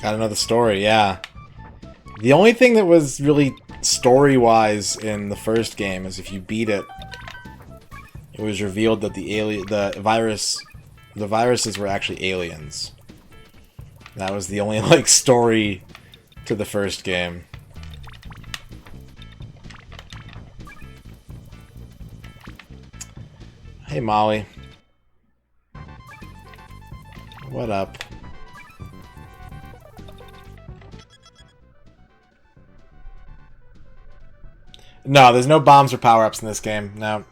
Got another story, yeah. The only thing that was really story-wise in the first game is if you beat it, it was revealed that the viruses were actually aliens. That was the only, like, story to the first game. Hey, Molly. What up? No, there's no bombs or power-ups in this game. No.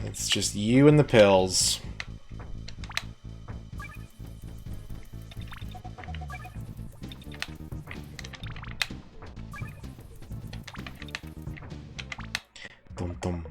It's just you and the pills. Dum dum.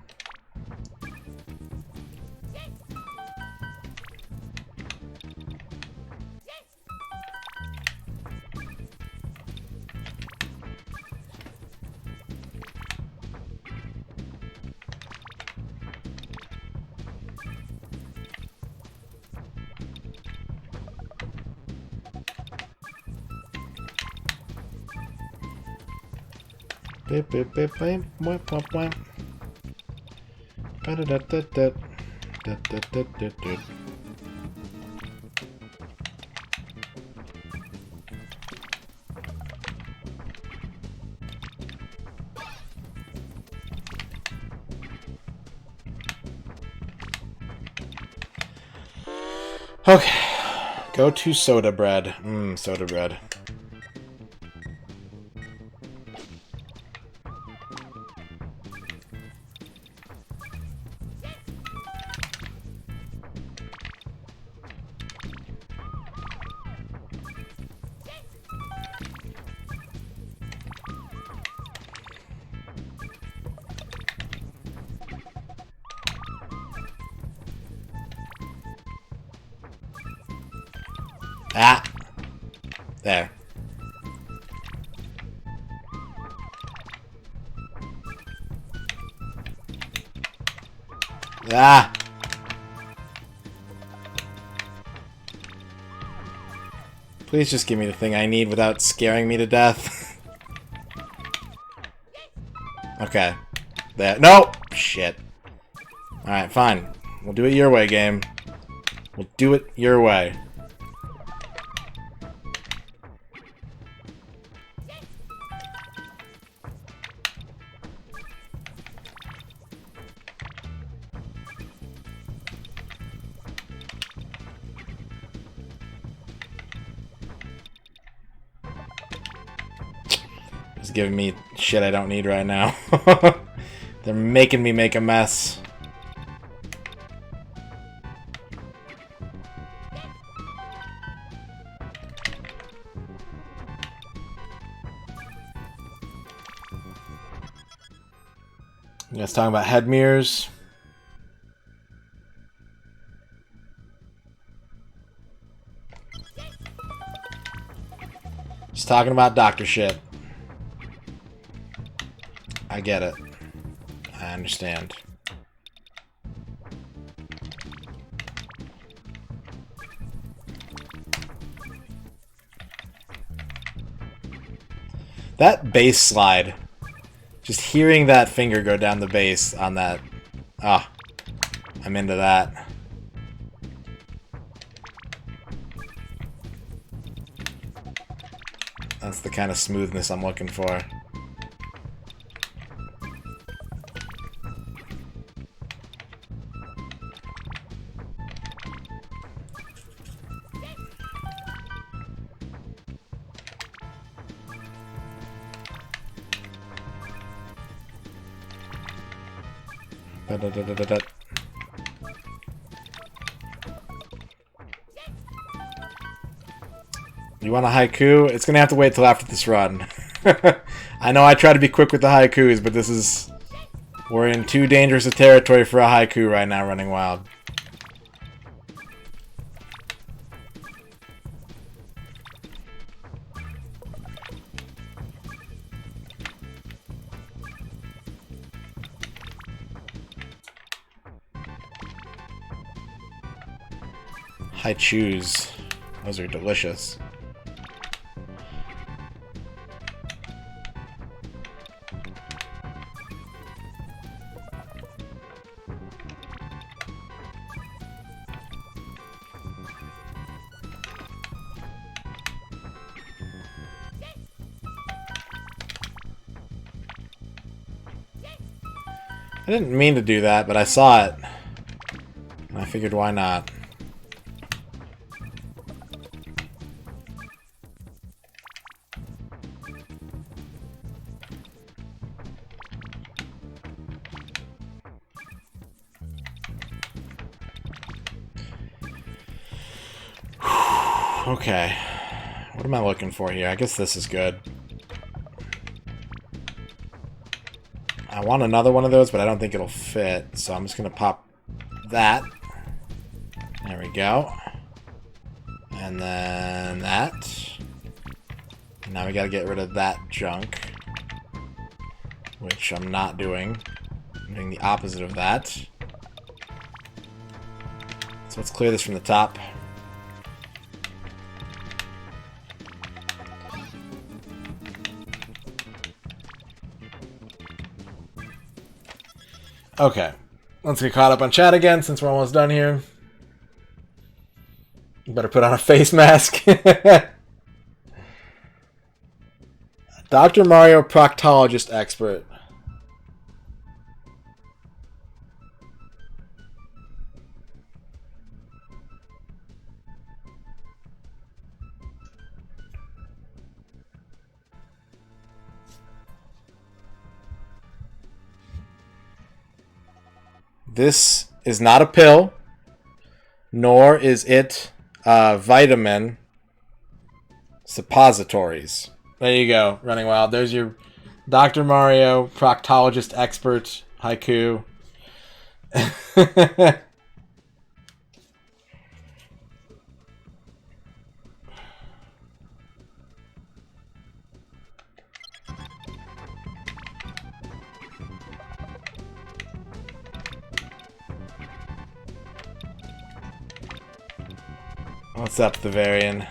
Beep beep beep beep whap whap whap. Ba-da-da-da-da. Da-da-da-da-da. Okay. Go to soda bread. Soda bread. There. Ah! Please just give me the thing I need without scaring me to death. Okay. There. No! Shit. Alright, fine. We'll do it your way, game. We'll do it your way. It's giving me shit I don't need right now. They're making me make a mess. You guys talking about head mirrors? Just talking about doctor shit. I get it. I understand. That base slide. Just hearing that finger go down the base on that. Ah, I'm into that. That's the kind of smoothness I'm looking for. Da-da-da-da-da-da. You want a haiku? It's gonna have to wait till after this run. I know I try to be quick with the haikus, but this is... We're in too dangerous a territory for a haiku right now, running wild. Haichus. Those are delicious. I didn't mean to do that, but I saw it. And I figured, why not? Okay. What am I looking for here? I guess this is good. I want another one of those, but I don't think it'll fit, so I'm just gonna pop that. There we go. And then that. And now we gotta get rid of that junk. Which I'm not doing. I'm doing the opposite of that. So let's clear this from the top. Okay, let's get caught up on chat again since we're almost done here. Better put on a face mask. Dr. Mario, proctologist expert. This is not a pill, nor is it vitamin suppositories. There you go, Running Wild. There's your Dr. Mario, proctologist expert haiku. What's up, Bavarian?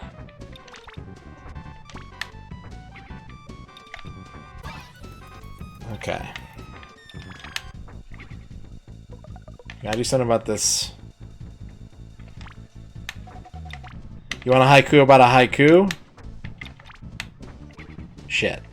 Okay. Gotta do something about this. You want a haiku about a haiku? Shit.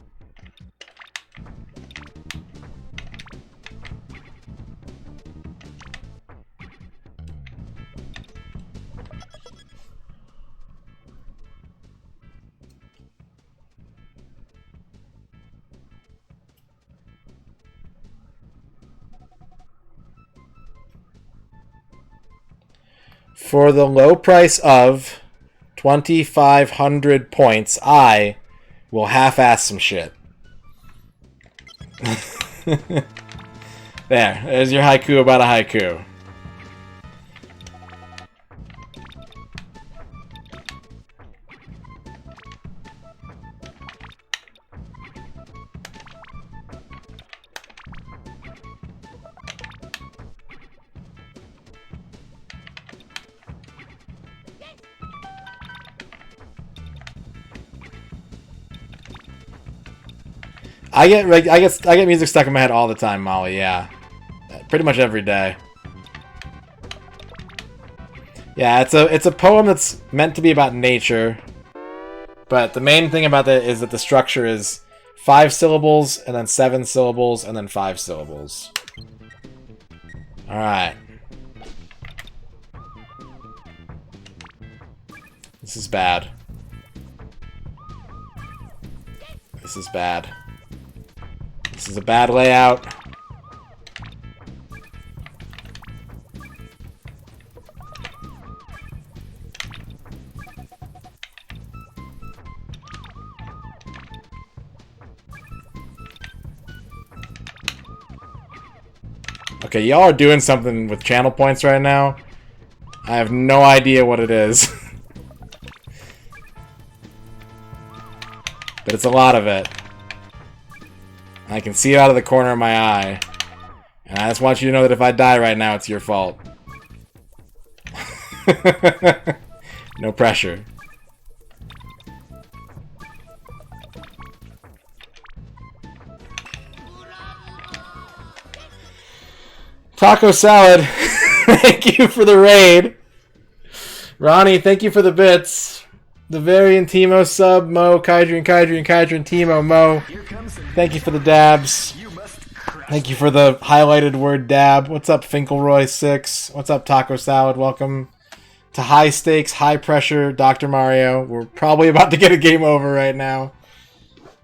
For the low price of 2,500 points, I will half-ass some shit. There's your haiku about a haiku. I get music stuck in my head all the time, Molly. Yeah, pretty much every day. Yeah, it's a poem that's meant to be about nature, but the main thing about it is that the structure is 5 syllables and then 7 syllables and then 5 syllables. All right. This is bad. This is bad. This is a bad layout. Okay, y'all are doing something with channel points right now. I have no idea what it is. But it's a lot of it. I can see it out of the corner of my eye. And I just want you to know that if I die right now, it's your fault. No pressure. Taco Salad, thank you for the raid. Ronnie, thank you for the bits. The Varian Timo sub, Mo, Kaidrian, Timo, Mo. Thank you for the dabs. Thank you for the highlighted word dab. What's up, Finkelroy6? What's up, Taco Salad? Welcome to High Stakes, High Pressure, Dr. Mario. We're probably about to get a game over right now.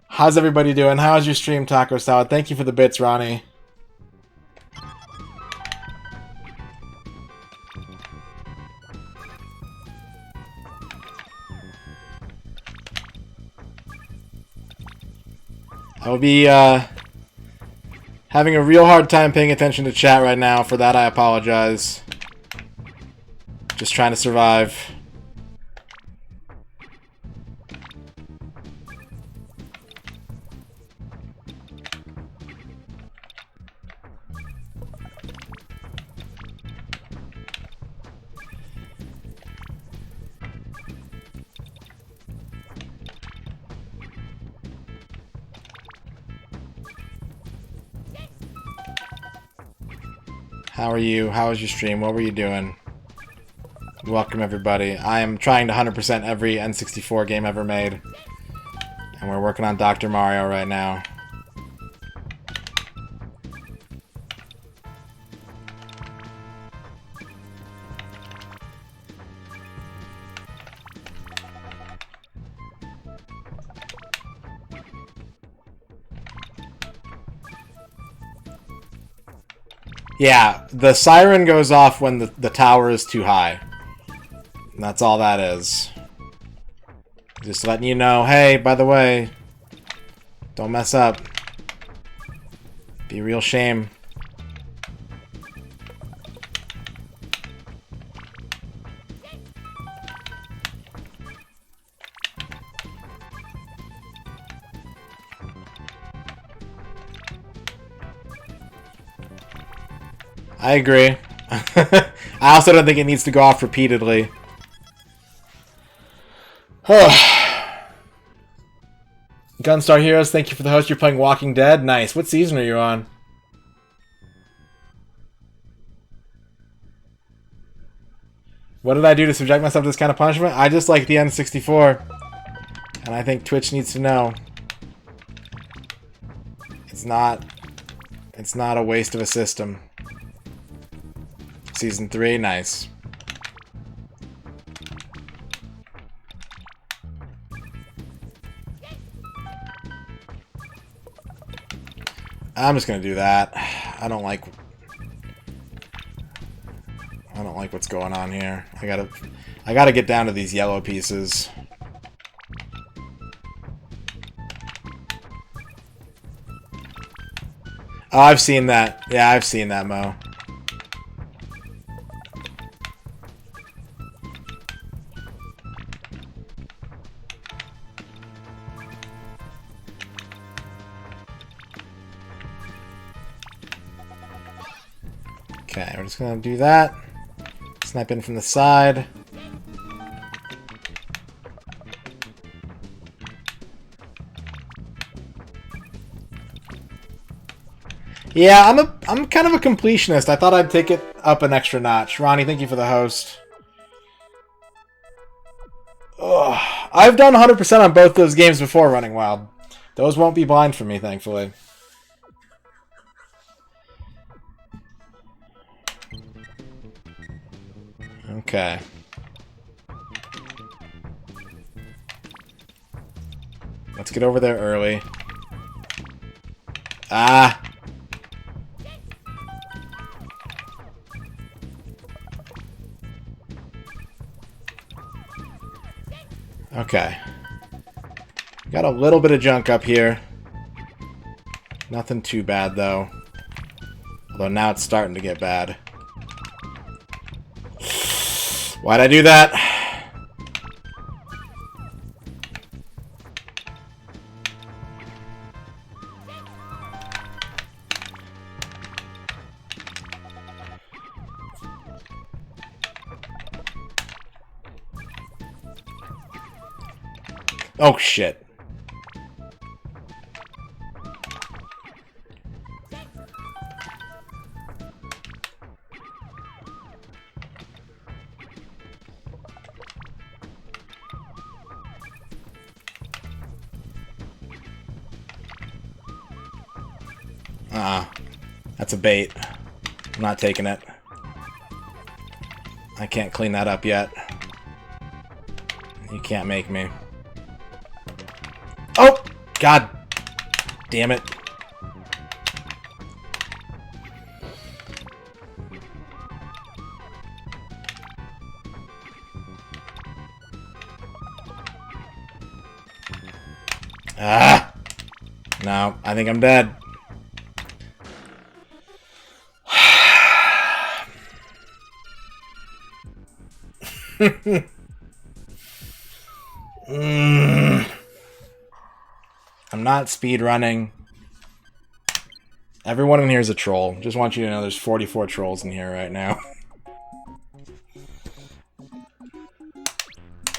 How's everybody doing? How's your stream, Taco Salad? Thank you for the bits, Ronnie. I will be having a real hard time paying attention to chat right now. For that, I apologize. Just trying to survive. How are you? How was your stream? What were you doing? Welcome, everybody. I am trying to 100% every N64 game ever made. And we're working on Dr. Mario right now. Yeah, the siren goes off when the tower is too high. And that's all that is. Just letting you know, hey, by the way, don't mess up. Be a real shame. I agree. I also don't think it needs to go off repeatedly. Gunstar Heroes, thank you for the host. You're playing Walking Dead. Nice. What season are you on? What did I do to subject myself to this kind of punishment? I just like the N64. And I think Twitch needs to know. It's not a waste of a system. Season 3, nice. I'm just gonna do that. I don't like what's going on here. I gotta get down to these yellow pieces. Oh, I've seen that. Yeah, I've seen that, Mo. Okay, we're just gonna do that. Snipe in from the side. Yeah, I'm kind of a completionist. I thought I'd take it up an extra notch. Ronnie, thank you for the host. Ugh. I've done 100% on both those games before Running Wild. Those won't be blind for me, thankfully. Okay. Let's get over there early. Ah! Okay. Got a little bit of junk up here. Nothing too bad, though. Although now it's starting to get bad. Why'd I do that? Oh, shit. That's a bait. I'm not taking it. I can't clean that up yet. You can't make me. Oh! God damn it. Ah! No, I think I'm dead. I'm not speedrunning. Everyone in here is a troll. Just want you to know there's 44 trolls in here right now.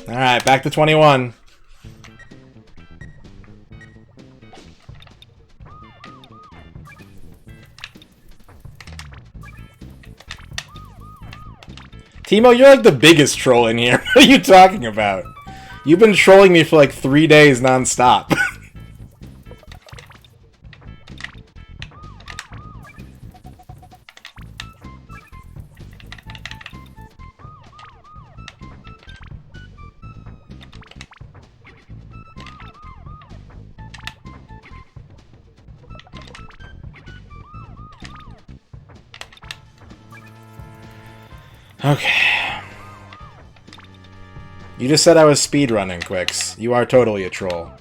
Alright, back to 21. Timo, you're like the biggest troll in here. What are you talking about? You've been trolling me for like 3 days non-stop. Okay. You just said I was speedrunning, Quicks. You are totally a troll.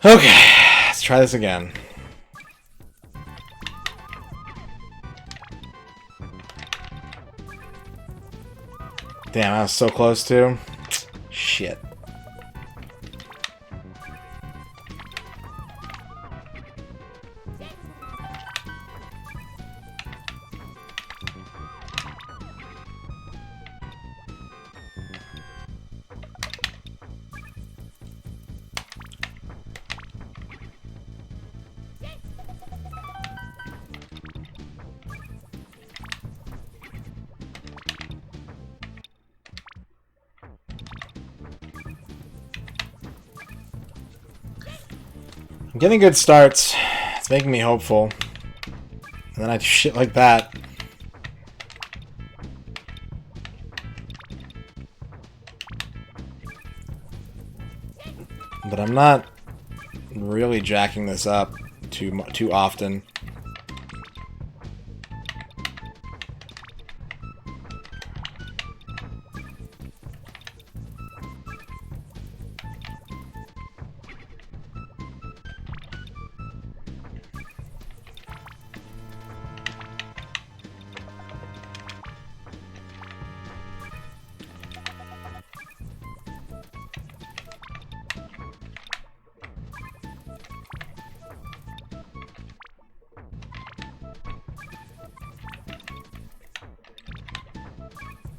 Okay, let's try this again. Damn, I was so close to. Shit. I'm getting good starts. It's making me hopeful. And then I do shit like that. But I'm not really jacking this up too often.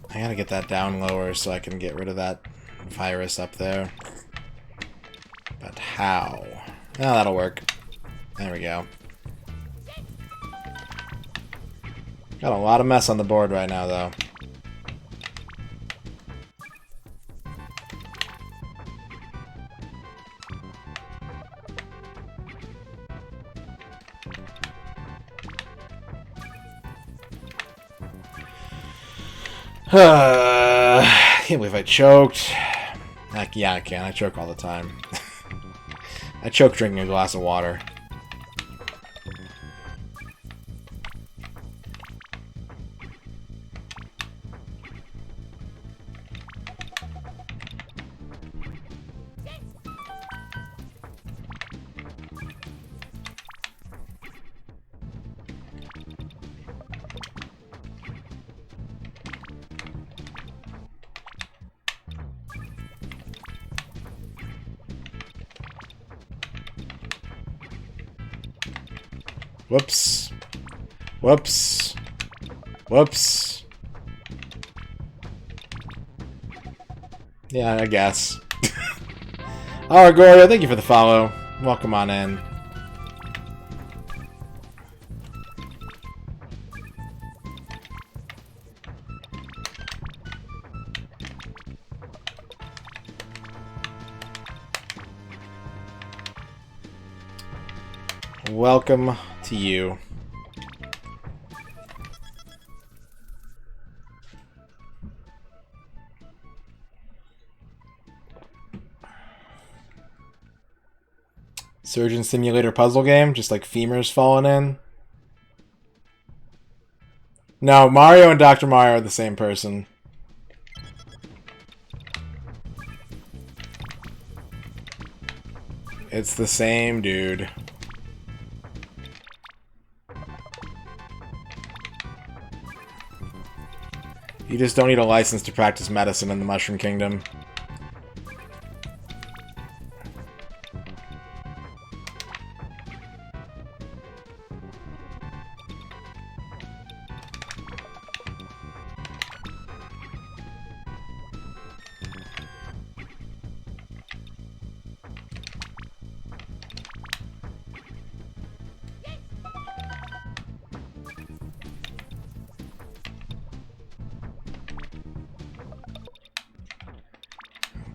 I gotta get that down lower so I can get rid of that virus up there. But how? Oh, that'll work. There we go. Got a lot of mess on the board right now, though. I can't believe I choked. Yeah, I can. I choke all the time. I choke drinking a glass of water. Whoops. Whoops. Whoops. Yeah, I guess. Oh, Gorio, thank you for the follow. Welcome on in. Welcome to you. Surgeon Simulator puzzle game, just like femurs falling in. No, Mario and Dr. Mario are the same person. It's the same dude. You just don't need a license to practice medicine in the Mushroom Kingdom.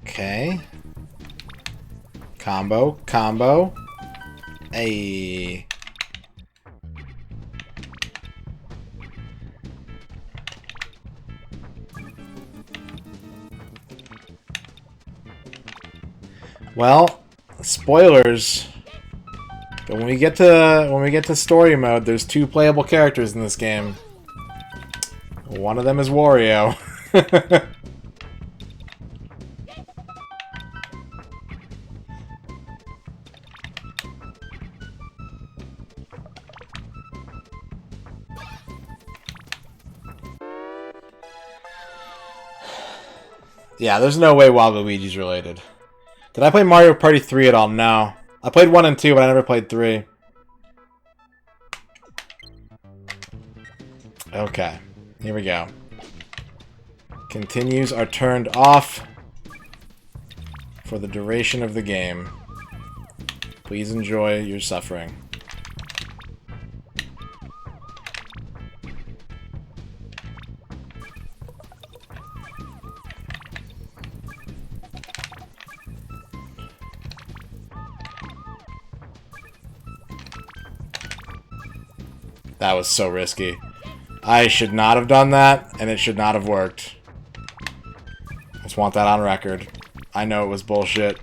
Okay. Combo, combo. Hey. Well, spoilers. But when we get to story mode, there's 2 playable characters in this game. One of them is Wario. Yeah, there's no way Waluigi's related. Did I play Mario Party 3 at all? No. I played 1 and 2, but I never played 3. Okay. Here we go. Continues are turned off for the duration of the game. Please enjoy your suffering. That was so risky. I should not have done that, and it should not have worked. I just want that on record. I know it was bullshit.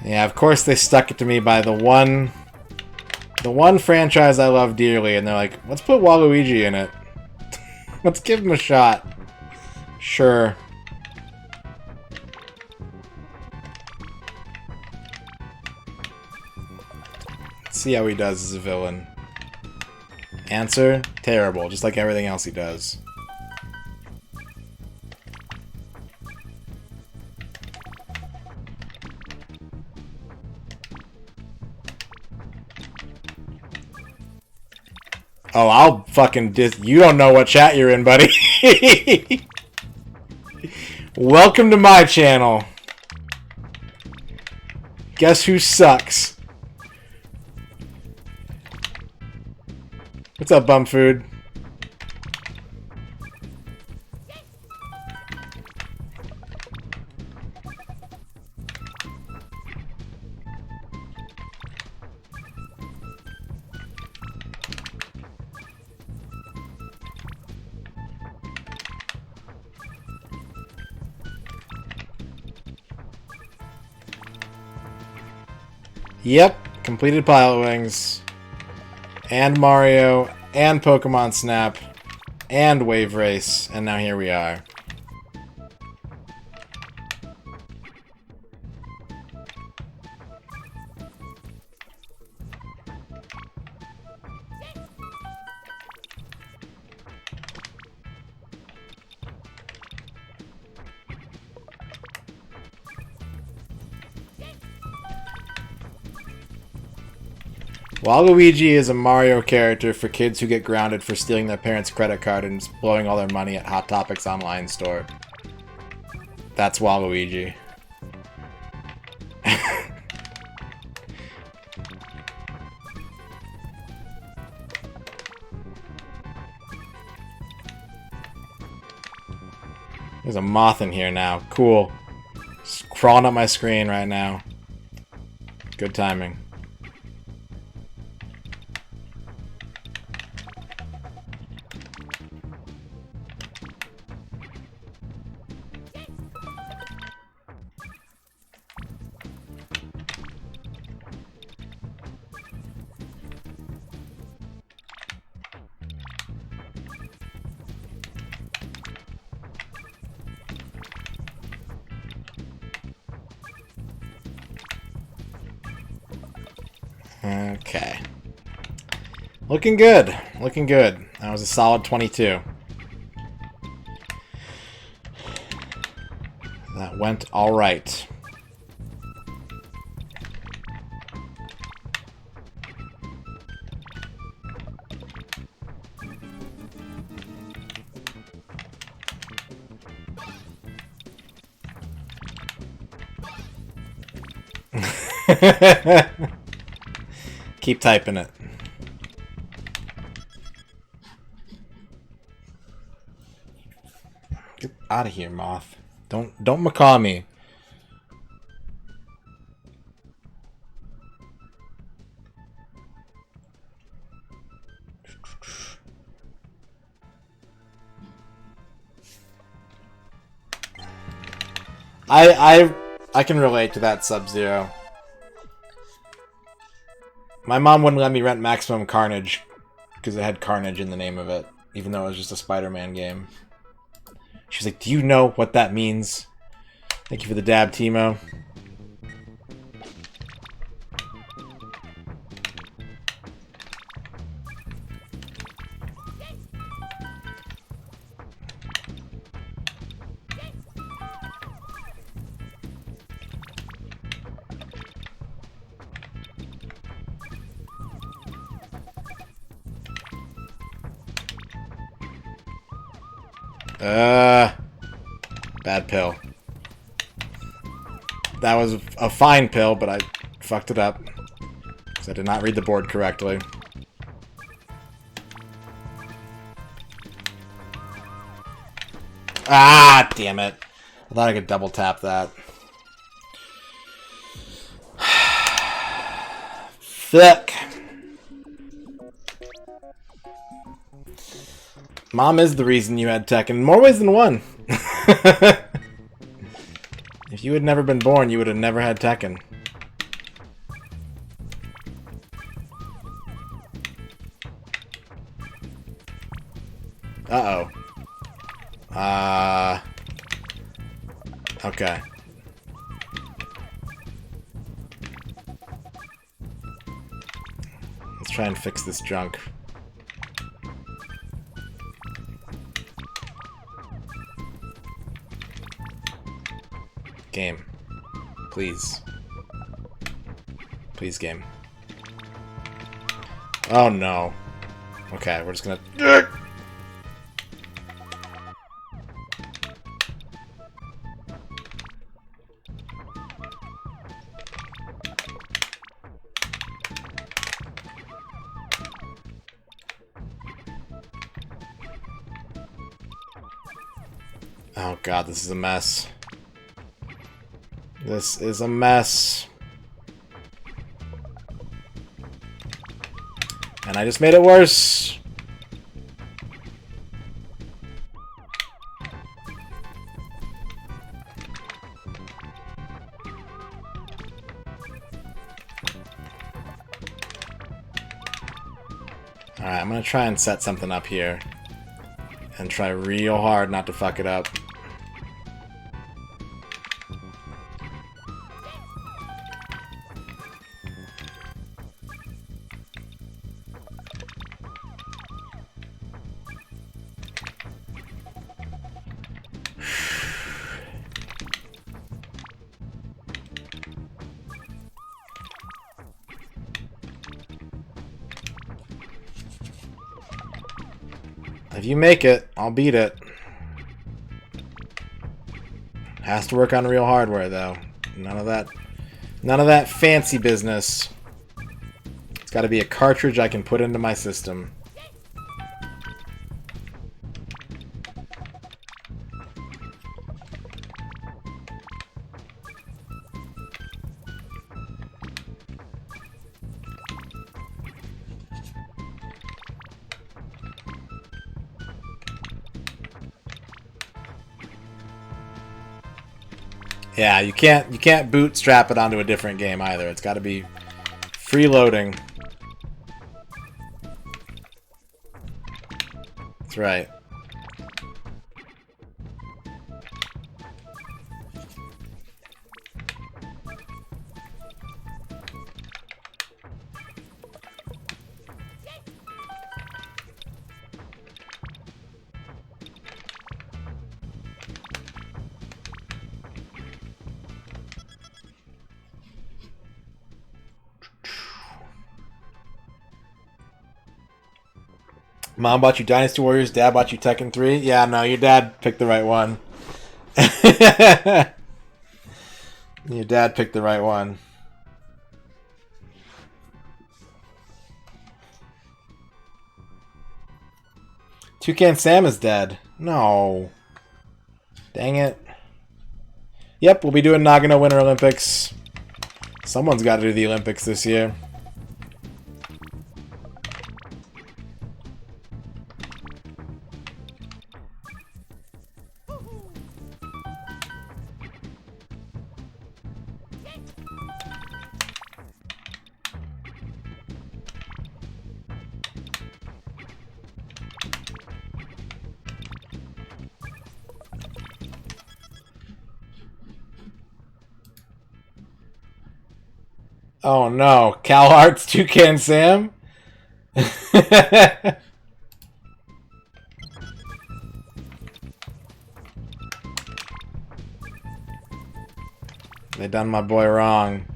Yeah, of course they stuck it to me by the one franchise I love dearly, and they're like, let's put Waluigi in it. Let's give him a shot. Sure. Let's see how he does as a villain. Answer, terrible, just like everything else he does. Oh, I'll fucking you don't know what chat you're in, buddy. Welcome to my channel. Guess who sucks? What's up, bum food? Yep, completed Pilot Wings, and Mario, and Pokemon Snap, and Wave Race, and now here we are. Waluigi is a Mario character for kids who get grounded for stealing their parents' credit card and blowing all their money at Hot Topics online store. That's Waluigi. There's a moth in here now. Cool. It's crawling up my screen right now. Good timing. Okay. Looking good. Looking good. That was a solid 22. That went alright. Keep typing it. Get out of here, moth. Don't macaw me. I can relate to that, Sub-Zero. My mom wouldn't let me rent Maximum Carnage because it had Carnage in the name of it, even though it was just a Spider-Man game. She's like, "Do you know what that means?" Thank you for the dab, Timo. Bad pill. That was a fine pill, but I fucked it up. Because I did not read the board correctly. Ah, damn it. I thought I could double tap that. Fuck. Mom is the reason you had Tekken in more ways than one. If you had never been born, you would have never had Tekken. Uh-oh. Okay. Let's try and fix this junk. Game. Please. Please, game. Oh, no. Okay, we're just gonna... Oh, God, this is a mess. This is a mess. And I just made it worse. Alright, I'm gonna try and set something up here. And try real hard not to fuck it up. If you make it, I'll beat it. Has to work on real hardware, though. None of that fancy business. It's got to be a cartridge I can put into my system. Yeah, you can't bootstrap it onto a different game either. It's got to be freeloading. That's right. Mom bought you Dynasty Warriors, Dad bought you Tekken 3. Yeah, no, your dad picked the right one. Your dad picked the right one. Toucan Sam is dead. No. Dang it. Yep, we'll be doing Nagano Winter Olympics. Someone's got to do the Olympics this year. Oh no, Cal Arts Toucan Sam? They done my boy wrong.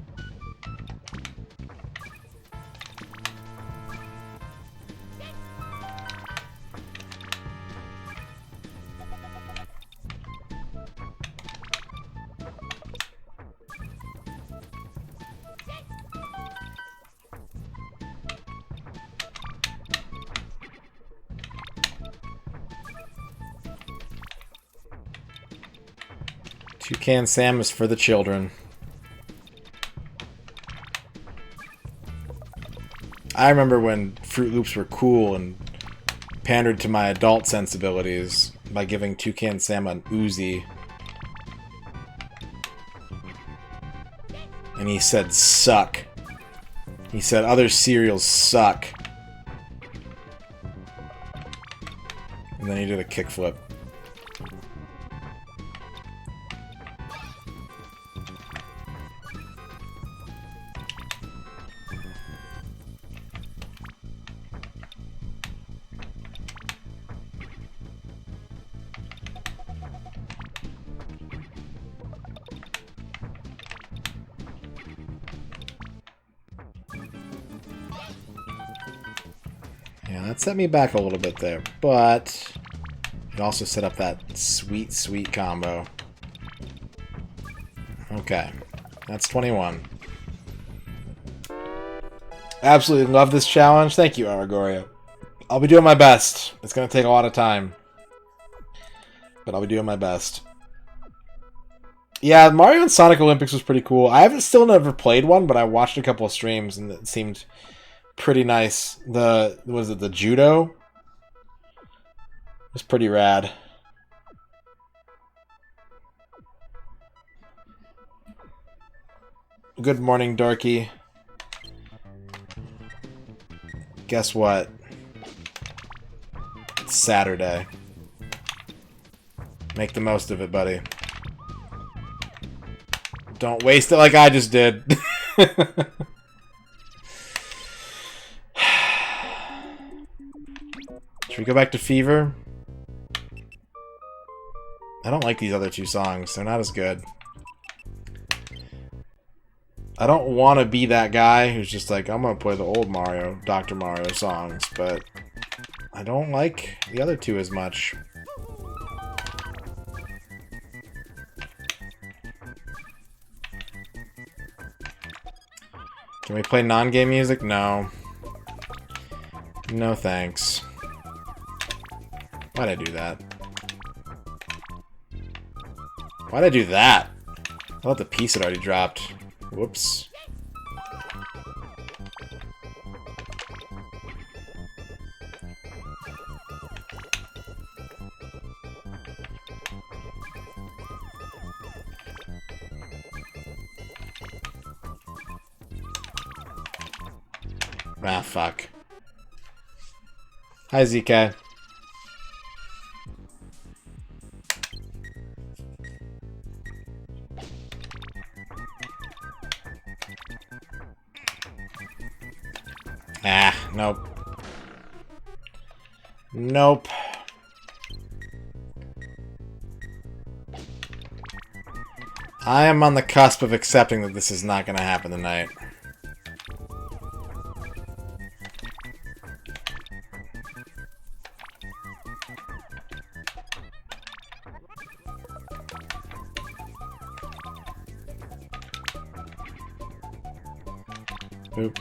Toucan Sam is for the children. I remember when Fruit Loops were cool and pandered to my adult sensibilities by giving Toucan Sam an Uzi. And he said, suck. He said, other cereals suck. And then he did a kickflip. Yeah, that set me back a little bit there, but it also set up that sweet, sweet combo. Okay, that's 21. Absolutely love this challenge. Thank you, Aragoria. I'll be doing my best. It's going to take a lot of time, but I'll be doing my best. Yeah, Mario and Sonic Olympics was pretty cool. I haven't still never played one, but I watched a couple of streams and it seemed pretty nice. The judo? It was pretty rad. Good morning, Darky. Guess what? It's Saturday. Make the most of it, buddy. Don't waste it like I just did. Should we go back to Fever? I don't like these other two songs. They're not as good. I don't want to be that guy who's just like, I'm going to play the old Mario, Dr. Mario songs, but I don't like the other two as much. Can we play non-game music? No. No thanks. Why'd I do that? Why'd I do that? I thought the piece had already dropped. Whoops. Ah, fuck. Hi, ZK. Ah, nope. Nope. I am on the cusp of accepting that this is not going to happen tonight. Oop.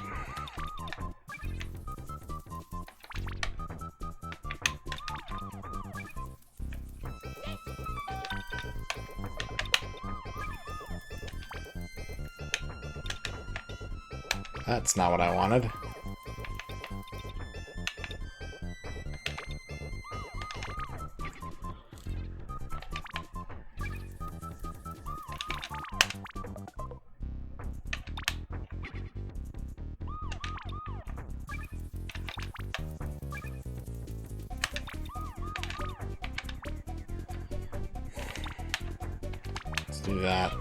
That's not what I wanted. Let's do that.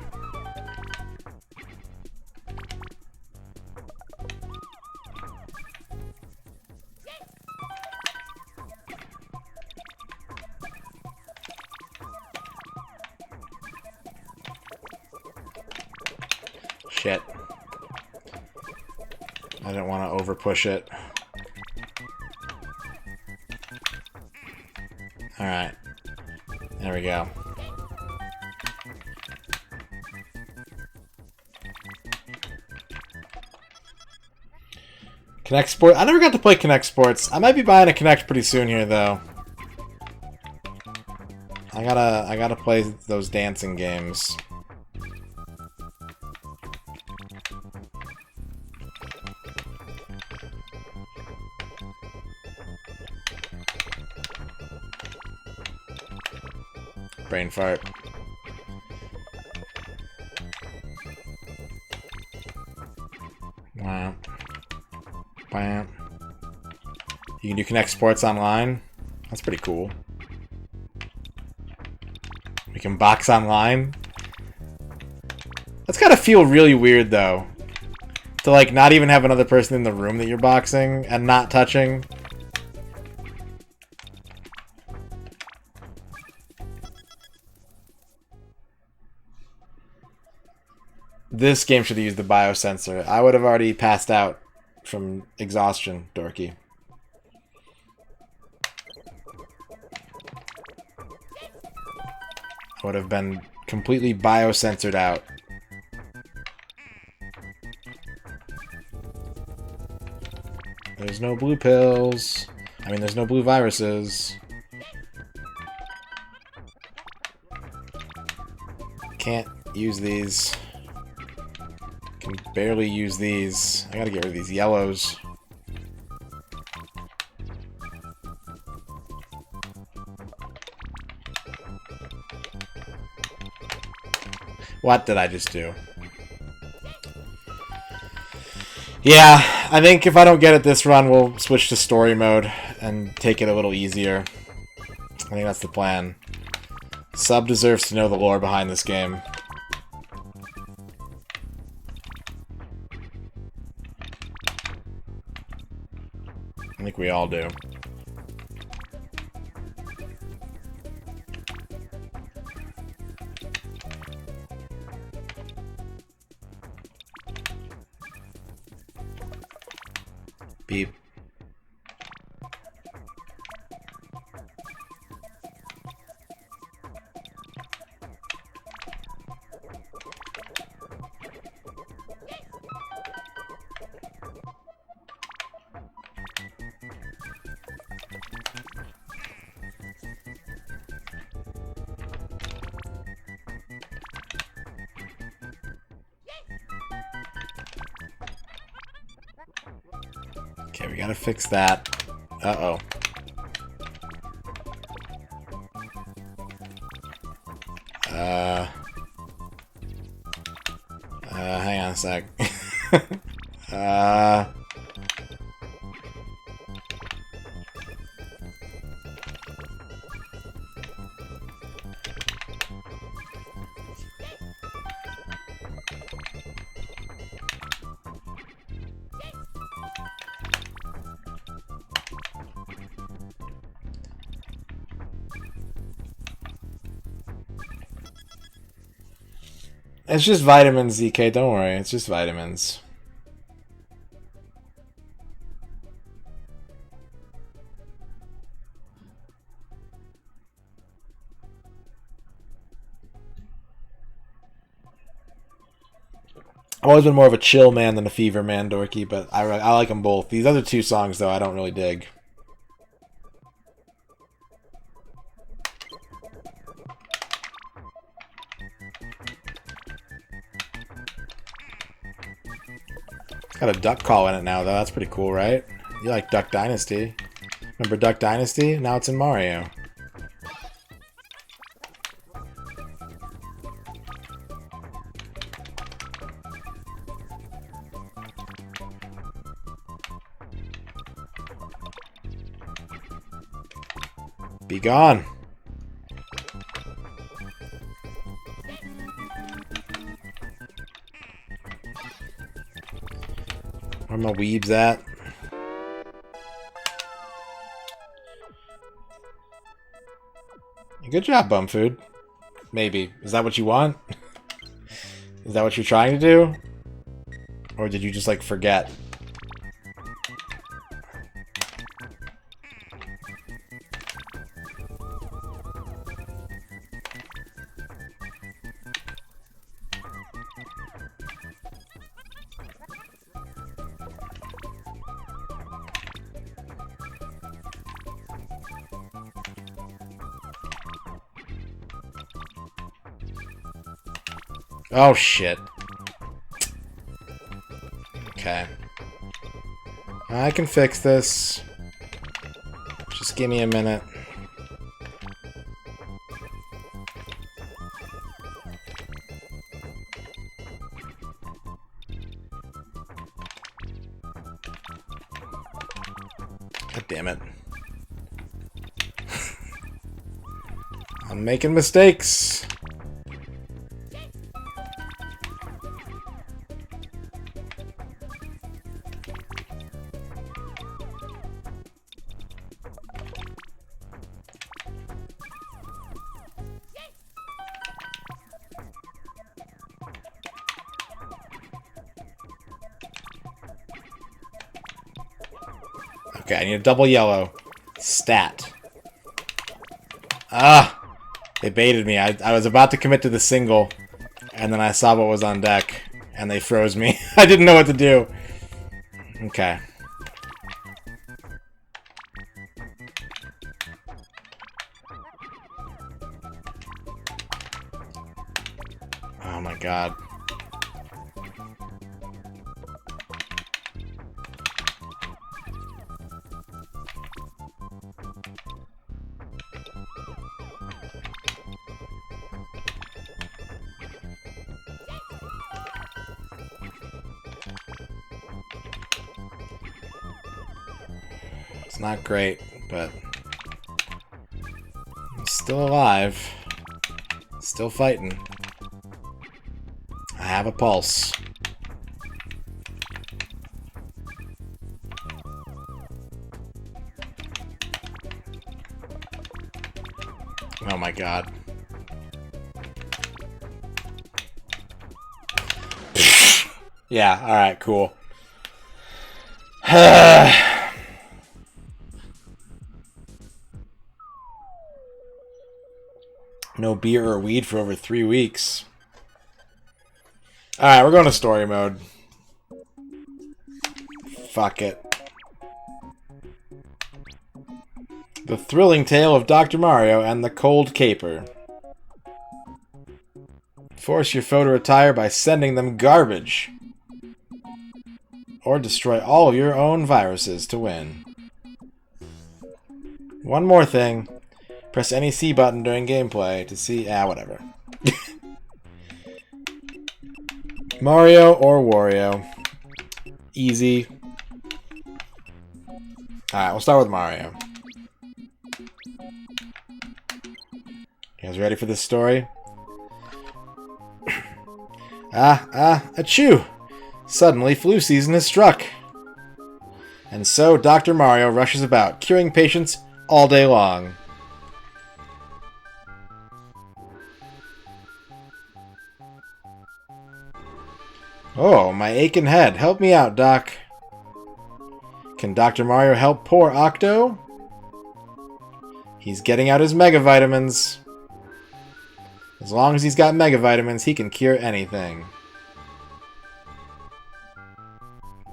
Shit. I didn't want to over push it. Alright. There we go. Kinect Sport. I never got to play Kinect Sports. I might be buying a Kinect pretty soon here, though. I gotta play those dancing games. Brain fart. Wow. Wow. You can do Kinect Sports online? That's pretty cool. We can box online? That's gotta feel really weird, though. To, like, not even have another person in the room that you're boxing and not touching. This game should have used the biosensor. I would have already passed out from exhaustion, dorky. I would have been completely biosensored out. There's no blue pills. I mean, there's no blue viruses. Can't use these. Can barely use these. I gotta get rid of these yellows. What did I just do? Yeah, I think if I don't get it this run, we'll switch to story mode and take it a little easier. I think that's the plan. Sub deserves to know the lore behind this game. I think we all do. Beep. Okay, we gotta fix that. Uh-oh. Hang on a sec. It's just vitamins, ZK, don't worry. It's just vitamins. I've always been more of a chill man than a fever man, dorky, but I like them both. These other two songs, though, I don't really dig. It's got a duck call in it now, though. That's pretty cool, right? You like Duck Dynasty. Remember Duck Dynasty? Now it's in Mario. Be gone. Where my weebs at? Good job, Bumfood. Maybe. Is that what you want? Is that what you're trying to do? Or did you just, like, forget? Oh, shit. Okay. I can fix this. Just give me a minute. God damn it. I'm making mistakes. Okay, I need a double yellow. Stat. Ah! They baited me. I was about to commit to the single, and then I saw what was on deck, and they froze me. I didn't know what to do. Okay. Oh my god. It's not great, but I'm still alive. Still fighting. I have a pulse. Oh my god. Yeah, alright, cool. No beer or weed for over 3 weeks. Alright, we're going to story mode. Fuck it. The thrilling tale of Dr. Mario and the cold caper. Force your foe to retire by sending them garbage. Or destroy all of your own viruses to win. One more thing. Press any C button during gameplay to see... whatever. Mario or Wario. Easy. Alright, we'll start with Mario. You guys ready for this story? Achoo! Suddenly, flu season has struck. And so, Dr. Mario rushes about, curing patients all day long. Oh, my aching head. Help me out, Doc. Can Dr. Mario help poor Octo? He's getting out his Mega Vitamins. As long as he's got Mega Vitamins, he can cure anything.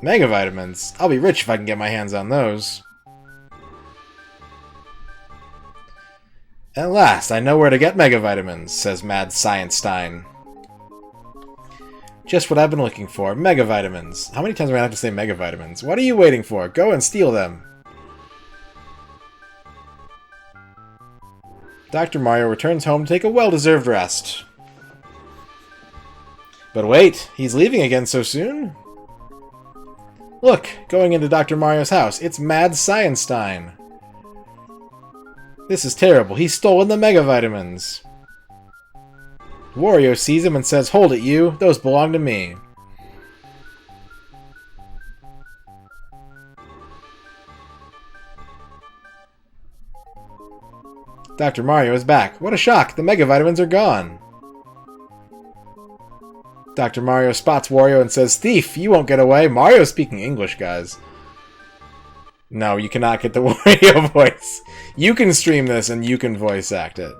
Mega Vitamins? I'll be rich if I can get my hands on those. At last, I know where to get Mega Vitamins, says Mad Science-Stein. Just what I've been looking for. Mega Vitamins. How many times am I going to have to say Mega Vitamins? What are you waiting for? Go and steal them. Dr. Mario returns home to take a well-deserved rest. But wait, he's leaving again so soon? Look, going into Dr. Mario's house. It's Mad Science-Stein. This is terrible. He's stolen the Mega Vitamins. Wario sees him and says, "Hold it, you. Those belong to me." Dr. Mario is back. What a shock! The Mega Vitamins are gone. Dr. Mario spots Wario and says, "Thief, you won't get away." Mario's speaking English, guys. No, you cannot get the Wario voice. You can stream this and you can voice act it.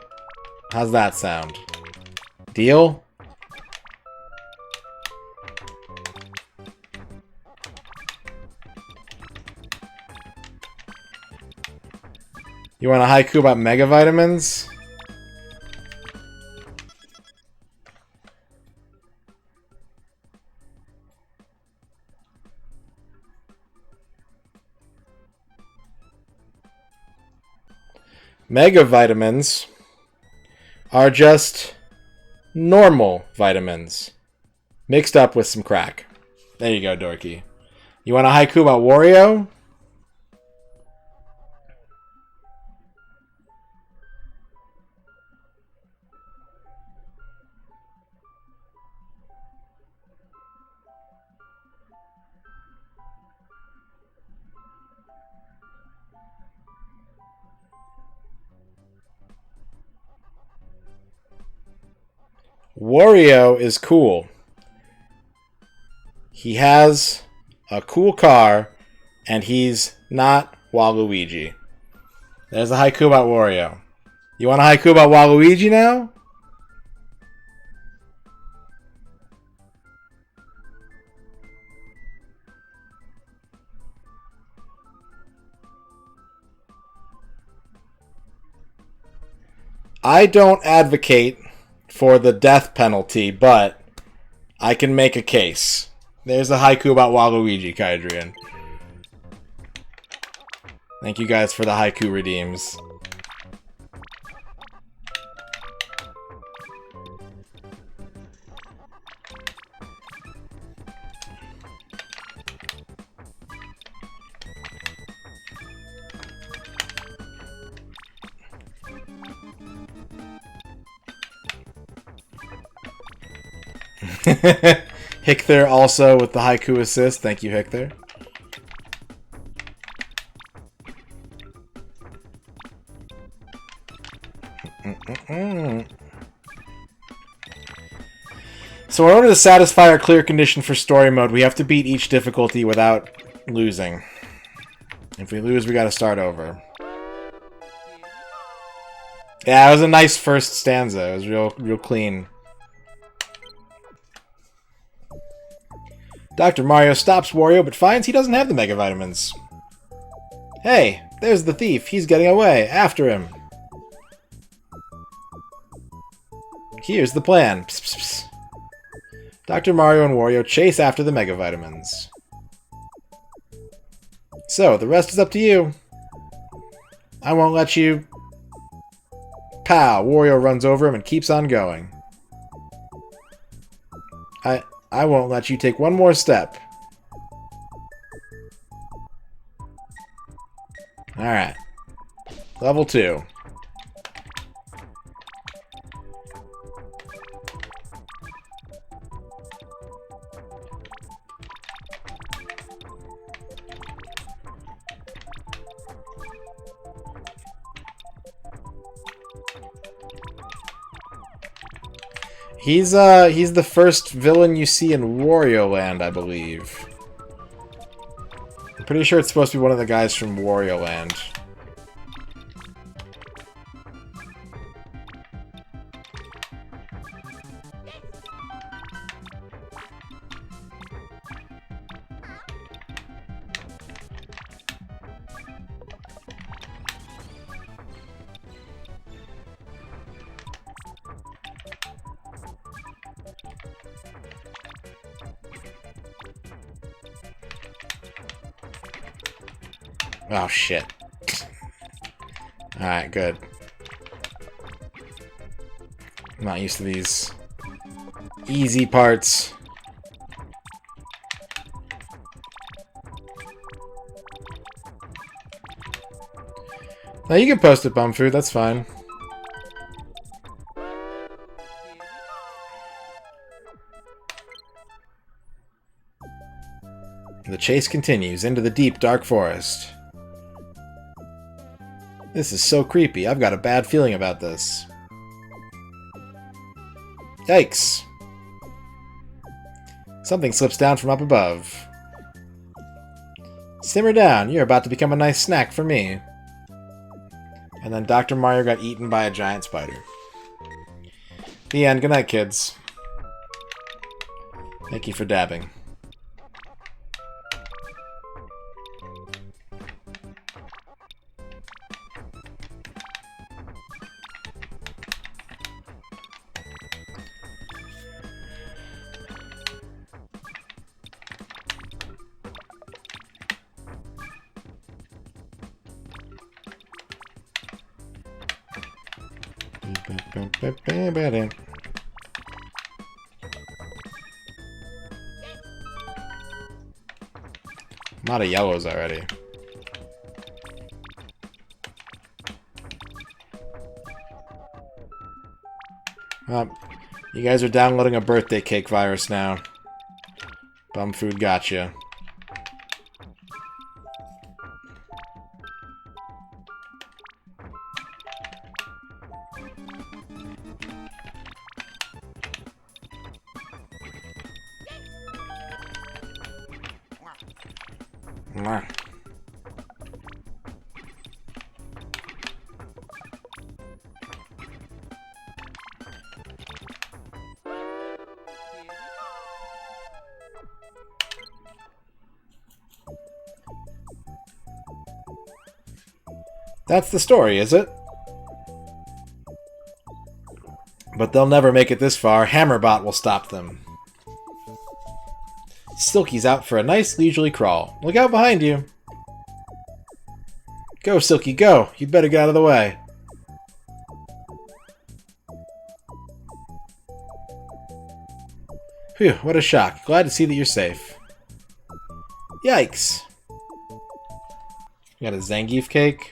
How's that sound? Deal? You want a haiku about mega vitamins? Mega vitamins are just normal vitamins mixed up with some crack. There you go, Dorky. You want a haiku about Wario? Wario is cool. He has a cool car, and he's not Waluigi. There's a haiku about Wario. You want a haiku about Waluigi now? I don't advocate for the death penalty, but I can make a case. There's a haiku about Waluigi, Kydrian. Thank you guys for the haiku redeems. Hickther also with the haiku assist. Thank you, Hickther. So in order to satisfy our clear condition for story mode, we have to beat each difficulty without losing. If we lose, we gotta start over. Yeah, it was a nice first stanza. It was real clean. Dr. Mario stops Wario, but finds he doesn't have the Mega Vitamins. Hey, there's the thief. He's getting away. After him. Here's the plan. Psst, psst, psst. Dr. Mario and Wario chase after the Mega Vitamins. So, the rest is up to you. I won't let you... Pow! Wario runs over him and keeps on going. I won't let you take one more step. Alright. Level 2. He's the first villain you see in Wario Land, I believe. I'm pretty sure it's supposed to be one of the guys from Wario Land. Oh, shit. Alright, good. I'm not used to these easy parts. Now you can post it, Bum Food, that's fine. The chase continues into the deep, dark forest. This is so creepy. I've got a bad feeling about this. Yikes. Something slips down from up above. Simmer down, you're about to become a nice snack for me. And then Dr. Mario got eaten by a giant spider. The end. Good night, kids. Thank you for dabbing. I'm out of yellows already. You guys are downloading a birthday cake virus now. Bum food gotcha. That's the story, is it? But they'll never make it this far. Hammerbot will stop them. Silky's out for a nice leisurely crawl. Look out behind you. Go, Silky, go. You'd better get out of the way. Phew, what a shock. Glad to see that you're safe. Yikes. You got a Zangief cake?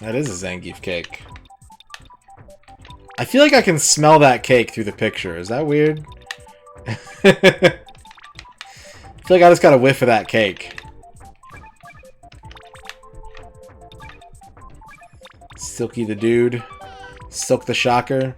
That is a Zangief cake. I feel like I can smell that cake through the picture. Is that weird? I feel like I just got a whiff of that cake. Silky the dude. Silk the shocker.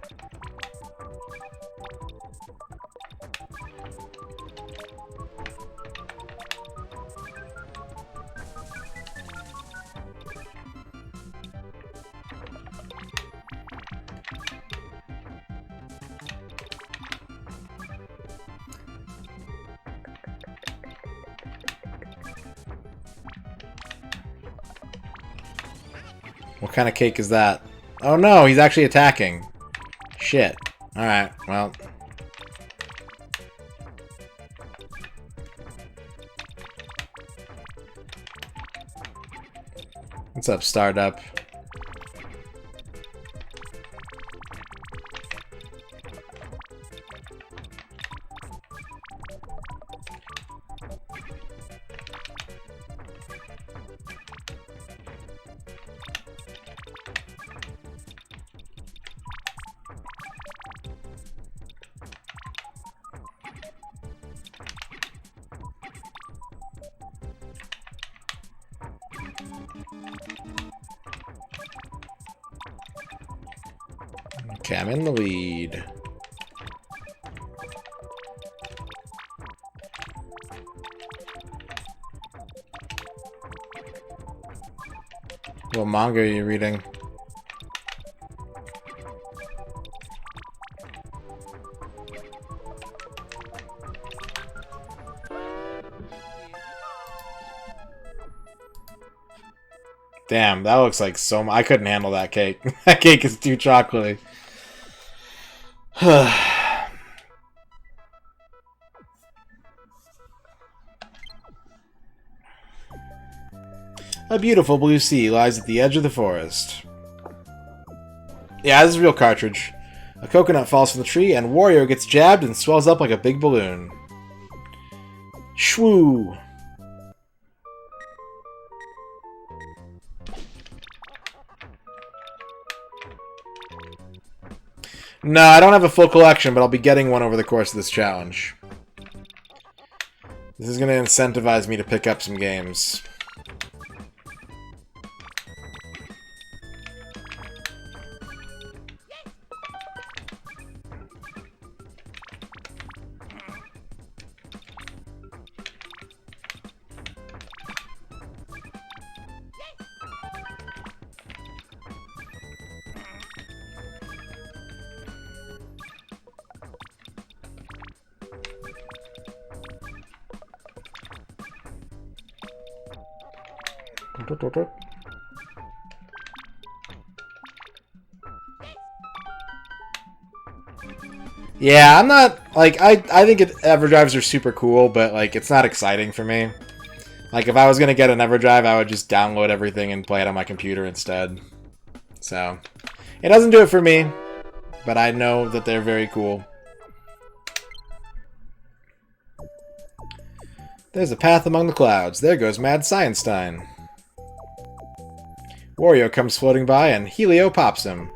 What kind of cake is that? Oh no, he's actually attacking. Shit. Alright, well. What's up, Startup? Okay, I'm in the lead. What manga are you reading? Damn, that looks like so much. I couldn't handle that cake. That cake is too chocolatey. A beautiful blue sea lies at the edge of the forest. Yeah, this is a real cartridge. A coconut falls from the tree, and Wario gets jabbed and swells up like a big balloon. Shwoo! No, I don't have a full collection, but I'll be getting one over the course of this challenge. This is going to incentivize me to pick up some games. Yeah, I'm not, like, I think EverDrives are super cool, but, like, it's not exciting for me. Like, if I was going to get an EverDrive, I would just download everything and play it on my computer instead. So, it doesn't do it for me, but I know that they're very cool. There's a path among the clouds. There goes Mad Scienstein. Wario comes floating by, and Helio pops him.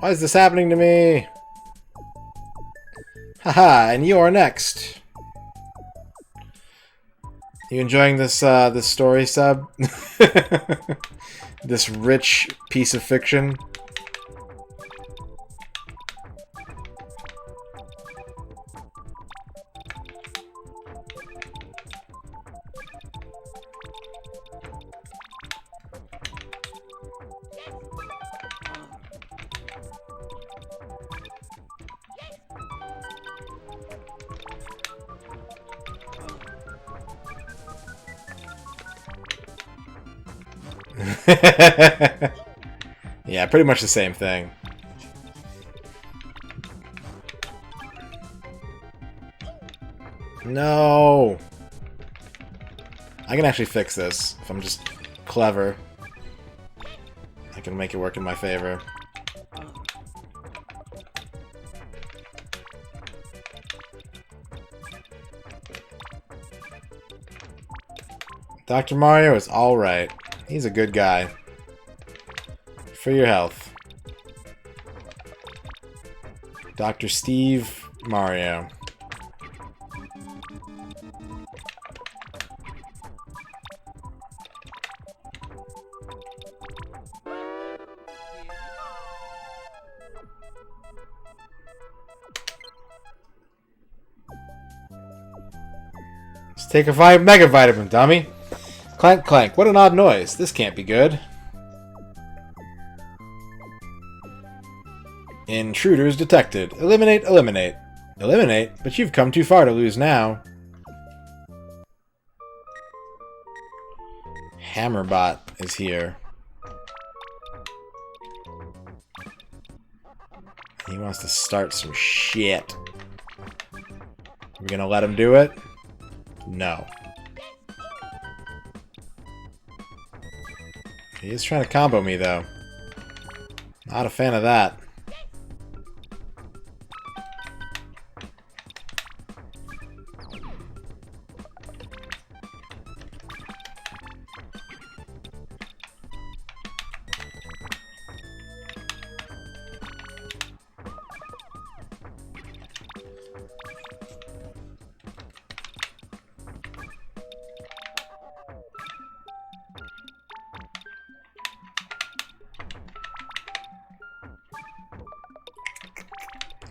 Why is this happening to me? Haha, and you're next. You enjoying this this story, sub? This rich piece of fiction? Yeah, pretty much the same thing. No! I can actually fix this if I'm just clever. I can make it work in my favor. Dr. Mario is alright. He's a good guy. For your health. Dr. Steve Mario. Let's take a Mega Vitamin, dummy. Clank, clank. What an odd noise. This can't be good. Intruders detected. Eliminate, eliminate. Eliminate? But you've come too far to lose now. Hammerbot is here. He wants to start some shit. We're gonna let him do it? No. He is trying to combo me, though. Not a fan of that.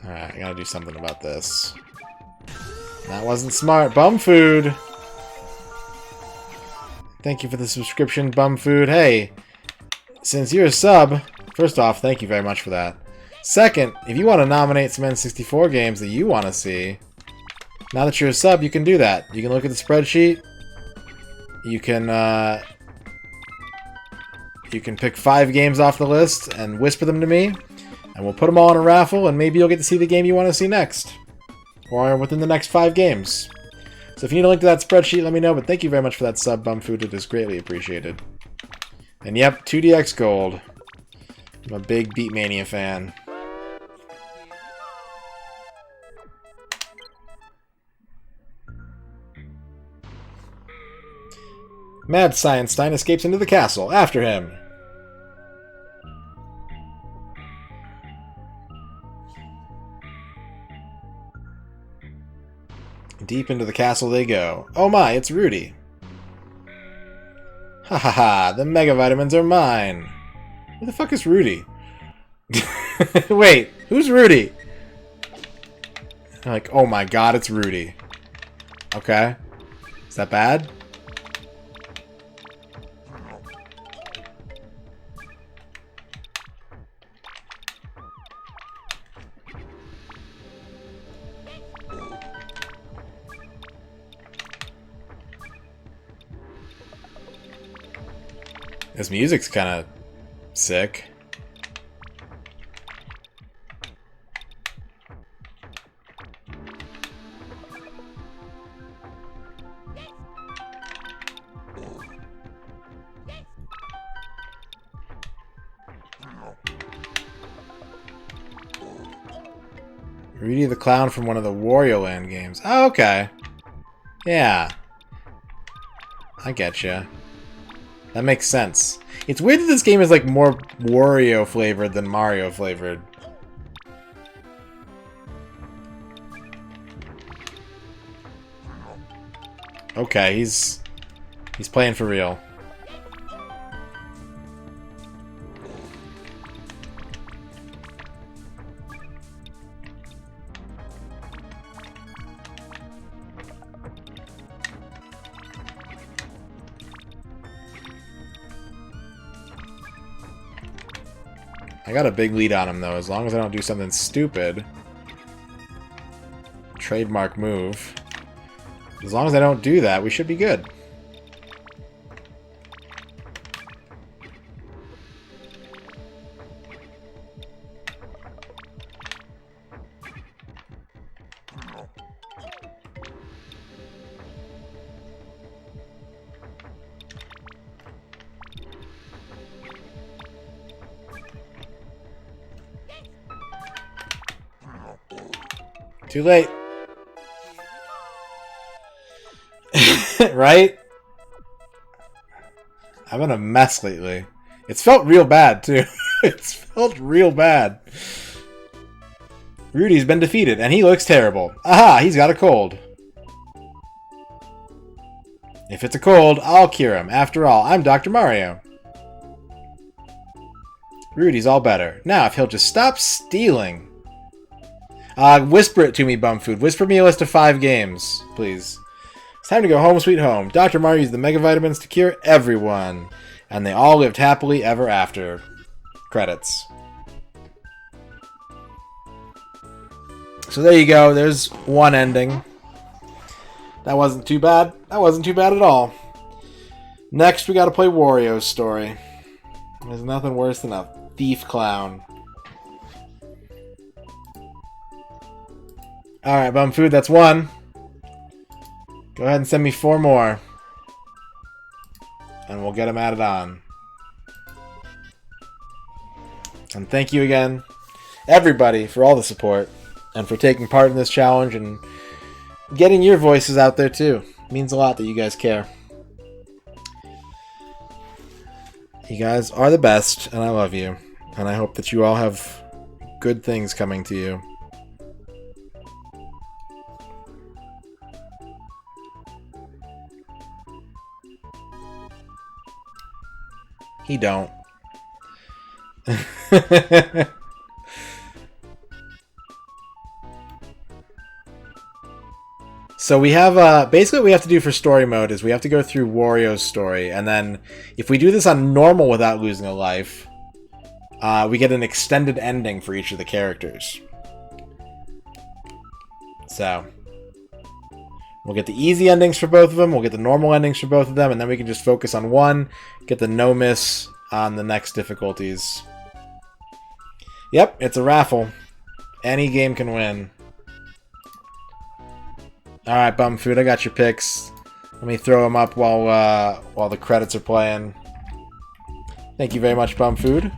Alright, I gotta do something about this. That wasn't smart. Bum food! Thank you for the subscription, Bum Food. Hey, since you're a sub, first off, thank you very much for that. Second, if you want to nominate some N64 games that you want to see, now that you're a sub, you can do that. You can look at the spreadsheet. You can pick 5 games off the list and whisper them to me. And we'll put them all in a raffle, and maybe you'll get to see the game you want to see next. Or within the next 5 games. So if you need a link to that spreadsheet, let me know. But thank you very much for that sub, Bum Food. It is greatly appreciated. And yep, 2DX Gold. I'm a big Beatmania fan. Mad Scienstein escapes into the castle. After him. Deep into the castle they go. Oh my, it's Rudy. Ha ha ha, the Mega Vitamins are mine. Who the fuck is Rudy? Wait, who's Rudy? Like, oh my god, it's Rudy. Okay. Is that bad? This music's kind of sick. Rudy the Clown from one of the Wario Land games. Oh, okay. Yeah. I getcha. That makes sense. It's weird that this game is like more Wario flavored than Mario flavored. Okay, he's playing for real. I got a big lead on him, though, as long as I don't do something stupid. Trademark move. As long as I don't do that, we should be good. Too late. Right? I'm in a mess lately. It's felt real bad, too. It's felt real bad. Rudy's been defeated, and he looks terrible. Aha, he's got a cold. If it's a cold, I'll cure him. After all, I'm Dr. Mario. Rudy's all better. Now, if he'll just stop stealing. Whisper it to me, Bumfood. Whisper me a list of 5 games, please. It's time to go home, sweet home. Dr. Mario used the Mega Vitamins to cure everyone. And they all lived happily ever after. Credits. So there you go. There's one ending. That wasn't too bad. That wasn't too bad at all. Next, we gotta play Wario's story. There's nothing worse than a thief clown. Alright, Bumfood, that's 1. Go ahead and send me 4 more. And we'll get them added on. And thank you again, everybody, for all the support. And for taking part in this challenge and getting your voices out there, too. It means a lot that you guys care. You guys are the best, and I love you. And I hope that you all have good things coming to you. He don't. So we have, basically what we have to do for story mode is we have to go through Wario's story, and then if we do this on normal without losing a life, we get an extended ending for each of the characters. So, we'll get the easy endings for both of them, we'll get the normal endings for both of them, and then we can just focus on one, get the no miss on the next difficulties. Yep, it's a raffle. Any game can win. Alright, Bumfood, I got your picks. Let me throw them up while the credits are playing. Thank you very much, Bumfood.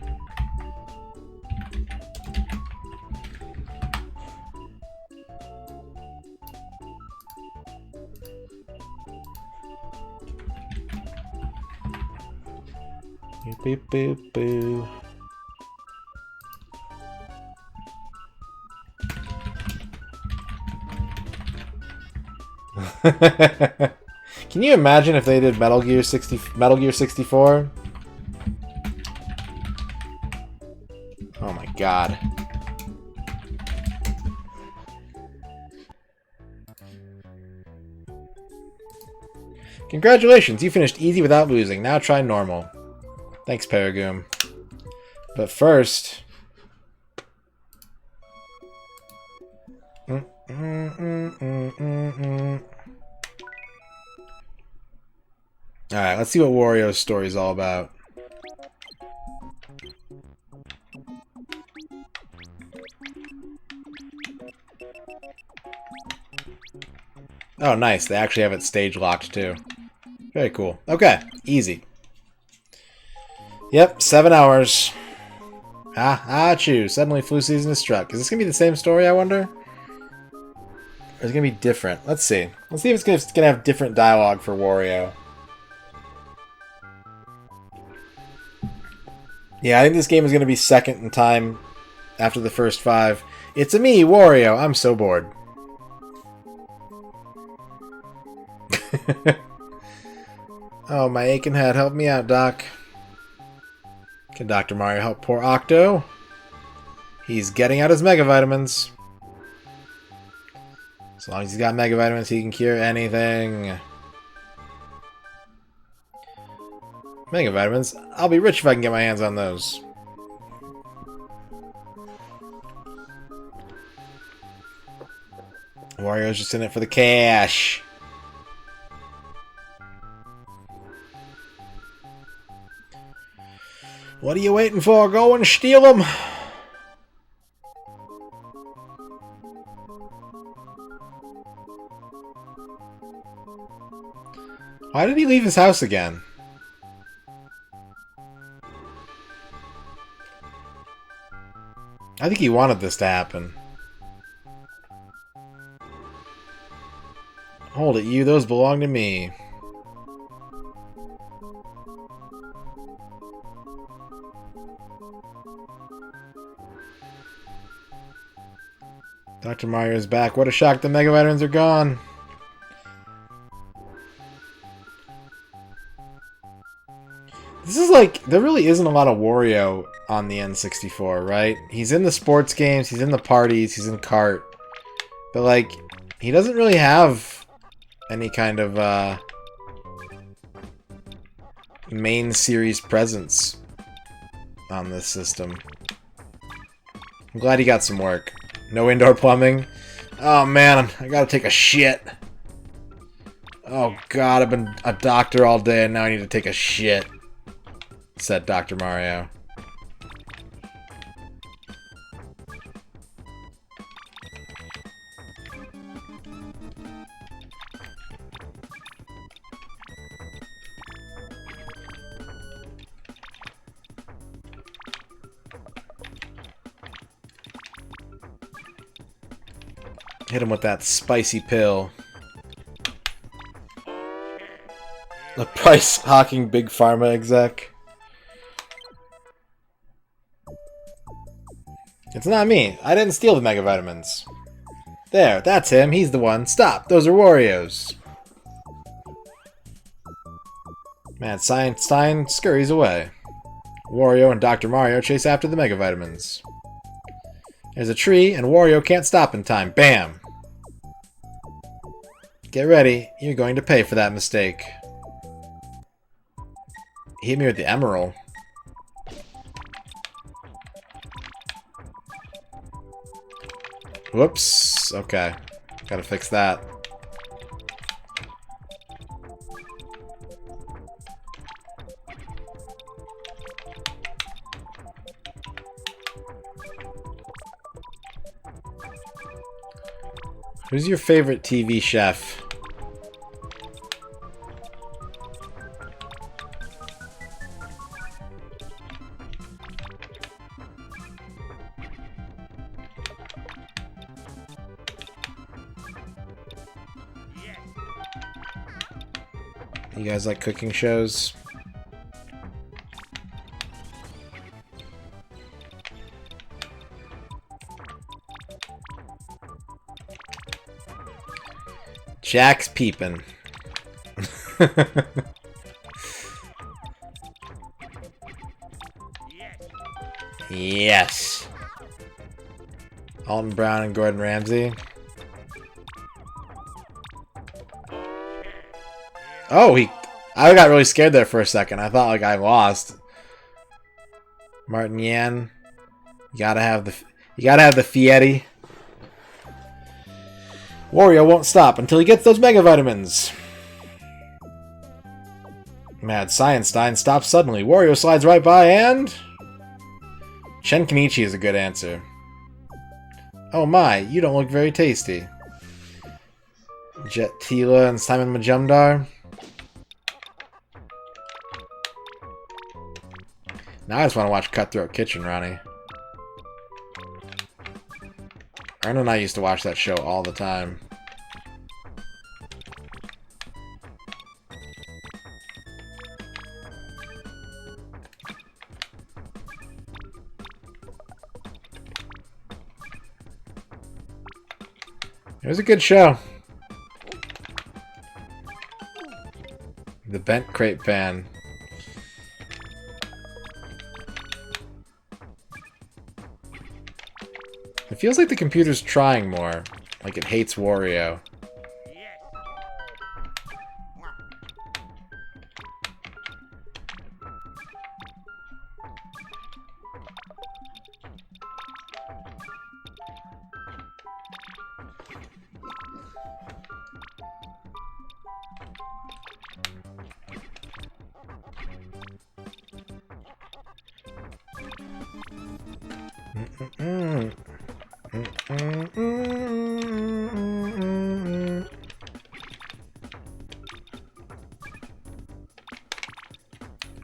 Boop, boop, boop. Can you imagine if they did Metal Gear 64? Oh my god. Congratulations, you finished easy without losing. Now try normal. Thanks, Paragoom. But first... Alright, let's see what Wario's story is all about. Oh, nice. They actually have it stage locked, too. Very cool. Okay, easy. Yep, 7 hours. Achoo. Suddenly flu season is struck. Is this going to be the same story, I wonder? Or is it going to be different? Let's see. Let's see if it's going to have different dialogue for Wario. Yeah, I think this game is going to be second in time after the first 5. It's a me, Wario. I'm so bored. Oh, my aching head. Help me out, Doc. Can Dr. Mario help poor Octo? He's getting out his Mega Vitamins. As long as he's got Mega Vitamins, he can cure anything. Mega Vitamins? I'll be rich if I can get my hands on those. Wario's just in it for the cash. What are you waiting for? Go and steal them! Why did he leave his house again? I think he wanted this to happen. Hold it, you. Those belong to me. Dr. Mario's back. What a shock. The Mega Vitamins are gone. This is like... There really isn't a lot of Wario on the N64, right? He's in the sports games, he's in the parties, he's in kart. But, like, he doesn't really have any kind of, main series presence on this system. I'm glad he got some work. No indoor plumbing. Oh, man, I gotta take a shit. Oh, God, I've been a doctor all day and now I need to take a shit. Said Dr. Mario. Hit him with that spicy pill. The price-hawking Big Pharma exec. It's not me. I didn't steal the Mega Vitamins. There, that's him. He's the one. Stop. Those are Wario's. Mad Science scurries away. Wario and Dr. Mario chase after the Mega Vitamins. There's a tree, and Wario can't stop in time. Bam! Get ready. You're going to pay for that mistake. He hit me with the emerald. Whoops. Okay. Gotta fix that. Who's your favorite TV chef? You guys like cooking shows? Jack's peeping. Yes. Alton Brown and Gordon Ramsay. Oh, I got really scared there for a second. I thought like I lost. Martin Yan. You gotta have the Fieri. Wario won't stop until he gets those Mega Vitamins. Mad Science stops suddenly. Wario slides right by and... Chen Kenichi is a good answer. Oh my, you don't look very tasty. Jet Tila and Simon Majumdar. Now I just want to watch Cutthroat Kitchen, Ronnie. Arno and I used to watch that show all the time. It was a good show. The Bent Crate Pan. It feels like the computer's trying more. Like it hates Wario.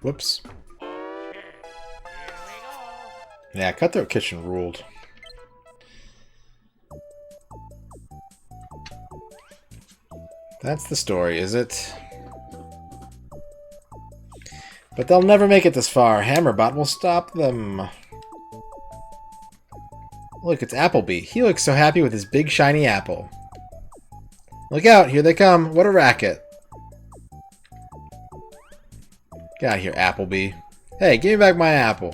Whoops. Yeah, Cutthroat Kitchen ruled. That's the story, is it? But they'll never make it this far. Hammerbot will stop them. Look, it's Appleby. He looks so happy with his big shiny apple. Look out, here they come. What a racket. Get out of here, Appleby. Hey, give me back my apple.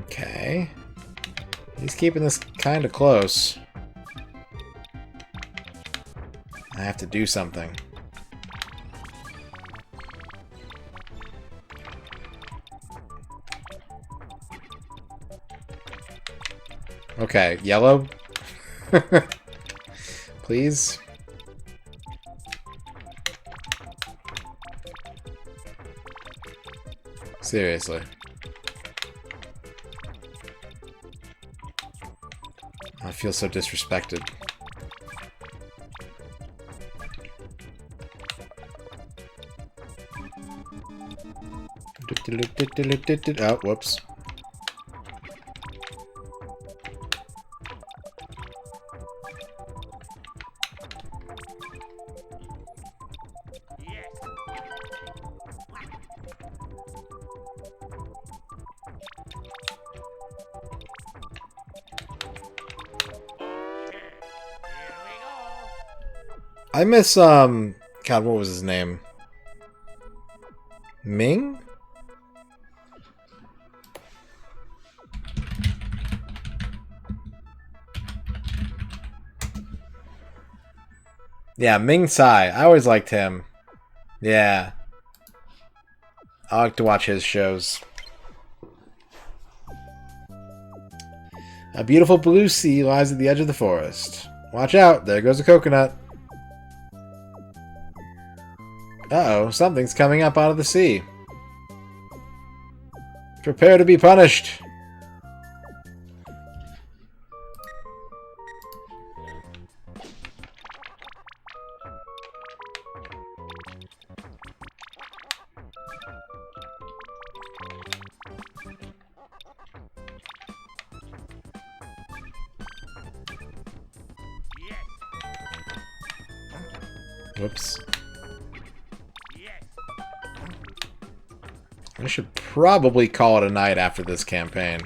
Okay. He's keeping this kind of close. I have to do something. Okay, yellow. Please. Seriously. I feel so disrespected. Oh, whoops. I miss, God, what was his name? Ming? Yeah, Ming Tsai. I always liked him. Yeah. I like to watch his shows. A beautiful blue sea lies at the edge of the forest. Watch out, there goes a coconut. Uh-oh, something's coming up out of the sea. Prepare to be punished. Whoops. I should probably call it a night after this campaign.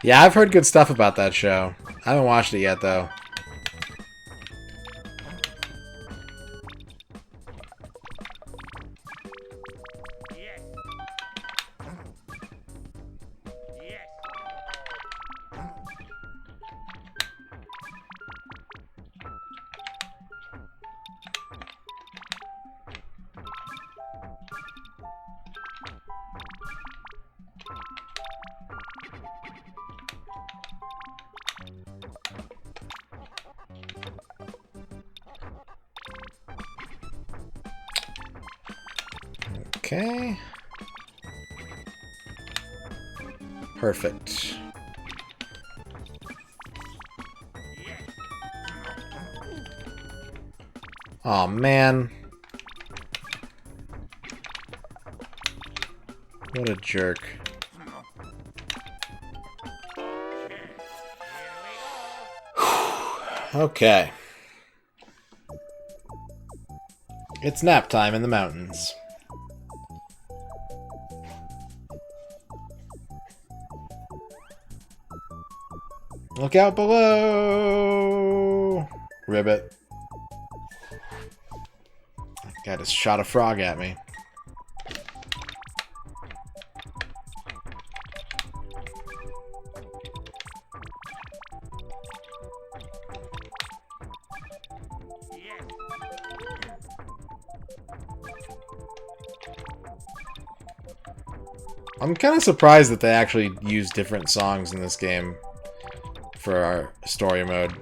Yeah, I've heard good stuff about that show. I haven't watched it yet, though. Okay. Perfect. Aw, man. What a jerk. Okay. It's nap time in the mountains. Look out below! Ribbit. That guy just shot a frog at me. I'm kind of surprised that they actually use different songs in this game for our story mode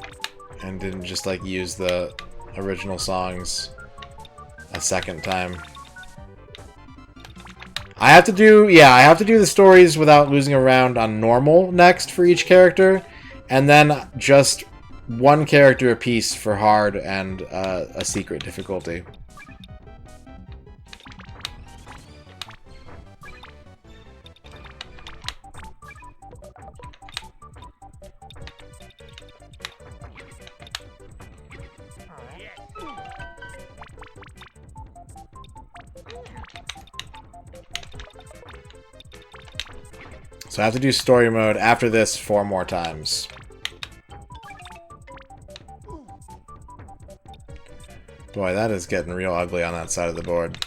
and didn't just like use the original songs a second time. I have to do the stories without losing a round on normal next for each character, and then just one character apiece for hard and a secret difficulty. So I have to do story mode after this 4 more times. Boy, that is getting real ugly on that side of the board.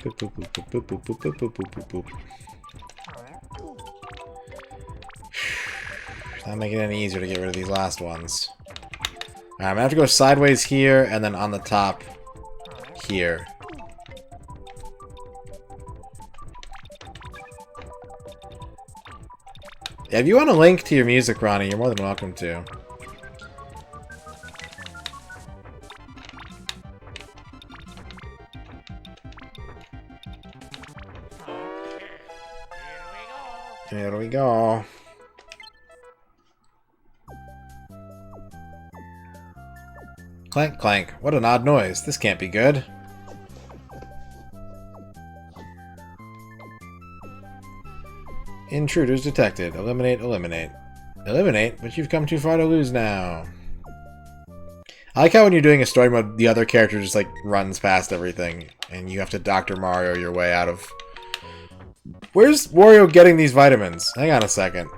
Boop, boop, boop, boop, boop, boop, boop, boop, boop, boop, boop. Not making it any easier to get rid of these last ones. Alright, I'm gonna have to go sideways here, and then on the top here. Yeah, if you want to link to your music, Ronnie, you're more than welcome to. Here we go. Clank, clank. What an odd noise. This can't be good. Intruders detected. Eliminate, eliminate. Eliminate? But you've come too far to lose now. I like how when you're doing a story mode, the other character just, like, runs past everything, and you have to Dr. Mario your way out of... Where's Wario getting these vitamins? Hang on a second.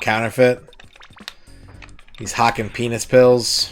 Counterfeit. He's hawking penis pills.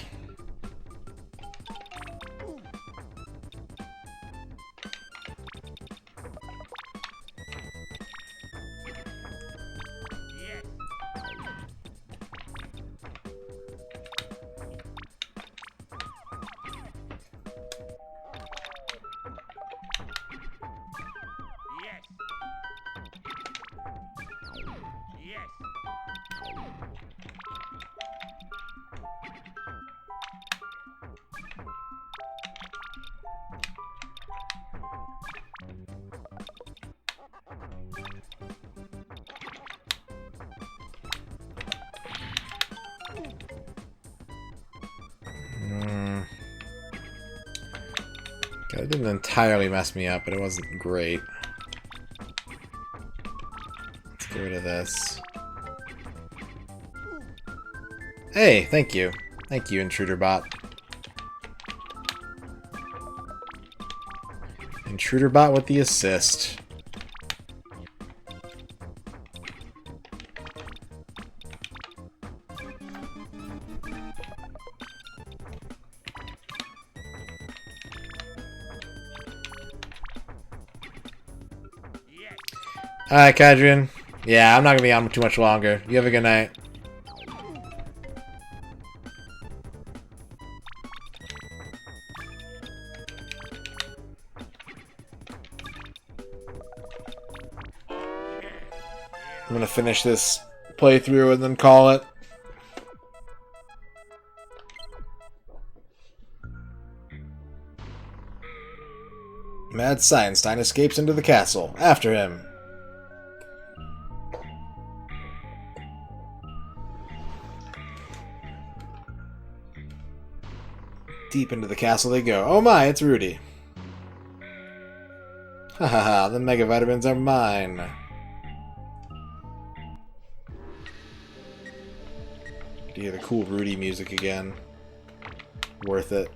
It didn't entirely mess me up, but it wasn't great. Let's get rid of this. Hey, thank you. Thank you, Intruder Bot. Intruder Bot with the assist. Alright, Kadrian. Yeah, I'm not gonna be on too much longer. You have a good night. I'm gonna finish this playthrough and then call it. Mad Scienstein escapes into the castle. After him. Deep into the castle they go. Oh my, it's Rudy. Hahaha, the Mega Vitamins are mine. You hear the cool Rudy music again. Worth it.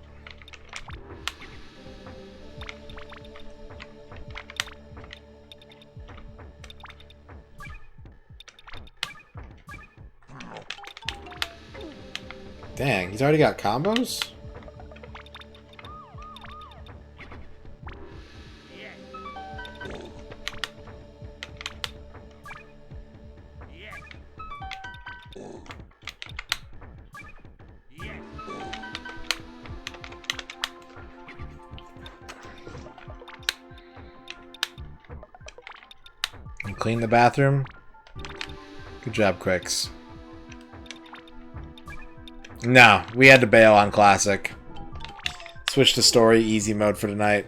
Dang, he's already got combos? And clean the bathroom. Good job, Quicks. No, we had to bail on Classic. Switch to Story, easy mode for tonight.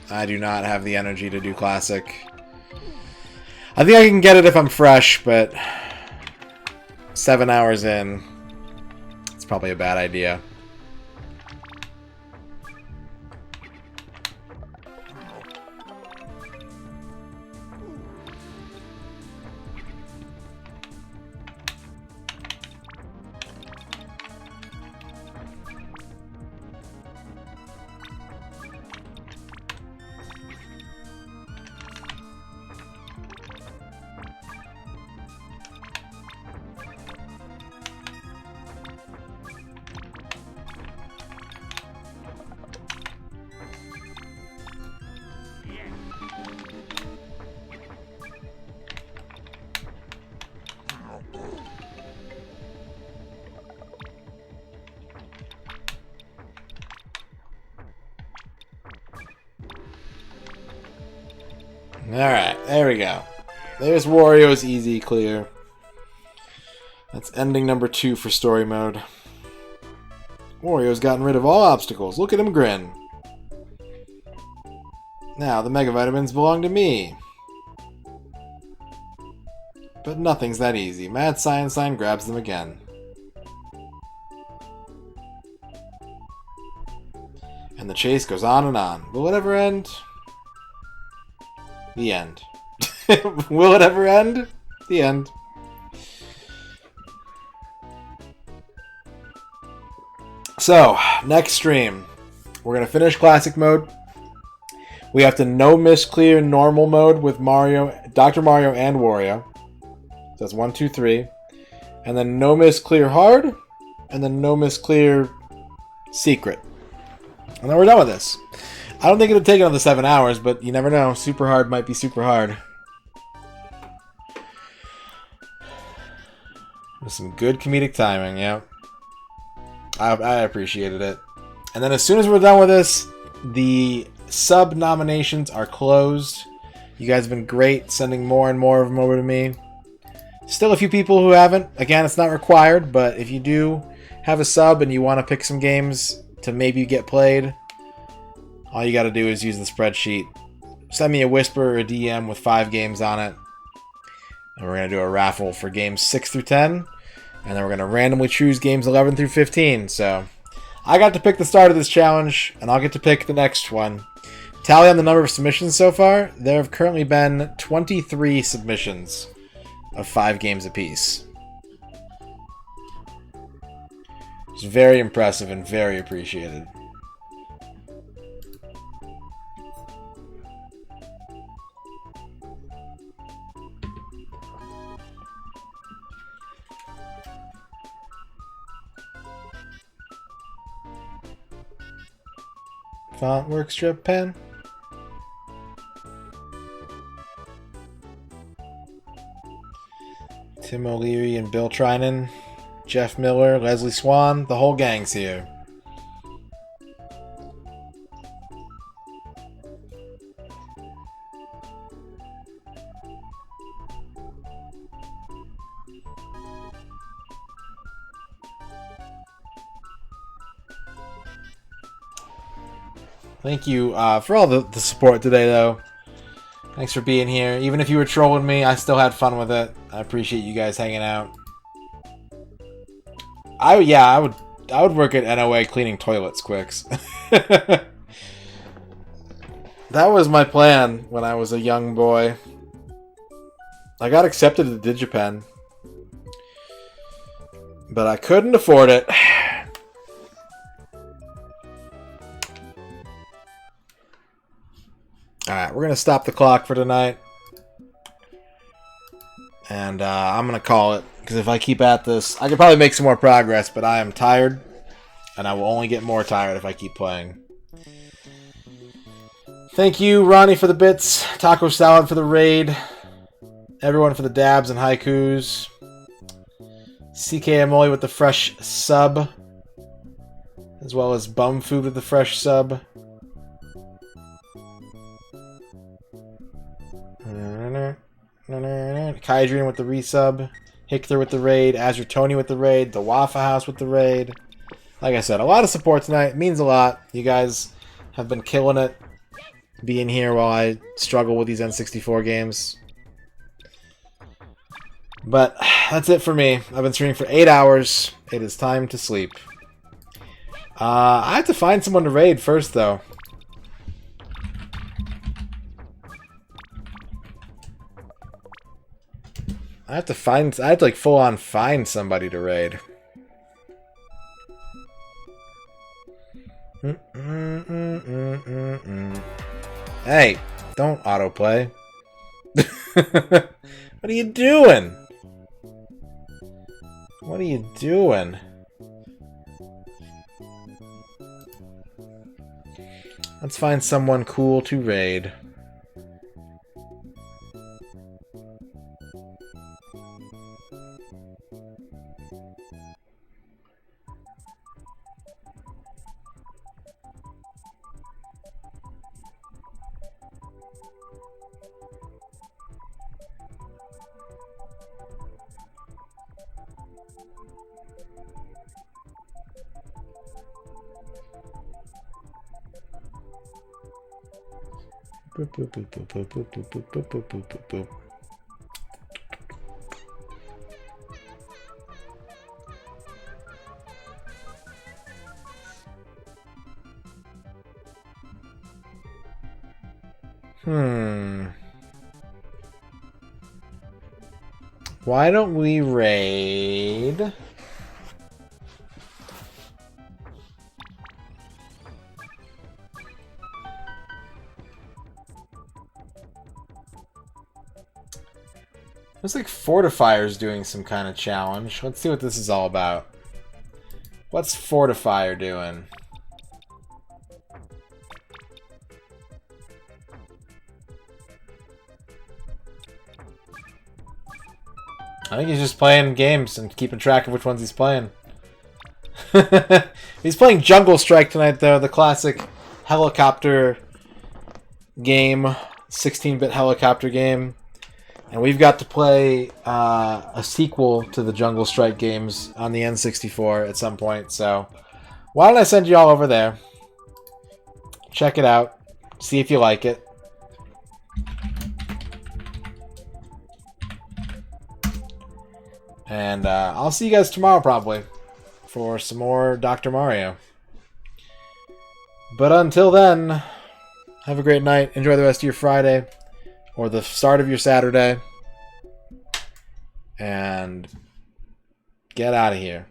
I do not have the energy to do Classic. I think I can get it if I'm fresh, but 7 hours in, it's probably a bad idea. Alright, there we go. There's Wario's easy clear. That's ending number 2 for story mode. Wario's gotten rid of all obstacles. Look at him grin. Now, the Mega Vitamins belong to me. But nothing's that easy. Mad Scienstein grabs them again. And the chase goes on and on. Will it ever end? The end. Will it ever end? The end. So, next stream, we're going to finish Classic Mode. We have to no-miss clear Normal Mode with Mario, Dr. Mario and Wario. So that's 1, 2, 3. And then no-miss clear Hard. And then no-miss clear Secret. And then we're done with this. I don't think it'll take another 7 hours, but you never know. Super hard might be super hard. With some good comedic timing, yeah. I appreciated it. And then as soon as we're done with this, the sub nominations are closed. You guys have been great, sending more and more of them over to me. Still a few people who haven't. Again, it's not required, but if you do have a sub and you want to pick some games to maybe get played, all you got to do is use the spreadsheet. Send me a whisper or a DM with 5 games on it. And we're going to do a raffle for games 6 through 10. And then we're going to randomly choose games 11 through 15. So I got to pick the start of this challenge, and I'll get to pick the next one. Tally on the number of submissions so far. There have currently been 23 submissions of 5 games apiece. It's very impressive and very appreciated. Fontworks Japan. Tim O'Leary and Bill Trinan, Jeff Miller, Leslie Swan, the whole gang's here. Thank you for all the support today, though. Thanks for being here. Even if you were trolling me, I still had fun with it. I appreciate you guys hanging out. I would work at NOA cleaning toilets, Quicks. That was my plan when I was a young boy. I got accepted to DigiPen, but I couldn't afford it. Alright, we're going to stop the clock for tonight. And I'm going to call it. Because if I keep at this, I could probably make some more progress, but I am tired. And I will only get more tired if I keep playing. Thank you, Ronnie, for the bits. Taco Salad for the raid. Everyone for the dabs and haikus. CK Amoli with the fresh sub. As well as Bum Food with the fresh sub. Kydrian with the resub, Hickler with the raid, Azure Tony with the raid, the Waffle House with the raid. Like I said, a lot of support tonight. It means a lot. You guys have been killing it being here while I struggle with these N64 games. But that's it for me. I've been streaming for 8 hours. It is time to sleep. I have to find someone to raid first, though. I have to like full on find somebody to raid. Hey, don't autoplay. What are you doing? What are you doing? Let's find someone cool to raid. Boop, boop, boop, boop, boop, boop, boop, boop, boop, boop, boop, boop, boop. Why don't we raid? Looks like Fortifier's doing some kind of challenge. Let's see what this is all about. What's Fortifier doing? I think he's just playing games and keeping track of which ones he's playing. He's playing Jungle Strike tonight, though, the classic helicopter game, 16-bit helicopter game. And we've got to play a sequel to the Jungle Strike games on the N64 at some point. So why don't I send you all over there? Check it out. See if you like it. And I'll see you guys tomorrow probably for some more Dr. Mario. But until then, have a great night. Enjoy the rest of your Friday. Or the start of your Saturday. And get out of here.